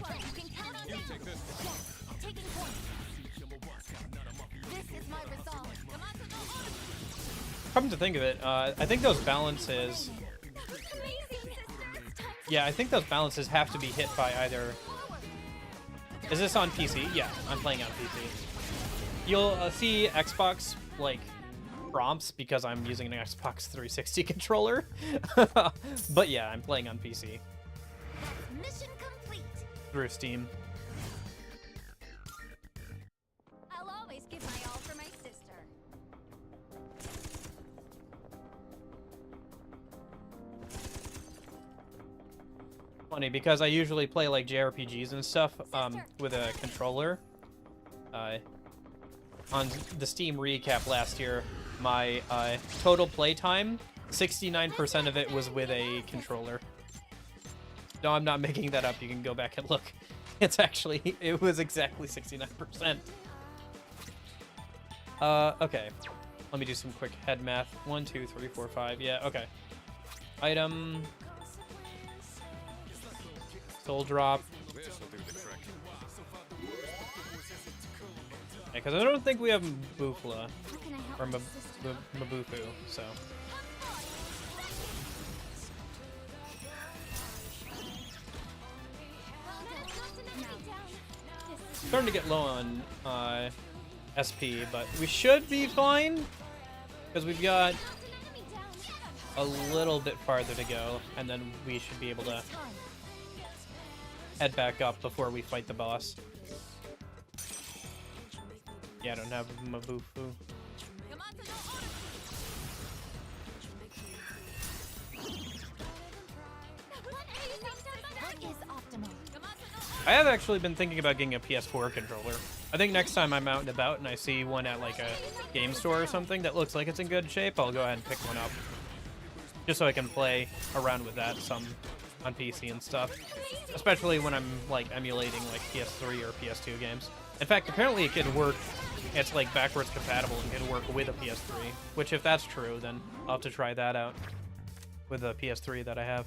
one. You can count on me. Yes, taking point. This is my resolve. Come to think of it, I think those balances... Amazing, sister! It's time to Yeah, I think those balances have to be hit by either... Is this on PC? Yeah, I'm playing on PC. You'll see Xbox, like, prompts because I'm using an Xbox 360 controller. But yeah, I'm playing on PC mission complete. through Steam. I'll always give my all for my sister. Funny, because I usually play, like, JRPGs and stuff with a controller. On the Steam recap last year, my total playtime, 69% of it was with a controller. No, I'm not making that up. You can go back and look. It's actually, it was exactly 69%. Okay. Let me do some quick head math. 1, 2, 3, 4, 5. Yeah, okay. Item. Soul drop. Because I don't think we have Bufla or Mabufu, so. Starting to get low on SP, but we should be fine because we've got a little bit farther to go, and then we should be able to head back up before we fight the boss. Yeah, I don't have Mabufu. I have actually been thinking about getting a PS4 controller. I think next time I'm out and about and I see one at like a game store or something that looks like it's in good shape, I'll go ahead and pick one up. Just so I can play around with that some on PC and stuff. Especially when I'm like emulating like PS3 or PS2 games. In fact, apparently it can work, it's like backwards compatible and can work with a PS3. Which if that's true, then I'll have to try that out with the PS3 that I have.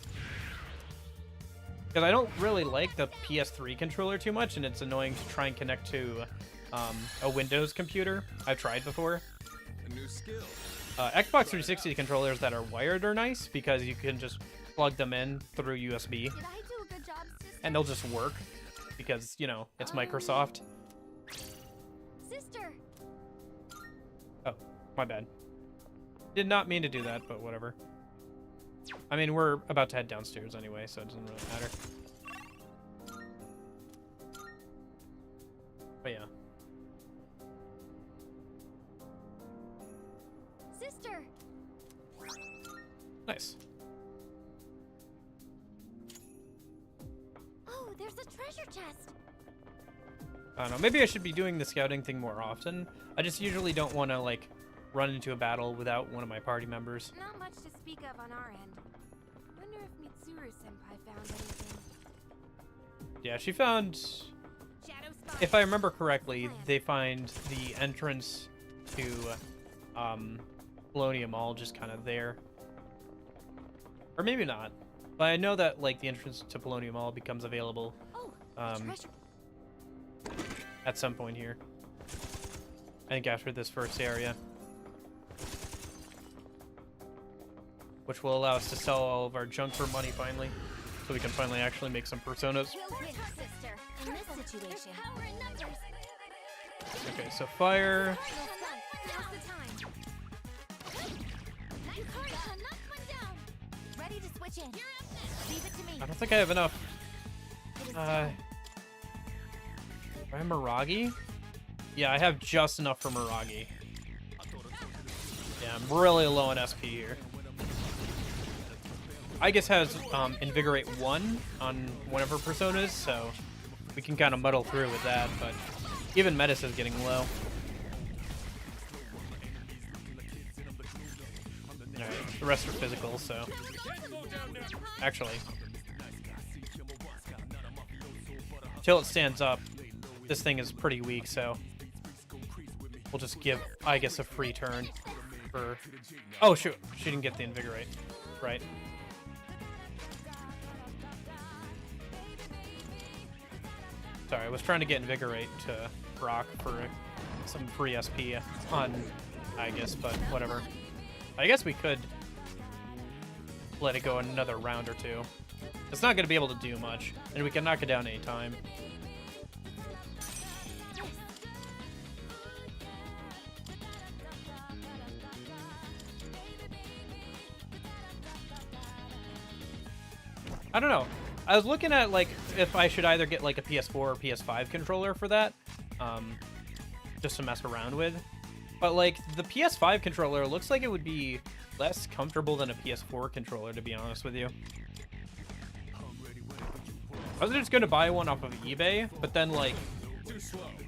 Because I don't really like the PS3 controller too much, and it's annoying to try and connect to a Windows computer. I've tried before. A new skill. Xbox 360 controllers that are wired are nice because you can just plug them in through USB. Did I do a good job, sister? And they'll just work because, you know, it's Microsoft. Sister. Oh, my bad. Did not mean to do that, but whatever. I mean, we're about to head downstairs anyway, so it doesn't really matter. But yeah. Sister. Nice. Oh, there's a treasure chest. I don't know, maybe I should be doing the scouting thing more often. I just usually don't want to, like, run into a battle without one of my party members. Not much to speak of on our end. Wonder if Mitsuru-senpai found anything. Yeah, she found... Shadow spy. If I remember correctly, they find the entrance to Polonium Mall just kind of there. Or maybe not. But I know that like the entrance to Polonium Mall becomes available Treasure. at some point here. I think after this first area. Which will allow us to sell all of our junk for money finally. So we can finally actually make some personas. We'll win, sister. In this situation. Power in numbers. Okay, so fire. Now's the time. Nice Karika, knock one down. Ready to switch in. You're up next. Leave it to me. I don't think I have enough. It is Do I time. have Miragi? Yeah, I have just enough for Miragi. Yeah, I'm really low on SP here. Aigis has Invigorate 1 on one of her personas, so we can kind of muddle through with that, but even Metis is getting low. Alright, the rest are physical, so... Actually... Until it stands up, this thing is pretty weak, so... We'll just give Aigis a free turn for... Oh, shoot! She didn't get the Invigorate. Right. Sorry, I was trying to get Invigorate to Brock for some free SP on Aigis, but whatever. I guess we could let it go another round or two. It's not going to be able to do much, and we can knock it down any time. I don't know. I was looking at like if I should either get like a PS4 or PS5 controller for that, just to mess around with. But like the PS5 controller looks like it would be less comfortable than a PS4 controller, to be honest with you. I was just gonna buy one off of eBay, but then like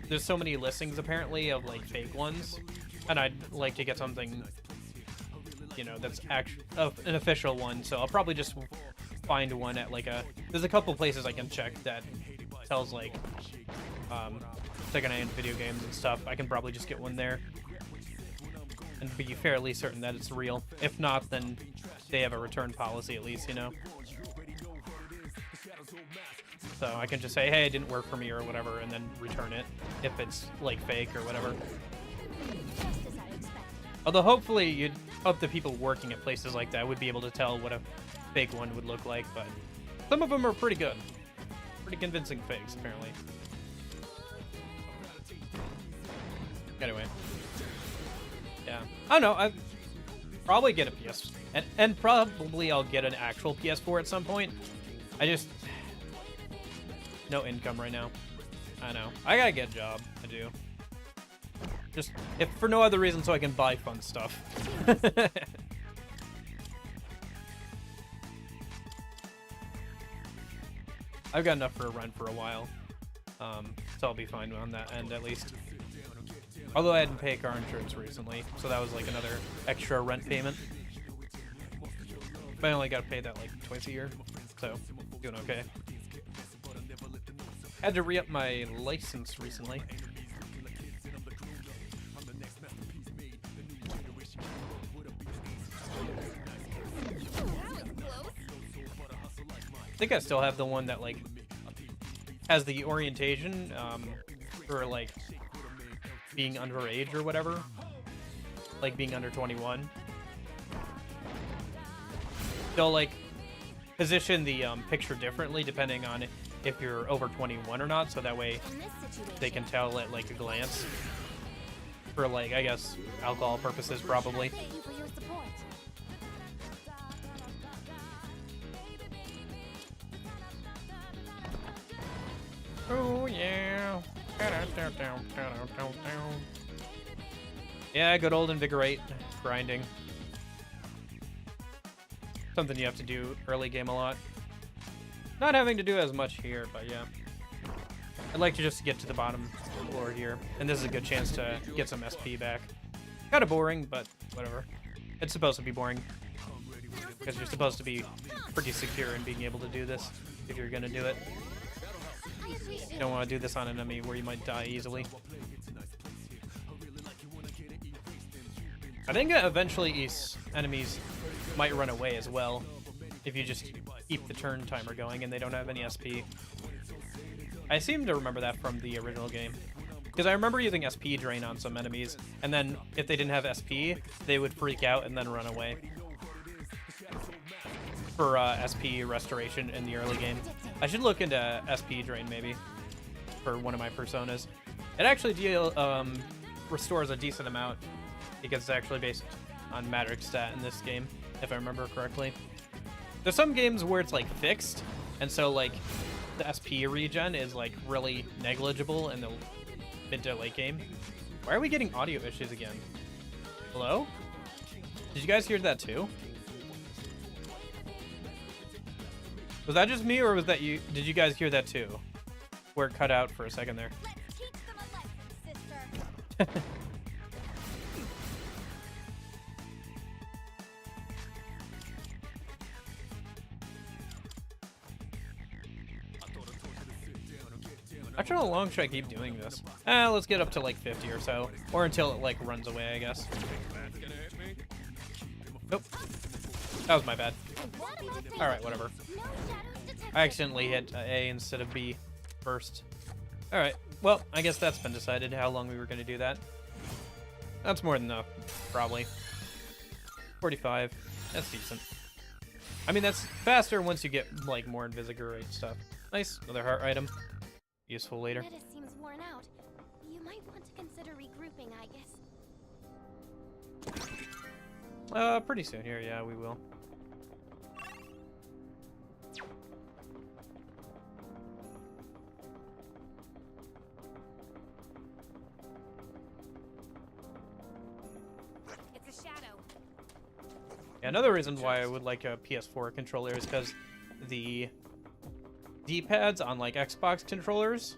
there's so many listings apparently of like fake ones, and I'd like to get something, you know, that's actually an official one. So I'll probably just find one at like there's a couple places I can check that tells like secondhand video games and stuff. I can probably just get one there and be fairly certain that it's real. If not, then they have a return policy at least, you know. So I can just say, hey, it didn't work for me or whatever, and then return it if it's like fake or whatever. Although hopefully you'd hope the people working at places like that would be able to tell what a fake one would look like, but some of them are pretty good. Pretty convincing fakes, apparently. Anyway. Yeah. I don't know, I'd probably get a PS... And probably I'll get an actual PS4 at some point. I just... No income right now. I know. I gotta get a job. I do. Just, if for no other reason, so I can buy fun stuff. I've got enough for a rent for a while, so I'll be fine on that end at least. Although I hadn't paid car insurance recently, so that was like another extra rent payment. But I only got to pay that like twice a year, so doing okay. Had to re-up my license recently. I think I still have the one that like has the orientation for like being underage or whatever, like being under 21. They'll like position the picture differently depending on if you're over 21 or not, so that way they can tell at like a glance for like, I guess, alcohol purposes probably. Thank you for your support. Oh yeah. Yeah, good old invigorate grinding. Something you have to do early game a lot. Not having to do as much here, but yeah. I'd like to just get to the bottom floor here, and this is a good chance to get some SP back. Kind of boring, but whatever. It's supposed to be boring. Because you're supposed to be pretty secure in being able to do this if you're gonna do it. You don't want to do this on an enemy where you might die easily. I think eventually enemies might run away as well if you just keep the turn timer going and they don't have any SP. I seem to remember that from the original game. Because I remember using SP drain on some enemies, and then if they didn't have SP, they would freak out and then run away. For SP restoration in the early game. I should look into SP drain maybe for one of my personas. It actually restores a decent amount because it's actually based on magic stat in this game, if I remember correctly. There's some games where it's like fixed, and so like the SP regen is like really negligible in the mid to late game. Why are we getting audio issues again? Hello? Did you guys hear that too? Was that just me, or was that you? Did you guys hear that too? Where it cut out for a second there. Let's teach them a lesson, sister. Actually, how long should I keep doing this? Let's get up to like 50 or so, or until it like runs away, I guess. Nope. That was my bad. Alright, whatever. I accidentally hit A instead of B first. Alright, well, I guess that's been decided how long we were going to do that. That's more than enough, probably. 45. That's decent. I mean, that's faster once you get, like, more invigorate stuff. Nice. Another heart item. Useful later. Metis seems worn out. You might want to consider regrouping, Aigis. Pretty soon here, yeah, we will. It's a shadow. Yeah, another reason why I would like a PS4 controller is because the D-pads on like Xbox controllers,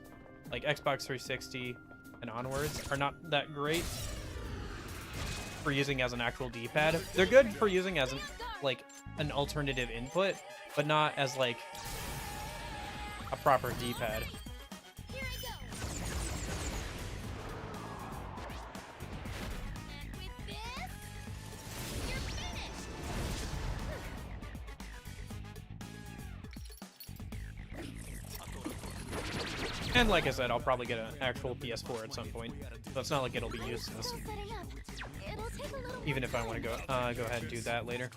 like Xbox 360 and onwards, are not that great for using as an actual D-pad. They're good for using as an alternative input, but not as like a proper D-pad. Here I go. And with this, you're finished. And like I said, I'll probably get an actual PS4 at some point, so it's not like it'll be useless. Setting up. It'll take a little. Even if I want to go ahead and do that later.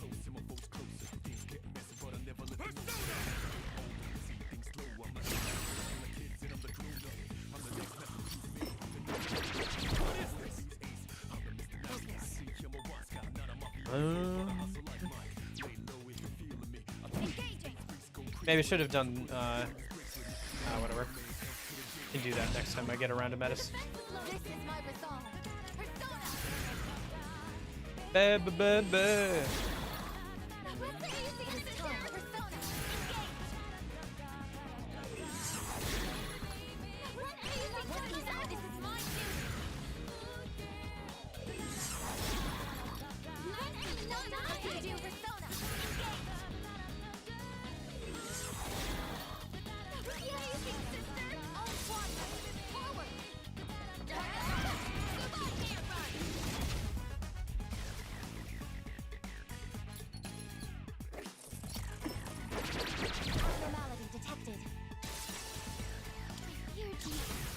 Maybe I should have done whatever. Can do that next time I get around to Metis. This is my persona. Ba-ba-ba-ba.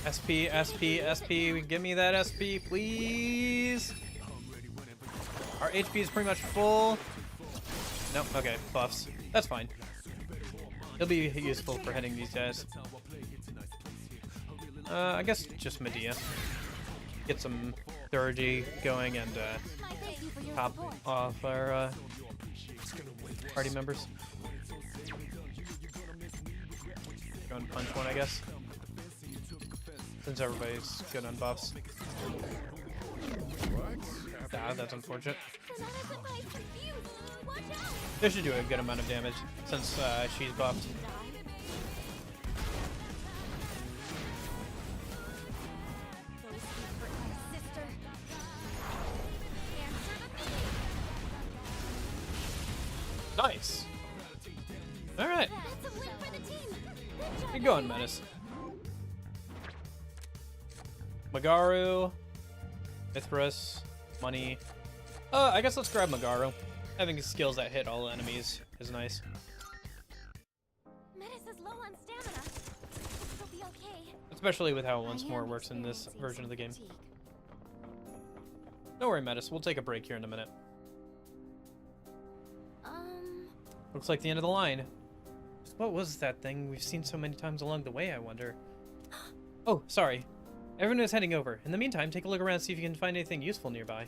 SP, SP, SP, give me that SP, please. Our HP is pretty much full. Nope, okay, buffs. That's fine. It'll be useful for hitting these guys. I guess just Medea. Get some Thurgy going and pop off our party members. Go and punch one, I guess. Since everybody's good on buffs. Ah, that's unfortunate. They should do a good amount of damage since she's buffed. Nice. All right. That's a win for the team. Good job, Keep going, everyone. Menace. Magaru, Mithras, money. I guess let's grab Magaru. Having skills that hit all enemies is nice. Menace is low on stamina. He'll be okay. Especially with how once I more am works in this experiencing version of the some game. fatigue. Don't worry, Metis. We'll take a break here in a minute. Looks like the end of the line. What was that thing we've seen so many times along the way, I wonder? Oh, sorry. Everyone is heading over. In the meantime, take a look around, see if you can find anything useful nearby.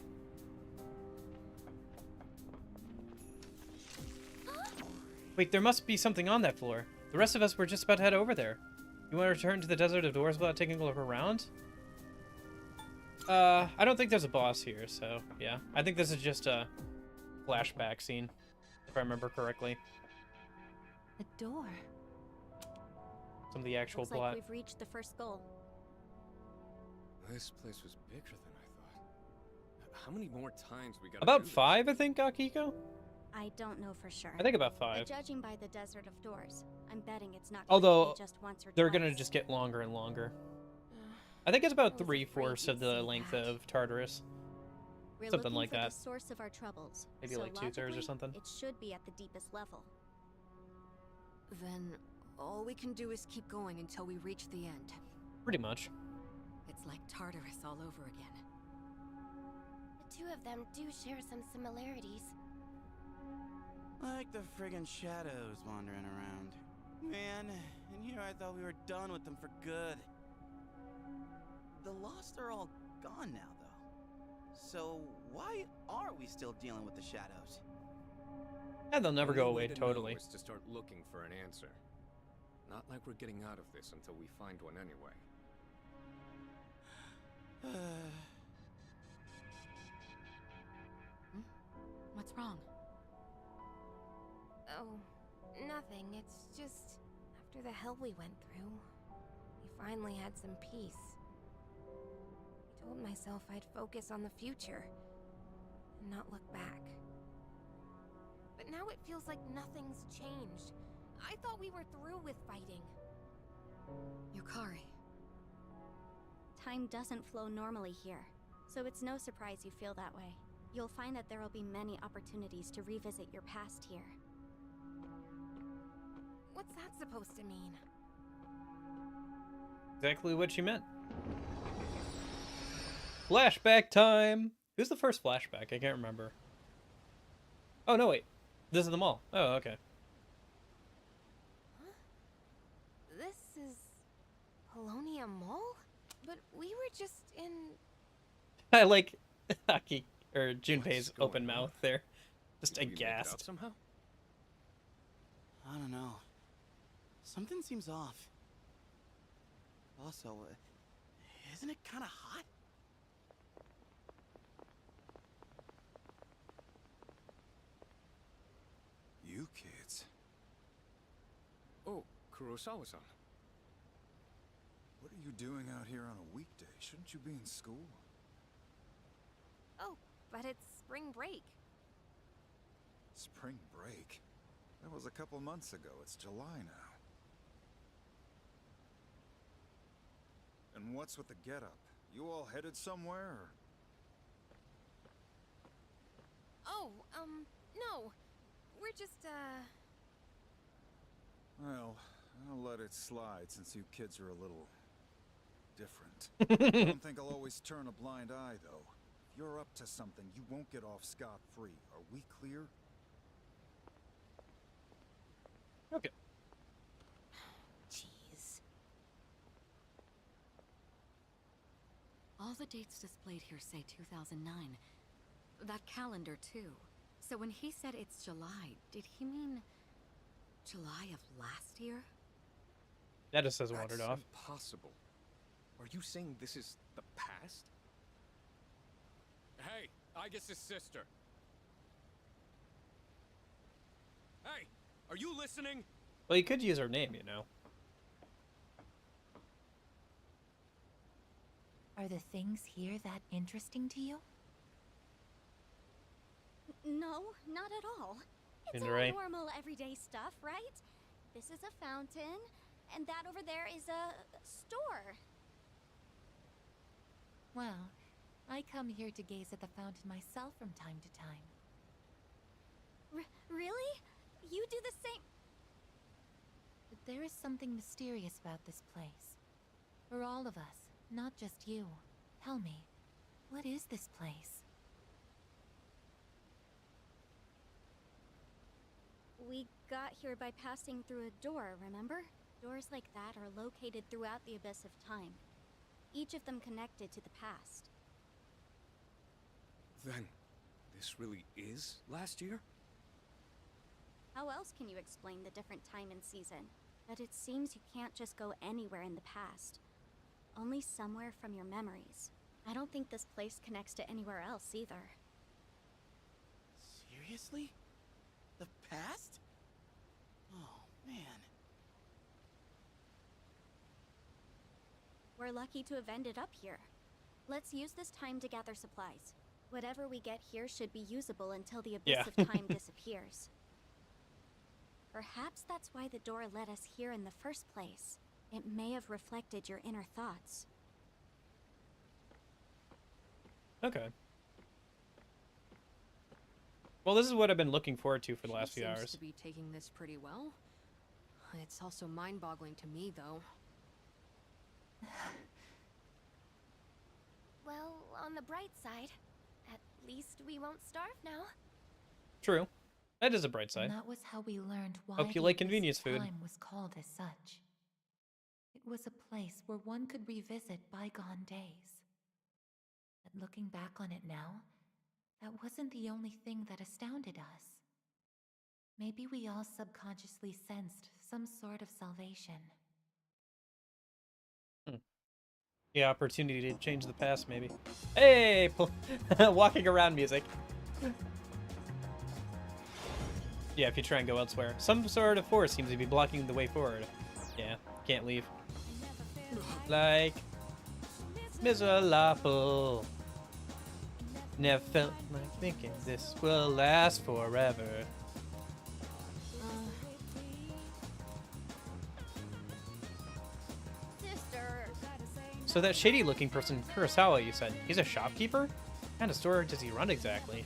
Wait, there must be something on that floor. The rest of us were just about to head over there. You want to return to the Desert of Doors without taking a look around? I don't think there's a boss here, so yeah. I think this is just a flashback scene, if I remember correctly. A door. Some of the actual Looks plot. like we've reached the first goal. This place was bigger than I thought. How many more times we got? About 5, I think, Akiko? I don't know for sure. I think about But 5. judging by the Desert of Doors, I'm betting it's not going Although, to be just once or they're twice. gonna just get longer and longer. I think it's about 3/4 of the length of Tartarus. We're something looking like for that. the source of our troubles. Maybe so like 2/3 or logically, something. It should be at the deepest level. Then all we can do is keep going until we reach the end. Pretty much. It's like Tartarus all over again. The two of them do share some similarities. Like the friggin' shadows wandering around. Man, in here I thought we were done with them for good. The Lost are all gone now, though. So why are we still dealing with the shadows? Yeah, they'll never go Only way away to know totally. is to start looking for an answer. Not like we're getting out of this until we find one anyway. What's wrong? Oh, nothing. It's just after the hell we went through, we finally had some peace. I told myself I'd focus on the future and not look back. But now it feels like nothing's changed. I thought we were through with fighting. Yukari. Time doesn't flow normally here, so it's no surprise you feel that way. You'll find that there will be many opportunities to revisit your past here. What's that supposed to mean? Exactly what she meant. Flashback time! Who's the first flashback? I can't remember. Oh, no, wait. This is the mall. Oh, okay. Huh? This is Polonia Mall? But we were just in... I like Aki or Junpei's What's going open on? mouth there. Just Did we make it out aghast. somehow? I don't know. Something seems off. Also, isn't it kind of hot? You kids. Oh, Kurosawa-san. What are you doing out here on a weekday? Shouldn't you be in school? Oh, but it's spring break. Spring break? That was a couple months ago. It's July now. And what's with the getup? You all headed somewhere? Or... Oh, no. We're just, Well, I'll let it slide since you kids are a little different. I don't think I'll always turn a blind eye, though. If you're up to something, you won't get off scot-free. Are we clear? Okay. jeez. All the dates displayed here say 2009. That calendar, too. So when he said it's July, did he mean July of last year? That just says wandered That's off. impossible. Are you saying this is the past? Hey, Aigis' sister. Hey, are you listening? Well, you could use her name, you know. Are the things here that interesting to you? No, not at all. It's all normal, everyday stuff, right? This is a fountain, and that over there is a store. Well, I come here to gaze at the fountain myself from time to time. Really? You do the same? But there is something mysterious about this place. For all of us, not just you. Tell me, what is this place? We got here by passing through a door, remember? Doors like that are located throughout the abyss of time. Each of them connected to the past. Then, this really is last year? How else can you explain the different time and season? But it seems you can't just go anywhere in the past. Only somewhere from your memories. I don't think this place connects to anywhere else either. Seriously? The past? Oh, man. We're lucky to have ended up here. Let's use this time to gather supplies. Whatever we get here should be usable until the abyss of time disappears. Perhaps that's why the door led us here in the first place. It may have reflected your inner thoughts. Okay. Well, this is what I've been looking forward to for the last few Seems hours. to be taking this pretty well. It's also mind-boggling to me, though. Well, on the bright side, at least we won't starve now. True. That is a bright side. And that was how we learned why Hope you the like abyss convenience of food. time was called as such. It was a place where one could revisit bygone days. But looking back on it now, that wasn't the only thing that astounded us. Maybe we all subconsciously sensed some sort of salvation. The opportunity to change the past, maybe. Hey! Walking around music. Yeah, if you try and go elsewhere. Some sort of force seems to be blocking the way forward. Yeah, can't leave. Like... miserable. Never felt like thinking this will last forever. Sister. So that shady-looking person, Kurosawa, you said, he's a shopkeeper? What kind of store does he run exactly?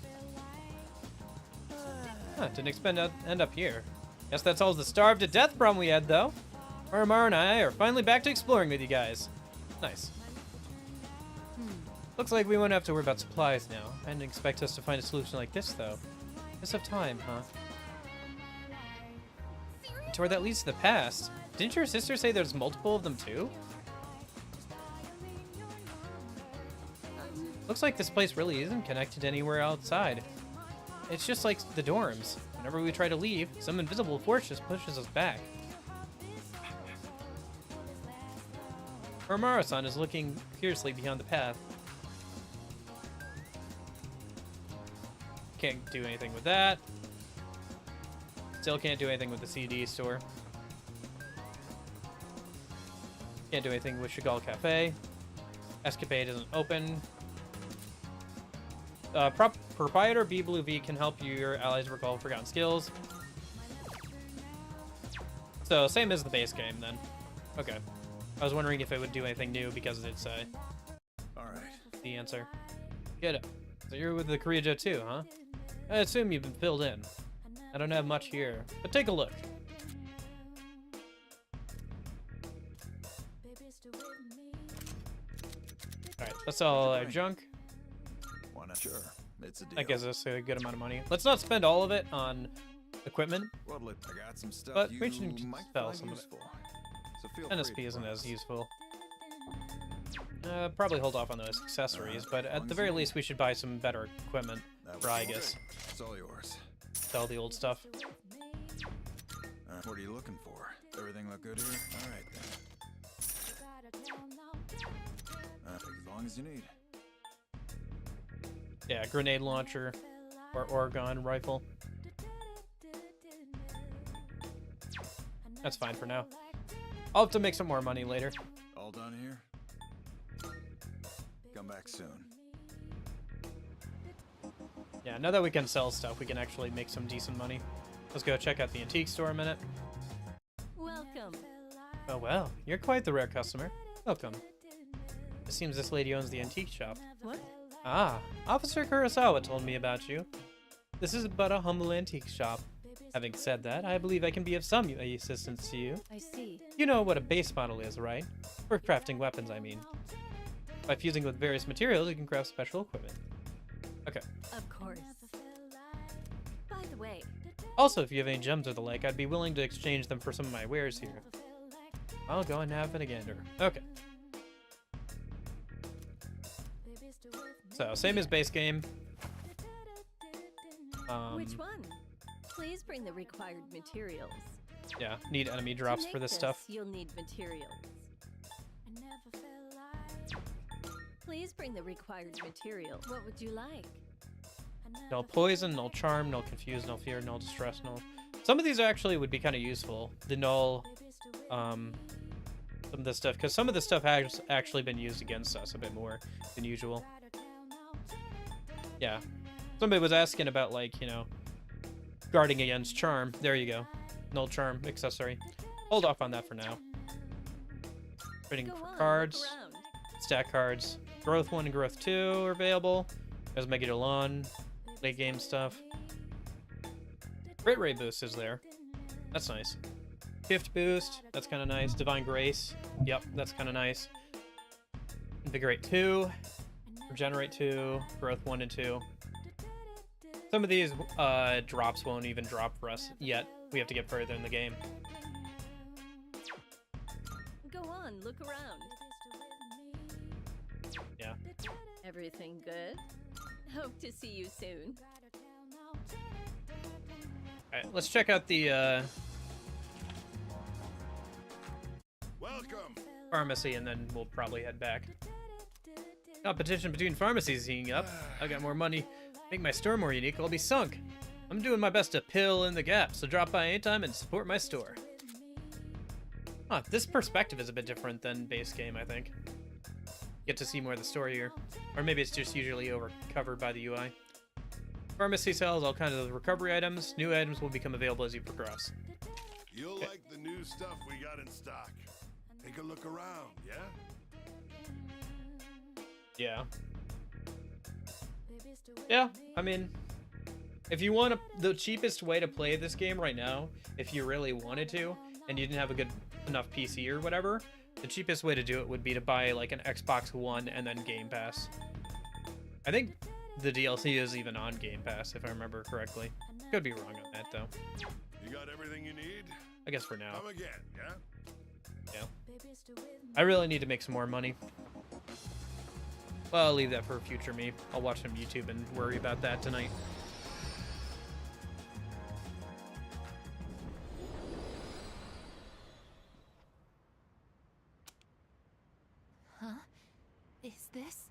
Huh, didn't end up here. Guess that solves the starved to death problem we had, though. Marimar and I are finally back to exploring with you guys. Nice. Looks like we won't have to worry about supplies now. I didn't expect us to find a solution like this, though. Just have time, huh? A door that leads to the past. Didn't your sister say there's multiple of them, too? Looks like this place really isn't connected to anywhere outside. It's just like the dorms. Whenever we try to leave, some invisible force just pushes us back. Marimaro-san is looking fiercely beyond the path. Can't do anything with that. Still can't do anything with the CD store. Can't do anything with Chagall Cafe. Escapade isn't open. Proprietor B Blue V can help your allies recall forgotten skills. So, same as the base game, then. Okay. I was wondering if it would do anything new because it's Alright. the answer. Good. So you're with the Koreajo too, huh? I assume you've been filled in. I don't have much here, but take a look. Alright, that's all our junk. Why not? Sure. It's a deal. That gives us a good amount of money. Let's not spend all of it on equipment, Well, look, I got some stuff but you we should might sell find some of it. useful. So feel free NSP to isn't as browse. useful. Probably hold off on those accessories, but at the very least we should buy some better equipment That for was Aigis. great. It's all yours. Sell the old stuff. What are you looking for? Everything look good here? All right then. Take as long as you need. Yeah, grenade launcher or Oregon rifle. That's fine for now. I'll have to make some more money later. All done here? Come back soon. Yeah, now that we can sell stuff, we can actually make some decent money. Let's go check out the antique store a minute. Welcome. Oh well, you're quite the rare customer. Welcome. It seems this lady owns the antique shop. What? Ah, Officer Kurosawa told me about you. This is but a humble antique shop. Having said that, I believe I can be of some assistance to you. I see. You know what a base model is, right? For crafting weapons, I mean. By fusing with various materials, you can craft special equipment. Okay. Of course. By the way, Also, if you have any gems or the like, I'd be willing to exchange them for some of my wares here. I'll go and have it again. Okay. So, same as base game. which one? Please bring the required materials. Yeah, need enemy drops To for make this stuff. You'll need materials. Please bring the required material. What would you like? No poison, no charm, no confuse, no fear, no distress, no... Some of these actually would be kind of useful. The null, some of this stuff, because some of this stuff has actually been used against us a bit more than usual. Yeah. Somebody was asking about, like, you know, guarding against charm. There you go. Null charm accessory. Hold off on that for now. Trading for cards. Stack cards. Growth 1 and Growth 2 are available. There's Mega Delon. Late game stuff. Crit rate boost is there. That's nice. Gift boost. That's kind of nice. Divine Grace. Yep, that's kind of nice. Invigorate 2. Regenerate 2. Growth 1 and 2. Some of these drops won't even drop for us yet. We have to get further in the game. Go on, look around. Yeah. Everything good? Hope to see you soon. Alright, let's check out the Welcome. pharmacy and then we'll probably head back. Competition between pharmacies is heating up. I got more money. Make my store more unique, I'll be sunk. I'm doing my best to fill in the gap, so drop by anytime and support my store. Huh, this perspective is a bit different than base game, I think. Get to see more of the story here. Or maybe it's just usually covered by the UI. Pharmacy sells all kinds of recovery items. New items will become available as you progress. You'll like the new stuff we got in stock. Take a look around, yeah? Yeah. Yeah, I mean, if you want the cheapest way to play this game right now, if you really wanted to, and you didn't have a good enough PC or whatever, the cheapest way to do it would be to buy like an Xbox One and then Game Pass. I think the DLC is even on Game Pass, if I remember correctly. Could be wrong on that though. You got everything you need? I guess for now. Come again, yeah? Yeah. I really need to make some more money. Well, I'll leave that for future me. I'll watch some YouTube and worry about that tonight. Huh? Is this?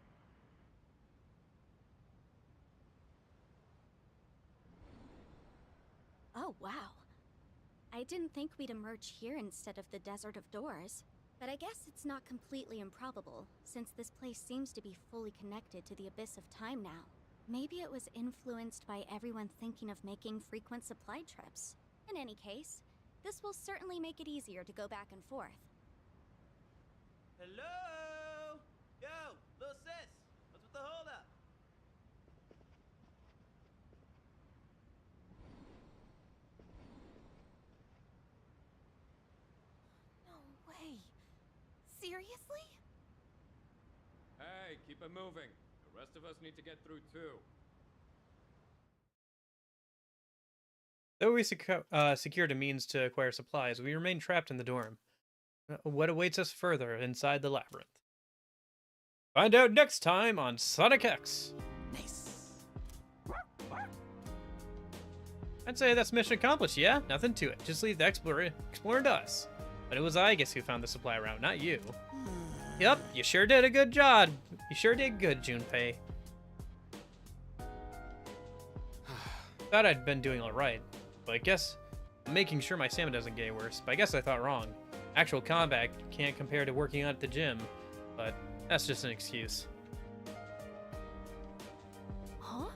Oh, wow. I didn't think we'd emerge here instead of the Desert of Doors. But I guess it's not completely improbable, since this place seems to be fully connected to the Abyss of Time now. Maybe it was influenced by everyone thinking of making frequent supply trips. In any case, this will certainly make it easier to go back and forth. Hello? Yo, little sis, what's with the holdup? No way. Seriously? Hey, keep it moving. The rest of us need to get through too. Though we secured a means to acquire supplies, we remain trapped in the dorm. What awaits us further inside the labyrinth? Find out next time on Sonic X. Nice. I'd say that's mission accomplished, yeah? Nothing to it. Just leave the exploring to us. But it was Aigis who found the supply route, not you. Yep, you sure did a good job. You sure did good, Junpei. Thought I'd been doing alright, but I guess I'm making sure my stamina doesn't get worse. But I guess I thought wrong. Actual combat can't compare to working out at the gym, but that's just an excuse. Huh?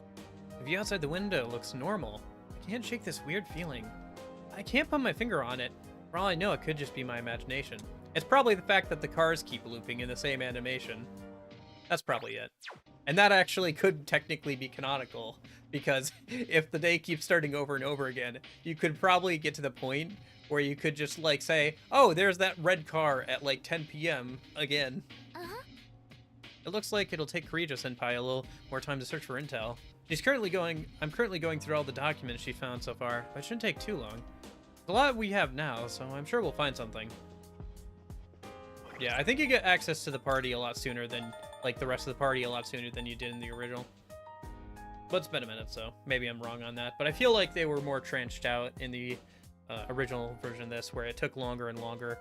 The view outside the window looks normal. can't shake this weird feeling. I can't put my finger on it. For all I know, it could just be my imagination. It's probably the fact that the cars keep looping in the same animation. That's probably it. And that actually could technically be canonical, because if the day keeps starting over and over again, you could probably get to the point where you could just, like, say, oh, there's that red car at, like, 10 p.m. again. Uh-huh. It looks like it'll take Kirijo-senpai a little more time to search for intel. I'm currently going through all the documents she found so far, but it shouldn't take too long. There's a lot we have now, so I'm sure we'll find something. Yeah, I think you get access to the party a lot sooner than, like, the rest of the party a lot sooner than you did in the original. But it's been a minute, so maybe I'm wrong on that. But I feel like they were more trenched out in the original version of this, where it took longer and longer,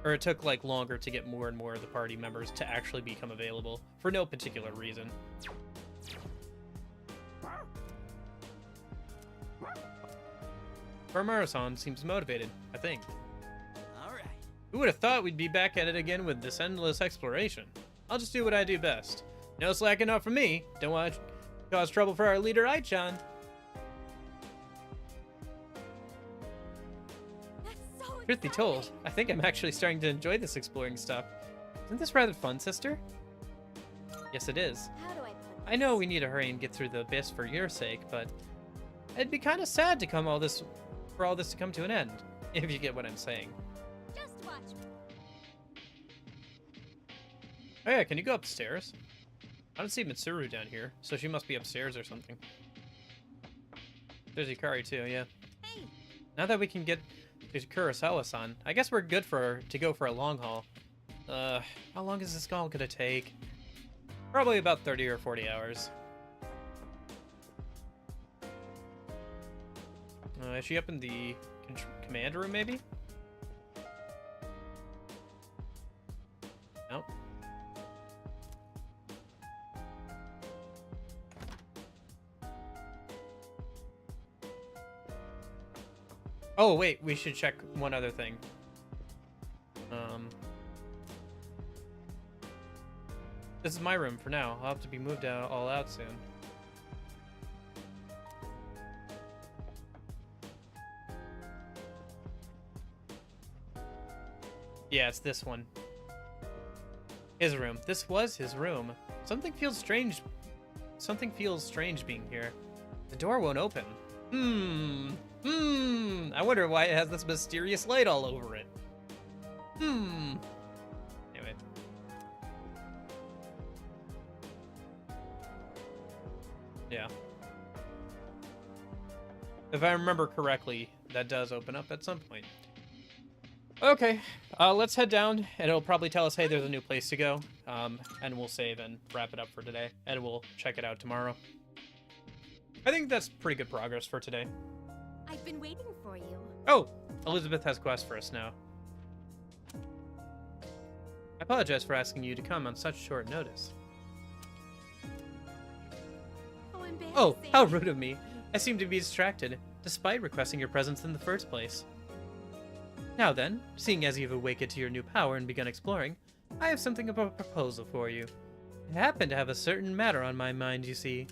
or it took, like, longer to get more and more of the party members to actually become available, for no particular reason. Farmaro-san seems motivated, I think. Alright. Who would have thought we'd be back at it again with this endless exploration? I'll just do what I do best. No slacking off from me. Don't want to cause trouble for our leader, Ai-chan. Truth be told, I think I'm actually starting to enjoy this exploring stuff. Isn't this rather fun, sister? Yes, it is. How do I put this? I know we need to hurry and get through the abyss for your sake, but it'd be kind of sad to for all this to come to an end, if you get what I'm saying. Just watch me. Oh yeah, can you go upstairs? I don't see Mitsuru down here, so she must be upstairs or something. There's Yukari too, yeah. Hey. Now that we can get to Kurosawa-san, I guess we're good to go for a long haul. How long is this all gonna take? Probably about 30 or 40 hours. Is she up in the command room, maybe? Nope. Oh, wait, we should check one other thing. This is my room for now. I'll have to be moved all out soon. Yeah, it's this one. His room. This was his room. Something feels strange being here. The door won't open. I wonder why it has this mysterious light all over it. Anyway. Yeah. If I remember correctly, that does open up at some point. Okay, let's head down, and it'll probably tell us, hey, there's a new place to go, and we'll save and wrap it up for today, and we'll check it out tomorrow. I think that's pretty good progress for today. I've been waiting for you. Oh, Elizabeth has quests for us now. I apologize for asking you to come on such short notice. Oh, how rude of me. I seem to be distracted, despite requesting your presence in the first place. Now then, seeing as you've awakened to your new power and begun exploring, I have something of a proposal for you. I happen to have a certain matter on my mind, you see.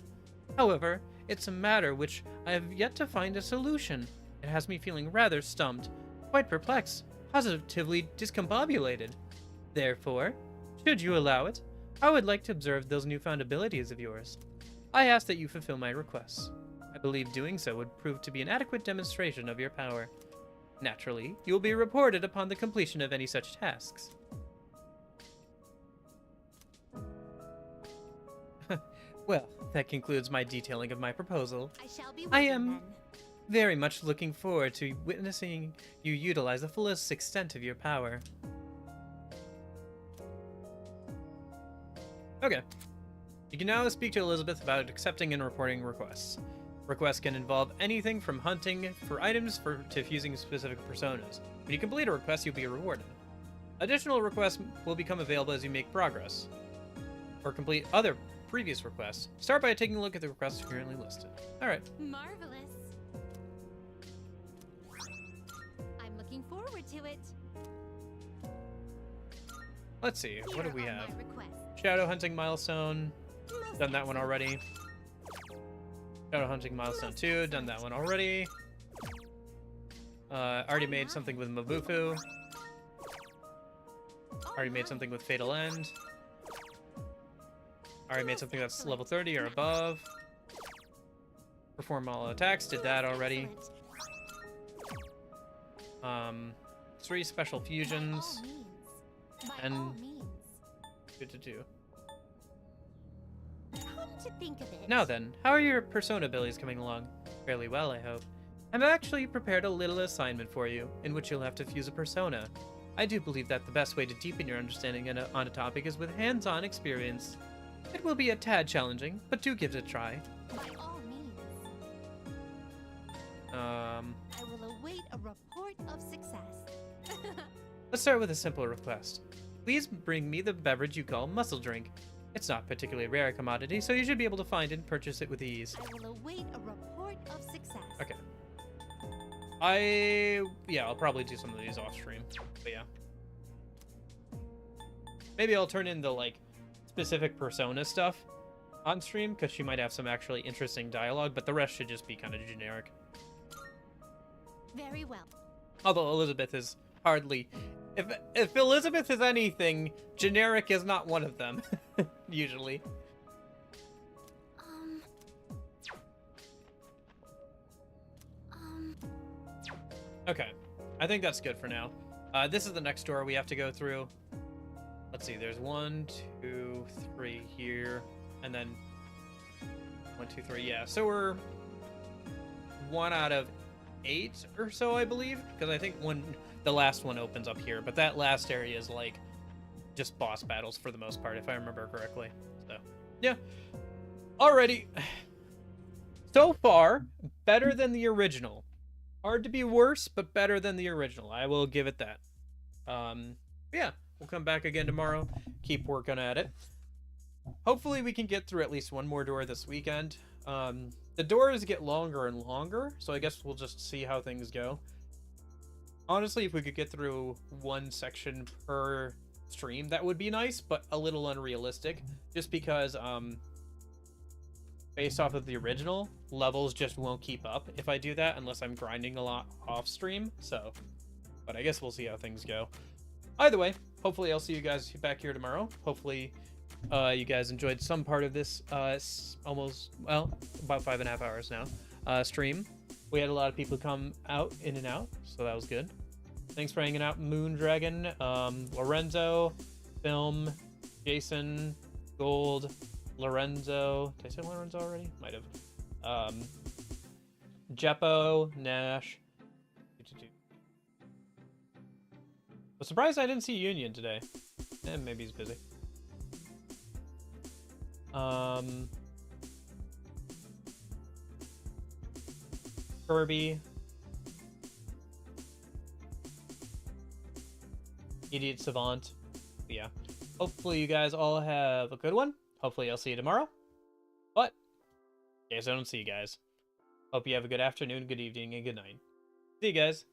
However, it's a matter which I have yet to find a solution. It has me feeling rather stumped, quite perplexed, positively discombobulated. Therefore, should you allow it, I would like to observe those newfound abilities of yours. I ask that you fulfill my requests. I believe doing so would prove to be an adequate demonstration of your power. Naturally, you will be reported upon the completion of any such tasks. Well, that concludes my detailing of my proposal. I am very much looking forward to witnessing you utilize the fullest extent of your power. Okay. You can now speak to Elizabeth about accepting and reporting requests. Requests can involve anything from hunting for items to fusing specific personas. When you complete a request, you'll be rewarded. Additional requests will become available as you make progress, or complete other previous requests. Start by taking a look at the requests currently listed. Alright. Marvelous. I'm looking forward to it. Let's see, what do we have? Shadow hunting milestone. Done that one already. Shadow hunting milestone 2, done that one already. Already made something with Mabufu. Already made something with Fatal End. Already made something that's level 30 or above. Perform all attacks, did that already. 3 special fusions. And good to do. Come to think of it. Now then, how are your persona abilities coming along? Fairly well, I hope. I've actually prepared a little assignment for you, in which you'll have to fuse a persona. I do believe that the best way to deepen your understanding on a topic is with hands-on experience. It will be a tad challenging, but do give it a try. By all means. I will await a report of success. Let's start with a simple request. Please bring me the beverage you call muscle drink. It's not particularly rare a commodity, so you should be able to find and purchase it with ease. I will await a report of success. Okay. Yeah, I'll probably do some of these off stream, but yeah. Maybe I'll turn in the, like, specific persona stuff on stream, because she might have some actually interesting dialogue, but the rest should just be kind of generic. Very well. Although Elizabeth is hardly... If Elizabeth is anything, generic is not one of them, usually. Okay, I think that's good for now. This is the next door we have to go through. Let's see, there's 1, 2, 3 here, and then 1, 2, 3, yeah. So we're 1 out of 8 or so, I believe, because I think the last one opens up here, but that last area is like just boss battles for the most part, if I remember correctly. So, yeah. Alrighty. So far, better than the original. Hard to be worse, but better than the original. I will give it that. Yeah, we'll come back again tomorrow. Keep working at it. Hopefully we can get through at least one more door this weekend. The doors get longer and longer, so I guess we'll just see how things go. Honestly, if we could get through one section per stream, that would be nice, but a little unrealistic. Just because, based off of the original, levels just won't keep up if I do that unless I'm grinding a lot off stream. So, but I guess we'll see how things go. Either way, hopefully I'll see you guys back here tomorrow. Hopefully you guys enjoyed some part of this almost, well, about 5.5 hours now stream. We had a lot of people come out, in and out, so that was good. Thanks for hanging out, Moondragon, Lorenzo, Film, Jason, Gold, Lorenzo. Did I say Lorenzo already? Might have. Jeppo, Nash. I'm surprised I didn't see Union today. Maybe he's busy. Kirby. Idiot Savant. But yeah. Hopefully you guys all have a good one. Hopefully I'll see you tomorrow. But, in case I don't see you guys, hope you have a good afternoon, good evening, and good night. See you guys.